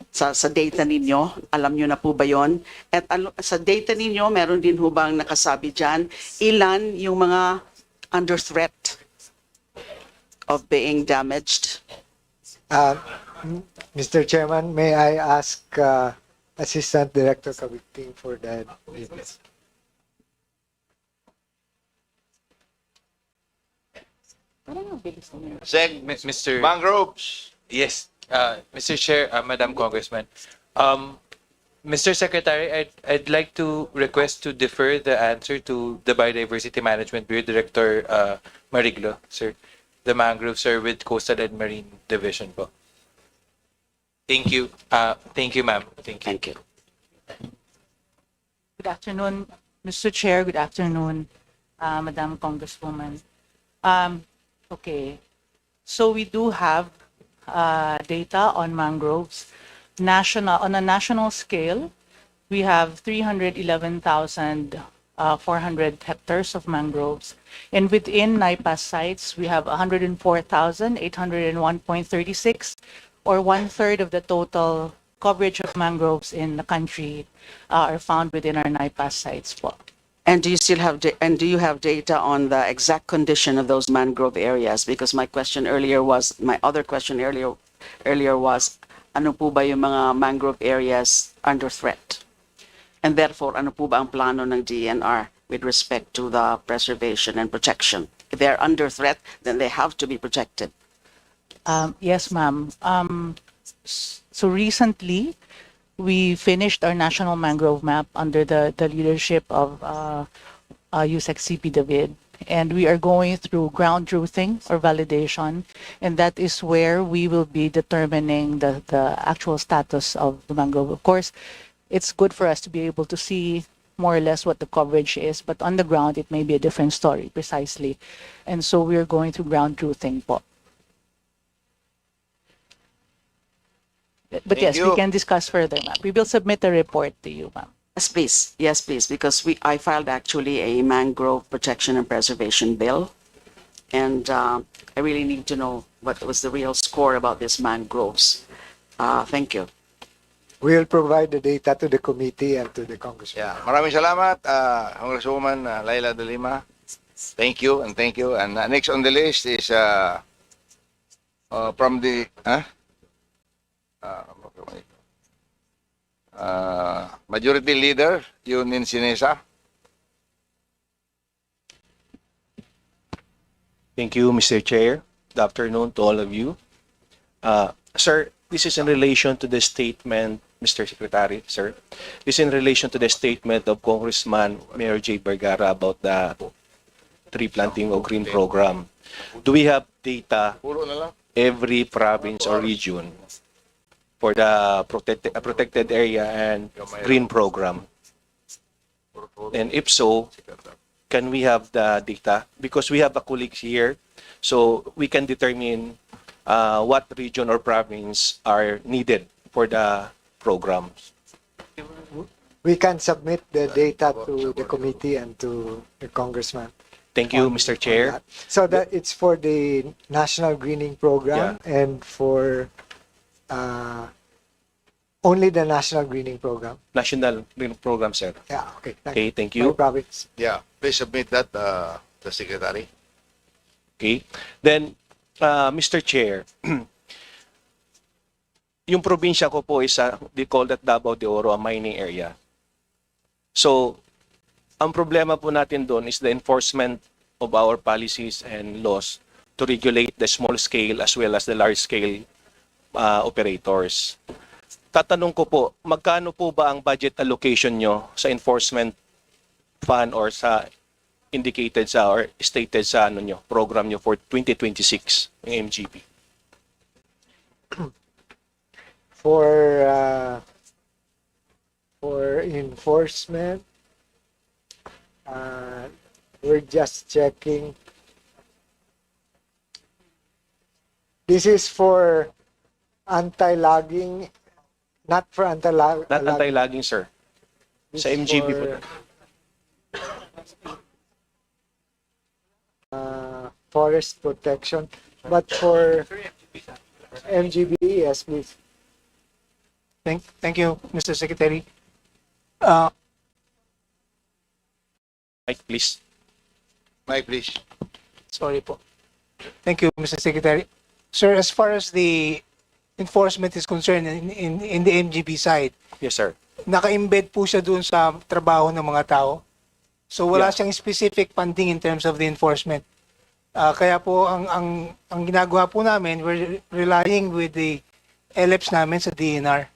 Sa data ninyo, alam nyo na po ba yon? At sa data ninyo, meron din ho bang nakasabi dyan, ilan yung mga under threat of being damaged? Mr. Chairman, may I ask Assistant Director Kawiting for that? Mr. Mangroves. Yes, Mr. Chair, Madam Congressman. Mr. Secretary, I'd like to request to defer the answer to the Biodiversity Management Bureau Director Mariglo, sir. The mangroves are with Coastal and Marine Division po. Thank you. Thank you, ma'am. Thank you. Thank you. Good afternoon, Mr. Chair. Good afternoon, Madam Congresswoman. Okay, so we do have data on mangroves. On a national scale, we have 311,400 hectares of mangroves. And within NIPAS sites, we have 104,801.36, or 1/3 of the total coverage of mangroves in the country are found within our NIPAS sites po. And do you still have do you have data on the exact condition of those mangrove areas? Because my other question earlier was, ano po ba yung mga mangrove areas under threat? And therefore, ano po ba ang plano ng DNR with respect to the preservation and protection? If they're under threat, then they have to be protected. Yes, ma'am. So recently, we finished our national mangrove map under the leadership of USEC CP David, and we are going through ground truthing or validation, and that is where we will be determining the actual status of the mangrove. Of course, it's good for us to be able to see more or less what the coverage is, but on the ground, it may be a different story, precisely. And so we are going through ground truthing po. But Thank yes, we you. can discuss further, ma'am. We will submit a report to you, ma'am. Yes, please. Yes, please, because I filed actually a mangrove protection and preservation bill, and I really need to know what was the real score about these mangroves. Thank you. We'll provide the data to the committee and to the congressman. Yeah, maraming salamat, Congresswoman Laila de Lima. Thank you and thank you. And next on the list is from the Majority Leader, Yunin Sinesa. Thank you, Mr. Chair. Good afternoon to all of you. Sir, this is in relation to the statement, Mr. Secretary, sir. This is in relation to the statement of Congressman Mayor J. Vergara about the tree planting or green program. Do we have data every province or region for the protected area and green program? And if so, can we have the data? Because we have a colleague here, so we can determine what region or province are needed for the program. We can submit the data to the committee and to the congressman. Thank you, Mr. Chair. So that it's for the National Greening Program and for only the National Greening Program. National Green Program, sir. Yeah, okay. Okay, thank you. My province. Yeah, please submit that the Secretary. Okay. Then, Mr. Chair, yung probinsya ko po is, they call that Davao de Oro, a mining area. So, ang problema po natin doon is the enforcement of our policies and laws to regulate the small scale as well as the large scale operators. Tatanong ko po, magkano po ba ang budget allocation nyo sa enforcement fund or sa indicated sa or stated sa ano nyo, program nyo for 2026 ng MGB? For enforcement, we're just checking. This is for anti-logging, not for anti-logging. Not anti-logging, sir. Sa MGB po. Forest protection, but for MGB, yes, please. Thank you, Mr. Secretary. Mike, please. Mike, please. Sorry po. Thank you, Mr. Secretary. Sir, as far as the enforcement is concerned in the MGB side, Yes, sir. naka-embed po siya doon sa trabaho ng mga tao. So wala Yeah. siyang specific funding in terms of the enforcement. Kaya po ang ginagawa po namin, we're relying with the LEPs namin sa DNR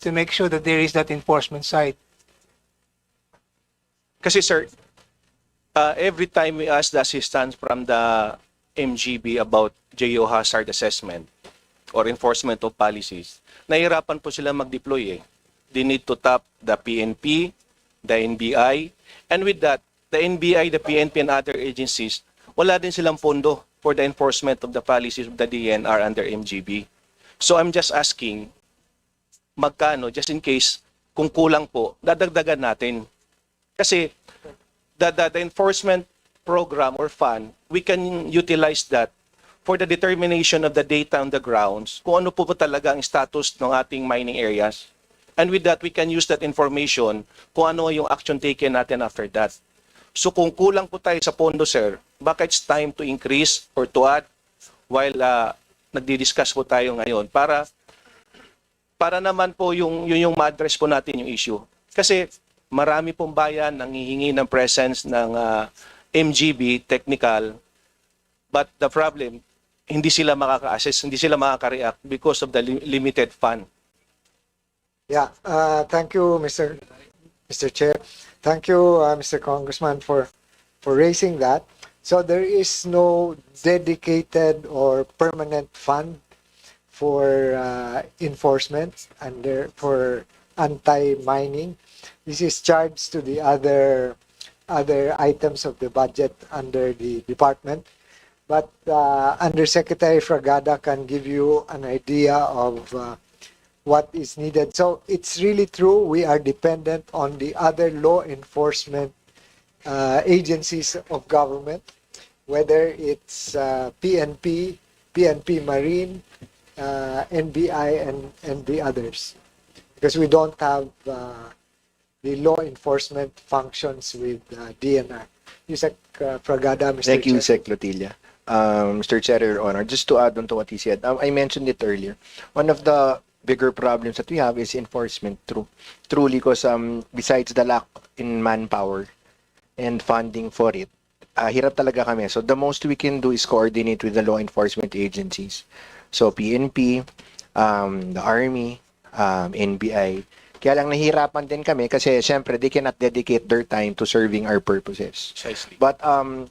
to make sure that there is that enforcement side. Kasi sir, every time we ask the assistance from the MGB about geohazard assessment or enforcement of policies, nahihirapan po sila mag-deploy eh. They need to tap the PNP, the NBI, and with that, the NBI, the PNP, and other agencies, wala din silang pondo for the enforcement of the policies of the DNR under MGB. So I'm just asking, magkano, just in case, kung kulang po, dadagdagan natin. Kasi the enforcement program or fund, we can utilize that for the determination of the data on the grounds, kung ano po talaga ang status ng ating mining areas. And with that, we can use that information kung ano yung action taken natin after that. So kung kulang po tayo sa pondo, sir, baka it's time to increase or to add while nagdi-discuss po tayo ngayon para naman po yung ma-address po natin yung issue. Kasi marami pong bayan nanghihingi ng presence ng MGB technical, but the problem, hindi sila makaka-assess, hindi sila makaka-react because of the limited fund. Yeah, thank you, Mr. Chair. Thank you, Mr. Congressman, for raising that. So there is no dedicated or permanent fund for enforcement and for anti-mining. This is charged to the other items of the budget under the department. But Undersecretary Fragada can give you an idea of what is needed. So it's really true, we are dependent on the other law enforcement agencies of government, whether it's PNP Marine, NBI, and the others, because we don't have the law enforcement functions with DNR. Yusek Pragada, Mr. Thank you, Chair. Sec Lotilla. Mr. Chair, Your Honor, just to add on to what he said, I mentioned it earlier. One of the bigger problems that we have is enforcement. Truly, because besides the lack in manpower and funding for it, hirap talaga kami. So the most we can do is coordinate with the law enforcement agencies. So PNP, the Army, NBI. Kaya lang nahihirapan din kami kasi syempre they cannot dedicate their time to serving our purposes. Precisely. But all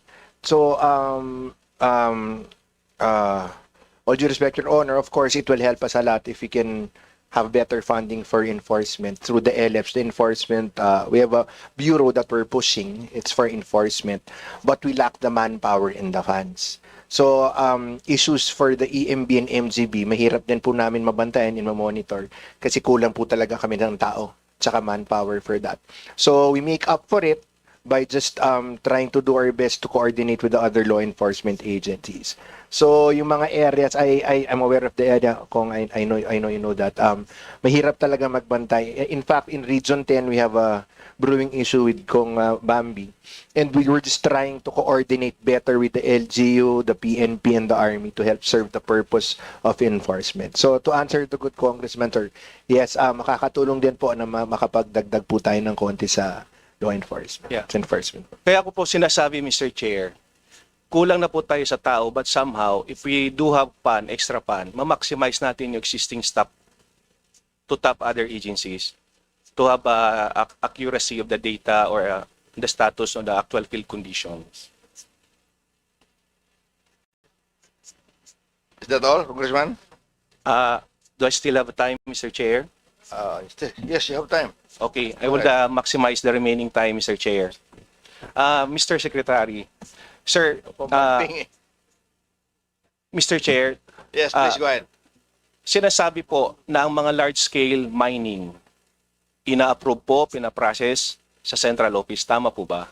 due respect, Your Honor, of course, it will help us a lot if we can have better funding for enforcement through the LFs, the enforcement. We have a bureau that we're pushing. It's for enforcement, but we lack the manpower and the funds. So, issues for the EMB and MGB, mahirap din po namin mabantayan and mamonitor kasi kulang po talaga kami ng tao tsaka manpower for that. So, we make up for it by just trying to do our best to coordinate with the other law enforcement agencies. So, yung mga areas, I'm aware of the area, kung I know you know that. Mahirap talaga magbantay. In fact, in Region 10, we have a brewing issue with Kong Bambi. And we were just trying to coordinate better with the LGU, the PNP, and the Army to help serve the purpose of enforcement. So, to answer the good Congressman, sir, yes, makakatulong din po na makapagdagdag po tayo ng konti sa law enforcement. Yeah. Enforcement. Kaya ako po sinasabi, Mr. Chair, kulang na po tayo sa tao, but somehow, if we do have extra ma-maximize natin yung existing staff to tap other agencies to have accuracy of the data or the status of the actual field conditions. Is that all, Congressman? Do I still have time, Mr. Chair? Yes, you have time. Okay, I will maximize the remaining time, Mr. Chair. Mr. Secretary, sir, Mr. Chair, Yes, please go ahead. sinasabi po na ang mga large-scale mining, ina-approve po, pinaprocess sa central office. Tama po ba?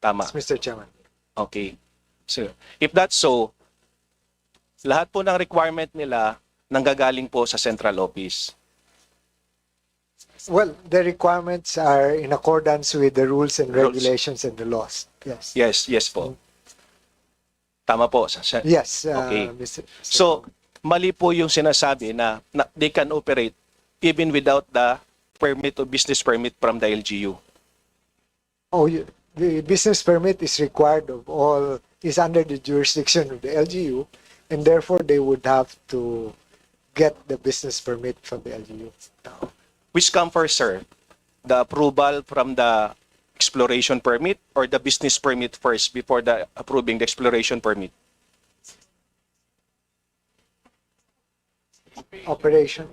Tama. Yes, Mr. Chairman. Okay. So, if that's so, lahat po ng requirement nila nanggagaling po sa central office. Well, the requirements are in accordance with the rules and regulations and the laws. Yes. Yes po. Tama po. Yes, Okay. Mr. So, mali po yung sinasabi na they can operate even without the permit or business permit from the LGU. Oh, the business permit is required of all, is under the jurisdiction of the LGU, and therefore they would have to get the business permit from the LGU. Which come first, sir? The approval from the exploration permit or the business permit first before the approving the exploration permit? Operation.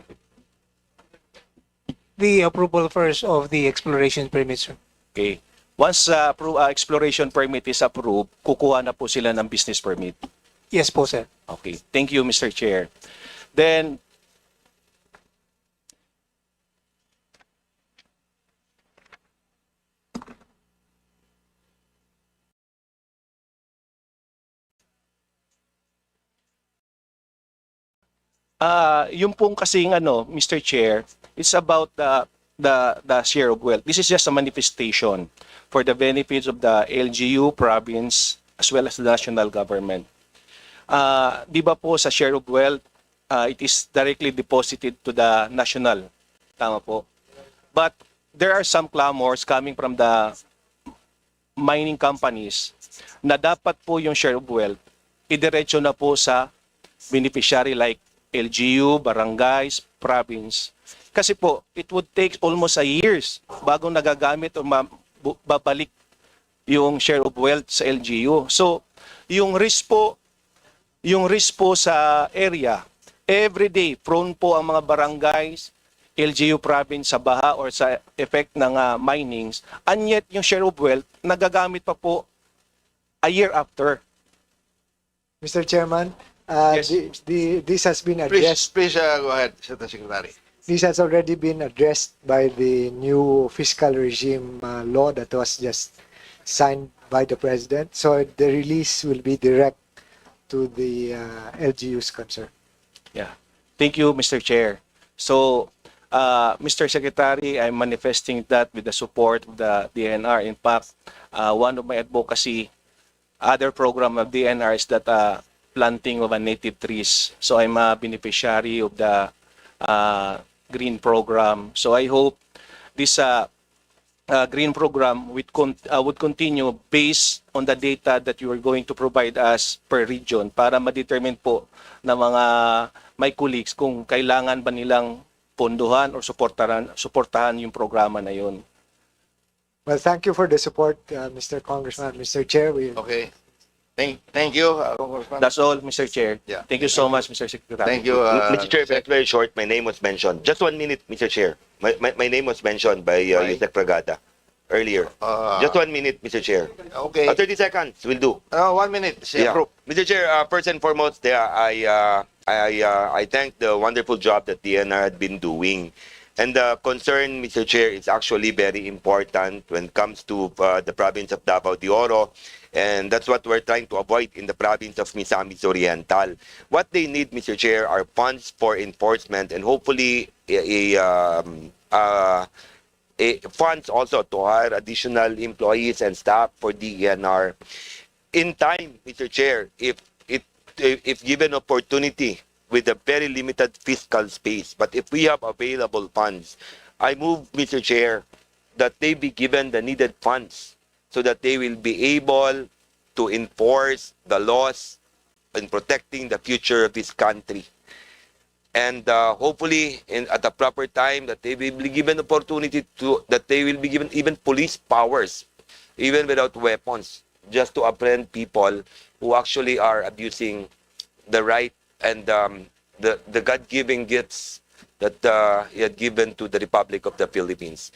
The approval first of the exploration permit, sir. Okay. Once exploration permit is approved, kukuha na po sila ng business permit. Yes po, sir. Okay. Thank you, Mr. Chair. Then, yung pong kasing Mr. Chair, it's about the share of wealth. This is just a manifestation for the benefits of the LGU, province, as well as the national government. Di ba po sa share of wealth, it is directly deposited to the national. Tama po. But there are some clamors coming from the mining companies na dapat po yung share of wealth idiretso na po sa beneficiary like LGU, barangays, province. Kasi po, it would take almost a years bago nagagamit o babalik yung share of wealth sa LGU. So, yung risk po sa area, every day, prone po ang mga barangays, LGU province sa baha or sa effect ng minings, and yet yung share of wealth, nagagamit pa po a year after. Mr. Chairman, Yes. This has been Please, addressed. please go ahead, Mr. Secretary. This has already been addressed by the new fiscal regime law that was just signed by the president. So the release will be direct to the LGUs concerned. Yeah. Thank you, Mr. Chair. So, Mr. Secretary, I'm manifesting that with the support of the DNR. In fact, one of my advocacy, other program of DNR is that planting of native trees. So I'm a beneficiary of the green program. So I hope this green program would continue based on the data that you are going to provide us per region para ma-determine po ng mga my colleagues kung kailangan ba nilang pondohan or suportahan yung programa na yun. Well, thank you for the support, Mr. Congressman, Mr. Chair. Okay. Thank you, Congressman. That's all, Mr. Chair. Yeah. Thank you so much, Mr. Secretary. Thank you. Mr. Chair, very short, my name was mentioned. Just 1 minute, Mr. Chair. My name was mentioned by Yusek Pragada earlier. Just 1 minute, Mr. Chair. Okay. 30 seconds will do. 1 minute. Approve. Mr. Chair, first and foremost, I thank the wonderful job that DNR had been doing. And the concern, Mr. Chair, is actually very important when it comes to the province of Davao de Oro. And that's what we're trying to avoid in the province of Misamis Oriental. What they need, Mr. Chair, are funds for enforcement and hopefully funds also to hire additional employees and staff for DENR. In time, Mr. Chair, if given opportunity with a very limited fiscal space, but if we have available funds, I move, Mr. Chair, that they be given the needed funds so that they will be able to enforce the laws in protecting the future of this country. And hopefully, at the proper time, that they will be given opportunity that they will be given even police powers, even without weapons, just to apprehend people who actually are abusing the right and the God-given gifts that He had given to the Republic of the Philippines.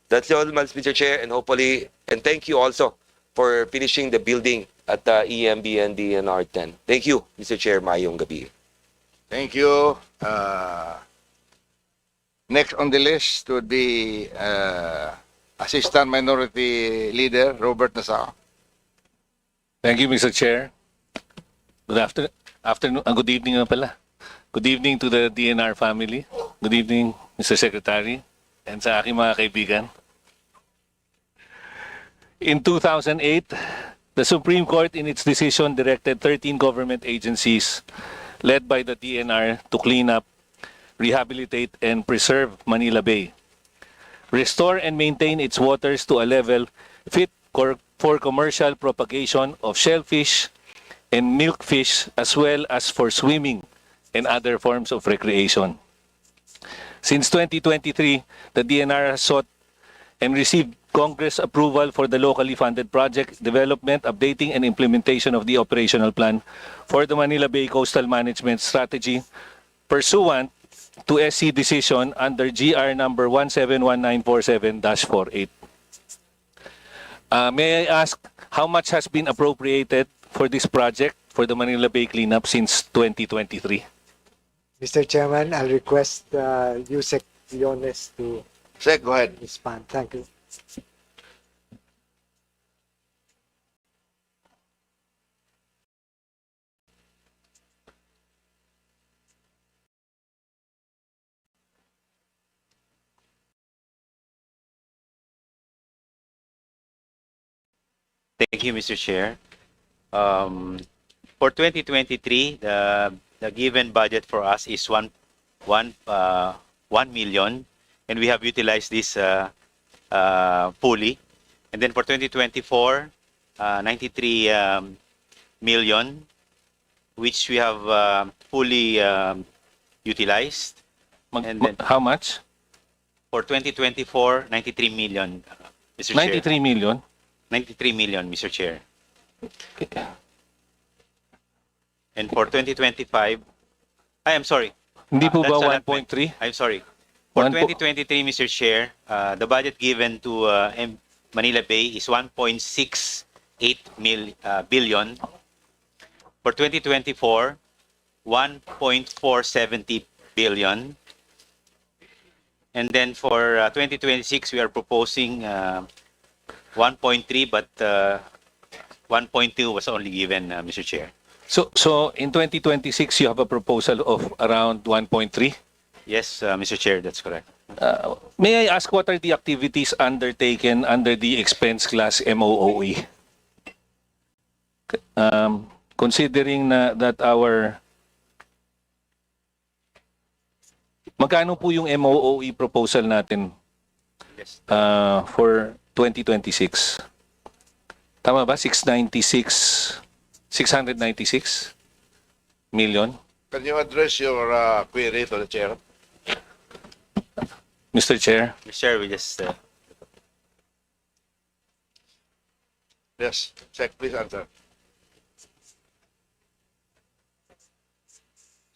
That's all, Mr. Chair, and hopefully, and thank you also for finishing the building at the EMB and DNR 10. Thank you, Mr. Chair. Mayong gabi. Thank you. Next on the list would be Assistant Minority Leader Robert Nasao. Thank you, Mr. Chair. Good afternoon. Good evening na pala. Good evening to the DNR family. Good evening, Mr. Secretary, and sa aking mga kaibigan. In 2008, the Supreme Court in its decision directed 13 government agencies led by the DNR to clean up, rehabilitate, and preserve Manila Bay, restore and maintain its waters to a level fit for commercial propagation of shellfish and milkfish, as well as for swimming and other forms of recreation. Since 2023, the DNR has sought and received Congress approval for the locally funded project development, updating, and implementation of the operational plan for the Manila Bay Coastal Management Strategy pursuant to SC decision under GR number 171947-48. May I ask how much has been appropriated for this project for the Manila Bay cleanup since 2023? Mr. Chairman, I'll request Yusek Leones to go ahead. Respond. Thank you. Thank you, Mr. Chair. For 2023, the given budget for us is 1 million, and we have utilized this fully. And then for 2024, 93 million, which we have fully utilized. And then How much? for 2024, 93 million, Mr. Chair. 93 million? 93 million, Mr. Chair. And for 2025, I am sorry. Hindi po ba That's allotment. 1.3? I'm sorry. For 1 po- 2023, Mr. Chair, the budget given to Manila Bay is 1.68 billion. For 2024, 1.470 billion. And then for 2026, we are proposing 1.3, but 1.2 was only given, Mr. Chair. So in 2026, you have a proposal of around 1.3. Yes, Mr. Chair, that's correct. May I ask what are the activities undertaken under the expense class MOOE? Considering that our magkano po yung MOOE proposal natin for 2026? Tama ba? 696 million? Can you address your query to the chair? Mr. Chair. Mr. Chair, we just... Yes, Sec, please answer.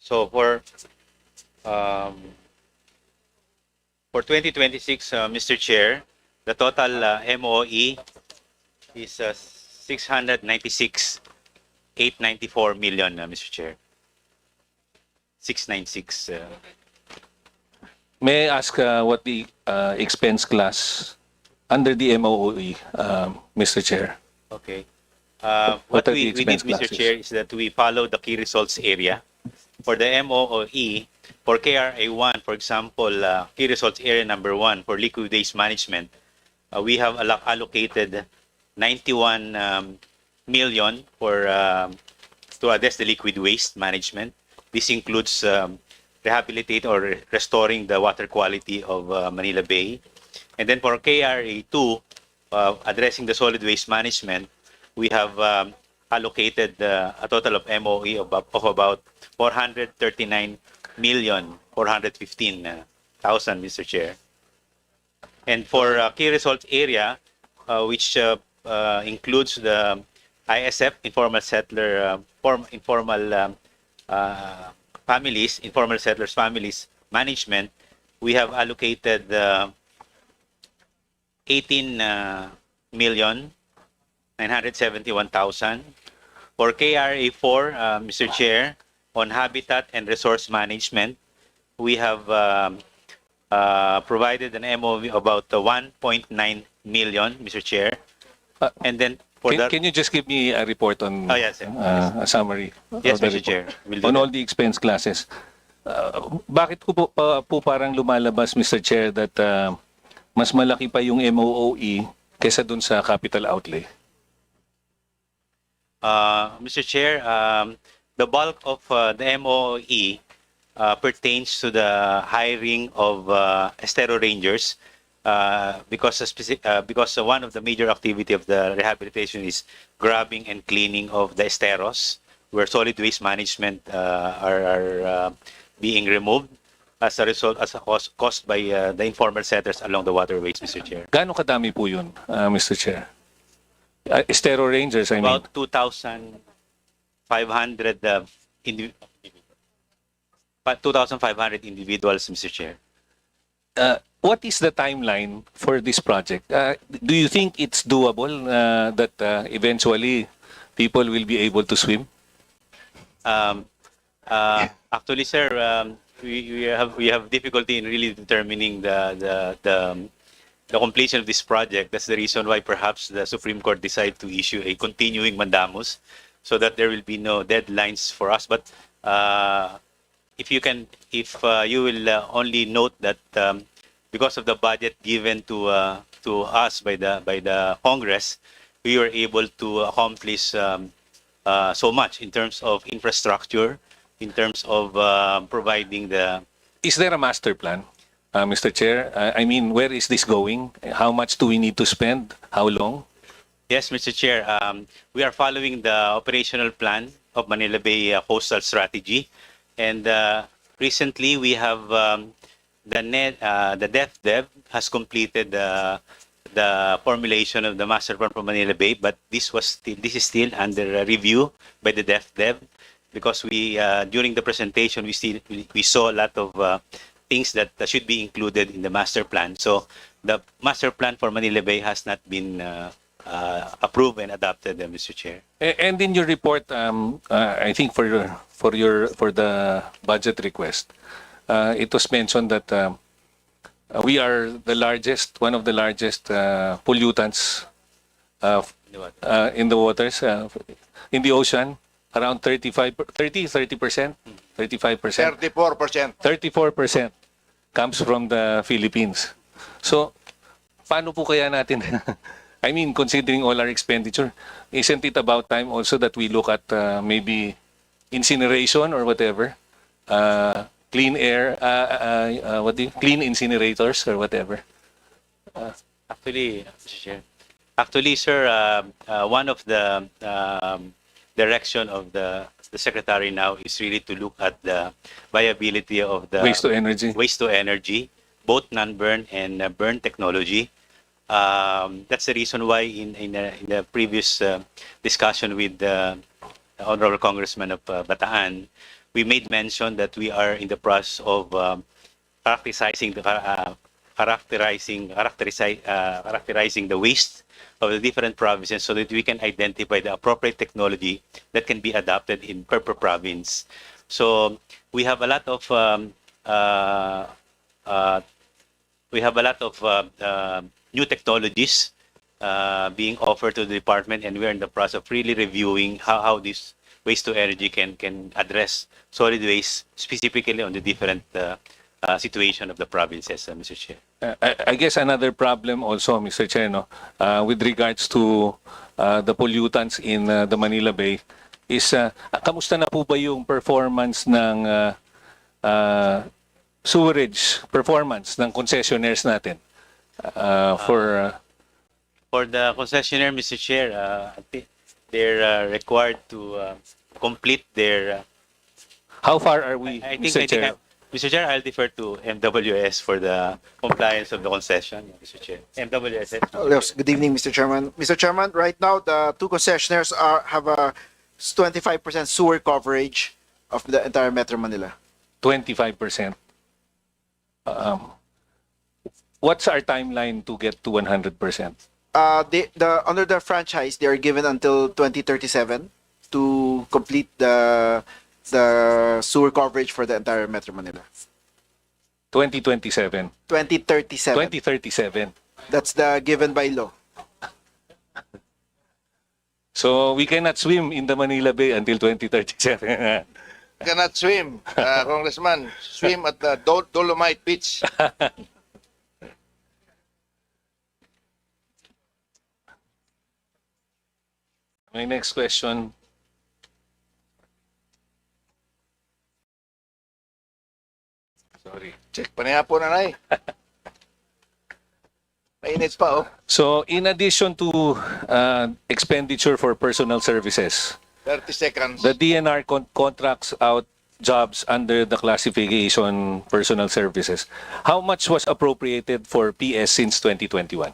So for 2026, Mr. Chair, the total MOE is 696,894 million, Mr. Chair. 696. May I ask what the expense class under the MOOE, Mr. Chair? Okay. What What are we the did, expense Mr. classes? Chair, is that we follow the key results area. For the MOOE, for KRA1, for example, key results area number 1 for liquid waste management, we have allocated 91 million for to address the liquid waste management. This includes rehabilitate or restoring the water quality of Manila Bay. And then for KRA2, addressing the solid waste management, we have allocated a total of MOE of about 439,415,000, Mr. Chair. And for key results area, which includes the ISF, informal settler, informal settlers families management, we have allocated 18,971,000. For KRA4, Mr. Chair, on habitat and resource management, we have provided an MOV about 1.9 million, Mr. Chair. And then for Can you just give me a report on Oh, yes, sir. a summary Yes, of the Mr. report Chair. We'll do on that. all the expense classes? Bakit po parang lumalabas, Mr. Chair, that mas malaki pa yung MOOE kesa dun sa capital outlay? Mr. Chair, the bulk of the MOE pertains to the hiring of estero rangers because one of the major activity of the rehabilitation is grabbing and cleaning of the esteros, where solid waste management are being removed as a result, as a caused by the informal settlers along the waterways, Mr. Chair. Gaano kadami po yun, Mr. Chair? Estero Rangers, I mean. About 2,500 2,500 individuals, Mr. Chair. What is the timeline for this project? Do you think it's doable that eventually people will be able to swim? Actually, sir, we have difficulty in really determining the completion of this project. That's the reason why perhaps the Supreme Court decided to issue a continuing mandamus, so that there will be no deadlines for us. But if you will only note that because of the budget given to us by the Congress, we were able to accomplish so much in terms of infrastructure, in terms of providing the... Is there a master plan, Mr. Chair? I mean, where is this going? How much do we need to spend? How long? Yes, Mr. Chair. We are following the operational plan of Manila Bay Coastal Strategy. And recently, we have the DepDev has completed the formulation of the master plan for Manila Bay, but this is still under review by the DepDev, because we during the presentation we saw a lot of things that should be included in the master plan. So the master plan for Manila Bay has not been approved and adopted, Mr. Chair. And in your report, I think for the budget request, it was mentioned that we are the largest, one of the largest pollutants in the waters, in the ocean, around 30%, 35%. 34%. 34% comes from the Philippines. So, paano po kaya natin, I mean, considering all our expenditure, isn't it about time also that we look at maybe incineration or whatever, clean air, clean incinerators or whatever? Actually, Mr. Chair. Actually, sir, one of the direction of the secretary now is really to look at the viability of the waste to energy, both non-burn and burn technology. That's the reason why in the previous discussion with the Honorable Congressman of Bataan, we made mention that we are in the process of characterizing the waste of the different provinces so that we can identify the appropriate technology that can be adopted in per province. So we have a lot of new technologies being offered to the department, and we're in the process of really reviewing how this waste to energy can address solid waste, specifically on the different situation of the provinces, Mr. Chair. I guess another problem also, Mr. Chair, no, with regards to the pollutants in the Manila Bay is kamusta na po ba yung performance ng sewerage performance ng concessionaires natin for the concessionaire, Mr. Chair, they're required to complete their. How far are we, Mr. Chair? Mr. Chair, I'll defer to MWS for the compliance of the concession, Mr. Chair. MWS. Yes, good evening, Mr. Chairman. Mr. Chairman, right now the two concessionaires have a 25% sewer coverage of the entire Metro Manila. 25%. What's our timeline to get to 100%? Under the franchise, they are given until 2037 to complete the sewer coverage for the entire Metro Manila. 2027. 2037. 2037. That's the given by law. So we cannot swim in the Manila Bay until 2037. Cannot swim, Congressman. Swim at the Dolomite Beach. My next question. Sorry. Check pa niya po, nanay. Mainit pa, oh. So in addition to expenditure for personal services, 30 seconds. the DNR contracts out jobs under the classification personal services. How much was appropriated for PS since 2021?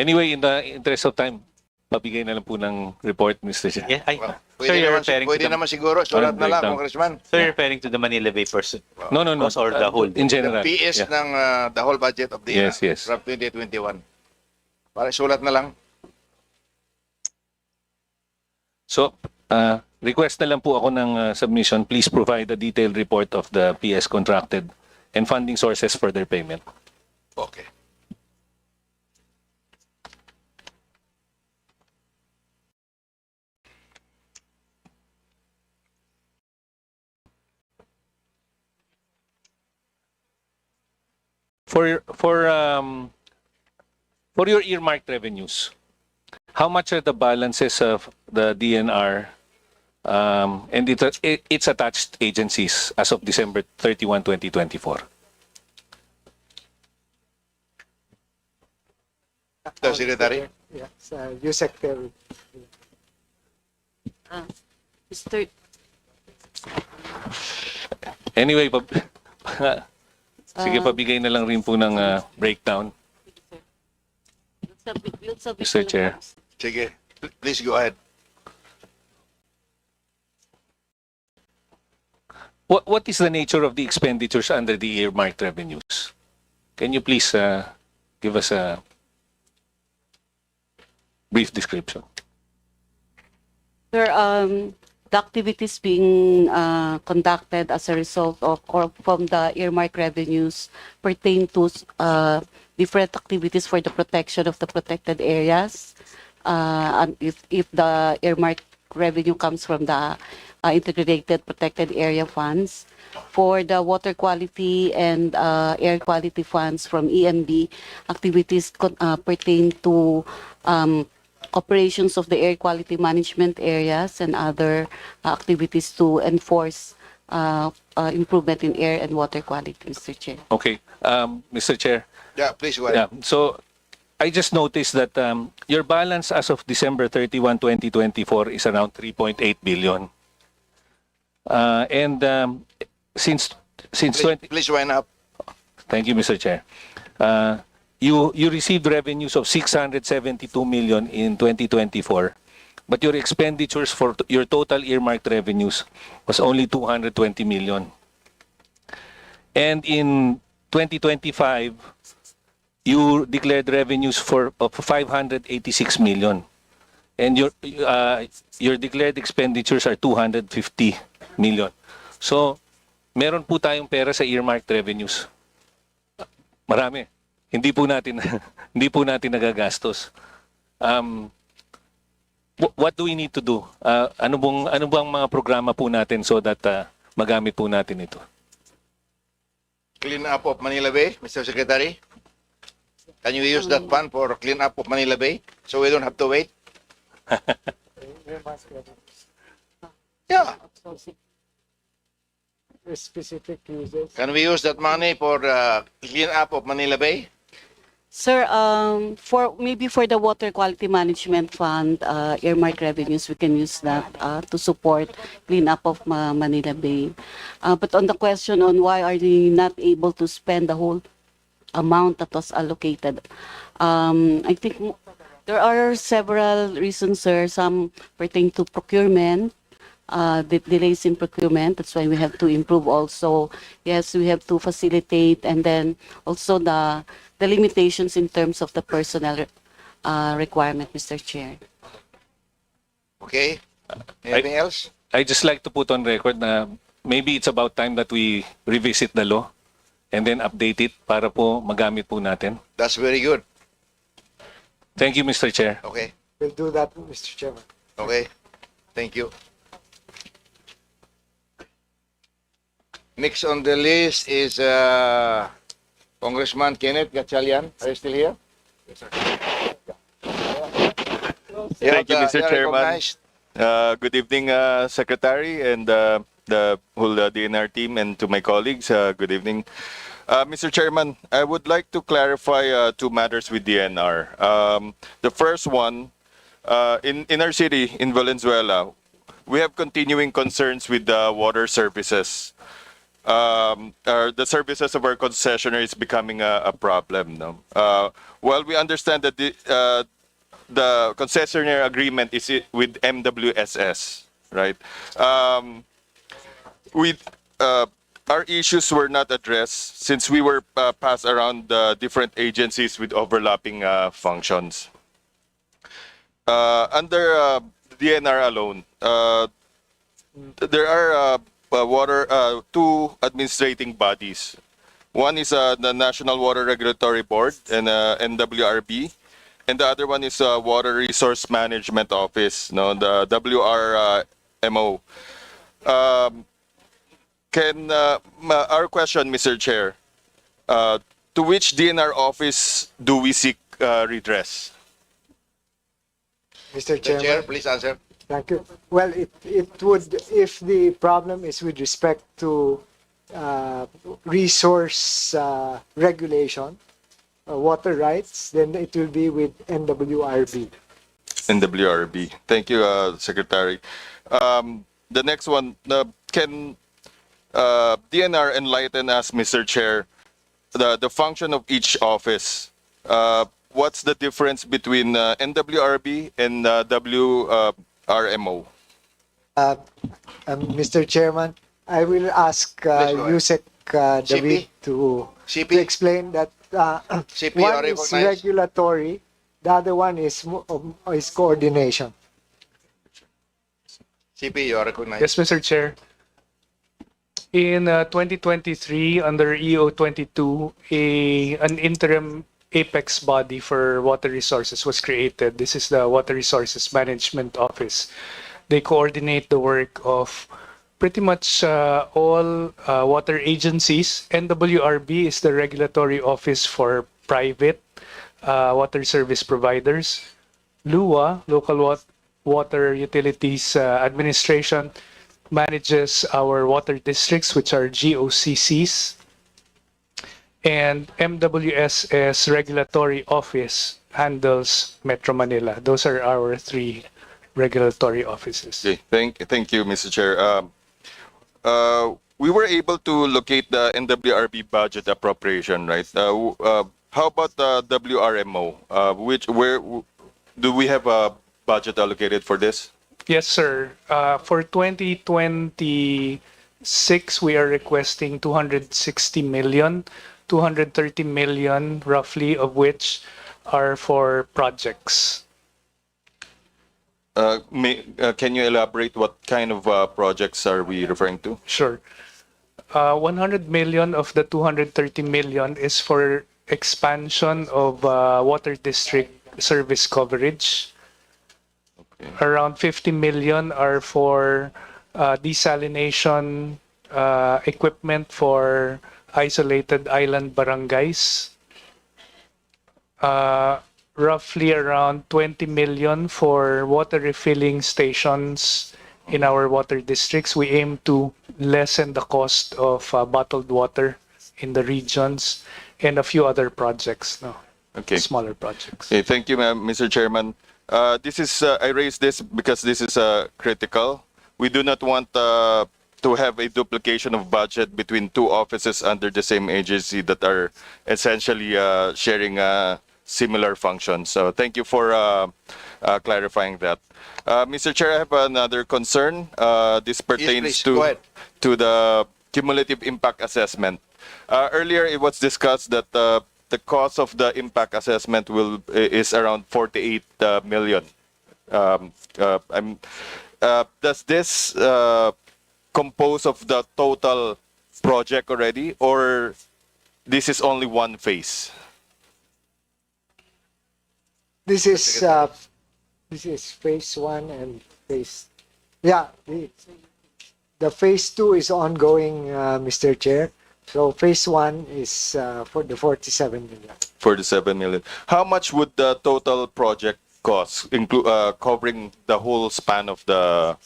Anyway, in the interest of time, mabigay na lang po ng report, Mr. Chair. Yeah, Pwede naman siguro, sulat na lang, Congressman. So you're referring to the Manila Bay person? No. Or the whole? In general. The PS Yeah. ng the whole budget of the Yes, yes. from 2021. Para sulat na lang. So, request na lang po ako ng submission. Please provide a detailed report of the PS contracted and funding sources for their payment. Okay. For your earmarked revenues, how much are the balances of the DNR and its attached agencies as of December 31, 2024? The Secretary. Yes, you Secretary. Mr. Anyway, sige, pabigay na lang rin po ng breakdown. Mr. Chair. Sige, please go ahead. what is the nature of the expenditures under the earmarked revenues? Can you please give us a brief description? Sir, the activities being conducted as a result of or from the earmark revenues pertain to different activities for the protection of the protected areas. And if the earmark revenue comes from the integrated protected area funds, for the water quality and air quality funds from EMB, activities pertain to operations of the air quality management areas and other activities to enforce improvement in air and water quality, Mr. Chair. Okay, Mr. Chair. Yeah, please go ahead. Yeah, so I just noticed that your balance as of December 31, 2024 is around 3.8 billion. Since please wind up. Thank you, Mr. Chair. You received revenues of 672 million in 2024, but your expenditures for your total earmarked revenues was only 220 million. And in 2025, you declared revenues of 586 million, and your declared expenditures are 250 million. So, meron po tayong pera sa earmarked revenues. Marami. Hindi po natin nagagastos. What do we need to do? Ano bang mga programa po natin so that magamit po natin ito? Clean up of Manila Bay, Mr. Secretary. Can you use that fund for clean up of Manila Bay so we don't have to wait? Yeah. Specific uses. Can we use that money for clean up of Manila Bay? Sir, for the water quality management fund earmark revenues, we can use that to support cleanup of Manila Bay. But on the question on why are they not able to spend the whole amount that was allocated, I think there are several reasons, sir. Some pertain to procurement. The delays in procurement. That's why we have to improve also. Yes, we have to facilitate, and then also the limitations in terms of the personnel requirement, Mr. Chair. Okay. Anything else? I just like to put on record na maybe it's about time that we revisit the law and then update it para po magamit po natin. That's very good. Thank you, Mr. Chair. Okay. We'll do that, Mr. Chairman. Okay. Thank you. Next on the list is Congressman Kenneth Gatchalian. Are you still here? Yes, sir. Thank you, Mr. Chairman. Good evening, Secretary, and the whole DNR team, and to my colleagues. Good evening. Mr. Chairman, I would like to clarify two matters with DNR. The first one, in our city, in Valenzuela, we have continuing concerns with the water services. The services of our concessionaire is becoming a problem. No? While we understand that the concessionaire agreement is with MWSS, right? Our issues were not addressed since we were passed around the different agencies with overlapping functions. Under DNR alone, there are two administrating bodies. One is the National Water Regulatory Board and NWRB, and the other one is Water Resource Management Office, no, the WRMO. Our question, Mr. Chair, to which DNR office do we seek redress? Mr. Chairman. Chair, please answer. Thank you. Well, it would, if the problem is with respect to resource regulation, water rights, then it will be with NWRB. NWRB. Thank you, Secretary. The next one, can DNR enlighten us, Mr. Chair, the function of each office? What's the difference between NWRB and RMO? Mr. Chairman, I will ask Please go ahead. Yusek David to explain that CP, one you are is recognized. regulatory, the other one is coordination. CP, you are recognized. Yes, Mr. Chair. In 2023, under EO 22, an interim apex body for water resources was created. This is the Water Resources Management Office. They coordinate the work of pretty much all water agencies. NWRB is the regulatory office for private water service providers. LUA, Local Water Utilities Administration, manages our water districts, which are GOCCs. And MWSS Regulatory Office handles Metro Manila. Those are our three regulatory offices. Okay, thank you, Mr. Chair. We were able to locate the NWRB budget appropriation, right? How about the WRMO? Where do we have a budget allocated for this? Yes, sir. For 2026, we are requesting 260 million, 230 million roughly, of which are for projects. Can you elaborate what kind of projects are we referring to? Sure. 100 million of the 230 million is for expansion of water district service coverage. Around 50 million are for desalination equipment for isolated island barangays. Roughly around 20 million for water refilling stations in our water districts. We aim to lessen the cost of bottled water in the regions, and a few other projects, smaller projects. Okay, thank you, Mr. Chairman. I raise this because this is critical. We do not want to have a duplication of budget between two offices under the same agency that are essentially sharing similar functions. So thank you for clarifying that. Mr. Chair, I have another concern. This pertains to the cumulative impact assessment. Earlier, it was discussed that the cost of the impact assessment is around 48 million. Does this compose of the total project already, or this is only one phase? This is phase one and phase. Yeah, the phase two is ongoing, Mr. Chair. So phase one is for the 47 million. 47 million. How much would the total project cost, covering the whole span of the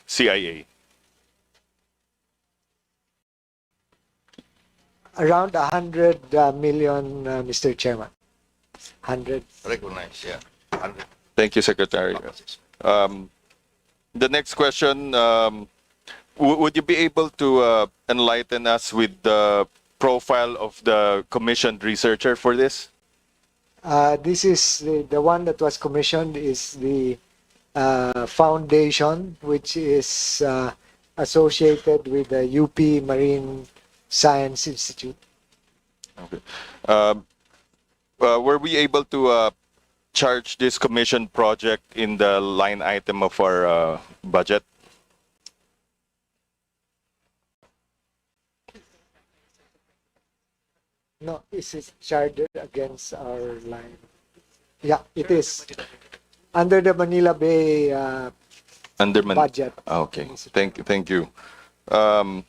CIA? Around 100 million, Mr. Chairman. 100. Recognized, yeah. 100. Thank you, Secretary. The next question, would you be able to enlighten us with the profile of the commissioned researcher for this? This is the one that was commissioned is the foundation, which is associated with the UP Marine Science Institute. Okay. Were we able to charge this commission project in the line item of our budget? No, this is charged against our line. Yeah, it is. Under the Manila Bay budget. Okay, thank you. I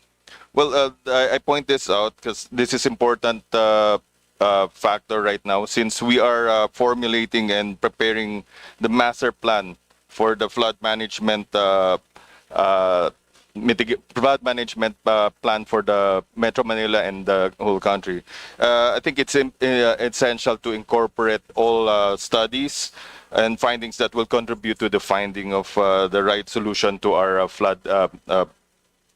point this out because this is important factor right now, since we are formulating and preparing the master plan for the flood management flood management plan for the Metro Manila and the whole country. I think it's essential to incorporate all studies and findings that will contribute to the finding of the right solution to our flood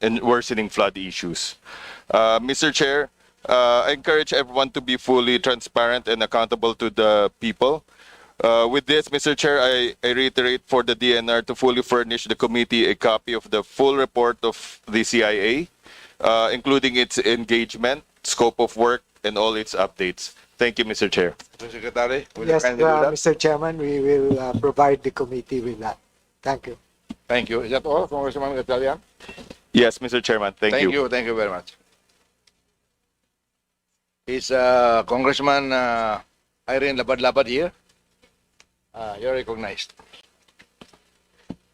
and worsening flood issues. Mr. Chair, I encourage everyone to be fully transparent and accountable to the people. With this, Mr. Chair, I reiterate for the DNR to fully furnish the committee a copy of the full report of the CIA including its engagement, scope of work, and all its updates. Thank you, Mr. Chair. Mr. Secretary, will Yes, you kindly do that? Mr. Chairman, we will provide the committee with that. Thank you. Thank you. Is that all, Congressman Gatchalian? Yes, Mr. Chairman. Thank you. Thank you very much. Is Congressman Irene Labad-Labad here? You're recognized.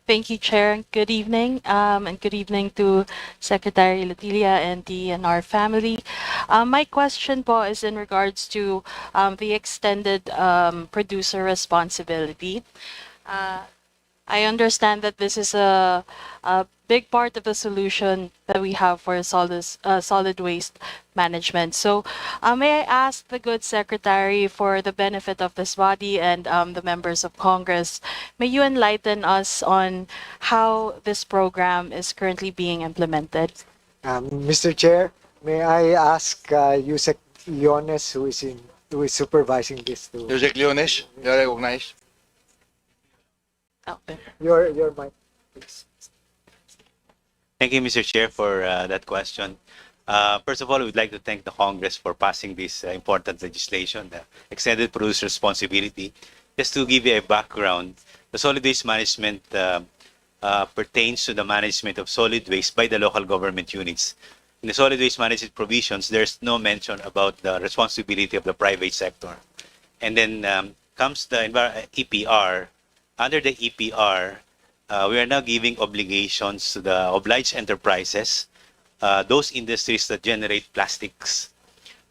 Thank you, Chair. Good evening, and good evening to Secretary Lutilia and the NR family. My question po is in regards to the extended producer responsibility. I understand that this is a big part of the solution that we have for solid waste management. So may I ask the good secretary, for the benefit of this body and the members of Congress, may you enlighten us on how this program is currently being implemented? Mr. Chair, may I ask Yusek Leones, who is supervising this too? Jose Leones, you're recognized. Your mic, please. Thank you, Mr. Chair, for that question. First of all, we'd like to thank the Congress for passing this important legislation, the extended producer responsibility. Just to give you a background, the solid waste management pertains to the management of solid waste by the local government units. In the solid waste management provisions, there's no mention about the responsibility of the private sector. And then comes the EPR. Under the EPR, we are now giving obligations to the obliged enterprises, those industries that generate plastics.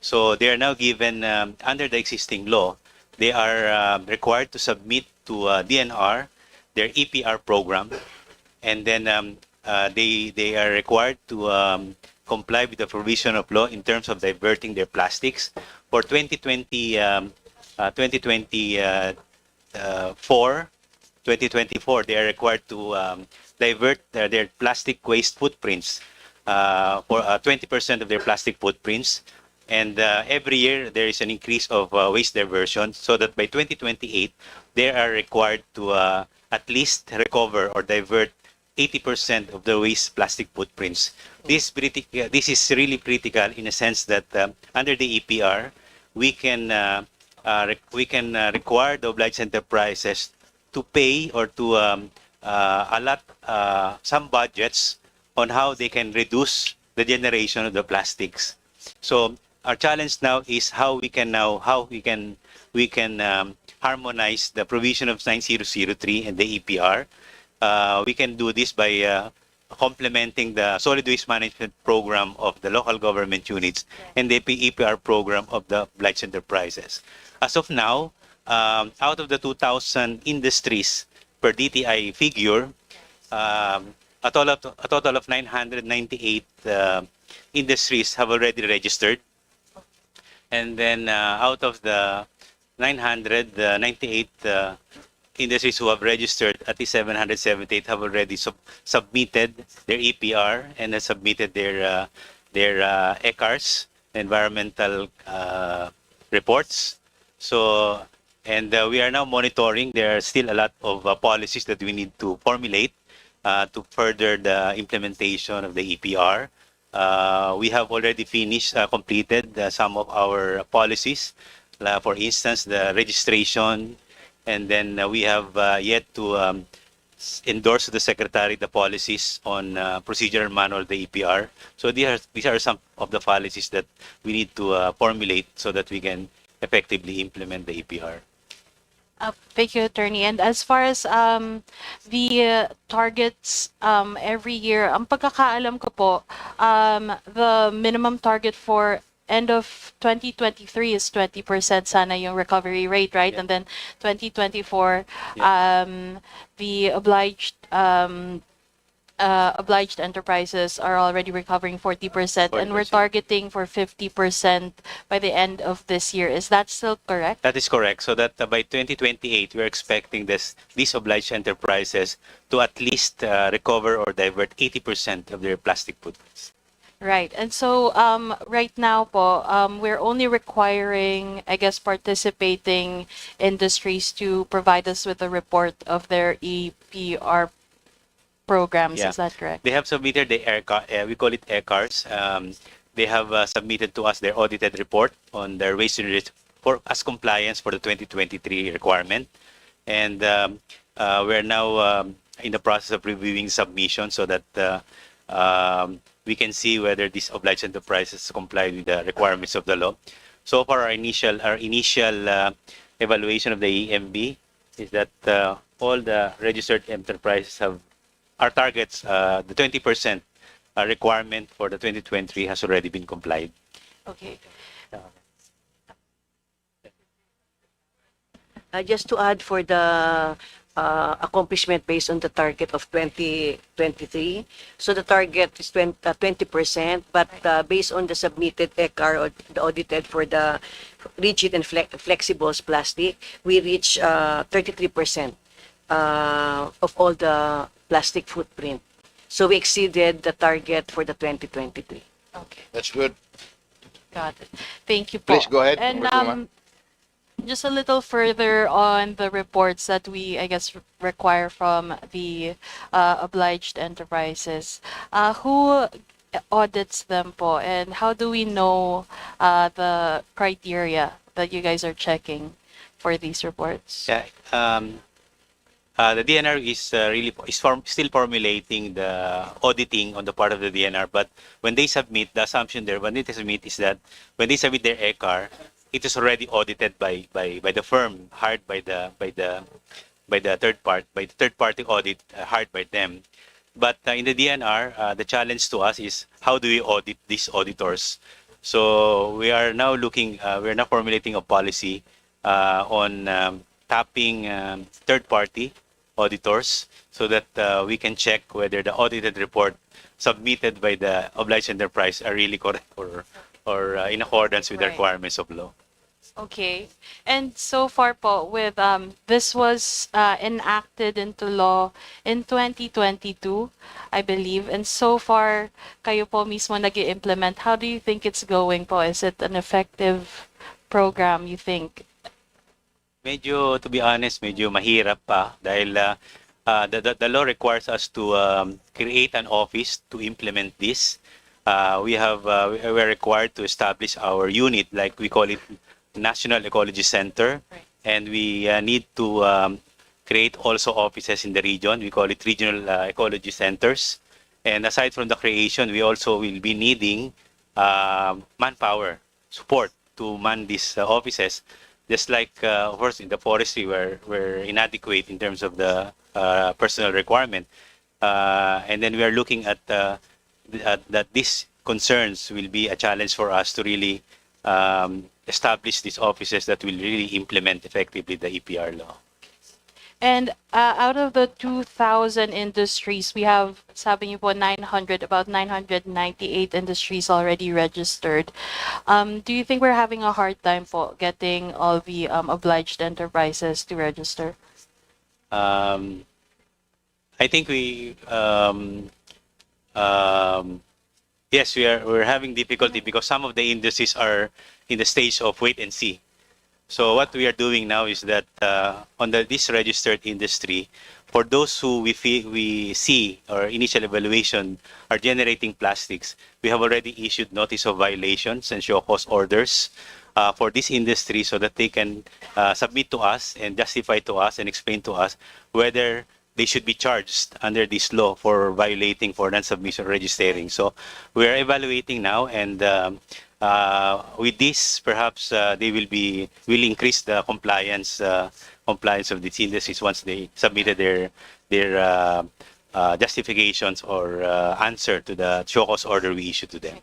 So they are now given, under the existing law, they are required to submit to DNR their EPR program, and then they are required to comply with the provision of law in terms of diverting their plastics. For 2024, they are required to divert their plastic waste footprints for 20% of their plastic footprints. And every year, there is an increase of waste diversion, so that by 2028, they are required to at least recover or divert 80% of the waste plastic footprints. This is really critical in a sense that under the EPR, we can require the obliged enterprises to pay or to allot some budgets on how they can reduce the generation of the plastics. So our challenge now is how we can harmonize the provision of 9003 and the EPR. We can do this by complementing the solid waste management program of the local government units and the EPR program of the obliged enterprises. As of now, out of the 2,000 industries per DTI figure, a total of 998 industries have already registered. And then out of the 998 industries who have registered, at least 778 have already submitted their EPR and have submitted their ECARs, environmental reports. So, and we are now monitoring. There are still a lot of policies that we need to formulate to further the implementation of the EPR. We have already completed some of our policies. For instance, the registration, and then we have yet to endorse to the Secretary the policies on procedural manual, the EPR. So these are some of the policies that we need to formulate so that we can effectively implement the EPR. Thank you, Attorney. And as far as the targets every year, ang pagkakaalam ko po, the minimum target for end of 2023 is 20% sana yung recovery rate, right? Yeah. And then 2024, the obliged enterprises are already recovering 40%, and we're targeting for 50% by the end of this year. Is that still correct? That is correct. So that by 2028, we're expecting these obliged enterprises to at least recover or divert 80% of their plastic footprints. Right. And so right now po, we're only requiring, I guess, participating industries to provide us with a report of their EPR programs. Yeah. Is that correct? They have submitted the we call it AirCars. They have submitted to us their audited report on their waste unit for as compliance for the 2023 requirement. And we're now in the process of reviewing submission so that we can see whether these obliged enterprises comply with the requirements of the law. So far, our initial evaluation of the EMB is that all the registered enterprises have our targets. The 20% requirement for the 2023 has already been complied. Okay. Just to add for the accomplishment based on the target of 2023. So the target is 20%, but based on the submitted ECAR or the audited for the rigid and flexibles plastic, we reach 33% of all the plastic footprint. So we exceeded the target for the 2023. Okay. That's good. Got it. Thank you, po. Please go ahead, And Congresswoman. just a little further on the reports that we, I guess, require from the obliged enterprises. Who audits them, po, and how do we know the criteria that you guys are checking for these reports? Yeah. The DNR is still formulating the auditing on the part of the DNR. But when they submit, the assumption there when they submit is that when they submit their ECAR, it is already audited by the firm hired by the third party audit hired by them. But in the DNR, the challenge to us is how do we audit these auditors? So we are now formulating a policy on tapping third party auditors so that we can check whether the audited report submitted by the obliged enterprise are really correct or in accordance with the Right. requirements of law. Okay. And so far po, with this was enacted into law in 2022, I believe. And so far, kayo po mismo nag-i-implement. How do you think it's going po? Is it an effective program, you think? Medyo, to be honest, medyo mahirap pa dahil the law requires us to create an office to implement this. We're required to establish our unit, like we call it National Ecology Center, and we need to create also offices in the region. We call it regional ecology centers. And aside from the creation, we also will be needing manpower support to man these offices. Just like, of course, in the forestry, we're inadequate in terms of the personnel requirement. And then we are looking at that these concerns will be a challenge for us to really establish these offices that will really implement effectively the EPR law. And out of the 2,000 industries, we have, sabi niyo po, about 998 industries already registered. Do you think we're having a hard time po getting all the obliged enterprises to register? I think yes, we're having difficulty because some of the industries are in the stage of wait and see. So what we are doing now is that on this registered industry, for those who we see or initial evaluation are generating plastics, we have already issued notice of violations and show cause orders for this industry so that they can submit to us and justify to us and explain to us whether they should be charged under this law for violating for non-submission registering. So we are evaluating now, and with this, perhaps they will increase the compliance of these industries once they submitted their justifications or answer to the show cause order we issued to them.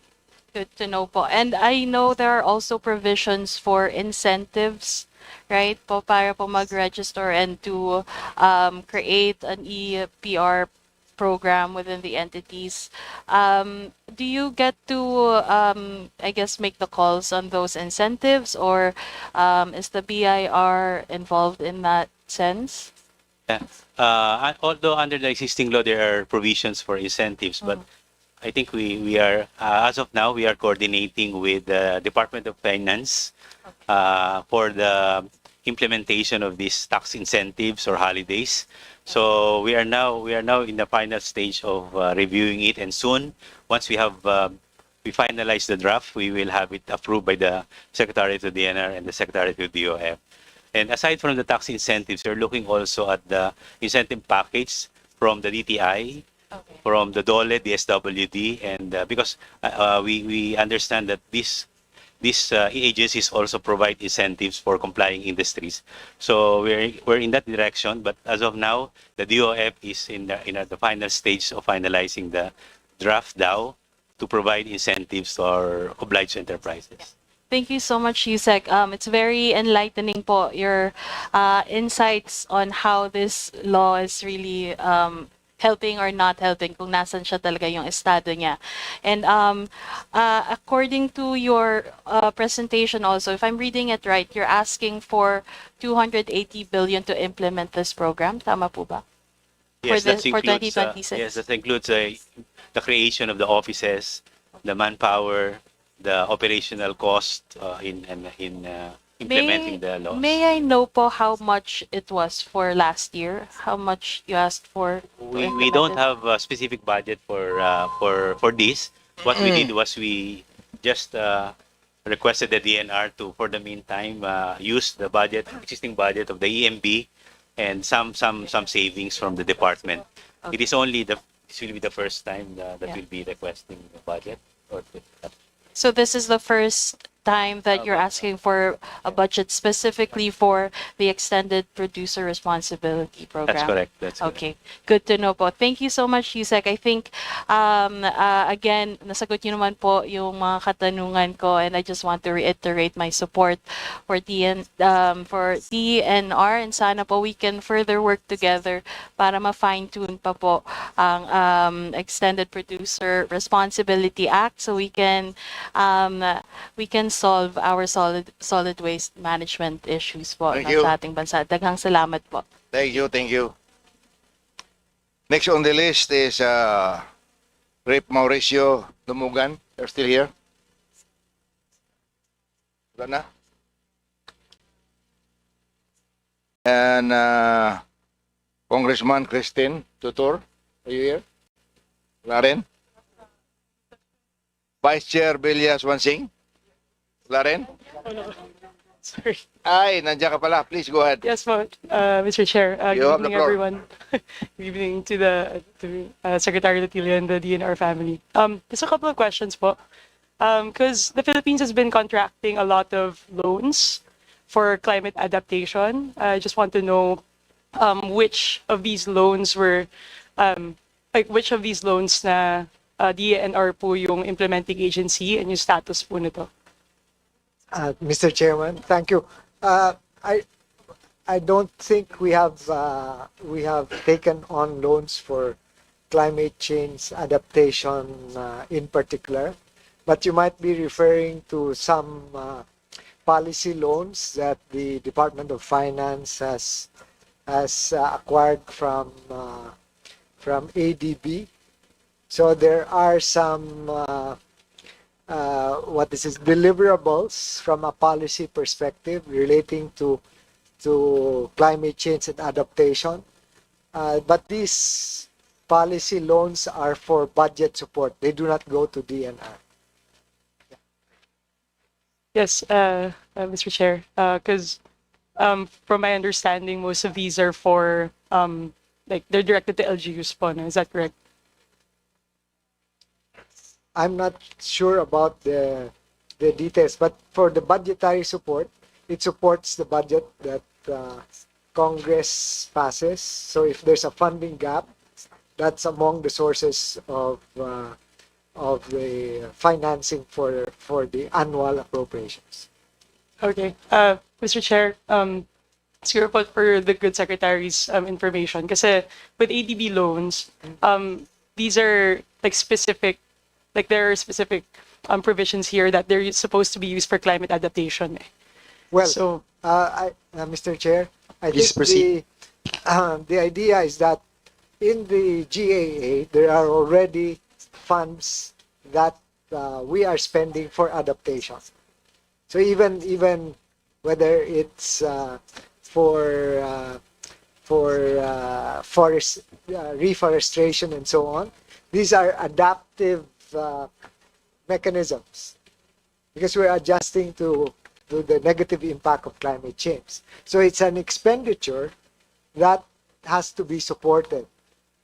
Good to know po. And I know there are also provisions for incentives, right, po, para po mag-register and to create an EPR program within the entities. Do you get to, I guess, make the calls on those incentives, or is the BIR involved in that sense? Yeah. Although under the existing law there are provisions for incentives, but I think we are, as of now, we are coordinating with the Department of Finance for the implementation of these tax incentives or holidays. So we are now in the final stage of reviewing it, and soon, once we finalize the draft, we will have it approved by the Secretary to DNR and the Secretary to DOF. And aside from the tax incentives, we're looking also at the incentive package from the DTI, from the DOLE, the SWD, and because we understand that these agencies also provide incentives for complying industries. So we're in that direction, but as of now, the DOF is in the final stage of finalizing the draft DAO to provide incentives to our obliged enterprises. Thank you so much, Yusek. It's very enlightening po, your insights on how this law is really helping or not helping, kung nasan siya talaga yung estado niya. And according to your presentation also, if I'm reading it right, you're asking for 280 billion to implement this program. Tama po ba? Yes, that For includes, 2026? yes, that includes the creation of the offices, the manpower, the operational cost in implementing the laws. May I know po how much it was for last year? How much you asked for? to We implement don't it? have a specific budget for this. What we did was we just requested the DNR to, for the meantime, use the existing budget of the EMB, and some savings from the department. It is only this will be the first time that we'll be requesting the budget. So this is the first time that you're asking for a budget specifically for the extended producer responsibility program. That's correct. That's correct. Okay, good to know po. Thank you so much, Yusek. I think, again, nasagot niyo naman po yung mga katanungan ko, and I just want to reiterate my support for for DNR, and sana po we can further work together para ma-fine-tune pa po ang Extended Producer Responsibility Act, so we can solve our solid waste management issues po Thank you. sa ating bansa. Daghang salamat po. Thank you, thank you. Next on the list is Rep. Mauricio Dumugan. You're still here? Wala na? And Congressman Christine Tutor. Are you here? Wala rin? Vice Chair Villas Wansing. Wala rin? Sorry. Ay, nandiyan ka pala. Please go ahead. Yes, Mr. Chair. You Good have the evening, floor. everyone. Good evening to the Secretary Latilia and the DNR family. Just a couple of questions po. Because the Philippines has been contracting a lot of loans for climate adaptation. I just want to know which of these loans were, which of these loans na DNR po yung implementing agency and yung status po nito. Mr. Chairman, thank you. I don't think we have taken on loans for climate change adaptation in particular, but you might be referring to some policy loans that the Department of Finance has acquired from ADB. So there are some deliverables from a policy perspective relating to climate change and adaptation. But these policy loans are for budget support. They do not go to DNR. Yes, Mr. Chair, because from my understanding, most of these are for, they're directed to LGUs po, no? Is that correct? I'm not sure about the details, but for the budgetary support, it supports the budget that Congress passes. So if there's a funding gap, that's among the sources of the financing for the annual appropriations. Okay, Mr. Chair, siguro po for the good secretary's information, kasi with ADB loans, these are specific. There are specific provisions here that they're supposed to be used for climate adaptation. Well, so, Mr. Chair, I Please think proceed. the idea is that in the GAA, there are already funds that we are spending for adaptation. So even whether it's for forest reforestation and so on. These are adaptive mechanisms because we're adjusting to the negative impact of climate change. So it's an expenditure that has to be supported.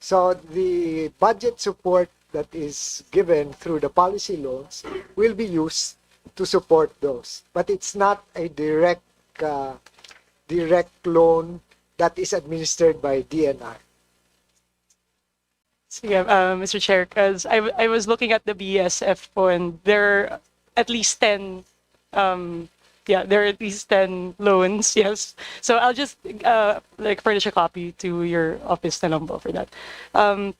So the budget support that is given through the policy loans will be used to support those. But it's not a direct loan that is administered by DNR. So yeah, Mr. Chair, because I was looking at the BSF po, and there are at least 10 there are at least 10 loans, yes. So I'll just like furnish a copy to your office na lang po for that. A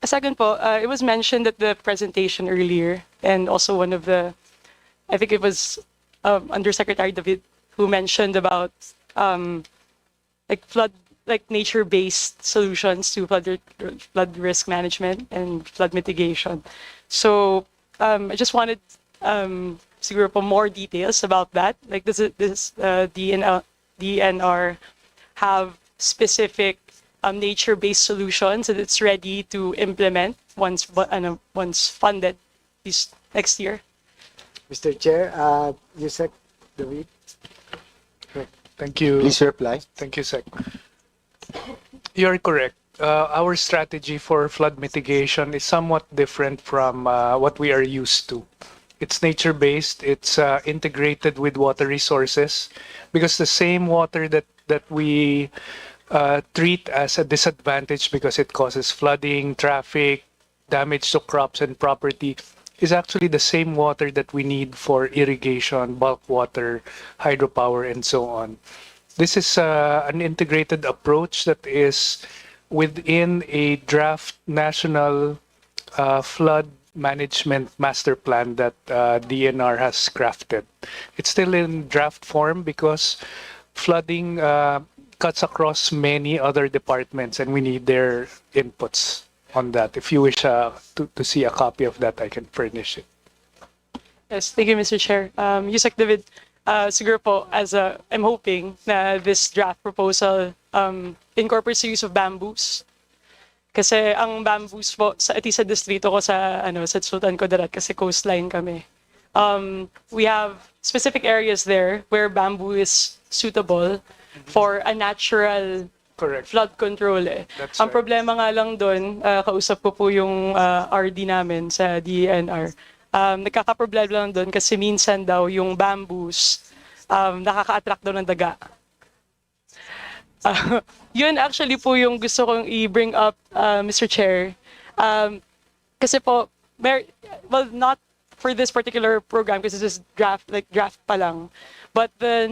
second po, it was mentioned at the presentation earlier, and also one of the, I think it was Undersecretary David who mentioned about like nature-based solutions to flood risk management and flood mitigation. So I just wanted siguro po more details about that. Like does DNR have specific nature-based solutions that it's ready to implement once funded this next year? Mr. Chair, Yusek David. Thank you. Please reply. Thank you, Sec. You're correct. Our strategy for flood mitigation is somewhat different from what we are used to. It's nature-based. It's integrated with water resources, because the same water that we treat as a disadvantage because it causes flooding, traffic, damage to crops and property is actually the same water that we need for irrigation, bulk water, hydropower, and so on. This is an integrated approach that is within a draft national flood management master plan that DNR has crafted. It's still in draft form because flooding cuts across many other departments, and we need their inputs on that. If you wish to see a copy of that, I can furnish it. Yes, thank you, Mr. Chair. Yusek David, siguro po, I'm hoping na this draft proposal incorporates the use of bamboos. Kasi ang bamboos po, at least sa distrito ko sa Sultan Kudarat, kasi coastline kami. We have specific areas there where bamboo is suitable for a natural flood control. Ang problema nga lang doon, kausap ko po yung RD namin sa DNR. Nagkakaproblema lang doon kasi minsan daw yung bamboos nakaka-attract daw ng daga. Yun actually po yung gusto kong i-bring up, Mr. Chair. Kasi po, well, not for this particular program because this is draft pa lang, but the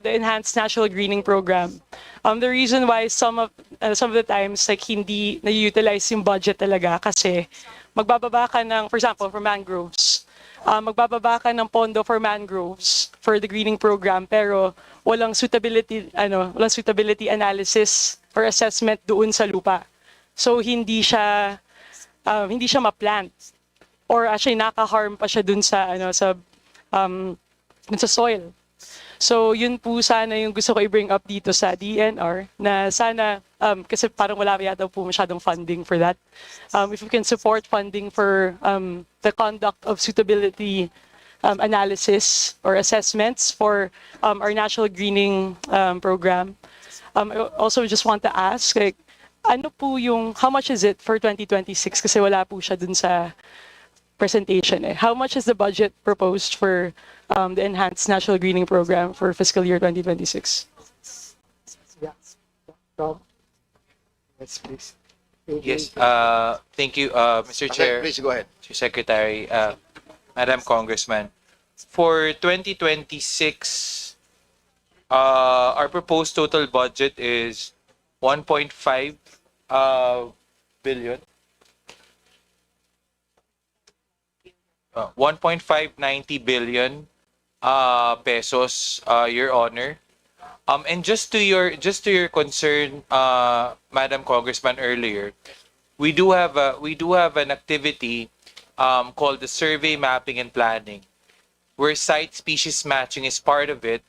enhanced national greening program. The reason why some of the times like hindi na-utilize yung budget talaga kasi magbababa ka ng, for example, for mangroves, magbababa ka ng pondo for mangroves for the greening program pero walang suitability analysis or assessment doon sa lupa. So hindi siya ma-plant, or actually naka-harm pa siya doon sa sa soil. So yun po sana yung gusto ko i-bring up dito sa DNR na sana kasi parang wala yata po masyadong funding for that. If we can support funding for the conduct of suitability analysis or assessments for our national greening program. I also just want to ask, like, ano po how much is it for 2026? Kasi wala po siya dun sa presentation. How much is the budget proposed for the enhanced national greening program for fiscal year 2026? Yeah. Tom? Yes, please. Yes, thank you, Mr. Chair. Please go ahead. Mr. Secretary, Madam Congressman. For 2026, our proposed total budget is 1.5 billion. 1.590 billion pesos, Your Honor. And just to your concern, Madam Congressman, earlier, we do have an activity called the survey mapping and planning, where site species matching is part of it,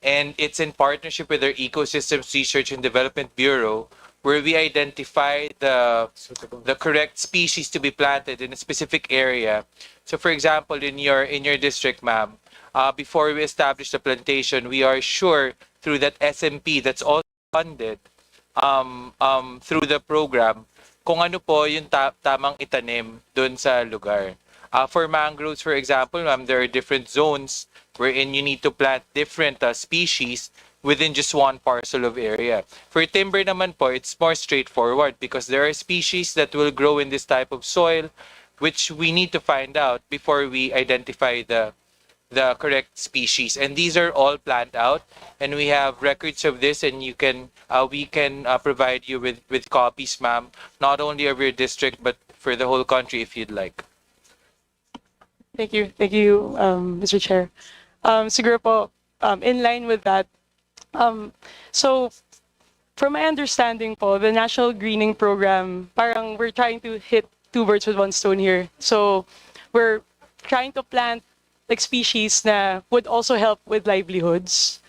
and it's in partnership with our Ecosystems Research and Development Bureau, where we identify the correct species to be planted in a specific area. So, for example, in your district, ma'am, before we establish the plantation, we are sure through that SMP that's also funded through the program kung ano po yung tamang itanim doon sa lugar. For mangroves, for example, ma'am, there are different zones wherein you need to plant different species within just one parcel of area. For timber naman po, it's more straightforward because there are species that will grow in this type of soil, which we need to find out before we identify the correct species, and these are all planned out, and we have records of this, and we can provide you with copies, ma'am, not only of your district but for the whole country if you'd like. Thank you, Mr. Chair. Siguro po, in line with that, so from my understanding po, the National Greening Program, parang we're trying to hit two birds with one stone here. So we're trying to plant like species na would also help with livelihoods.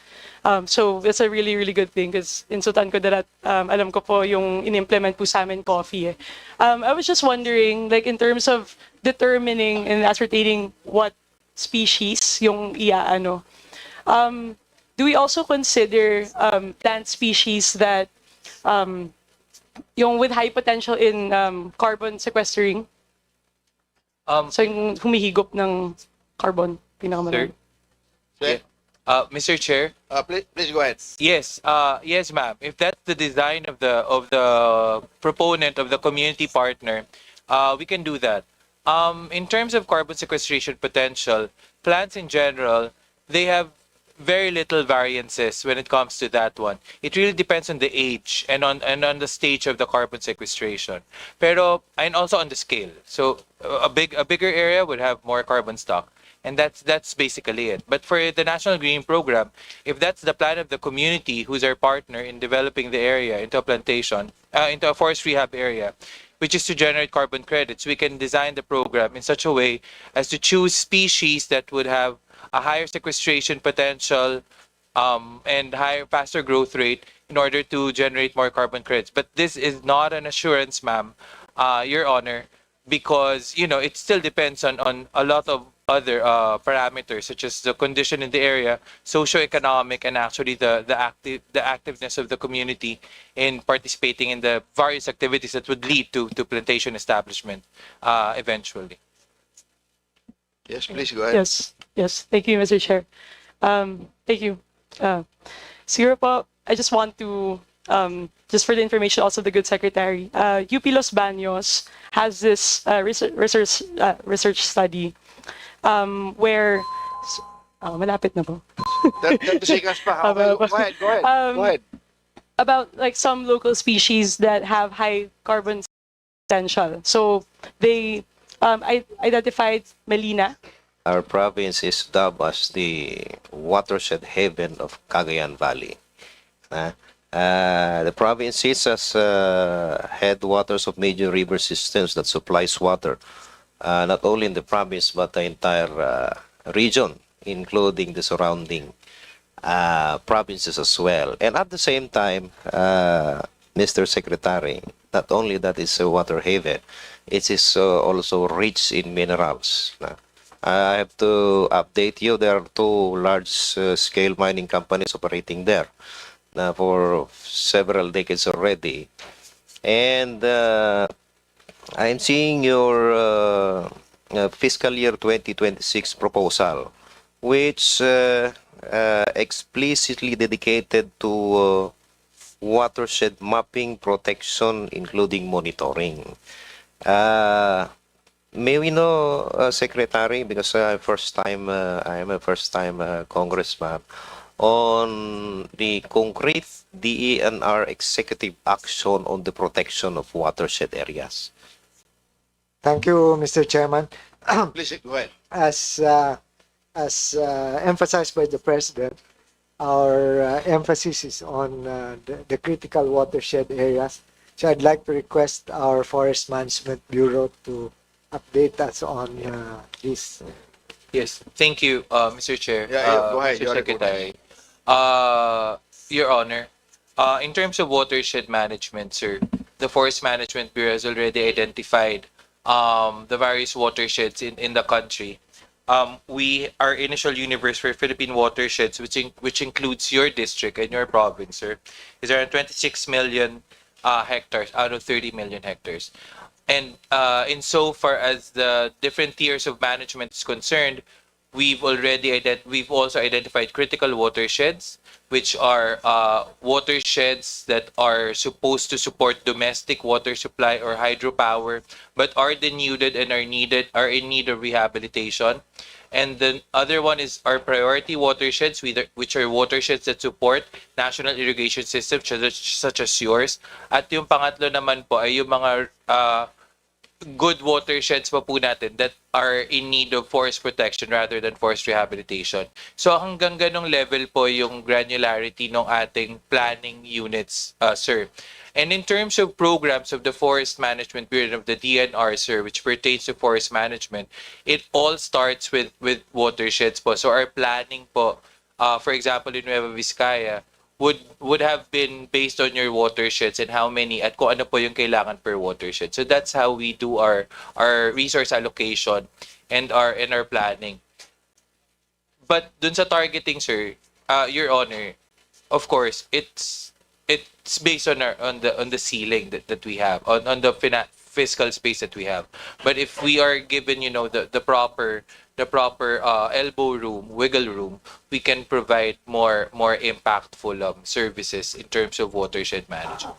So it's a really, really good thing because in Sultan Kudarat, alam ko po yung in-implement po sa amin coffee. Eh. I was just wondering, like in terms of determining and ascertaining what species yung iaano, do we also consider plant species that yung with high potential in carbon sequestering? So yung humihigop ng carbon, pinakamalaki. Sir? Mr. Chair? Please go ahead. Yes, yes, ma'am. If that's the design of the proponent of the community partner, we can do that. In terms of carbon sequestration potential, plants in general, they have very little variances when it comes to that one. It really depends on the age and on the stage of the carbon sequestration. Pero and also on the scale. So a bigger area would have more carbon stock. And that's basically it. But for the National Green Program, if that's the plan of the community who's our partner in developing the area into a plantation, into a forest rehab area, which is to generate carbon credits, we can design the program in such a way as to choose species that would have a higher sequestration potential and faster growth rate in order to generate more carbon credits. But this is not an assurance, ma'am, Your Honor, because it still depends on a lot of other parameters such as the condition in the area, socioeconomic, and actually the activeness of the community in participating in the various activities that would lead to plantation establishment eventually. Yes, please go ahead. Yes. Thank you, Mr. Chair. Thank you. Siguro po, I just want to, just for the information also of the good secretary, UP Los Baños has this research study where, malapit na po. Go ahead. About like some local species that have high carbon potential. So they identified Melina. Our province is dubbed as the watershed haven of Cagayan Valley. The province sits as headwaters of major river systems that supplies water not only in the province but the entire region, including the surrounding provinces as well. And at the same time, Mr. Secretary, not only that is a water haven, it is also rich in minerals. I have to update you, there are two large-scale mining companies operating there for several decades already. And I'm seeing your fiscal year 2026 proposal, which explicitly dedicated to watershed mapping, protection, including monitoring. May we know, Secretary, because I am a first-time congressman, on the concrete DENR executive action on the protection of watershed areas? Thank you, Mr. Chairman. Please go ahead. As emphasized by the President, our emphasis is on the critical watershed areas. So I'd like to request our Forest Management Bureau to update us on this. Yes, thank you, Mr. Chair. Go ahead. Mr. Secretary. Your Honor, in terms of watershed management, sir, the Forest Management Bureau has already identified the various watersheds in the country. Our initial universe for Philippine watersheds, which includes your district and your province, sir, is around 26 million hectares out of 30 million hectares. And in so far as the different tiers of management is concerned, we've also identified critical watersheds, which are watersheds that are supposed to support domestic water supply or hydropower, but are denuded and are in need of rehabilitation. And the other one is our priority watersheds, which are watersheds that support national irrigation systems such as yours. At yung pangatlo naman po ay yung mga good watersheds pa po natin that are in need of forest protection rather than forest rehabilitation. So hanggang ganong level po yung granularity ng ating planning units, sir. And in terms of programs of the Forest Management Bureau of the DNR, sir, which pertains to forest management, it all starts with watersheds po. So our planning po, for example, in Nueva Vizcaya, would have been based on your watersheds and how many at kung ano po yung kailangan per watershed. So that's how we do our resource allocation and our planning. But dun sa targeting, sir, Your Honor, of course, it's based on the ceiling that we have on the fiscal space that we have. But if we are given, the proper elbow room, wiggle room, we can provide more impactful services in terms of watershed management.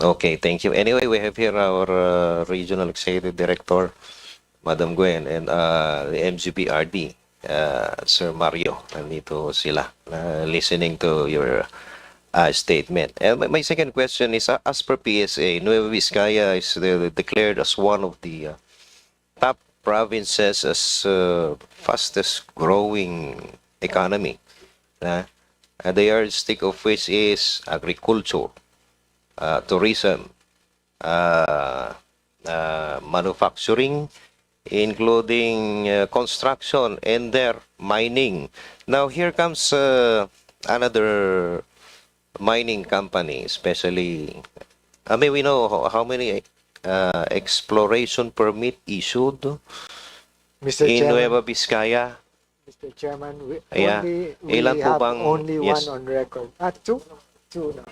Okay, thank you. Anyway, we have here our regional executive director, Madam Gwen, and the MGPRD, Sir Mario. Nandito sila, listening to your statement. And my second question is, as per PSA, Nueva Vizcaya is declared as one of the top provinces as fastest growing economy. The yardstick of which is agriculture, tourism, manufacturing, including construction and their mining. Now here comes another mining company, especially, may we know how many exploration permit issued Mr. in Chairman, Nueva Vizcaya? Mr. Chairman, we Ilan po have bang- only yes. one on record. Two? Two na.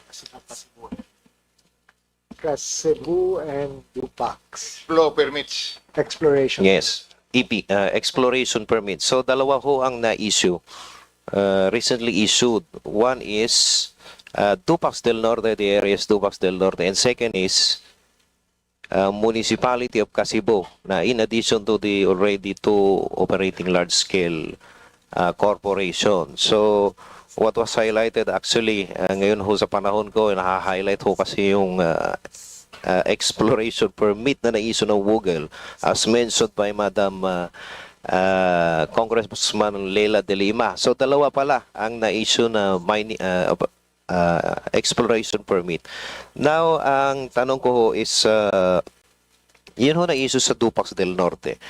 Cebu and Dupax. Flow permits. Exploration. Yes, exploration permit. So dalawa ho ang na-issue, recently issued. One is Dupax del Norte, the area is Dupax del Norte, and second is municipality of Casibo, na in addition to the already two operating large-scale corporation. So what was highlighted actually, ngayon ho sa panahon ko, na-highlight ho kasi yung exploration permit na na-issue ng Google, as mentioned by Madam Congressman Leila de Lima. So dalawa pala ang na-issue na mining, exploration permit. Now, ang tanong ko ho is, yun ho na-issue sa Dupax del Norte,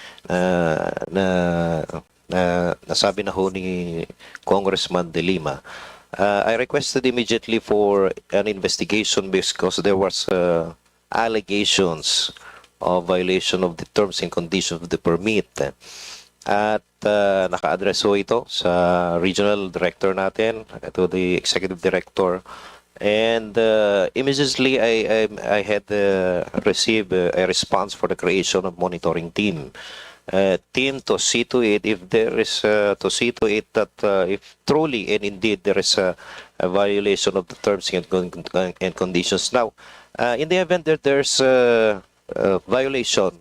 nasabi na ho ni Congressman de Lima. I requested immediately for an investigation because there was allegations of violation of the terms and conditions of the permit. At naka-address ho ito sa regional director natin, to the executive director. And immediately I had received a response for the creation of monitoring team. Team to see to it if there is to see to it that if truly and indeed there is a violation of the terms and conditions. Now, in the event that there's a violation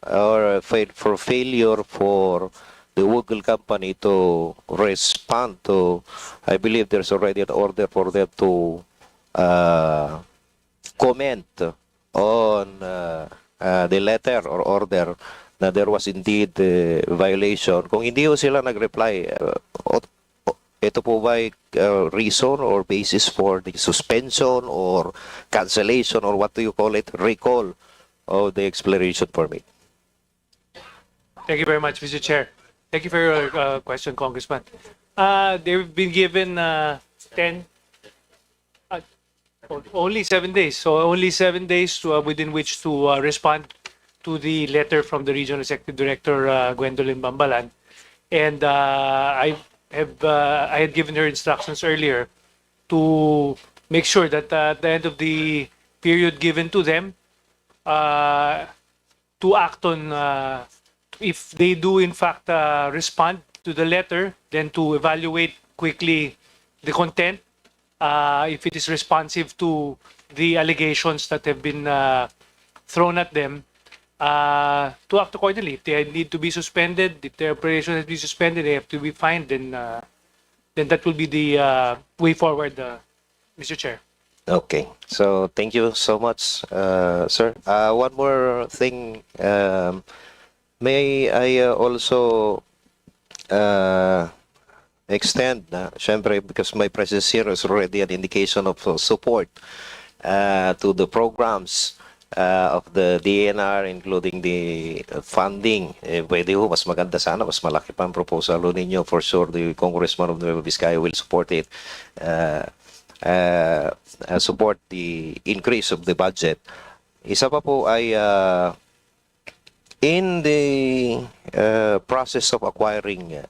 or for failure for the Google company to respond to, I believe there's already an order for them to comment on the letter or order na there was indeed violation. Kung hindi ho sila nag-reply, ito po ba reason or basis for the suspension or cancellation or what do you call it, recall of the exploration permit? Thank you very much, Mr. Chair. Thank you for your question, Congressman. They've been given 10, only 7 days. So only 7 days within which to respond to the letter from the Regional Executive Director, Gwendolyn Bambalan. And I had given her instructions earlier to make sure that at the end of the period given to them, to act on, if they do in fact respond to the letter, then to evaluate quickly the content, if it is responsive to the allegations that have been thrown at them, to act accordingly. If they need to be suspended, if their operation has been suspended, they have to be fined, then that will be the way forward, Mr. Chair. Okay, so thank you so much, sir. One more thing, may I also extend, syempre, because my presence here is already an indication of support to the programs of the DNR, including the funding. Pwede ho, mas maganda sana, mas malaki pa ang proposal ninyo. For sure, the Congressman of Nueva Vizcaya will support it. Support the increase of the budget. Isa pa po ay in the process of acquiring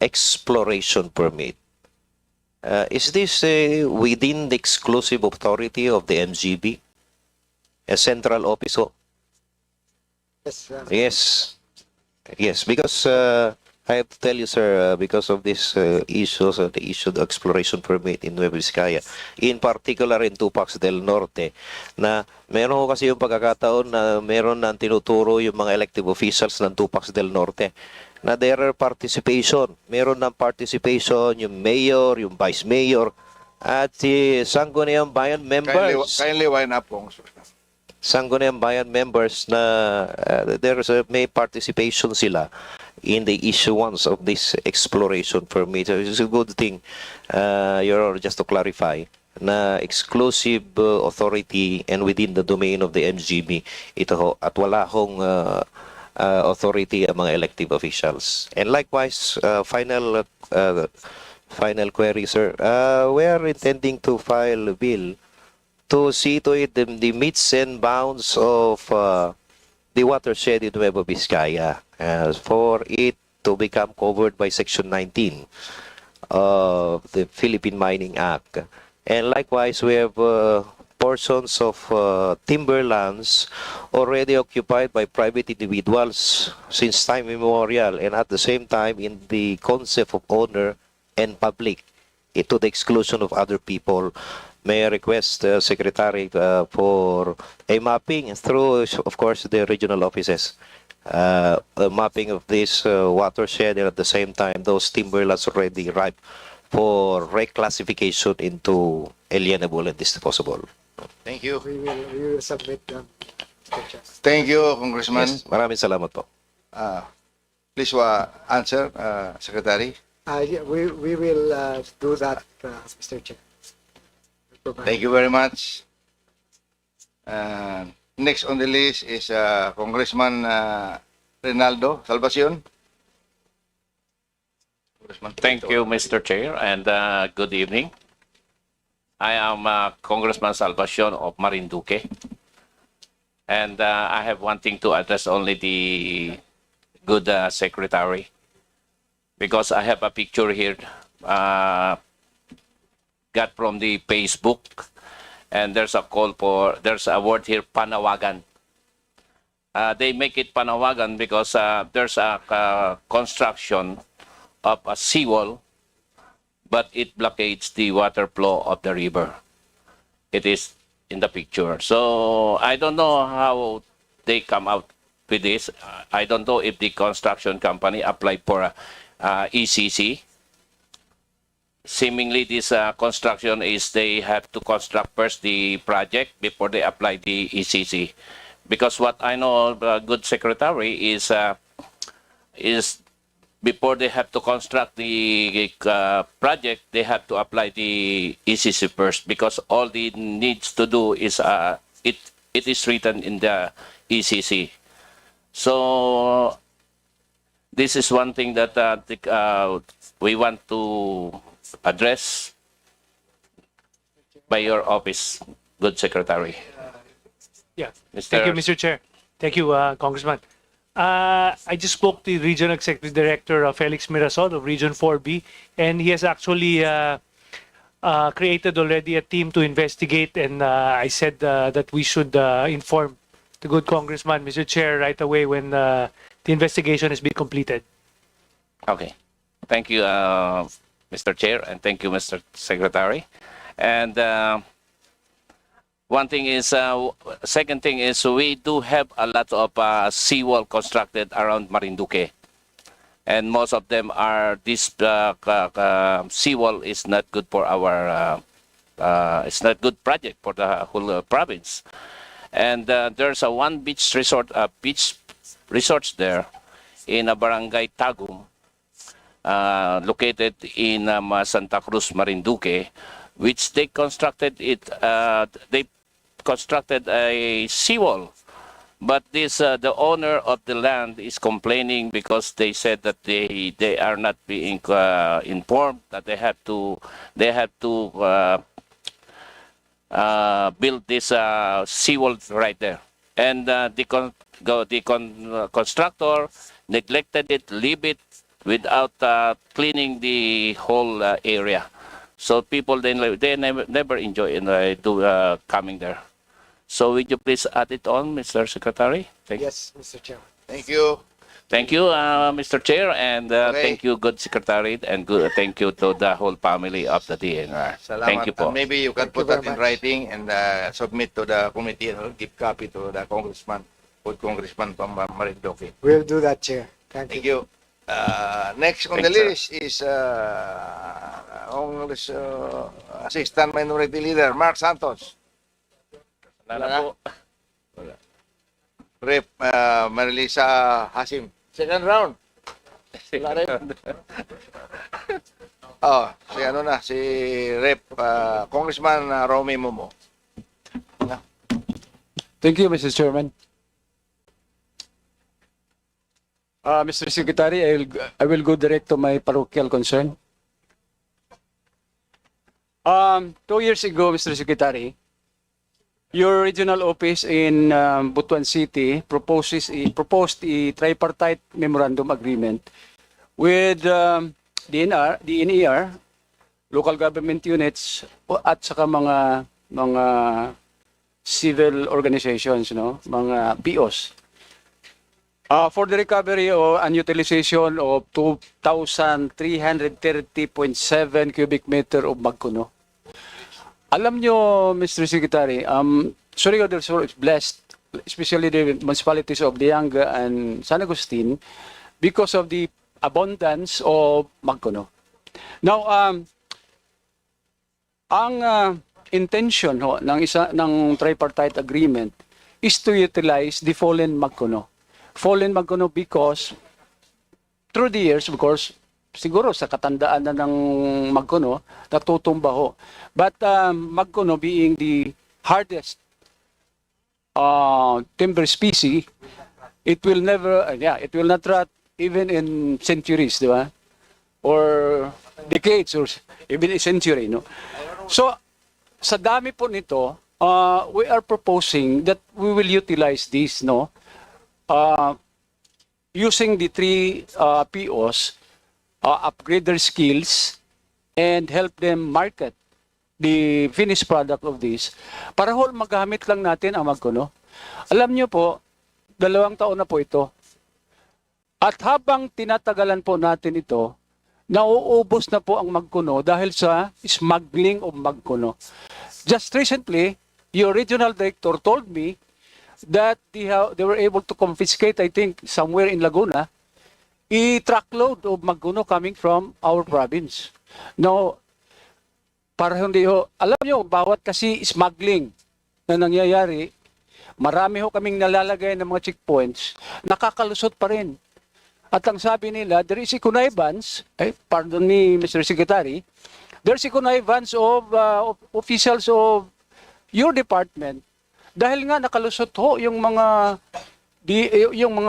exploration permit, is this within the exclusive authority of the MGB? A central office? Yes. Yes, because I have to tell you, sir, because of these issues, the issue of exploration permit in Nueva Vizcaya, in particular in Tupac del Norte, na meron ko kasi yung pagkakataon na meron nang tinuturo yung mga elective officials ng Tupac del Norte, na there are participation, meron ng participation yung mayor, yung vice mayor, at si Sangguniang Bayan members. Kindly wind up, Congressman. Sangguniang Bayan members na may participation sila in the issuance of this exploration permit. So it's a good thing, Your Honor, just to clarify, na exclusive authority and within the domain of the MGB ito ho, at wala hong authority ang mga elective officials. And likewise, final query, sir. We are intending to file a bill to see to it the meets and bounds of the watershed in Nueva Vizcaya for it to become covered by Section 19 of the Philippine Mining Act. And likewise, we have portions of timberlands already occupied by private individuals since time immemorial, and at the same time in the concept of owner and public, to the exclusion of other people. May I request, Secretary, for a mapping through, of course, the regional offices, a mapping of this watershed, and at the same time, those timberlands already ripe for reclassification into alienable and disposable. Thank you. We will submit them. Thank you, Congressman. Yes, maraming salamat po. Please answer, Secretary. We will do that, Mr. Chair. Thank you very much. Next on the list is Congressman Rinaldo Salvacion. Thank you, Mr. Chair, and good evening. I am Congressman Salvacion of Marinduque, and I have one thing to address only the good secretary, because I have a picture here got from the Facebook, and there's a word here, panawagan. They make it panawagan because there's a construction of a seawall, but it blockades the water flow of the river. It is in the picture. So I don't know how they come out with this. I don't know if the construction company applied for ECC. Seemingly, this construction is they have to construct first the project before they apply the ECC. Because what I know, good secretary, is before they have to construct the project, they have to apply the ECC first. Because all they needs to do is it is written in the ECC. So this is one thing that we want to address by your office, good secretary. Yeah. Mr. Thank you, Mr. Chair. Thank you, Congressman. I just spoke to the Regional Executive Director, Felix Mirasol of Region 4B, and he has actually created already a team to investigate, and I said that we should inform the good Congressman, Mr. Chair, right away when the investigation has been completed. Okay. Thank you, Mr. Chair, and thank you, Mr. Secretary. And one thing is, second thing is, we do have a lot of seawall constructed around Marinduque. And most of them are, this seawall is not good for our, it's not good project for the whole province. And there's a one beach resort there in a barangay Tagum, located in Santa Cruz, Marinduque, which they constructed it, they constructed a seawall. But this, the owner of the land is complaining because they said that they are not being informed that they have to build this seawall right there. And the constructor neglected it, leave it without cleaning the whole area. So people they never enjoy coming there. So would you please add it on, Mr. Secretary? Yes, Mr. Chairman. Thank you. Thank you, Mr. Chair, and thank you, good Secretary, and thank you to the whole family of the DNR. Salamat. Thank you po. And maybe you can put that in writing and submit to the committee and give copy to the congressman, good congressman from Marinduque. We'll do that, Chair. Thank Thank you. you. Next on the list is Assistant Minority Leader Mark Santos. Wala na po. Rep Marilisa Hasim. Second round. Wala rin. Si ano na, si Rep Congressman Romy Momo. Thank you, Mr. Chairman. Mr. Secretary, I will go direct to my parochial concern. 2 years ago, Mr. Secretary, your regional office in Butuan City proposed a tripartite memorandum agreement with DNR, local government units, at saka mga civil organizations, no, mga POs. For the recovery and utilization of 2,330.7 cubic meter of Magkuno. Alam nyo, Mr. Secretary, Surigao del Sur is blessed, especially the municipalities of Lianga and San Agustin, because of the abundance of Magkuno. Now, ang intention ng tripartite agreement is to utilize the fallen Magkuno. Fallen Magkuno because through the years, of course, siguro sa katandaan na ng Magkuno, natutumba ho. But Magkuno being the hardest timber species, it will not rot even in centuries, di ba? Or decades, or even a century, no? So, sa dami po nito, we are proposing that we will utilize this, no? Using the 3 POs, upgrade their skills, and help them market the finished product of this, para whole magamit lang natin ang Magkuno. Alam nyo po, 2 taon na po ito. At habang tinatagalan po natin ito, nauubos na po ang Magkuno dahil sa smuggling of Magkuno. Just recently, your regional director told me that they were able to confiscate, I think, somewhere in Laguna, a truckload of Magkuno coming from our province. Now, para hindi ho, alam nyo, bawat kasi smuggling na nangyayari, marami ho kaming nalalagay ng mga checkpoints, nakakalusot pa rin. At ang sabi nila, there is a connivance, pardon me, Mr. Secretary, there's a connivance of officials of your department. Dahil nga nakalusot ho yung mga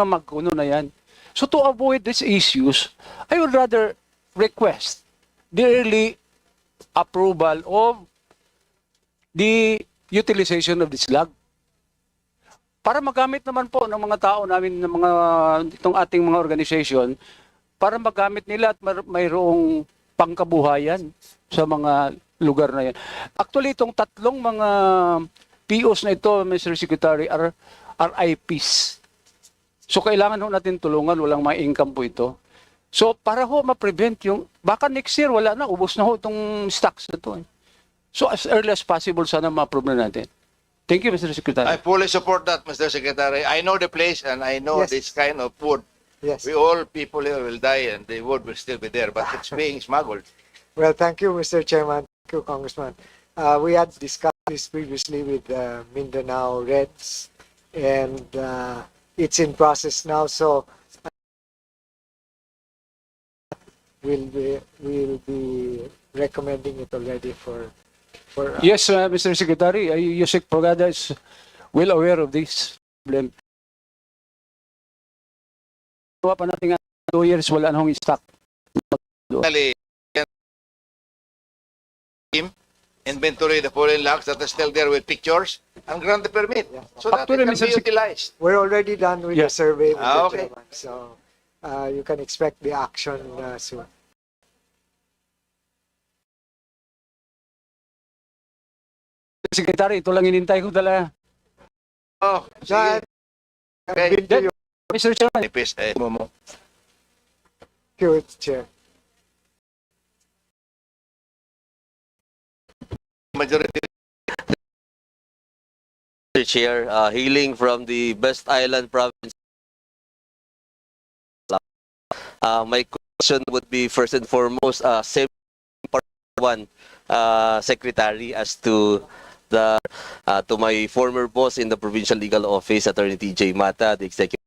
Magkuno na yan. So to avoid these issues, I would rather request the early approval of the utilization of this lag. Para magamit naman po ng mga tao namin, ng mga itong ating mga organization, para magamit nila at mayroong pangkabuhayan sa mga lugar na yan. Actually, itong tatlong mga POs na ito, Mr. Secretary, are IPs. So kailangan ho natin tulungan, walang may income po ito. So para ho ma-prevent yung, baka next year wala na, ubos na ho itong stocks na ito. So as early as possible, sana ma-approve na natin. Thank you, Mr. Secretary. I fully support that, Mr. Secretary. I know the place and I know Yes. this kind of wood. Yes. We all people here will die and the wood will still be there, but it's being smuggled. Well, thank you, Mr. Chairman. Thank you, Congressman. We had discussed this previously with Mindanao Reds, and it's in process now. So we'll be recommending it already for. Yes, Mr. Secretary, Yusek Progada is well aware of this problem. Gawa pa natin nga 2 years, wala na hong stock. Inventory the fallen logs that are still there with pictures and grant the permit so that Actually, it can Mr. be utilized. We're already done with the survey, Mr. Okay. Chairman. So you can expect the action soon. Secretary, ito lang inintay ko talaga. Oh, sige. Okay. Mr. Chairman. Thank you, Chair. Majority. Mr. Chair, hailing from the Best Island Province. My question would be first and foremost, same part one, Secretary, as to the to my former boss in the Provincial Legal Office, Attorney TJ Mata, the executive.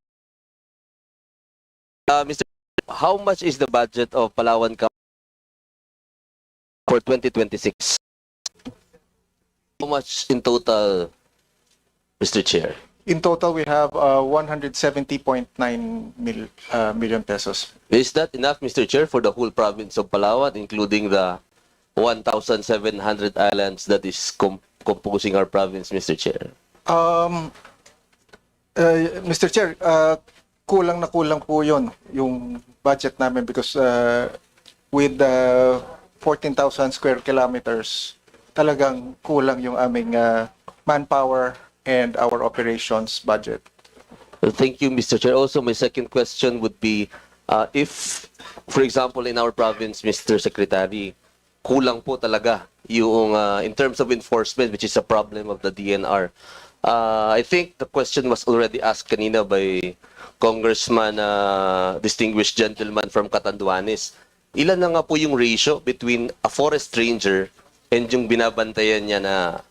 Mr. How much is the budget of Palawan County for 2026? How much in total, Mr. Chair? In total, we have 170.9 million pesos. Is that enough, Mr. Chair, for the whole province of Palawan, including the 1,700 islands that is composing our province, Mr. Chair? Mr. Chair, kulang na kulang po yun, yung budget namin because with 14,000 square kilometers, talagang kulang yung aming manpower and our operations budget. Thank you, Mr. Chair. Also, my second question would be, if, for example, in our province, Mr. Secretary, kulang po talaga yung, in terms of enforcement, which is a problem of the DNR. I think the question was already asked kanina by Congressman, distinguished gentleman from Catanduanes. Ilan na nga po yung ratio between a forest ranger and yung binabantayan niya na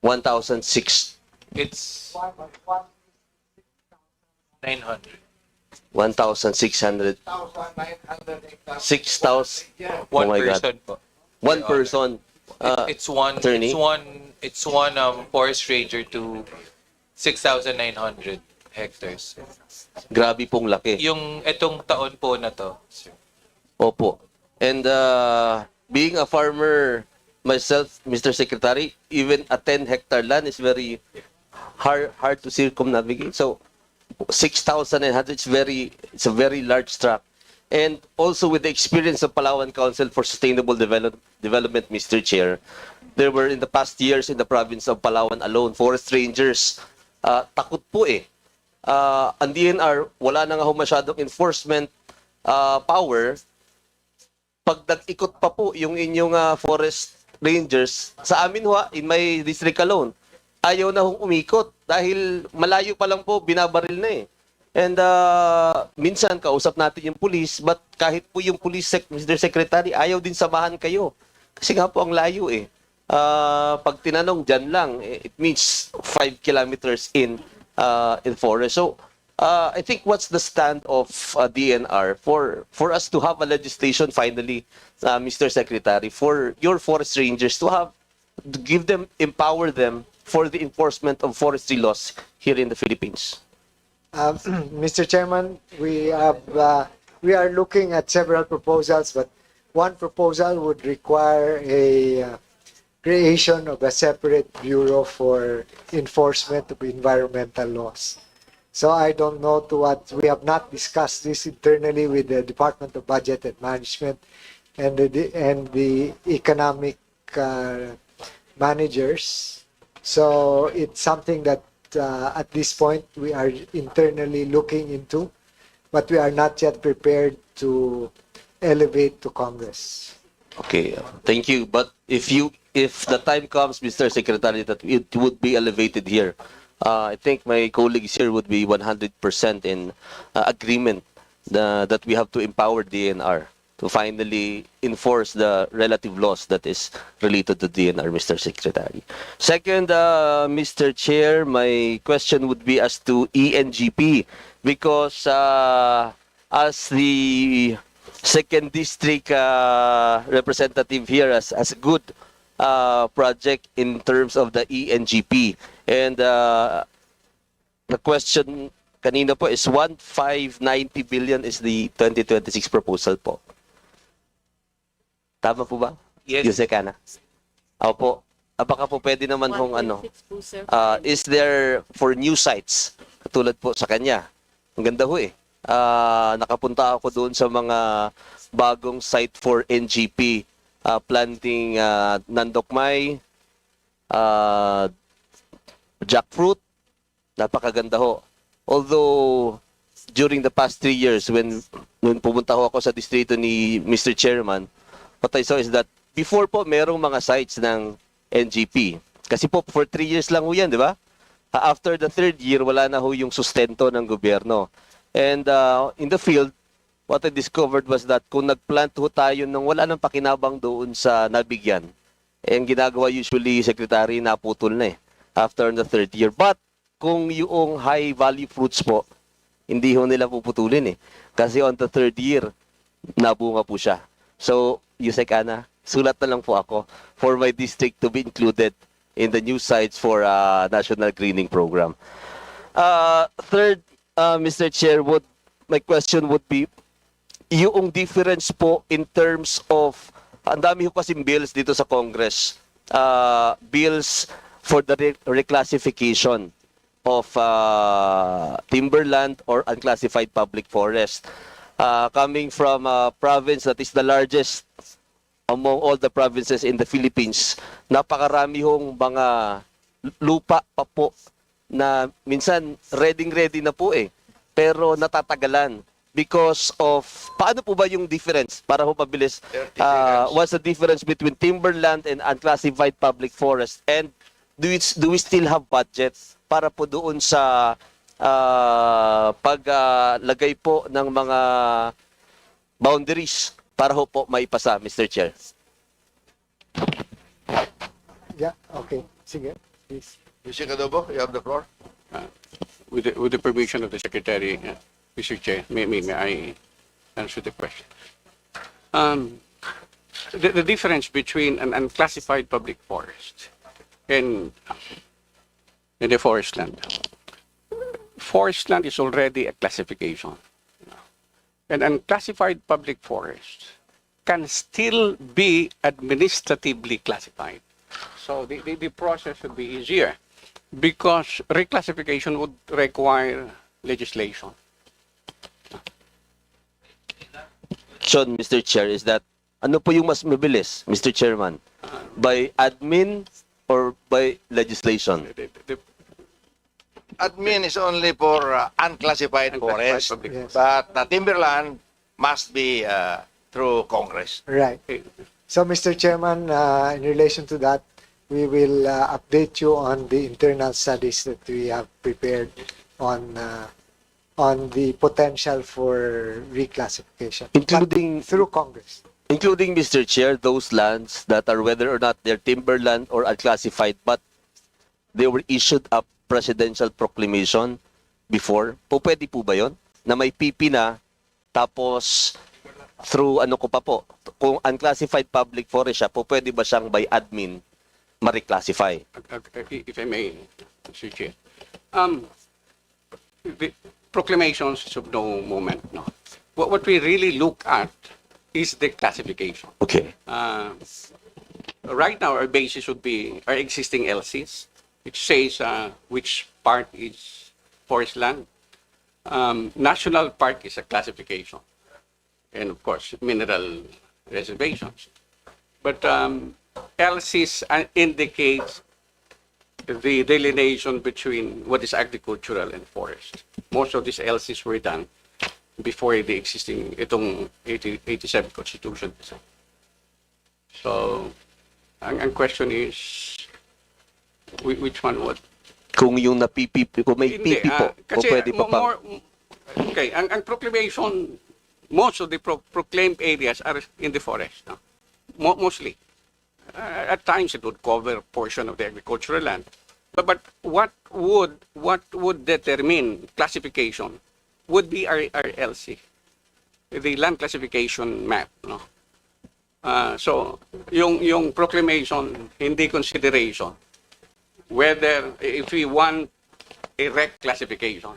1,006. It's 900. 1,600. 6,000. One Oh my God. person po. One person. It's one. Attorney? It's one forest ranger to 6,900 hectares. Grabe pong laki. Yung etong taon po na to. Opo. And being a farmer myself, Mr. Secretary, even a 10-hectare land is very hard to circumnavigate. So 6,900 it's a very large tract. And also with the experience of Palawan Council for Sustainable Development, Mr. Chair, there were in the past years in the province of Palawan alone, forest rangers, takot po eh. Ang DNR, wala na nga ho masyadong enforcement power. Pag nag-ikot pa po yung inyong forest rangers, sa amin ho, in my district alone, ayaw na hong umikot dahil malayo pa lang po, binabaril na eh. And minsan, kausap natin yung police, but kahit po yung police, Mr. Secretary, ayaw din samahan kayo. Kasi nga po ang layo eh. Pag tinanong dyan lang, it means 5 kilometers in forest. So, I think what's the stand of DNR for us to have a legislation finally, Mr. Secretary, for your forest rangers to give them, empower them for the enforcement of forestry laws here in the Philippines? Mr. Chairman, we have we are looking at several proposals, but one proposal would require a creation of a separate bureau for enforcement of environmental laws. So I don't know to what, we have not discussed this internally with the Department of Budget and Management and the economic managers. So it's something that at this point we are internally looking into, but we are not yet prepared to elevate to Congress. Okay, thank you. But if the time comes, Mr. Secretary, that it would be elevated here, I think my colleagues here would be 100% in agreement that we have to empower DNR to finally enforce the relative laws that is related to DNR, Mr. Secretary. Second, Mr. Chair, my question would be as to ENGP, because as the second district representative here, as a good project in terms of the ENGP. And the question kanina po is 1,590 billion is the 2026 proposal po. Tama po ba? Yes. Yusek Ana. Opo. Baka po pwede naman hong ano. Is there for new sites? Katulad po sa kanya. Ang ganda ho eh. Nakapunta ako doon sa mga bagong site for NGP. Planting nandokmay, jackfruit, napakaganda ho. Although, during the past 3 years, when pumunta ho ako sa distrito ni Mr. Chairman, what I saw is that before po, merong mga sites ng NGP. Kasi po, for 3 years lang ho yan, di ba? After the 3rd year, wala na ho yung sustento ng gobyerno. And in the field, what I discovered was that kung nagplant ho tayo nang wala nang pakinabang doon sa nabigyan, ang ginagawa usually, Secretary, naputol na eh, after the 3rd year. But kung yung high value fruits po, hindi ho nila puputulin eh. Kasi on the 3rd year, nabunga po siya. So, Yusek Ana, sulat na lang po ako for my district to be included in the new sites for National Greening Program. Third, Mr. Chair, my question would be, yung difference po in terms of, ang dami ho kasing bills dito sa Congress, bills for the reclassification of timberland or unclassified public forest. Coming from a province that is the largest among all the provinces in the Philippines, napakarami hong mga lupa pa po na minsan ready na po eh, pero natatagalan. Because of, paano po ba yung difference? Para ho mabilis, what's the difference between timberland and unclassified public forest? And do we still have budget para po doon sa paglagay po ng mga boundaries para ho po maipasa, Mr. Chair? Yeah, okay. Sige, please. Mr. Adobo, you have the floor. With the permission of the Secretary, Mr. Chair, may I answer the question? The difference between an unclassified public forest and the forest land. Forest land is already a classification. An unclassified public forest can still be administratively classified. So the process should be easier because reclassification would require legislation. Mr. Chair, is that ano po yung mas mabilis, Mr. Chairman? By admin or by legislation? Admin is only for unclassified forest, but timberland must be through Congress. Right. So, Mr. Chairman, in relation to that, we will update you on the internal studies that we have prepared on the potential for reclassification, including through Congress. Including, Mr. Chair, those lands that are whether or not they're timberland or unclassified, but they were issued a presidential proclamation before. Po, pwede po ba yun? Na may PP na, tapos through ano ko pa po, kung unclassified public forest siya, po pwede ba siyang by admin ma-reclassify? If I may, Mr. Chair. The proclamations is of no moment, no. what we really look at is the classification. Okay. Right now, our basis would be our existing LCs, which says which part is forest land. National park is a classification, and of course, mineral reservations. But LCs indicates the delineation between what is agricultural and forest. Most of these LCs were done before the existing itong 87 Constitution. So, ang question is, which one would? Kung yung napipipi, kung may Hindi, pipi po, o kasi pwede pa pang... okay, ang proclamation, most of the proclaimed areas are in the forest. No? Mostly. At times it would cover a portion of the agricultural land. But what would determine classification would be our LC, the land classification map. No? So, yung proclamation, hindi consideration whether if we want a REC classification.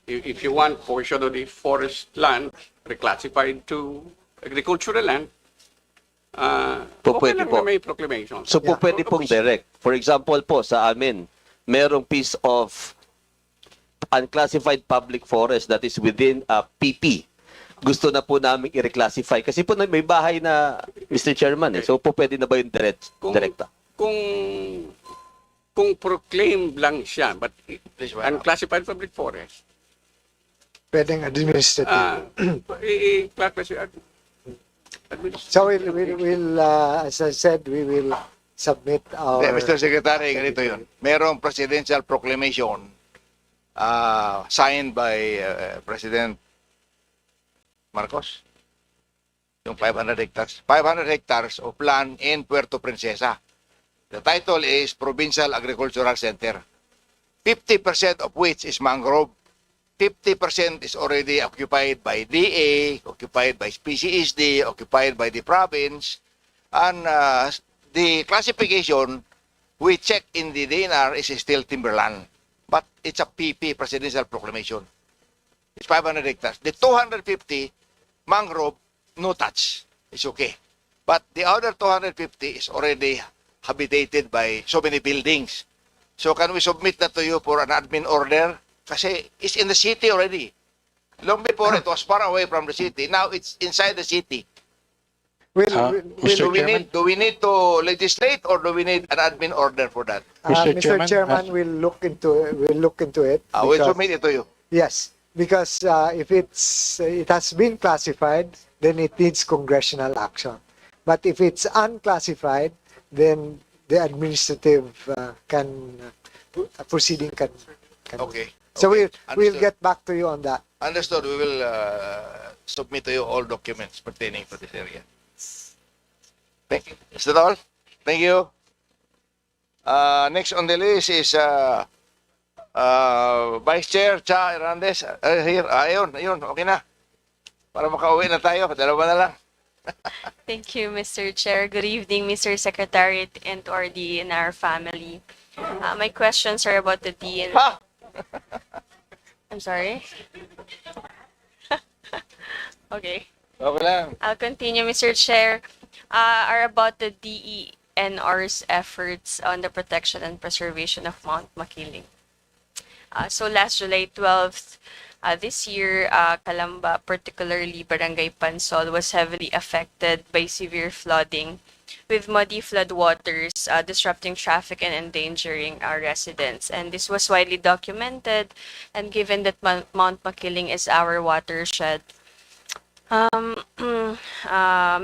If you want portion of the forest land reclassified to agricultural land, okay lang na may proclamation. So po pwede pong direct. For example po, sa amin, merong piece of unclassified public forest that is within a PP. Gusto na po namin i-reclassify. Kasi po may bahay na, Mr. Chairman. Okay. So po pwede na ba yung direkta? Kung proclaim lang siya, but unclassified public forest, Pwedeng administrative. So we'll as I said, we will submit our... Mr. Secretary, ganito yun. Merong presidential proclamation signed by President Marcos. Yung 500 hectares. 500 hectares of land in Puerto Princesa. The title is Provincial Agricultural Center. 50% of which is mangrove. 50% is already occupied by DA, occupied by PCSD, occupied by the province. And the classification we check in the DNR is still timberland. But it's a PP, Presidential Proclamation. It's 500 hectares. The 250 mangrove, no touch. It's okay. But the other 250 is already habitated by so many buildings. So can we submit that to you for an admin order? Kasi it's in the city already. Long before it was far away from the city. Now it's inside the city. Do we need to legislate or do we need an admin order for that? Mr. Chairman will look into it. We'll submit it to you. Yes, because if it has been classified, then it needs congressional action. But if it's unclassified, then the administrative proceeding can. Okay. So we'll get back to you on that. Understood. We will submit to you all documents pertaining to this area. Thank you. Is that all? Thank you. Next on the list is Vice Chair Cha Hernandez. Here. Ayun. Okay na. Para makauwi na tayo. Dalawa na lang. Thank you, Mr. Chair. Good evening, Mr. Secretary, and to our DNR family. My questions are about the DNR. I'm sorry. Okay. Okay lang. I'll continue, Mr. Chair. Are about the DENR's efforts on the protection and preservation of Mount Makiling. So last July 12th, this year, Calamba, particularly Barangay Pansol, was heavily affected by severe flooding, with muddy floodwaters disrupting traffic and endangering our residents. And this was widely documented, and given that Mount Makiling is our watershed, may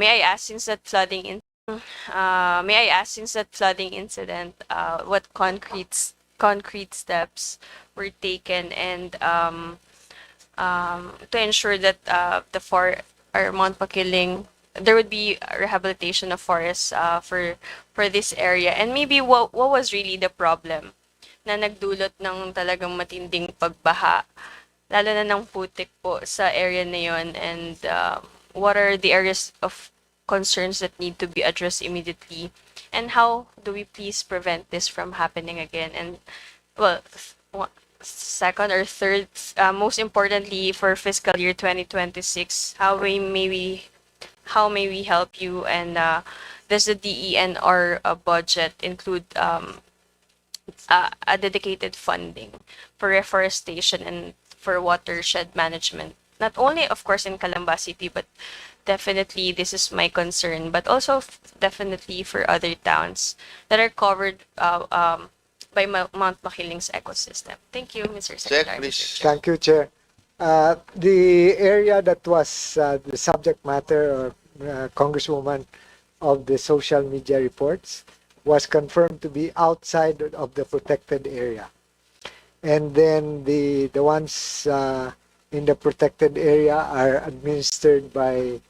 I ask, since that flooding incident, what concrete steps were taken and to ensure that Mount Makiling, there would be rehabilitation of forests for this area, and maybe what was really the problem na nagdulot ng talagang matinding pagbaha, lalo na ng putik po sa area na yon, and what are the areas of concerns that need to be addressed immediately, and how do we please prevent this from happening again? And well, second or third most importantly for fiscal year 2026, how may we help you, and does the DENR budget include a dedicated funding for reforestation and for watershed management? Not only, of course, in Calamba City, but definitely this is my concern, but also definitely for other towns that are covered by Mount Makiling's ecosystem. Thank you, Mr. Secretary. please. Thank you, Chair. The area that was the subject matter, Congresswoman, of the social media reports was confirmed to be outside of the protected area. And then the ones in the protected area are administered by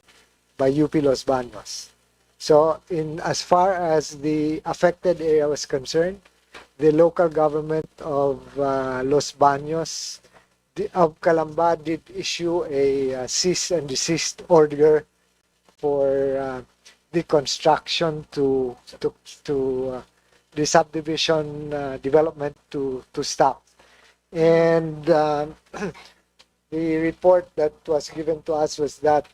UP Los Baños. So in as far as the affected area was concerned, the local government of Los Baños of Calamba did issue a cease and desist order for the construction to the subdivision development to stop. And the report that was given to us was that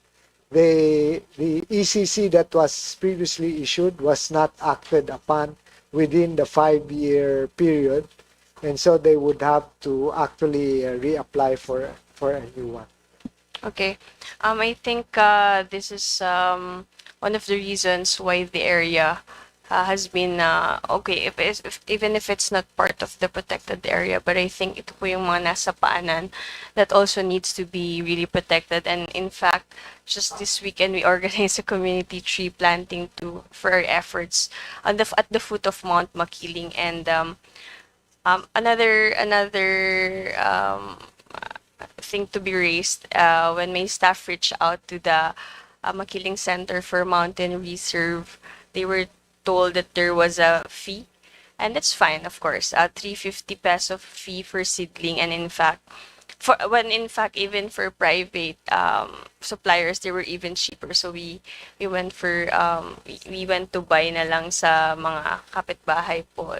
the ECC that was previously issued was not acted upon within the 5-year period, and so they would have to actually reapply for a new one. Okay. I think this is one of the reasons why the area has been okay, if even if it's not part of the protected area, but I think ito po yung mga nasa paanan that also needs to be really protected. And in fact, just this weekend we organized a community tree planting for our efforts at the foot of Mount Makiling. And another thing to be raised when my staff reached out to the Makiling Center for Mountain Reserve, they were told that there was a fee, and that's fine, of course, 350 peso fee for seedling. And in fact, even for private suppliers, they were even cheaper. So we went we went to buy na lang sa mga kapitbahay po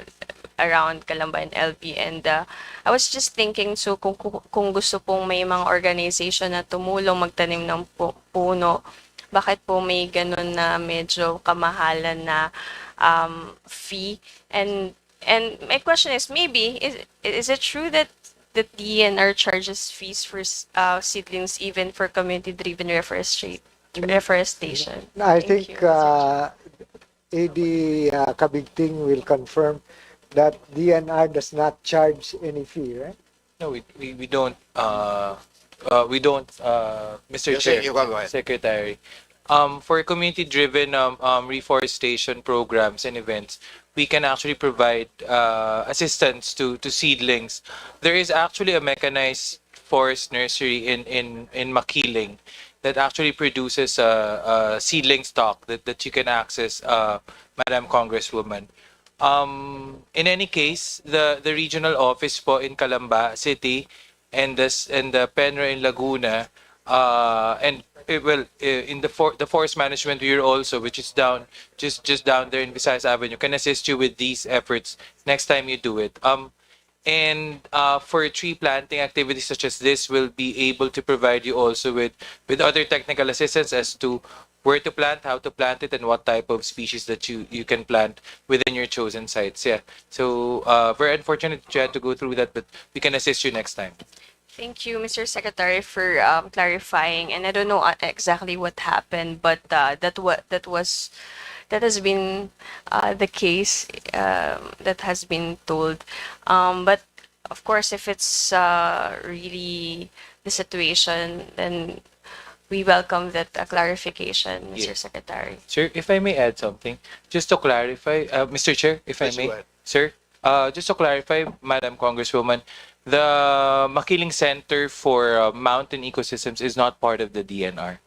around Calamba and LB. And I was just thinking, so kung gusto pong may mga organization na tumulong magtanim ng puno, bakit po may ganun na medyo kamahalan na fee? And my question is, maybe is it true that the DNR charges fees for seedlings even for community-driven reforestation? I think AD Kabigting will confirm that DNR does not charge any fee, right? No, we don't. Mr. Yes, Chair, you can go ahead. Secretary. For community-driven reforestation programs and events, we can actually provide assistance to seedlings. There is actually a mechanized forest nursery in Makiling that actually produces a seedling stock that you can access, Madam Congresswoman. In any case, the regional office po in Calamba City and the Penra in Laguna, and in the forest management bureau also, which is just down there in Visayas Avenue, can assist you with these efforts next time you do it. And for tree planting activities such as this, we'll be able to provide you also with other technical assistance as to where to plant, how to plant it, and what type of species that you can plant within your chosen sites. Yeah. So very unfortunate you had to go through that, but we can assist you next time. Thank you, Mr. Secretary, for clarifying. And I don't know exactly what happened, but that has been the case that has been told. But of course, if it's really the situation, then we welcome that clarification, Mr. Yeah. Secretary. Sir, if I may add something, just to clarify, Mr. Chair, if Please I may, go ahead. sir, just to clarify, Madam Congresswoman, the Makiling Center for Mountain Ecosystems is not part of the DNR.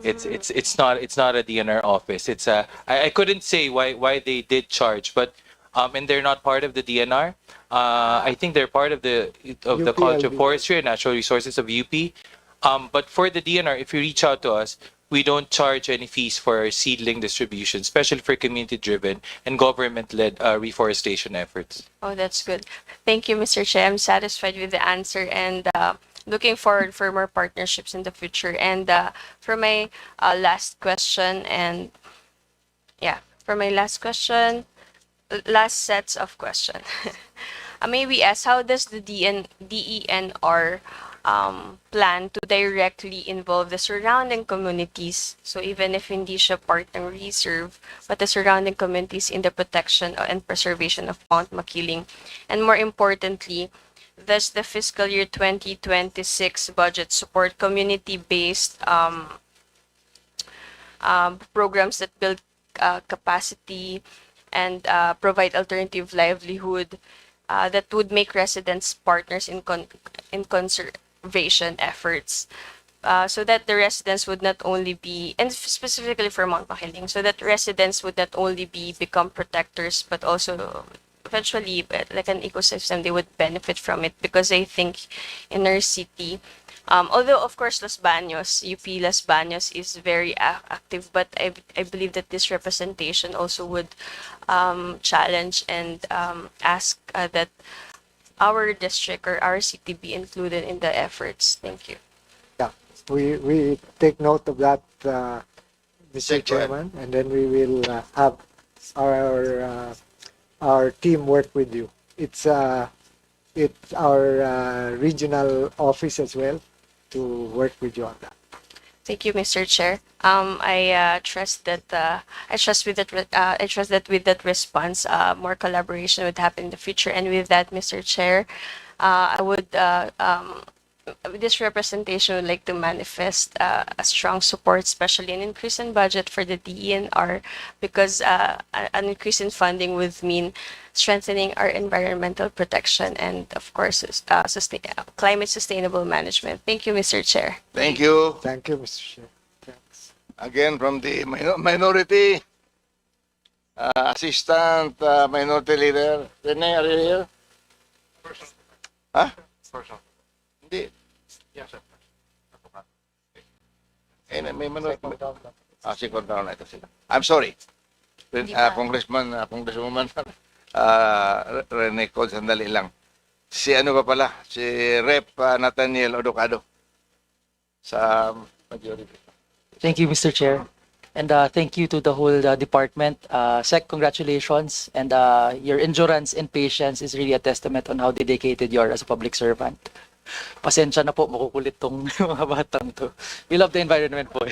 It's not a DNR office. It's I couldn't say why they did charge, but and they're not part of the DNR. I think they're part of the College of Forestry and Natural Resources of UP. But for the DNR, if you reach out to us, we don't charge any fees for seedling distribution, especially for community-driven and government-led reforestation efforts. Oh, that's good. Thank you, Mr. Chair. I'm satisfied with the answer. And looking forward for more partnerships in the future. And for my last question, and yeah, for my last question, last sets of question. May we ask, how does the DENR plan to directly involve the surrounding communities? So even if hindi siya part ng reserve, but the surrounding communities in the protection and preservation of Mount Makiling. And more importantly, does the fiscal year 2026 budget support community-based programs that build capacity and provide alternative livelihood that would make residents partners in conservation efforts, so that the residents would not only be, and specifically for Mount Makiling, so that residents would not only become protectors, but also eventually, like an ecosystem, they would benefit from it. Because I think in our city, although of course Los Baños, UP Los Baños is very active, but I believe that this representation also would challenge and ask that our district or our city be included in the efforts. Thank you. Yeah, we take note of that, Mr. Chairman, and then we will have our team work with you. It's our regional office as well to work with you on that. Thank you, Mr. Chair. I trust that with that response, more collaboration would happen in the future. And with that, Mr. Chair, I would this representation would like to manifest a strong support, especially an increase in budget for the DENR, because an increase in funding would mean strengthening our environmental protection and, of course, climate sustainable management. Thank you, Mr. Chair. Thank you. Thank you, Mr. Chair. Thanks. Again, from the minority, Assistant Minority Leader, Rene, are you here? Huh? Hindi. May minority. Second round na ito sila. I'm sorry. Congresswoman, Rene Cole, sandali lang. Si ano pa pala? Si Rep Nathaniel Odocado sa majority. Thank you, Mr. Chair. And thank you to the whole department. Sec, congratulations. And your endurance and patience is really a testament on how dedicated you are as a public servant. Pasensya na po, makukulit tong mga batang to. We love the environment po.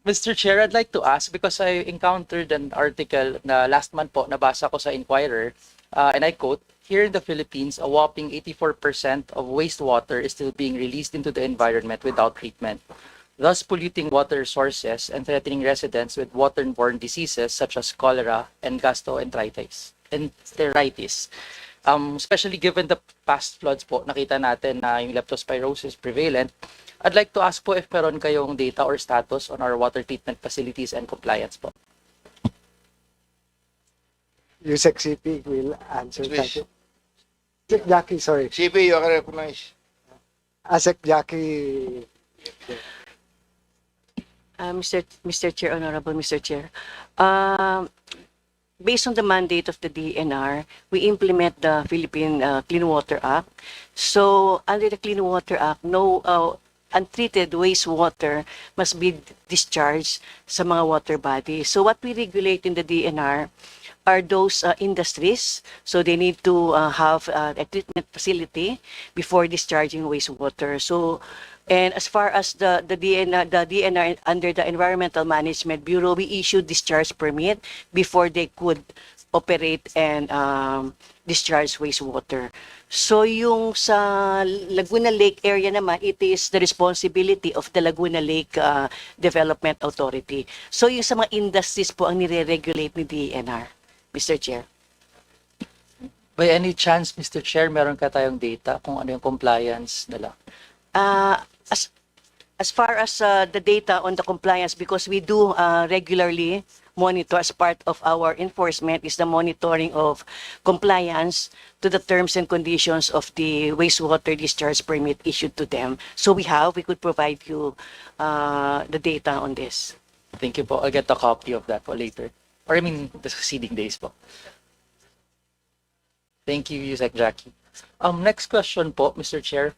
Mr. Chair, I'd like to ask, because I encountered an article na last month po, nabasa ko sa Inquirer, and I quote, "Here in the Philippines, a whopping 84% of wastewater is still being released into the environment without treatment, thus polluting water sources and threatening residents with waterborne diseases such as cholera and gastroenteritis. Especially given the past floods po, nakita natin na yung leptospirosis prevalent. I'd like to ask po if meron kayong data or status on our water treatment facilities and compliance po." Yusek CP will answer that. Sec Jackie, sorry. CP, you are recognized. Sec Jackie. Mr. Chair, Honorable Mr. Chair, based on the mandate of the DNR, we implement the Philippine Clean Water Act. So under the Clean Water Act, no untreated wastewater must be discharged sa mga water bodies. So what we regulate in the DNR are those industries. So they need to have a treatment facility before discharging wastewater. So, and as far as the DNR under the Environmental Management Bureau, we issue discharge permit before they could operate and discharge wastewater. So yung sa Laguna Lake area naman, it is the responsibility of the Laguna Lake Development Authority. So yung sa mga industries po ang nire-regulate ni DNR, Mr. Chair. By any chance, Mr. Chair, meron ka tayong data kung ano yung compliance nila? As far as the data on the compliance, because we do regularly monitor as part of our enforcement, is the monitoring of compliance to the terms and conditions of the wastewater discharge permit issued to them. So we could provide you the data on this. Thank you po. I'll get a copy of that po later. Or I mean, the succeeding days po. Thank you, Yusek Jackie. Next question po, Mr. Chair.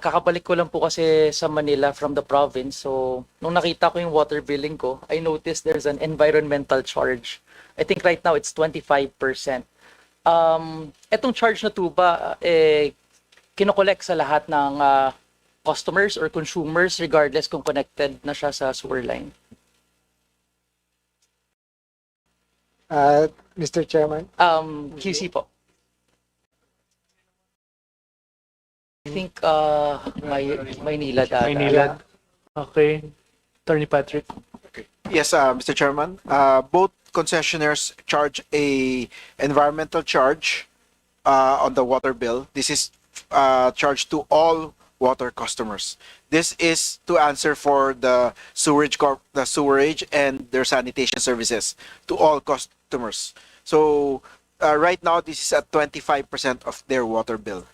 Kakabalik ko lang po kasi sa Manila from the province. So, nung nakita ko yung water billing ko, I noticed there's an environmental charge. I think right now it's 25%. Etong charge na to ba, kinokollect sa lahat ng customers or consumers regardless kung connected na siya sa sewer line? Mr. Chairman? QC po. I think Maynila data. Maynila. Okay. Attorney Patrick. Yes, Mr. Chairman. Both concessionaires charge a environmental charge on the water bill. This is charged to all water customers. This is to answer for the sewerage and their sanitation services to all customers. So right now, this is at 25% of their water bill.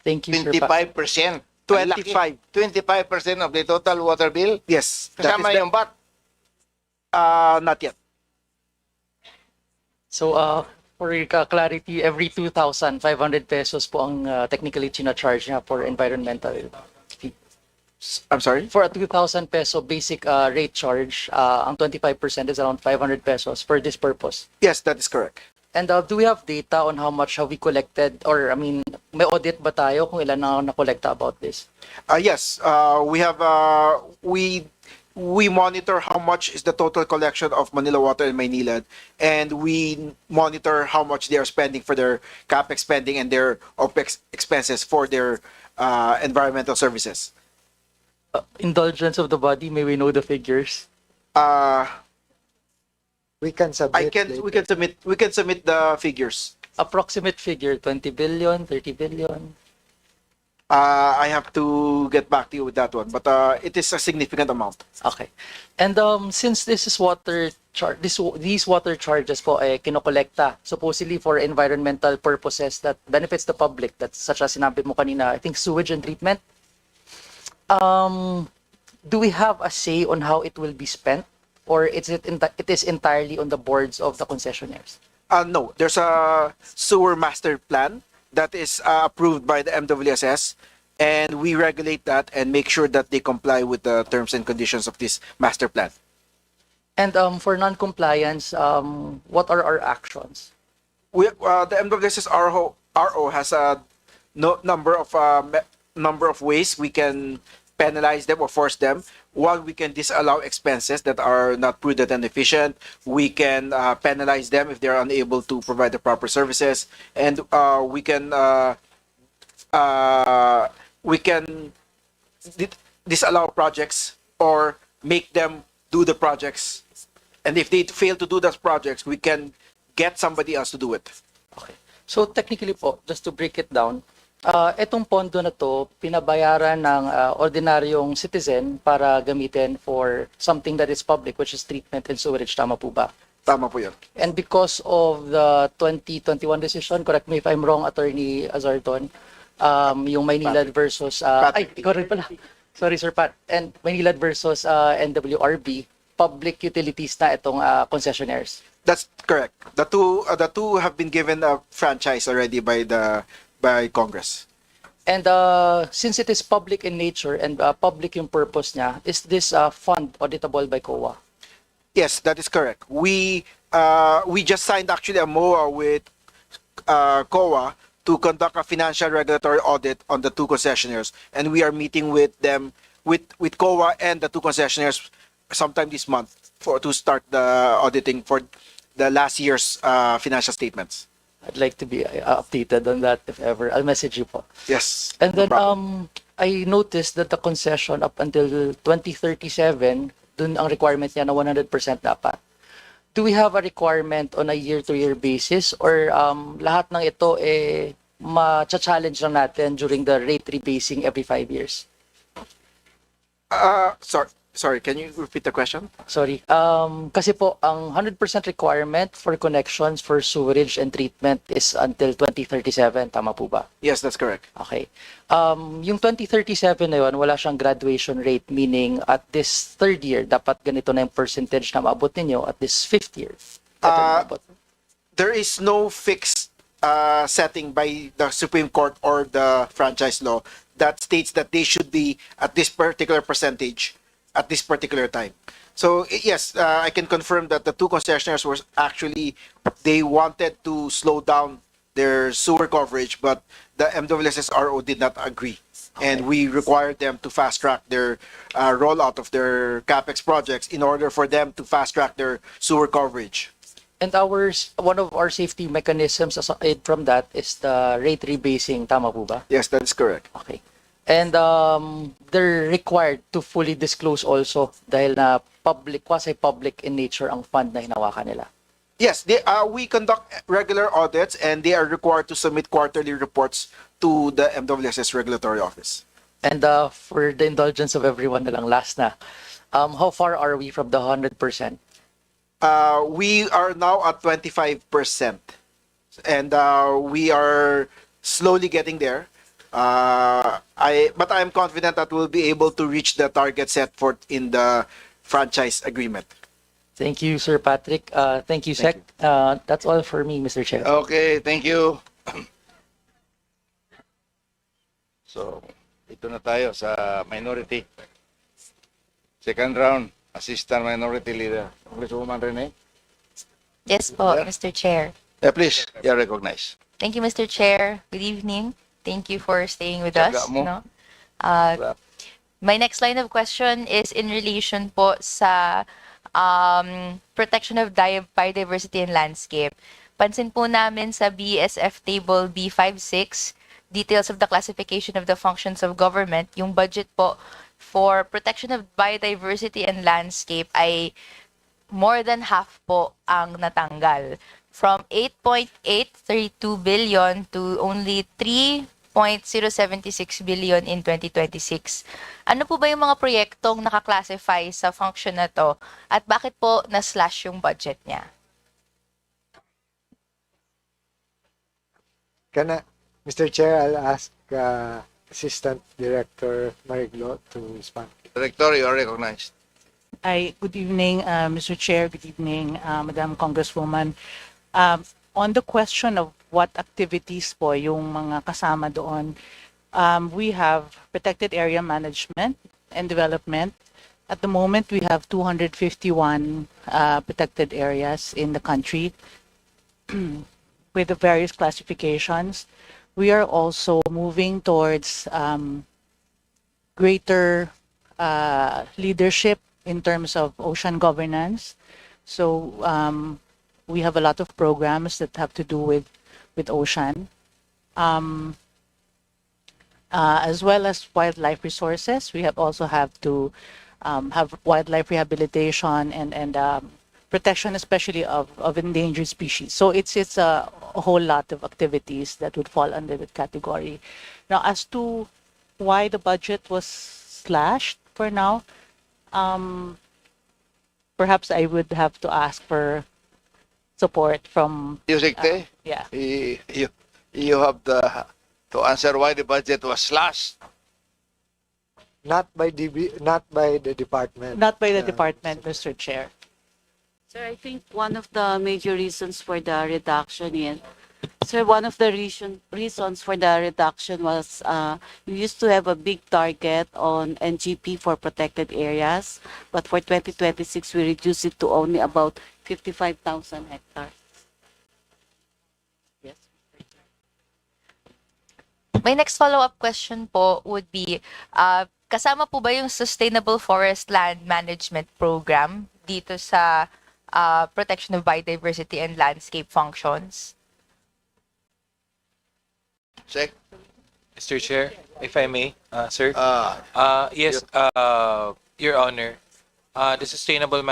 Thank you, 25%. 25% of the total water bill? Yes. Kasama yung VAT? Not yet. So, for clarity, every 2,500 pesos po ang technically charge niya for environmental fee. I'm sorry? For a 2,000 peso basic rate charge, ang 25% is around 500 pesos for this purpose. Yes, that is correct. And do we have data on how much have we collected? Or, I mean, may audit ba tayo kung ilan na nakolekta about this? Yes, we have, we monitor how much is the total collection of Manila Water and Maynilad, and we monitor how much they are spending for their CapEx spending and their OpEx expenses for their environmental services. Indulgence of the body, may we know the figures? We can submit. We can submit the figures. Approximate figure, 20 billion, 30 billion. I have to get back to you with that one, but it is a significant amount. Okay. And since this is water charge, these water charges po kinokolekta supposedly for environmental purposes that benefits the public, that's such as sinabi mo kanina, I think sewage and treatment. Do we have a say on how it will be spent, or it is entirely on the boards of the concessionaires? No, there's a sewer master plan that is approved by the MWSS, and we regulate that and make sure that they comply with the terms and conditions of this master plan. And for non-compliance, what are our actions? The MWSS RO has a number of ways we can penalize them or force them. One, we can disallow expenses that are not prudent and efficient. We can penalize them if they are unable to provide the proper services, and we can disallow projects or make them do the projects. And if they fail to do those projects, we can get somebody else to do it. Okay. So technically po, just to break it down, etong pondo na to, pinabayaran ng ordinaryong citizen para gamitin for something that is public, which is treatment and sewerage. Tama po ba? Tama po yun. And because of the 2021 decision, correct me if I'm wrong, Attorney Azarton, yung Maynilad versus... ikaw rin pala. Sorry, Sir Pat. And Maynilad versus NWRB, public utilities na itong concessionaires. That's correct. The two have been given a franchise already by Congress. And since it is public in nature and public yung purpose niya, is this fund auditable by COA? Yes, that is correct. We just signed actually a MOA with COA to conduct a financial regulatory audit on the two concessionaires, and we are meeting with them with COA and the two concessionaires sometime this month to start the auditing for the last year's financial statements. I'd like to be updated on that if ever. I'll message you po. Yes. And then I noticed that the concession up until 2037, dun ang requirement niya na 100% dapat. Do we have a requirement on a year-to-year basis, or lahat ng ito ma-challenge lang natin during the rate rebasing every 5 years? Sorry, can you repeat the question? Sorry. Kasi po, ang 100% requirement for connections for sewerage and treatment is until 2037. Tama po ba? Yes, that's correct. Okay. Yung 2037 na yun, wala siyang graduation rate, meaning at this third year, dapat ganito na yung percentage na maabot ninyo at this fifth year. There is no fixed setting by the Supreme Court or the franchise law that states that they should be at this particular percentage at this particular time. So yes, I can confirm that the two concessionaires were actually, they wanted to slow down their sewer coverage, but the MWSSRO did not agree. And we required them to fast track their rollout of their CapEx projects in order for them to fast track their sewer coverage. And one of our safety mechanisms aside from that is the rate rebasing, tama po ba? Yes, that is correct. Okay. And they're required to fully disclose also dahil na quasi-public in nature ang fund na hinawakan nila. Yes, we conduct regular audits and they are required to submit quarterly reports to the MWSS Regulatory Office. And for the indulgence of everyone na lang, last na, how far are we from the 100%? We are now at 25%. And we are slowly getting there. But I am confident that we'll be able to reach the target set forth in the franchise agreement. Thank you, Sir Patrick. Thank you, Sec. That's all for me, Mr. Chair. Okay, thank you. So, ito na tayo sa minority. Second round, Assistant Minority Leader. Congresswoman Rene. Yes po, Mr. Chair. Yeah, please, you're recognized. Thank you, Mr. Chair. Good evening. Thank you for staying with Tsaga us. mo. No? My next line of question is in relation po sa protection of biodiversity and landscape. Pansin po namin sa BSF Table B56, details of the classification of the functions of government, yung budget po for protection of biodiversity and landscape ay more than half po ang natanggal. From 8.832 billion to only 3.076 billion in 2026. Ano po ba yung mga proyektong nakaklassify sa function na to at bakit po na-slash yung budget niya? Mr. Chair, I'll ask Assistant Director Mariglo to respond. Director, you are recognized. Hi, good evening, Mr. Chair. Good evening, Madam Congresswoman. On the question of what activities po yung mga kasama doon, we have protected area management and development. At the moment, we have 251 protected areas in the country with the various classifications. We are also moving towards greater leadership in terms of ocean governance. So we have a lot of programs that have to do with ocean, as well as wildlife resources. We also have to have wildlife rehabilitation and protection, especially of endangered species. So it's a whole lot of activities that would fall under that category. Now, as to why the budget was slashed for now, perhaps I would have to ask for support from Yusikte, yeah. You have to answer why the budget was slashed. Not by the department. Not by the department, Mr. Chair. Sir, I think one of the major reasons for the reduction one of the reasons for the reduction was we used to have a big target on NGP for protected areas, but for 2026 we reduced it to only about 55,000 hectares. Yes. My next follow-up question po would be, kasama po ba yung Sustainable Forest Land Management Program dito sa protection of biodiversity and landscape functions? Check. Mr. Chair, if I may, sir. Yes, Your Honor. The Sustainable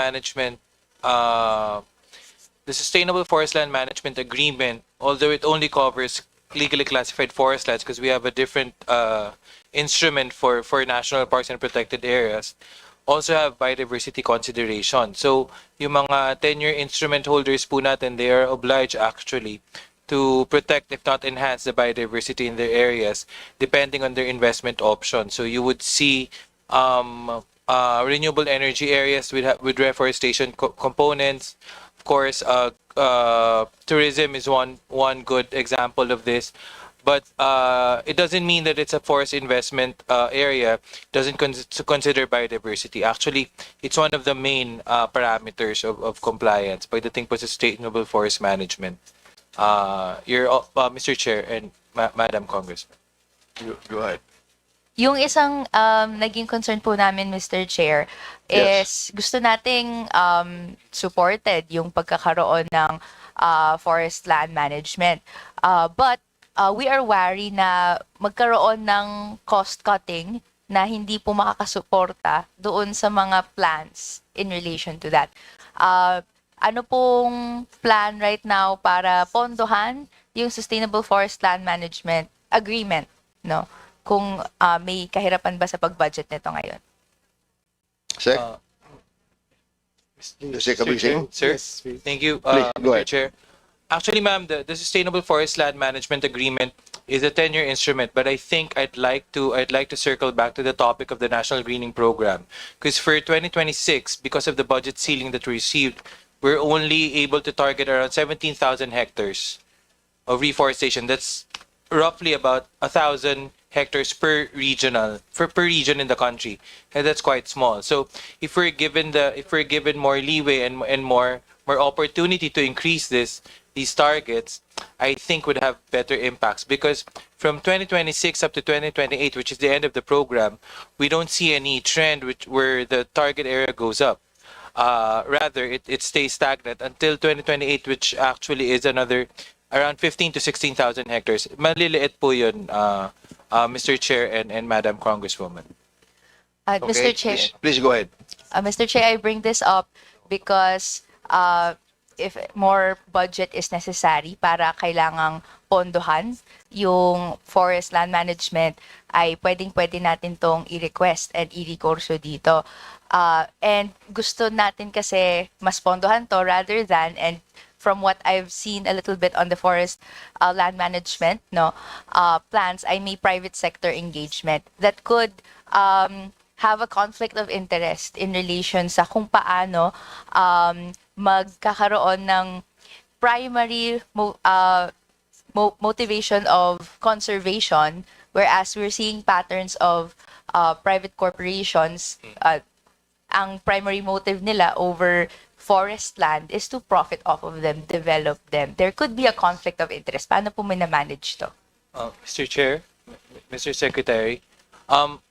Forest Land Management Agreement, although it only covers legally classified forest lands because we have a different instrument for national parks and protected areas, also have biodiversity consideration. So, yung mga 10-year instrument holders po natin, they are obliged actually to protect, if not enhance, the biodiversity in their areas, depending on their investment option. So, you would see renewable energy areas with reforestation components, of course, tourism is one good example of this. But it doesn't mean that it's a forest investment area. Doesn't consider biodiversity. Actually, it's one of the main parameters of compliance pagdating po sa sustainable forest management. Mr. Chair and Madam Congressman. Go ahead. Yung isang naging concern po namin, Mr. Chair, is gusto nating supported yung pagkakaroon ng forest land management. But we are worried na magkaroon ng cost cutting na hindi po makakasuporta doon sa mga plans in relation to that. Ano pong plan right now para pondohan yung Sustainable Forest Land Management Agreement, no? Kung may kahirapan ba sa pag-budget nito ngayon? Sir? Sir, thank you, Please, go Mr. ahead. Chair. Actually, ma'am, the Sustainable Forest Land Management Agreement is a 10-year instrument, but I think I'd like to circle back to the topic of the National Greening Program, because for 2026, because of the budget ceiling that we received, we're only able to target around 17,000 hectares of reforestation. That's roughly about 1,000 hectares per region in the country, and that's quite small. So if we're given more leeway and more opportunity to increase these targets, I think would have better impacts, because from 2026 up to 2028, which is the end of the program, we don't see any trend where the target area goes up. Rather, it stays stagnant until 2028, which actually is another around 15 to 16,000 hectares. Maliliit po yun, Mr. Chair and Madam Congresswoman. Mr. Chair, Please go ahead. Mr. Chair, I bring this up because if more budget is necessary para kailangang pondohan yung forest land management, ay pwede natin tong i-request and i-recurso dito. And gusto natin kasi mas pondohan to rather than, and from what I've seen a little bit on the forest land management plans, ay may private sector engagement that could have a conflict of interest in relation sa kung paano magkakaroon ng primary motivation of conservation, whereas we're seeing patterns of private corporations, ang primary motive nila over forest land is to profit off of them, develop them. There could be a conflict of interest. Paano po manage to? Mr. Chair, Mr. Secretary,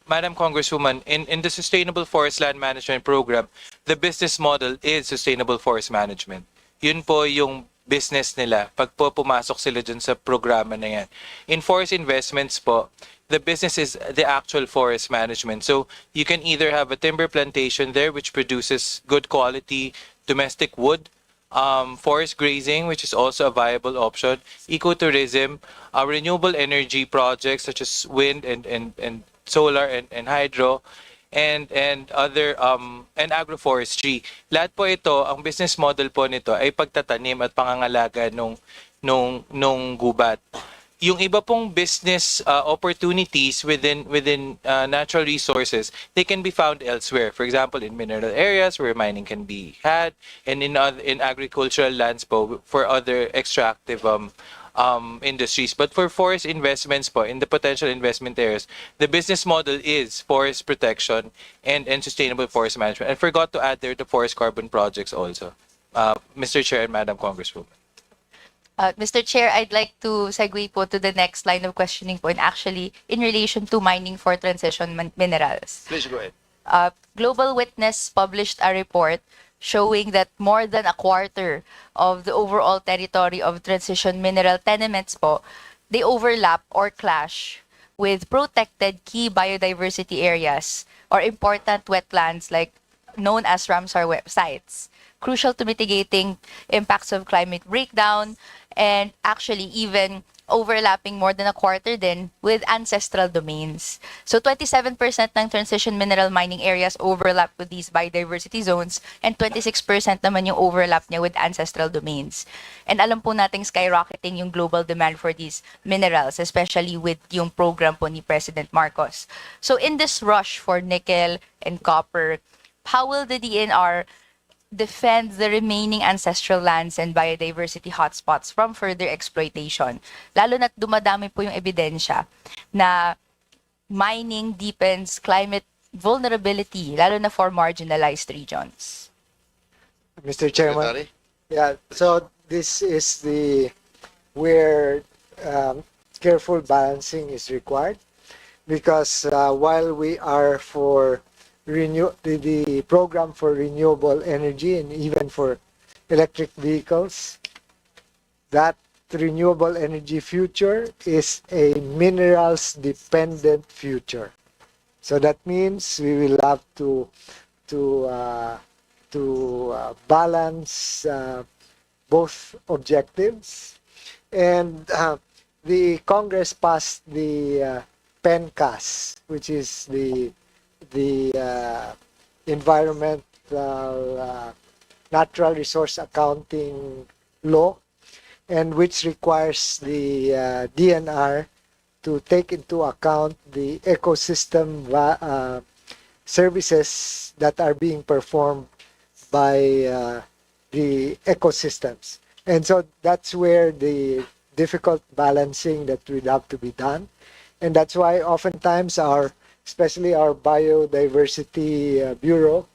Madam Congresswoman, in the Sustainable Forest Land Management Program, the business model is sustainable forest management. Yun po yung business nila pag po pumasok sila dyan sa programa na yan. In forest investments po, the business is the actual forest management. So you can either have a timber plantation there which produces good quality domestic wood, forest grazing, which is also a viable option, ecotourism, renewable energy projects such as wind and solar and hydro, and other and agroforestry. Lahat po ito, ang business model po nito ay pagtatanim at pangangalaga nung gubat. Yung iba pong business opportunities within natural resources, they can be found elsewhere. For example, in mineral areas where mining can be had, and in agricultural lands po for other extractive industries. But for forest investments po, in the potential investment areas, the business model is forest protection and sustainable forest management. I forgot to add there the forest carbon projects also. Mr. Chair and Madam Congresswoman. Mr. Chair, I'd like to segue po to the next line of questioning po, and actually in relation to mining for transition minerals. Please go ahead. Global Witness published a report showing that more than a quarter of the overall territory of transition mineral tenements po, they overlap or clash with protected key biodiversity areas or important wetlands like known as Ramsar sites, crucial to mitigating impacts of climate breakdown, and actually even overlapping more than a quarter din with ancestral domains. So 27% ng transition mineral mining areas overlap with these biodiversity zones, and 26% naman yung overlap niya with ancestral domains. And alam po nating skyrocketing yung global demand for these minerals, especially with yung program po ni President Marcos. So in this rush for nickel and copper, how will the DNR defend the remaining ancestral lands and biodiversity hotspots from further exploitation. Lalo na't dumadami po yung ebidensya na mining deepens climate vulnerability, lalo na for marginalized regions. Mr. Chairman. Secretary? Yeah, so this is where careful balancing is required, because while we are for the program for renewable energy and even for electric vehicles, that renewable energy future is a minerals dependent future. So that means we will have to balance both objectives. And the Congress passed the PENCAS, which is the environmental natural resource accounting law, and which requires the DNR to take into account the ecosystem services that are being performed by the ecosystems. And so that's where the difficult balancing that will have to be done. And that's why oftentimes especially our Biodiversity Bureau,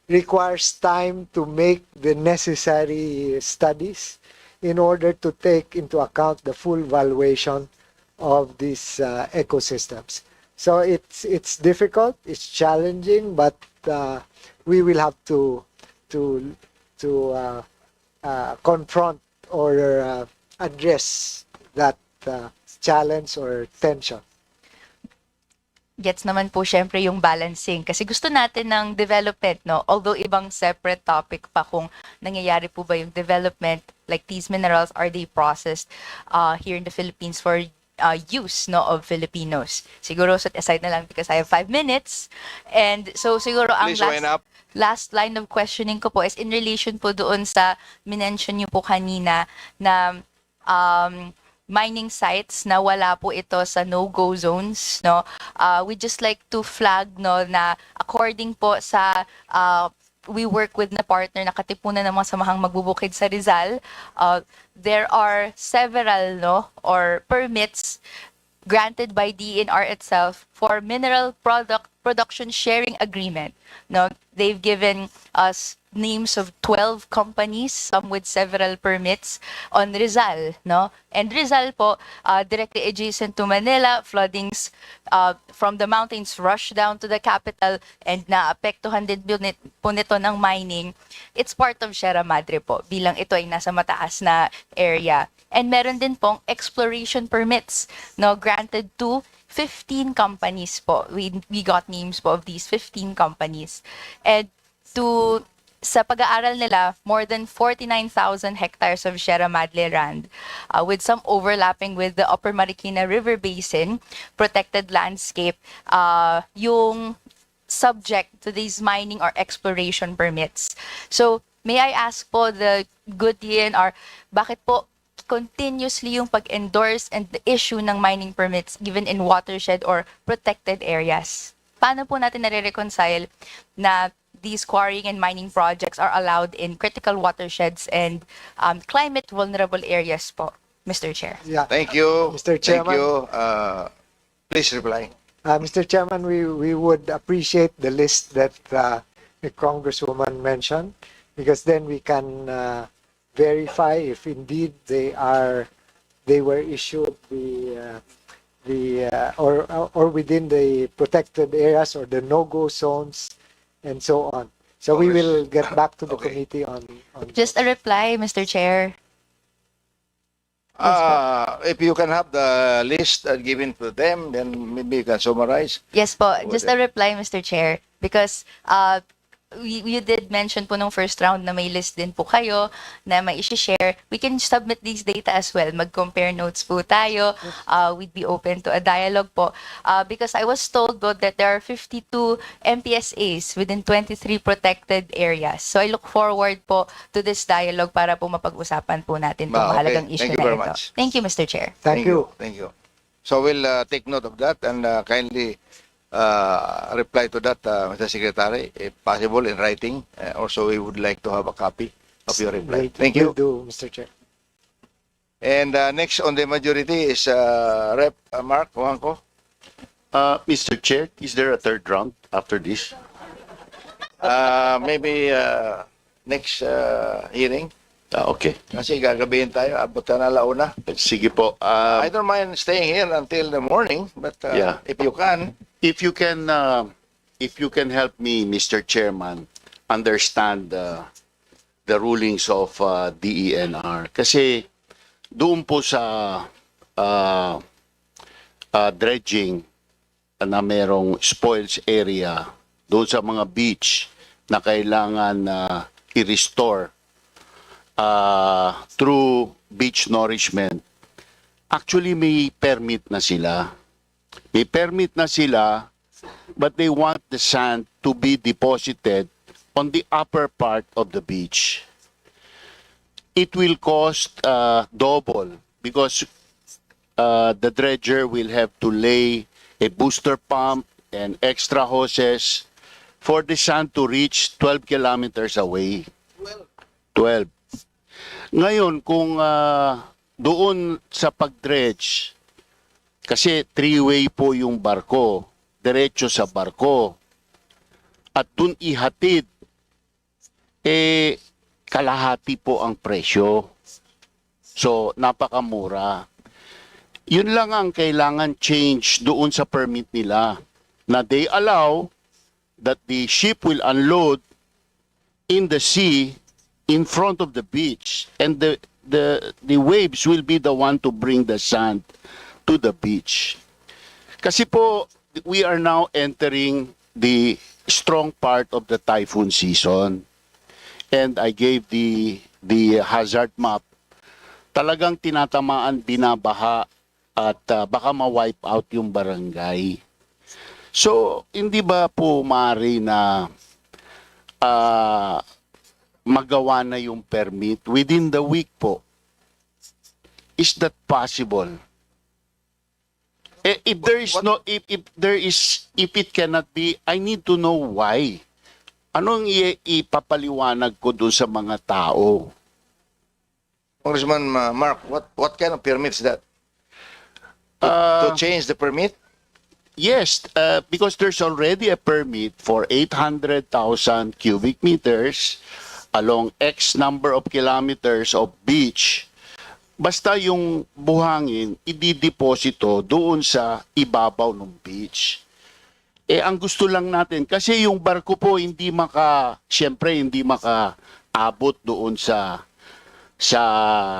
requires time to make the necessary studies in order to take into account the full valuation of these ecosystems. So it's difficult, it's challenging, but we will have to confront or address that challenge or tension. Gets naman po syempre yung balancing kasi gusto natin ng development, no? Although ibang separate topic pa kung nangyayari po ba yung development, like these minerals, are they processed here in the Philippines for use, no, of Filipinos. Siguro set aside na lang because I have 5 minutes. And so siguro ang Please wind up. last line of questioning ko po is in relation po doon sa minention niyo po kanina na mining sites na wala po ito sa no-go zones, no? We just like to flag, no, na according po sa we work with na partner na katipunan ng mga samahang magbubukid sa Rizal, there are several, no, or permits granted by DNR itself for mineral production sharing agreement. No, they've given us names of 12 companies, some with several permits on Rizal, no? And Rizal po, directly adjacent to Manila, floodings from the mountains rush down to the capital and naapektuhan din po nito ng mining. It's part of Sierra Madre po, bilang ito ay nasa mataas na area. And meron din pong exploration permits, no, granted to 15 companies po. We got names po of these 15 companies. And sa pag-aaral nila, more than 49,000 hectares of Sierra Madre land, with some overlapping with the Upper Marikina River Basin, protected landscape, yung subject to these mining or exploration permits. So, may I ask po the good DNR, bakit po continuously yung pag-endorse and the issue ng mining permits given in watershed or protected areas? Paano po natin nare-reconcile na these quarrying and mining projects are allowed in critical watersheds and climate vulnerable areas po, Mr. Chair? Yeah. Thank you. Mr. Chairman. Thank you. Please reply. Mr. Chairman, we would appreciate the list that the Congresswoman mentioned, because then we can verify if indeed they were issued or within the protected areas or the no-go zones and so on. So we will get back to the committee on Just a reply, Mr. Chair. If you can have the list given to them, then maybe you can summarize. Yes po, just a reply, Mr. Chair, because you did mention po nung first round na may list din po kayo na may i-share. We can submit these data as well. Mag-compare notes po tayo. We'd be open to a dialogue po. Because I was told po that there are 52 MPSAs within 23 protected areas. So I look forward po to this dialogue para po mapag-usapan po natin itong mahalagang issue Thank you na very ito. much. Thank you, Mr. Chair. Thank you. Thank you. So we'll take note of that and kindly reply to that, Mr. Secretary, if possible in writing. Also, we would like to have a copy of your reply. Thank you. Will do, Mr. Chair. And next on the majority is Rep. Mark Juanco. Mr. Chair, is there a third round after this? Maybe next hearing. Okay. Kasi gagabihin tayo, abot na alauna. Sige po. I don't mind staying here until the morning, but Yeah. if you can. If you can help me, Mr. Chairman, understand the rulings of DENR. Kasi doon po sa dredging na merong spoils area, doon sa mga beach na kailangan i-restore through beach nourishment, actually may permit na sila. May permit na sila, but they want the sand to be deposited on the upper part of the beach. It will cost double because the dredger will have to lay a booster pump and extra hoses for the sand to reach 12 kilometers away. 12. Ngayon, kung doon sa pag-dredge, kasi three-way po yung barko, diretso sa barko, at doon ihatid, kalahati po ang presyo. So, napakamura. Yun lang ang kailangan change doon sa permit nila, na they allow that the ship will unload in the sea in front of the beach, and the waves will be the one to bring the sand to the beach. Kasi po, we are now entering the strong part of the typhoon season. And I gave the hazard map. Talagang tinatamaan, binabaha, at baka ma-wipe out yung barangay. So, hindi ba po maaari na magawa na yung permit within the week po? Is that possible? If there is no, if it cannot be, I need to know why. Anong ipapaliwanag ko doon sa mga tao? Congressman Mark, what kind of permit is that? To change the permit? Yes, because there's already a permit for 800,000 cubic meters along X number of kilometers of beach. Basta yung buhangin, idideposito doon sa ibabaw ng beach. Ang gusto lang natin, kasi yung barko po siyempre hindi makaabot doon sa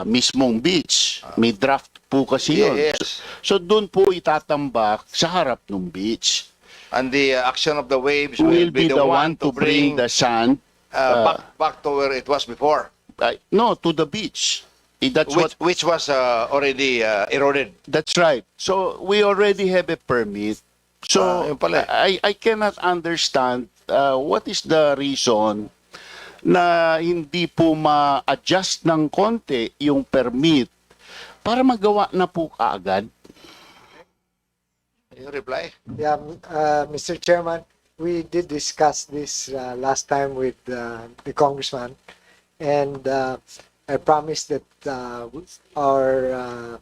mismong beach. May draft po kasi yun. Yes. So doon po itatambak sa harap ng beach. And the action of the waves Will be the one to bring the sand back to where it was before. No, to the beach. Which was already eroded. That's right. So we already have a permit. So I cannot understand what is the reason na hindi po ma-adjust ng konti yung permit para magawa na po kaagad. You reply? Yeah, Mr. Chairman, we did discuss this last time with the congressman, and I promised that our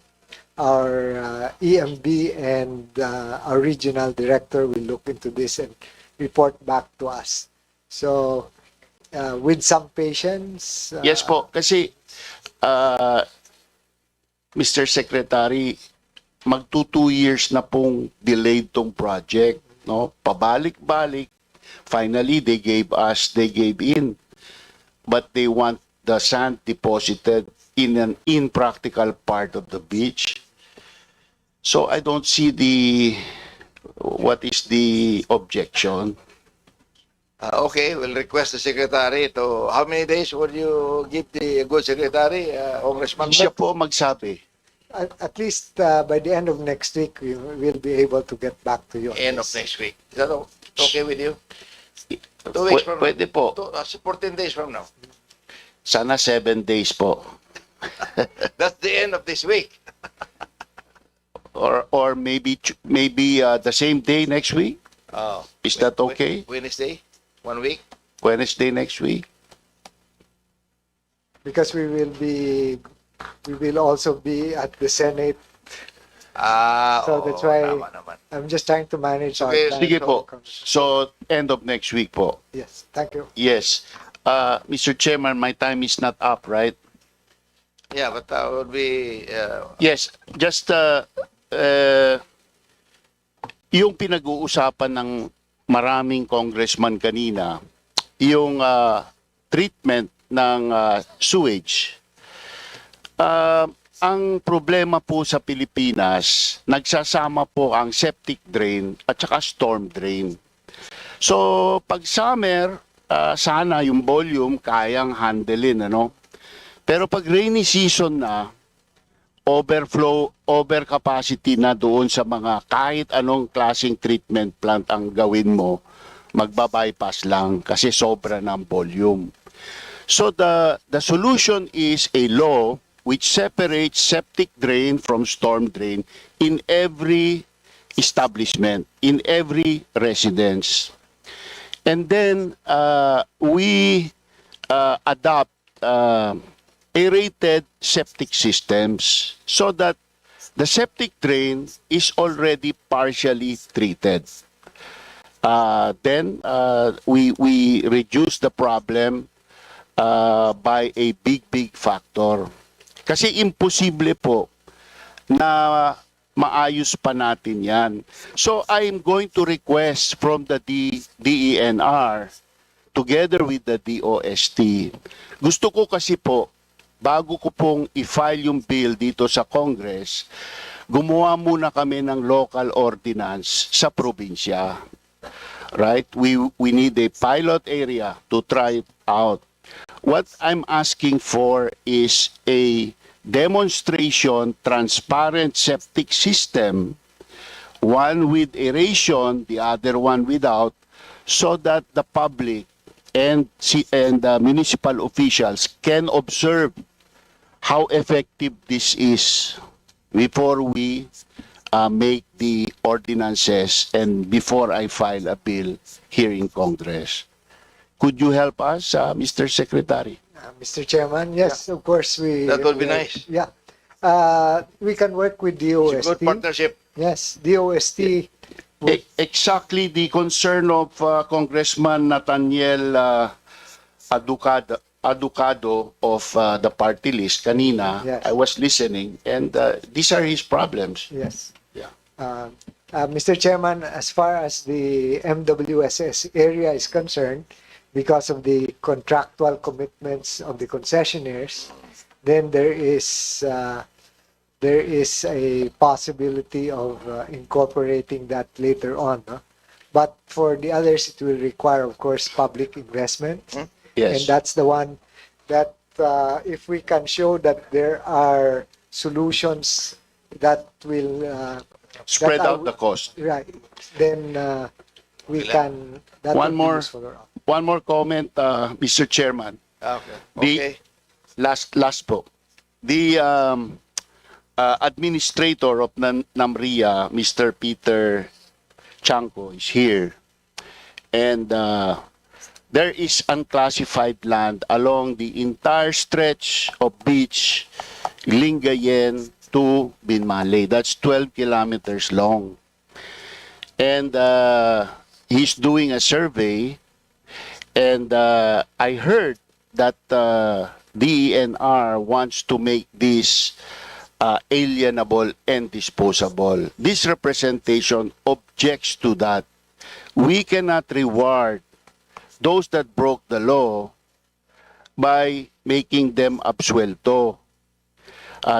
EMB and our regional director will look into this and report back to us. So, with some patience. Yes po, kasi Mr. Secretary, magto 2 years na pong delayed tong project, no? Pabalik-balik. Finally, they gave in. But they want the sand deposited in an impractical part of the beach. So I don't see what is the objection. Okay, we'll request the secretary to, how many days would you give the good secretary, Congressman? Siya po magsabi. At least by the end of next week, we will be able to get back to you. End of next week. Is that okay with you? 2 weeks from Pwede po. 14 days from now. Sana 7 days po. That's the end of this week. Or maybe the same day next week. Oh, Is that okay? Wednesday? 1 week? Wednesday next week? Because we will also be at the Senate. So that's why tama naman. I'm just trying to manage our Okay, time. sige po. So, end of next week po. Yes, thank you. Yes. Mr. Chairman, my time is not up, right? Yeah, but that would be... Yes, just yung pinag-uusapan ng maraming congressman kanina, yung treatment ng sewage. Ang problema po sa Pilipinas, nagsasama po ang septic drain at saka storm drain. So, pag summer, sana yung volume kayang handlein, ano? Pero pag rainy season na, overflow, overcapacity na doon sa mga kahit anong klaseng treatment plant ang gawin mo, magbabypass lang kasi sobra ng volume. So the solution is a law which separates septic drain from storm drain in every establishment, in every residence. And then we adopt aerated septic systems so that the septic drain is already partially treated. Then we reduce the problem by a big factor. Kasi imposible po na maayos pa natin yan. So I'm going to request from the DENR together with the DOST. Gusto ko kasi po, bago ko pong i-file yung bill dito sa Congress, gumawa muna kami ng local ordinance sa probinsya. Right? We need a pilot area to try it out. What I'm asking for is a demonstration transparent septic system, one with aeration, the other one without, so that the public and municipal officials can observe how effective this is before we make the ordinances and before I file a bill here in Congress. Could you help us, Mr. Secretary? Mr. Chairman, yes, of course we... That would be nice. Yeah. We can work with DOST. It's a good partnership. Yes, DOST. Exactly the concern of Congressman Nathaniel Aducado of the party list kanina. Yes. I was listening, and these are his problems. Yes. Yeah. Mr. Chairman, as far as the MWSS area is concerned, because of the contractual commitments of the concessionaires, then there is a possibility of incorporating that later on. No? But for the others, it will require, of course, public investment. Yes. And that's the one that if we can show that there are solutions that will Spread that out the cost. Right. Then we can. That One would be more, useful. one more comment, Mr. Chairman. Okay. Last po. The administrator of NAMRIA, Mr. Peter Chanco, is here. And there is unclassified land along the entire stretch of beach, Lingayen to Binmaley. That's 12 kilometers long. And he's doing a survey, and I heard that DENR wants to make this alienable and disposable. This representation objects to that. We cannot reward those that broke the law by making them absuelto.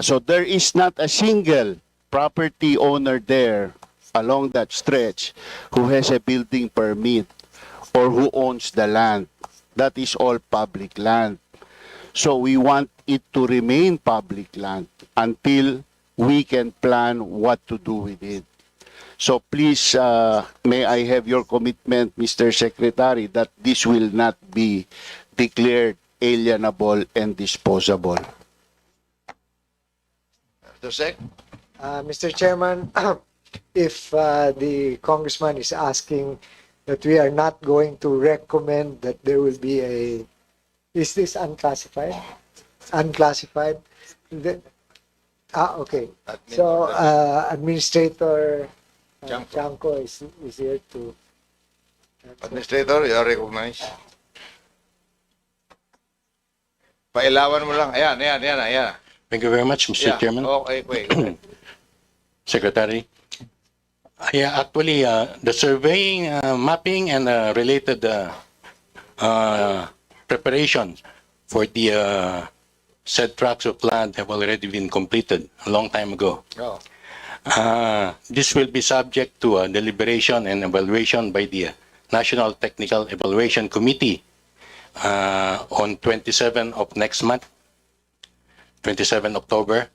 So there is not a single property owner there along that stretch who has a building permit or who owns the land. That is all public land. So we want it to remain public land until we can plan what to do with it. So please, may I have your commitment, Mr. Secretary, that this will not be declared alienable and disposable. Mr. Sec? Mr. Chairman, if the congressman is asking that we are not going to recommend that there will be a, is this unclassified? Unclassified? Okay. So Administrator Chanco is here to. Administrator, you are recognized. Pailawan mo lang. Ayan. Thank you very much, Mr. Yeah. Chairman. Okay, wait. Secretary. Yeah, actually, the surveying, mapping, and related preparation for the said tracts of land have already been completed a long time ago. Oh. This will be subject to deliberation and evaluation by the National Technical Evaluation Committee on 27 of next month, 27 October.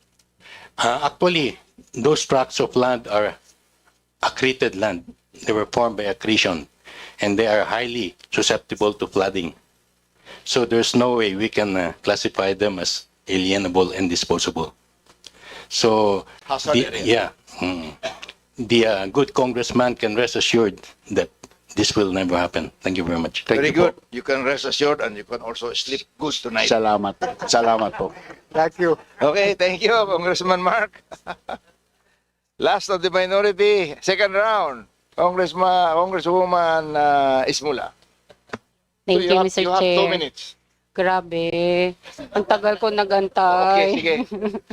Actually, those tracts of land are accreted land. They were formed by accretion, and they are highly susceptible to flooding. So there's no way we can classify them as alienable and disposable. So, the good congressman can rest assured that this will never happen. Thank you very much. Thank Very you good. po. You can rest assured and you can also sleep good tonight. Salamat. Salamat po. Thank you. Okay, thank you, Congressman Mark. Last of the minority, second round, Congresswoman Ismula. Thank you, Mr. You have Chair. 2 minutes. Grabe. Ang tagal ko Okay, nagantay.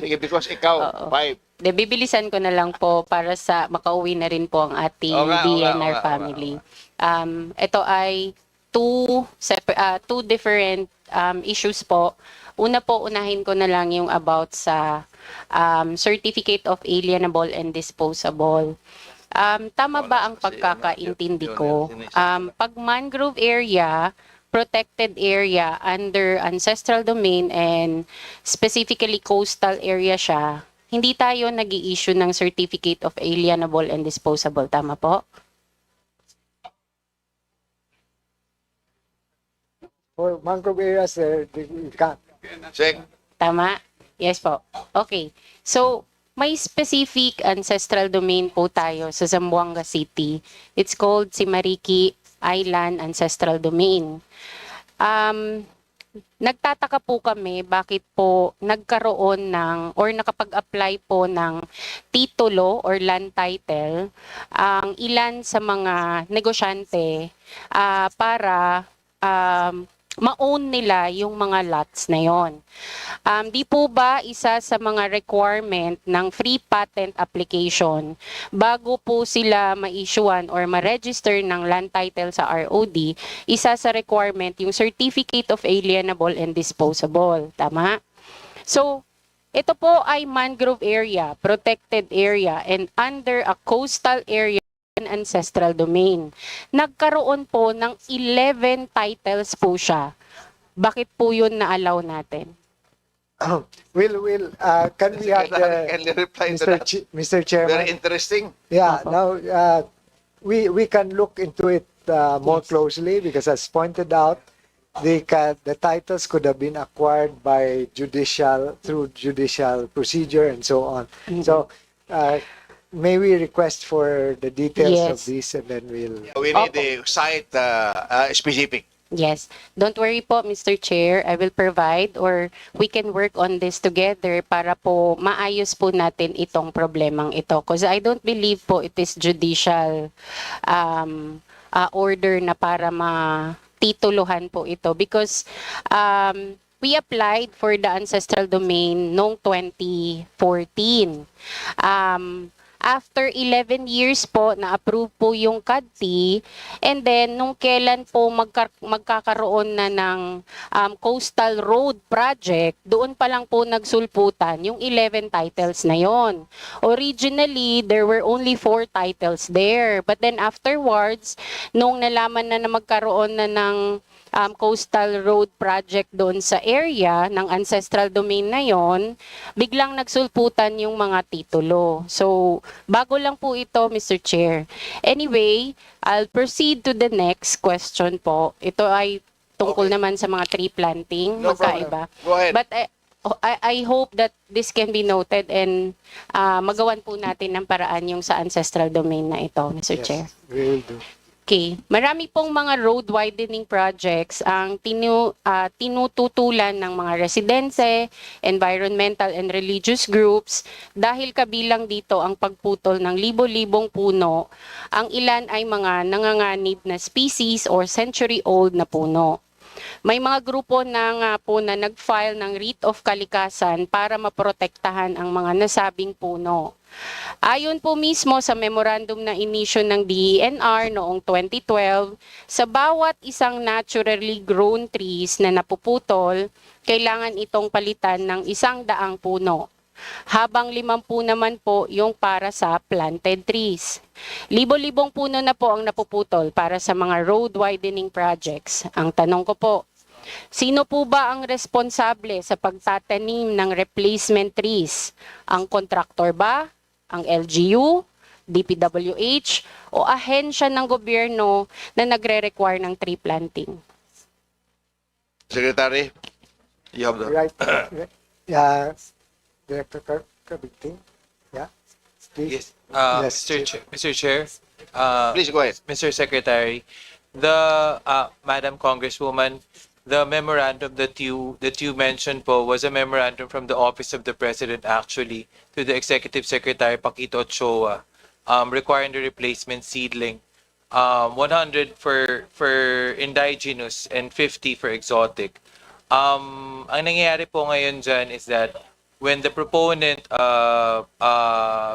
sige, because ikaw, 5. De, bibilisan ko na lang po para sa makauwi na rin po ang ating Oo nga, DNR family. Ito ay two different issues po. Una po, unahin ko na lang yung about sa Certificate of Alienable and Disposable. Tama ba ang pagkakaintindi ko? Pag mangrove area, protected area under ancestral domain and specifically coastal area siya, hindi tayo nag-i-issue ng Certificate of Alienable and Disposable. Tama po? For mangrove areas, you can't. Check. Tama? Yes po. Okay. So, may specific ancestral domain po tayo sa Zamboanga City. It's called Simariki Island Ancestral Domain. Nagtataka po kami bakit po nagkaroon ng or nakapag-apply po ng titulo or land title ang ilan sa mga negosyante para ma-own nila yung mga lots na yon. Di po ba isa sa mga requirement ng free patent application bago po sila ma-issuean or ma-register ng land title sa ROD, isa sa requirement yung Certificate of Alienable and Disposable. Tama? So, ito po ay mangrove area, protected area, and under a coastal area ancestral domain. Nagkaroon po ng 11 titles po siya. Bakit po yun na-allow natin? Can we have Can you reply to that? Mr. Chairman? Very interesting. Yeah, now we can look into it more closely because as pointed out, the titles could have been acquired by through judicial procedure and so on. So, may we request for the details of this and then we'll... We need the site specific. Yes. Don't worry po, Mr. Chair. I will provide or we can work on this together para po maayos po natin itong problemang ito. Because I don't believe po it is judicial order na para matituluhan po ito. Because we applied for the ancestral domain noong 2014. After 11 years po, na-approve po yung CADT, and then nung kailan po magkakaroon na ng coastal road project, doon pa lang po nagsulputan yung 11 titles na yon. Originally, there were only 4 titles there, but then afterwards, nung nalaman na magkaroon na ng coastal road project doon sa area ng ancestral domain na yon, biglang nagsulputan yung mga titulo. So, bago lang po ito, Mr. Chair. Anyway, I'll proceed to the next question po. Ito ay tungkol naman sa mga tree planting, No magkaiba. problem. Go ahead. But I hope that this can be noted and magawan po natin ng paraan yung sa ancestral domain na ito, Mr. Chair. We will do. Okay. Marami pong mga road widening projects ang tinututulan ng mga residente, environmental and religious groups dahil kabilang dito ang pagputol ng libo-libong puno. Ang ilan ay mga nanganganib na species or century-old na puno. May mga grupo na nga po na nag-file ng writ of kalikasan para maprotektahan ang mga nasabing puno. Ayon po mismo sa memorandum na inisyu ng DENR noong 2012, sa bawat isang naturally grown trees na napuputol, kailangan itong palitan ng 100 puno. Habang 50 naman po yung para sa planted trees. Libo-libong puno na po ang napuputol para sa mga road widening projects. Ang tanong ko po, sino po ba ang responsable sa pagtatanim ng replacement trees? Ang kontraktor ba? Ang LGU? DPWH? O ahensya ng gobyerno na nagre-require ng tree planting? Secretary, you have the... Right. Yeah. Director Kabigting. Yeah. Please. Yes, Mr. Chair, Please go ahead. Mr. Secretary, the Madam Congresswoman, the memorandum that you mentioned po was a memorandum from the Office of the President actually to the Executive Secretary Paquito Ochoa, requiring the replacement seedling, 100 for indigenous and 50 for exotic. Ang nangyayari po ngayon dyan is that when the proponent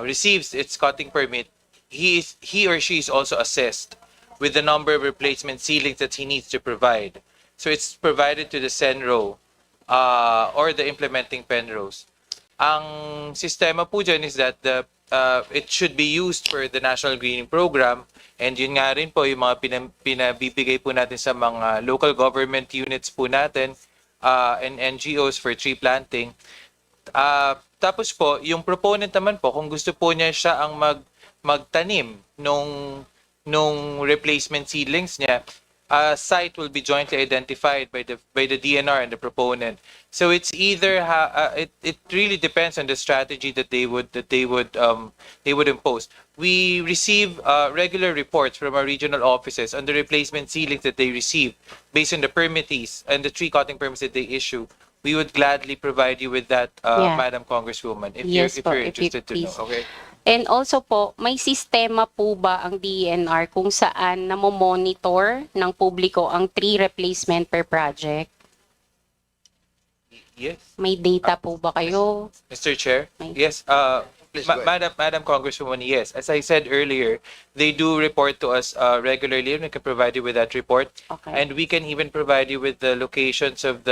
receives its cutting permit, he or she is also assessed with the number of replacement seedlings that he needs to provide. So it's provided to the CENRO or the implementing PENROs. Ang sistema po dyan is that it should be used for the National Greening Program, and yun nga rin po yung mga pinabibigay po natin sa mga local government units po natin and NGOs for tree planting. Tapos po, yung proponent naman po, kung gusto po niya siya ang magtanim nung replacement seedlings niya, a site will be jointly identified by the DNR and the proponent. So it's either it really depends on the strategy that they would impose. We receive regular reports from our regional offices on the replacement seedlings that they receive based on the permittees and the tree cutting permits that they issue. We would gladly provide you with that, Madam Congresswoman, if Yes you're po, interested to know. please. Okay. And also po, may sistema po ba ang DENR kung saan namomonitor ng publiko ang tree replacement per project? Yes. May data po ba kayo? Mr. Chair, yes. Please go ahead. Madam Congresswoman, yes. As I said earlier, they do report to us regularly, and we can provide you with that report. Okay. And we can even provide you with the locations of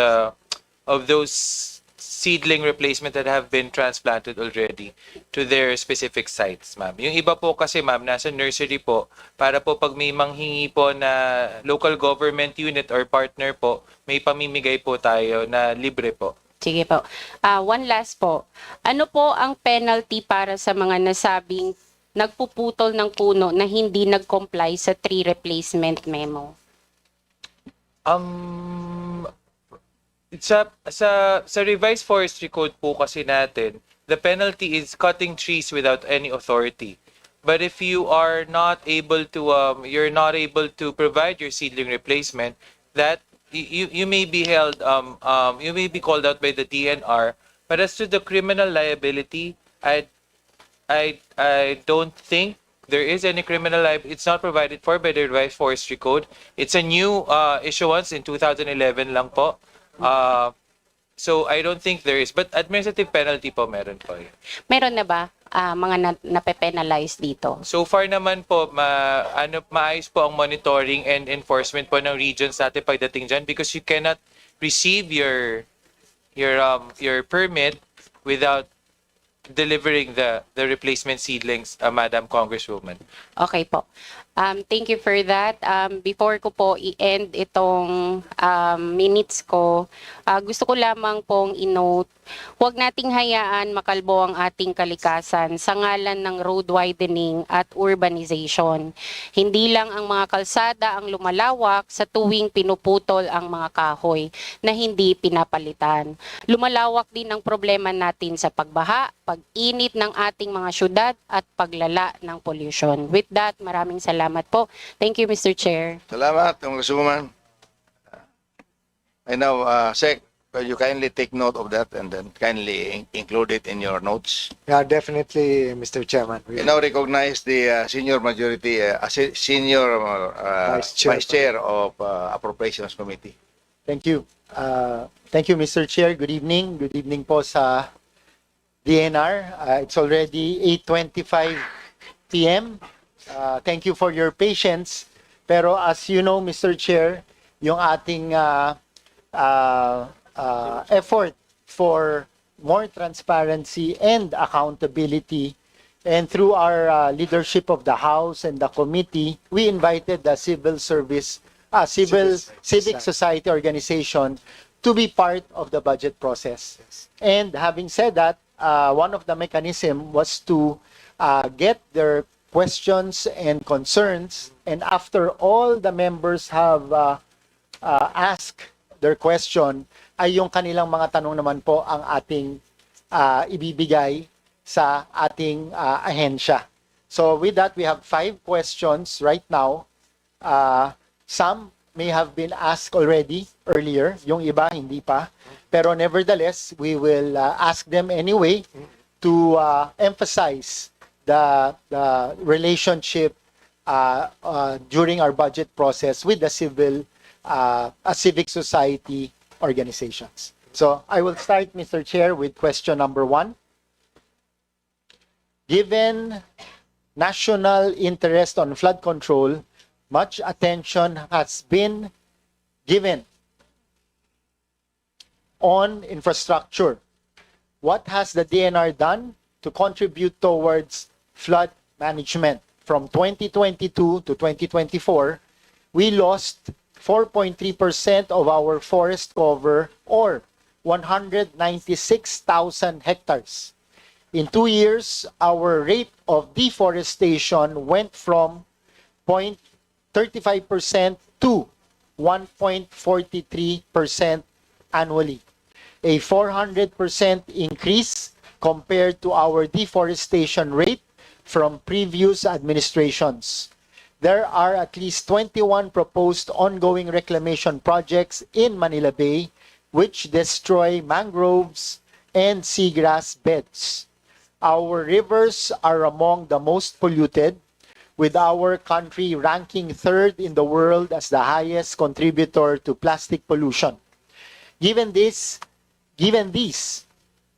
those seedling replacement that have been transplanted already to their specific sites, ma'am. Yung iba po kasi, ma'am, nasa nursery po, para po pag may manghingi po na local government unit or partner po, may pamimigay po tayo na libre po. Sige po. One last po. Ano po ang penalty para sa mga nasabing nagpuputol ng puno na hindi nag-comply sa tree replacement memo? Sa revised forestry code po kasi natin, the penalty is cutting trees without any authority. But if you are not able to you're not able to provide your seedling replacement, that you may be held you may be called out by the DNR. But as to the criminal liability, I don't think there is any criminal liability. It's not provided for by the revised forestry code. It's a new issuance in 2011 lang po. So I don't think there is, but administrative penalty po meron po. Meron na ba mga nape-penalize dito? So far naman po, maayos po ang monitoring and enforcement po ng regions natin pagdating dyan, because you cannot receive your permit without delivering the replacement seedlings, Madam Congresswoman. Okay po. Thank you for that. Before ko po i-end itong minutes ko, gusto ko lamang pong i-note, huwag nating hayaan makalbo ang ating kalikasan sa ngalan ng road widening at urbanization. Hindi lang ang mga kalsada ang lumalawak sa tuwing pinuputol ang mga kahoy na hindi pinapalitan. Lumalawak din ang problema natin sa pagbaha, pag-init ng ating mga syudad at paglala ng pollution. With that, maraming salamat po. Thank you, Mr. Chair. Salamat, Congresswoman. I now, Sec, will you kindly take note of that and then kindly include it in your notes? Yeah, definitely, Mr. Chairman. We now recognize the senior majority, senior Vice Chair of Appropriations Committee. Thank you. Thank you, Mr. Chair. Good evening. Good evening po sa DNR. It's already 8:25 p.m. Thank you for your patience. Pero as you know, Mr. Chair, yung ating effort for more transparency and accountability, and through our leadership of the House and the committee, we invited the civic society organization to be part of the budget process. And having said that, one of the mechanism was to get their questions and concerns, and after all the members have asked their question, ay yung kanilang mga tanong naman po ang ating ibibigay sa ating ahensya. So with that, we have 5 questions right now. Some may have been asked already earlier, yung iba hindi pa. Pero nevertheless, we will ask them anyway to emphasize the relationship during our budget process with the civic society organizations. So I will start, Mr. Chair, with question number 1. Given national interest on flood control, much attention has been given on infrastructure. What has the DNR done to contribute towards flood management? From 2022 to 2024, we lost 4.3% of our forest cover, or 196,000 hectares. In 2 years, our rate of deforestation went from 0.35% to 1.43% annually. A 400% increase compared to our deforestation rate from previous administrations. There are at least 21 proposed ongoing reclamation projects in Manila Bay which destroy mangroves and seagrass beds. Our rivers are among the most polluted, with our country ranking 3rd in the world as the highest contributor to plastic pollution. Given these,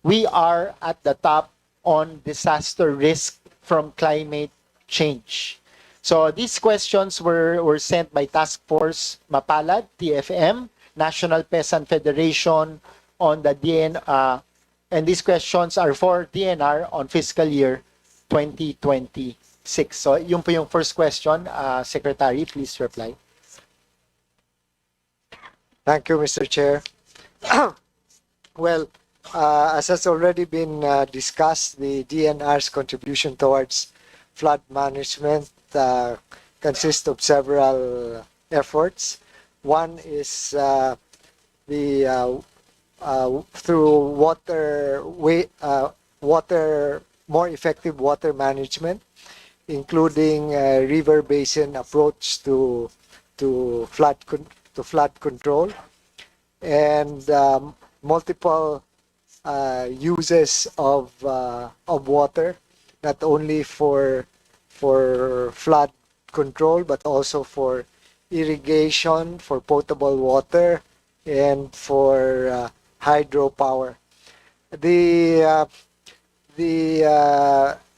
we are at the top on disaster risk from climate change. So these questions were sent by Task Force Mapalad, TFM, National Peasant Federation on the DNR, and these questions are for DNR on fiscal year 2026. So yun po yung first question. Secretary, please reply. Thank you, Mr. Chair. Well, as has already been discussed, the DNR's contribution towards flood management consists of several efforts. One is through more effective water management, including river basin approach to flood control, and multiple uses of water, not only for flood control but also for irrigation, for potable water, and for hydropower. The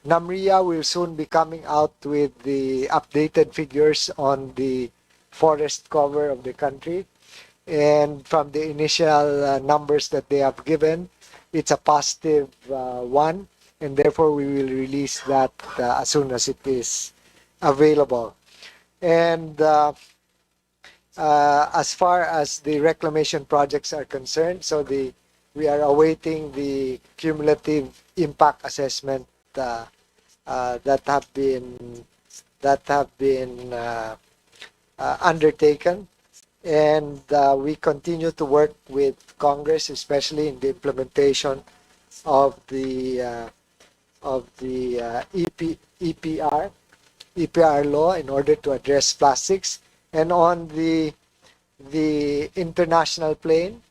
NAMRIA will soon be coming out with the updated figures on the forest cover of the country. And from the initial numbers that they have given, it's a positive one. and therefore we will release that as soon as it is available. And as far as the reclamation projects are concerned, we are awaiting the cumulative impact assessment that have been undertaken, and we continue to work with Congress, especially in the implementation of the EPR law in order to address plastics, and on the international plane.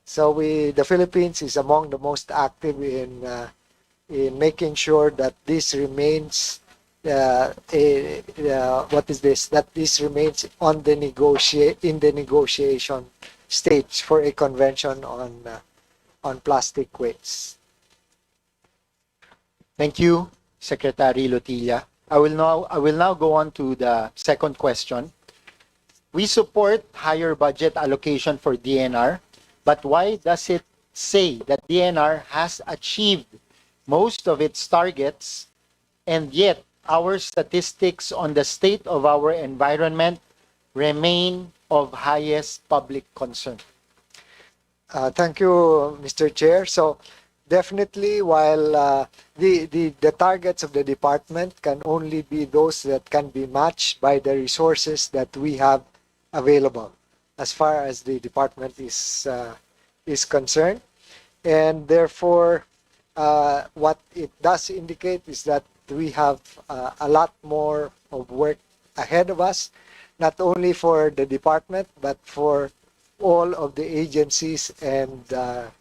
So the Philippines is among the most active in making sure that this remains that this remains on the negotiation stage for a convention on plastic waste. Thank you, Secretary Lotilla. I will now go on to the second question. We support higher budget allocation for DNR, but why does it say that DNR has achieved most of its targets, and yet our statistics on the state of our environment remain of highest public concern? Thank you, Mr. Chair. So definitely, while the targets of the department can only be those that can be matched by the resources that we have available as far as the department is concerned, and therefore what it does indicate is that we have a lot more of work ahead of us, not only for the department but for all of the agencies and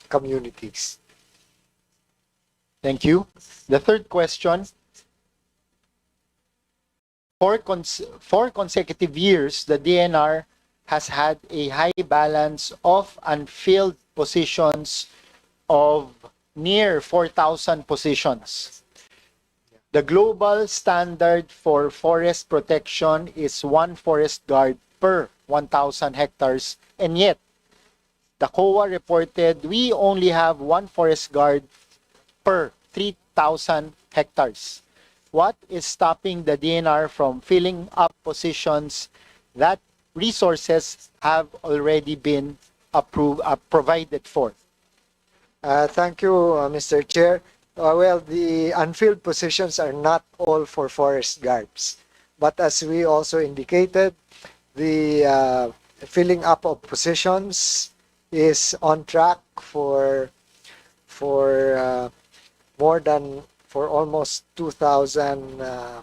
communities. Thank you. The third question. For consecutive years, the DNR has had a high balance of unfilled positions of near 4,000 positions. The global standard for forest protection is 1 forest guard per 1,000 hectares, and yet the COA reported we only have 1 forest guard per 3,000 hectares. What is stopping the DNR from filling up positions that resources have already been provided for? Thank you, Mr. Chair. Well, the unfilled positions are not all for forest guards, but as we also indicated, the filling up of positions is on track for almost 2,000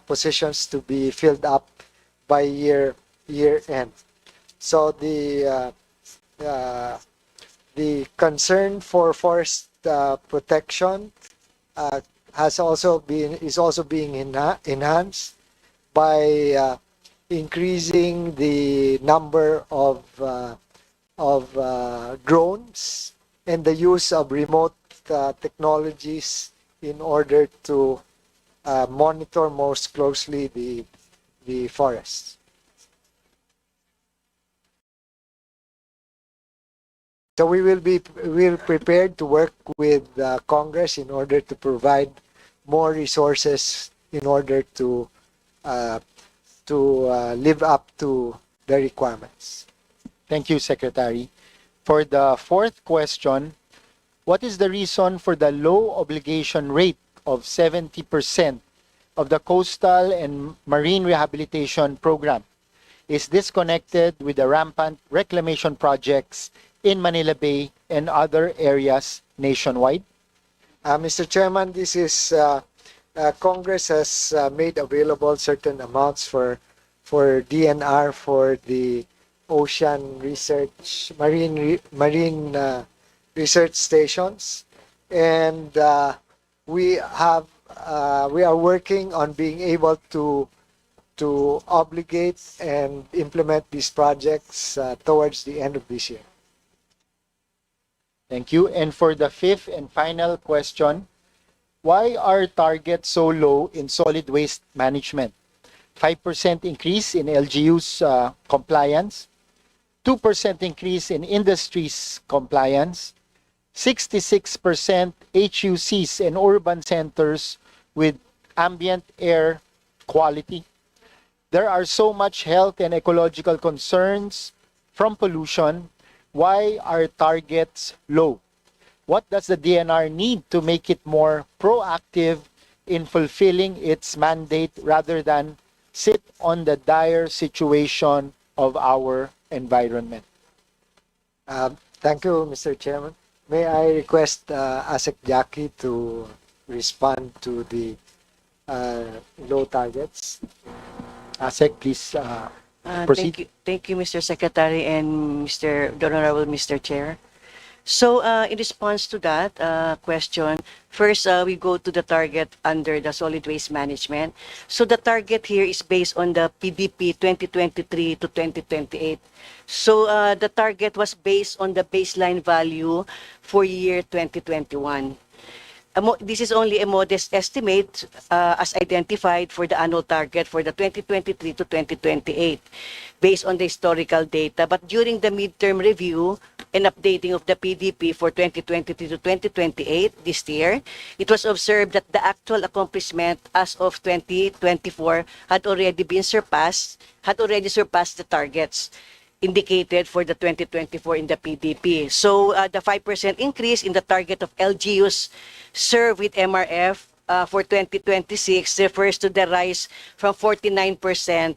positions to be filled up by year end. So the concern for forest protection is also being enhanced by increasing the number of drones and the use of remote technologies in order to monitor most closely the forests. So we're prepared to work with Congress in order to provide more resources in order to live up to the requirements. Thank you, Secretary. For the fourth question, what is the reason for the low obligation rate of 70% of the coastal and marine rehabilitation program? Is this connected with the rampant reclamation projects in Manila Bay and other areas nationwide? Mr. Chairman, this is Congress has made available certain amounts for DNR for the ocean research, marine research stations, and we are working on being able to obligate and implement these projects towards the end of this year. Thank you. And for the fifth and final question, why are targets so low in solid waste management? 5% increase in LGU's compliance, 2% increase in industry's compliance, 66% HUCs in urban centers with ambient air quality. There are so much health and ecological concerns from pollution. Why are targets low? What does the DNR need to make it more proactive in fulfilling its mandate rather than sit on the dire situation of our environment? Thank you, Mr. Chairman. May I request ASEC Jackie to respond to the low targets? ASEC, please proceed. Thank you, Mr. Secretary and the Honorable Mr. Chair. So, in response to that question, first we go to the target under the solid waste management. So the target here is based on the PDP 2023 to 2028. So the target was based on the baseline value for year 2021. This is only a modest estimate as identified for the annual target for the 2023 to 2028 based on the historical data. But during the midterm review and updating of the PDP for 2023 to 2028 this year, it was observed that the actual accomplishment as of 2024 had already surpassed the targets indicated for the 2024 in the PDP. So the 5% increase in the target of LGUs served with MRF for 2026 refers to the rise from 49%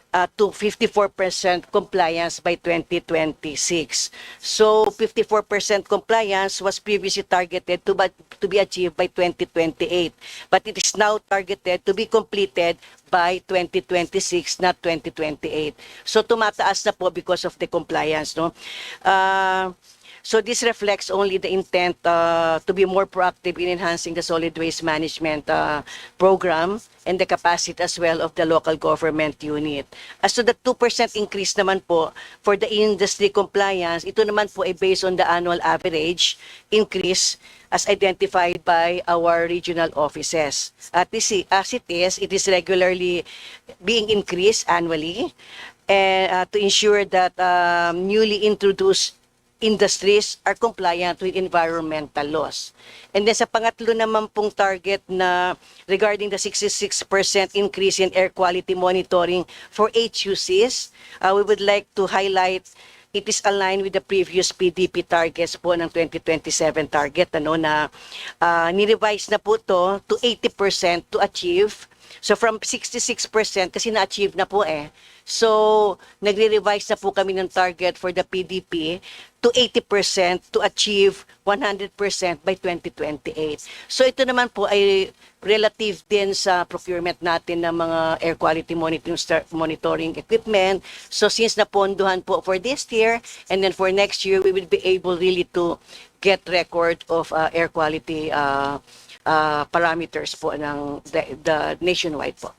to 54% compliance by 2026. So 54% compliance was previously targeted to be achieved by 2028, but it is now targeted to be completed by 2026, not 2028. So tumataas na po because of the compliance, no? So this reflects only the intent to be more proactive in enhancing the solid waste management program and the capacity as well of the local government unit. As to the 2% increase naman po for the industry compliance, ito naman po ay based on the annual average increase as identified by our regional offices. As it is regularly being increased annually to ensure that newly introduced industries are compliant with environmental laws. And then sa pangatlo naman pong target na regarding the 66% increase in air quality monitoring for HUCs, we would like to highlight it is aligned with the previous PDP targets po ng 2027 target na ni-revise na po to 80% to achieve. So from 66% kasi na-achieve na po So nagre-revise na po kami ng target for the PDP to 80% to achieve 100% by 2028. So ito naman po ay relative din sa procurement natin ng mga air quality monitoring equipment. So since napondohan po for this year and then for next year, we will be able really to get record of air quality parameters po ng the nationwide po.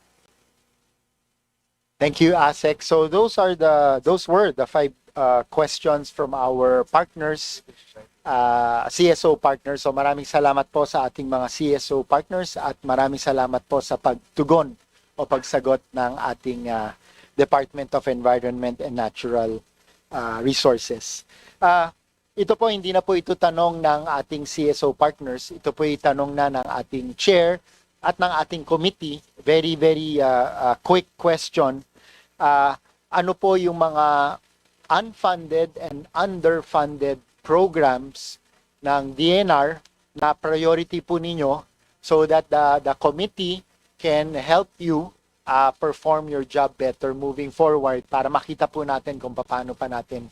Thank you, ASEC. So those were the 5 questions from our partners, CSO partners. So maraming salamat po sa ating mga CSO partners at maraming salamat po sa pagtugon o pagsagot ng ating Department of Environment and Natural Resources. Ito po, hindi na po ito tanong ng ating CSO partners. Ito po tanong na ng ating chair at ng ating committee. Very, very quick question. Ano po yung mga unfunded and underfunded programs ng DNR na priority po ninyo so that the committee can help you perform your job better moving forward para makita po natin kung paano pa natin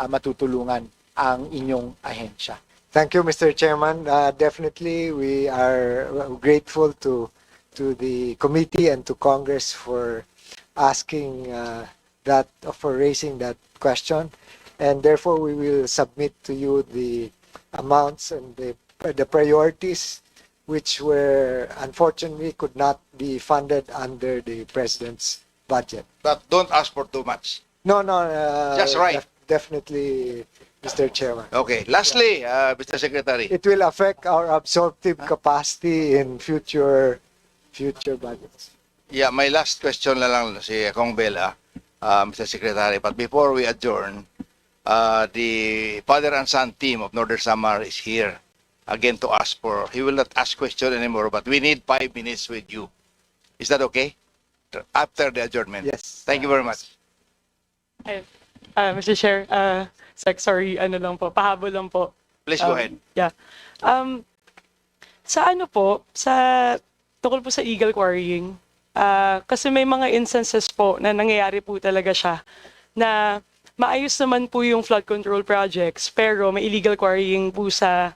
matutulungan ang inyong ahensya. Thank you, Mr. Chairman. Definitely, we are grateful to the committee and to Congress for asking for raising that question, and therefore we will submit to you the amounts and the priorities which were unfortunately could not be funded under the President's budget. But don't ask for too much. No, Just right. Definitely, Mr. Chairman. Okay. Lastly, Mr. Secretary. It will affect our absorptive capacity in future budgets. Yeah, my last question na lang si Kong Bella, Mr. Secretary. But before we adjourn, the father and son team of Northern Samar is here again to ask for. He will not ask question anymore, but we need 5 minutes with you. Is that okay? After the adjournment. Yes. Thank you very much. Mr. Chair, sorry, ano lang po, pahabol lang po. Please go ahead. Yeah. Sa ano po, tungkol po sa illegal quarrying, kasi may mga instances po na nangyayari po talaga siya na maayos naman po yung flood control projects pero may illegal quarrying po sa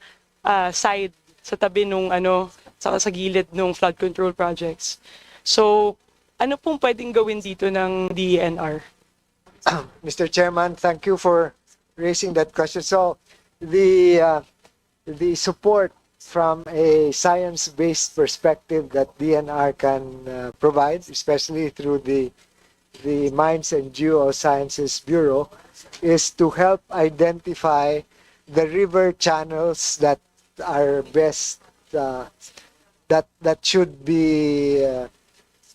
side, sa tabi nung sa gilid nung flood control projects. So, ano pong pwedeng gawin dito ng DENR? Mr. Chairman, thank you for raising that question. So, the support from a science-based perspective that DNR can provide, especially through the Mines and Geosciences Bureau, is to help identify the river channels that are best that should be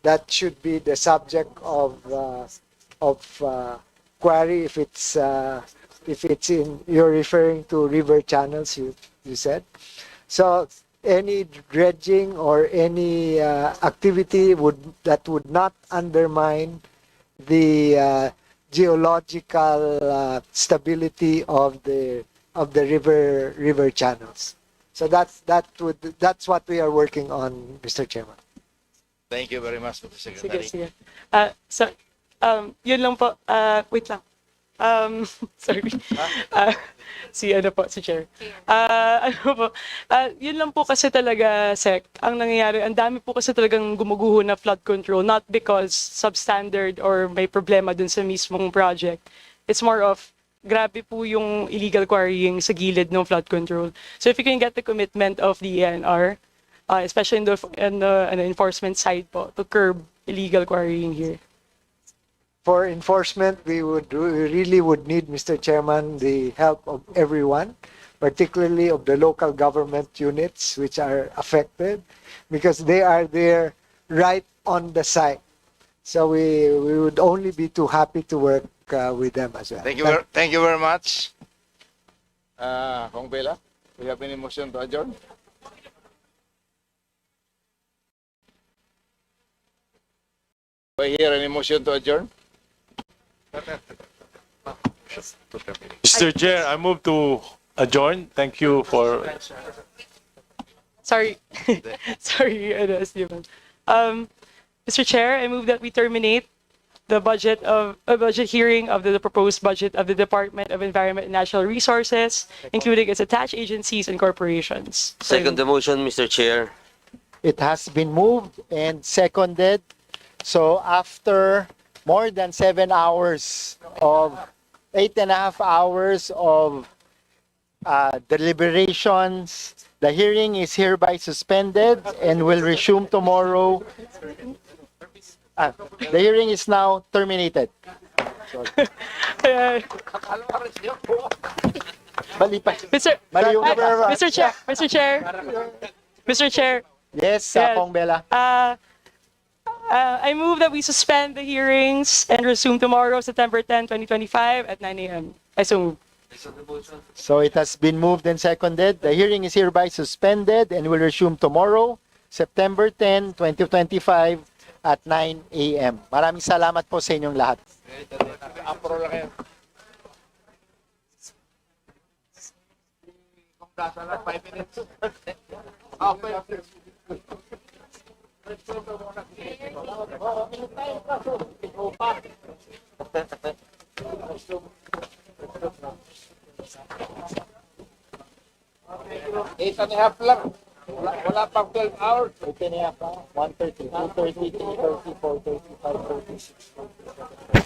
the subject of quarry if it's in, you're referring to river channels, you said. So any dredging or any activity that would not undermine the geological stability of the river channels. So that's what we are working on, Mr. Chairman. Thank you very much, Mr. Secretary. Sige. Yun lang po. Wait lang. Sorry. Si Chair. Yun lang po kasi talaga, Sec, ang nangyayari, ang dami po kasi talagang gumuguho na flood control, not because substandard or may problema dun sa mismong project. It's more of, grabe po yung illegal quarrying sa gilid ng flood control. So if you can get the commitment of the ENR, especially in the enforcement side po, to curb illegal quarrying here. For enforcement, we really would need, Mr. Chairman, the help of everyone, particularly of the local government units which are affected, because they are there right on the site. So we would only be too happy to work with them as well. Thank you very much. Kong Bella, do you have any motion to adjourn? Do I hear any motion to adjourn? Mr. Chair, I move to adjourn. Thank you for... Sorry. Sorry, Stephen. Mr. Chair, I move that we terminate the budget hearing of the proposed budget of the Department of Environment and Natural Resources, including its attached agencies and corporations. Second the motion, Mr. Chair. It has been moved and seconded. So after more than 7 hours of 8.5 hours of deliberations, the hearing is hereby suspended and will resume tomorrow. The hearing is now terminated. Mr. Chair. Yes, Kong Bella. I move that we suspend the hearings and resume tomorrow, September 10, 2025 at 9 a.m. I so move. So it has been moved and seconded. The hearing is hereby suspended and will resume tomorrow, September 10, 2025 at 9 a.m. Maraming salamat po sa inyong lahat. Eight and a half lang. Wala pang 12 hours. 8.5 lang. 1:30, 2:30, 3:30, 4:30, 5:30, 6:30.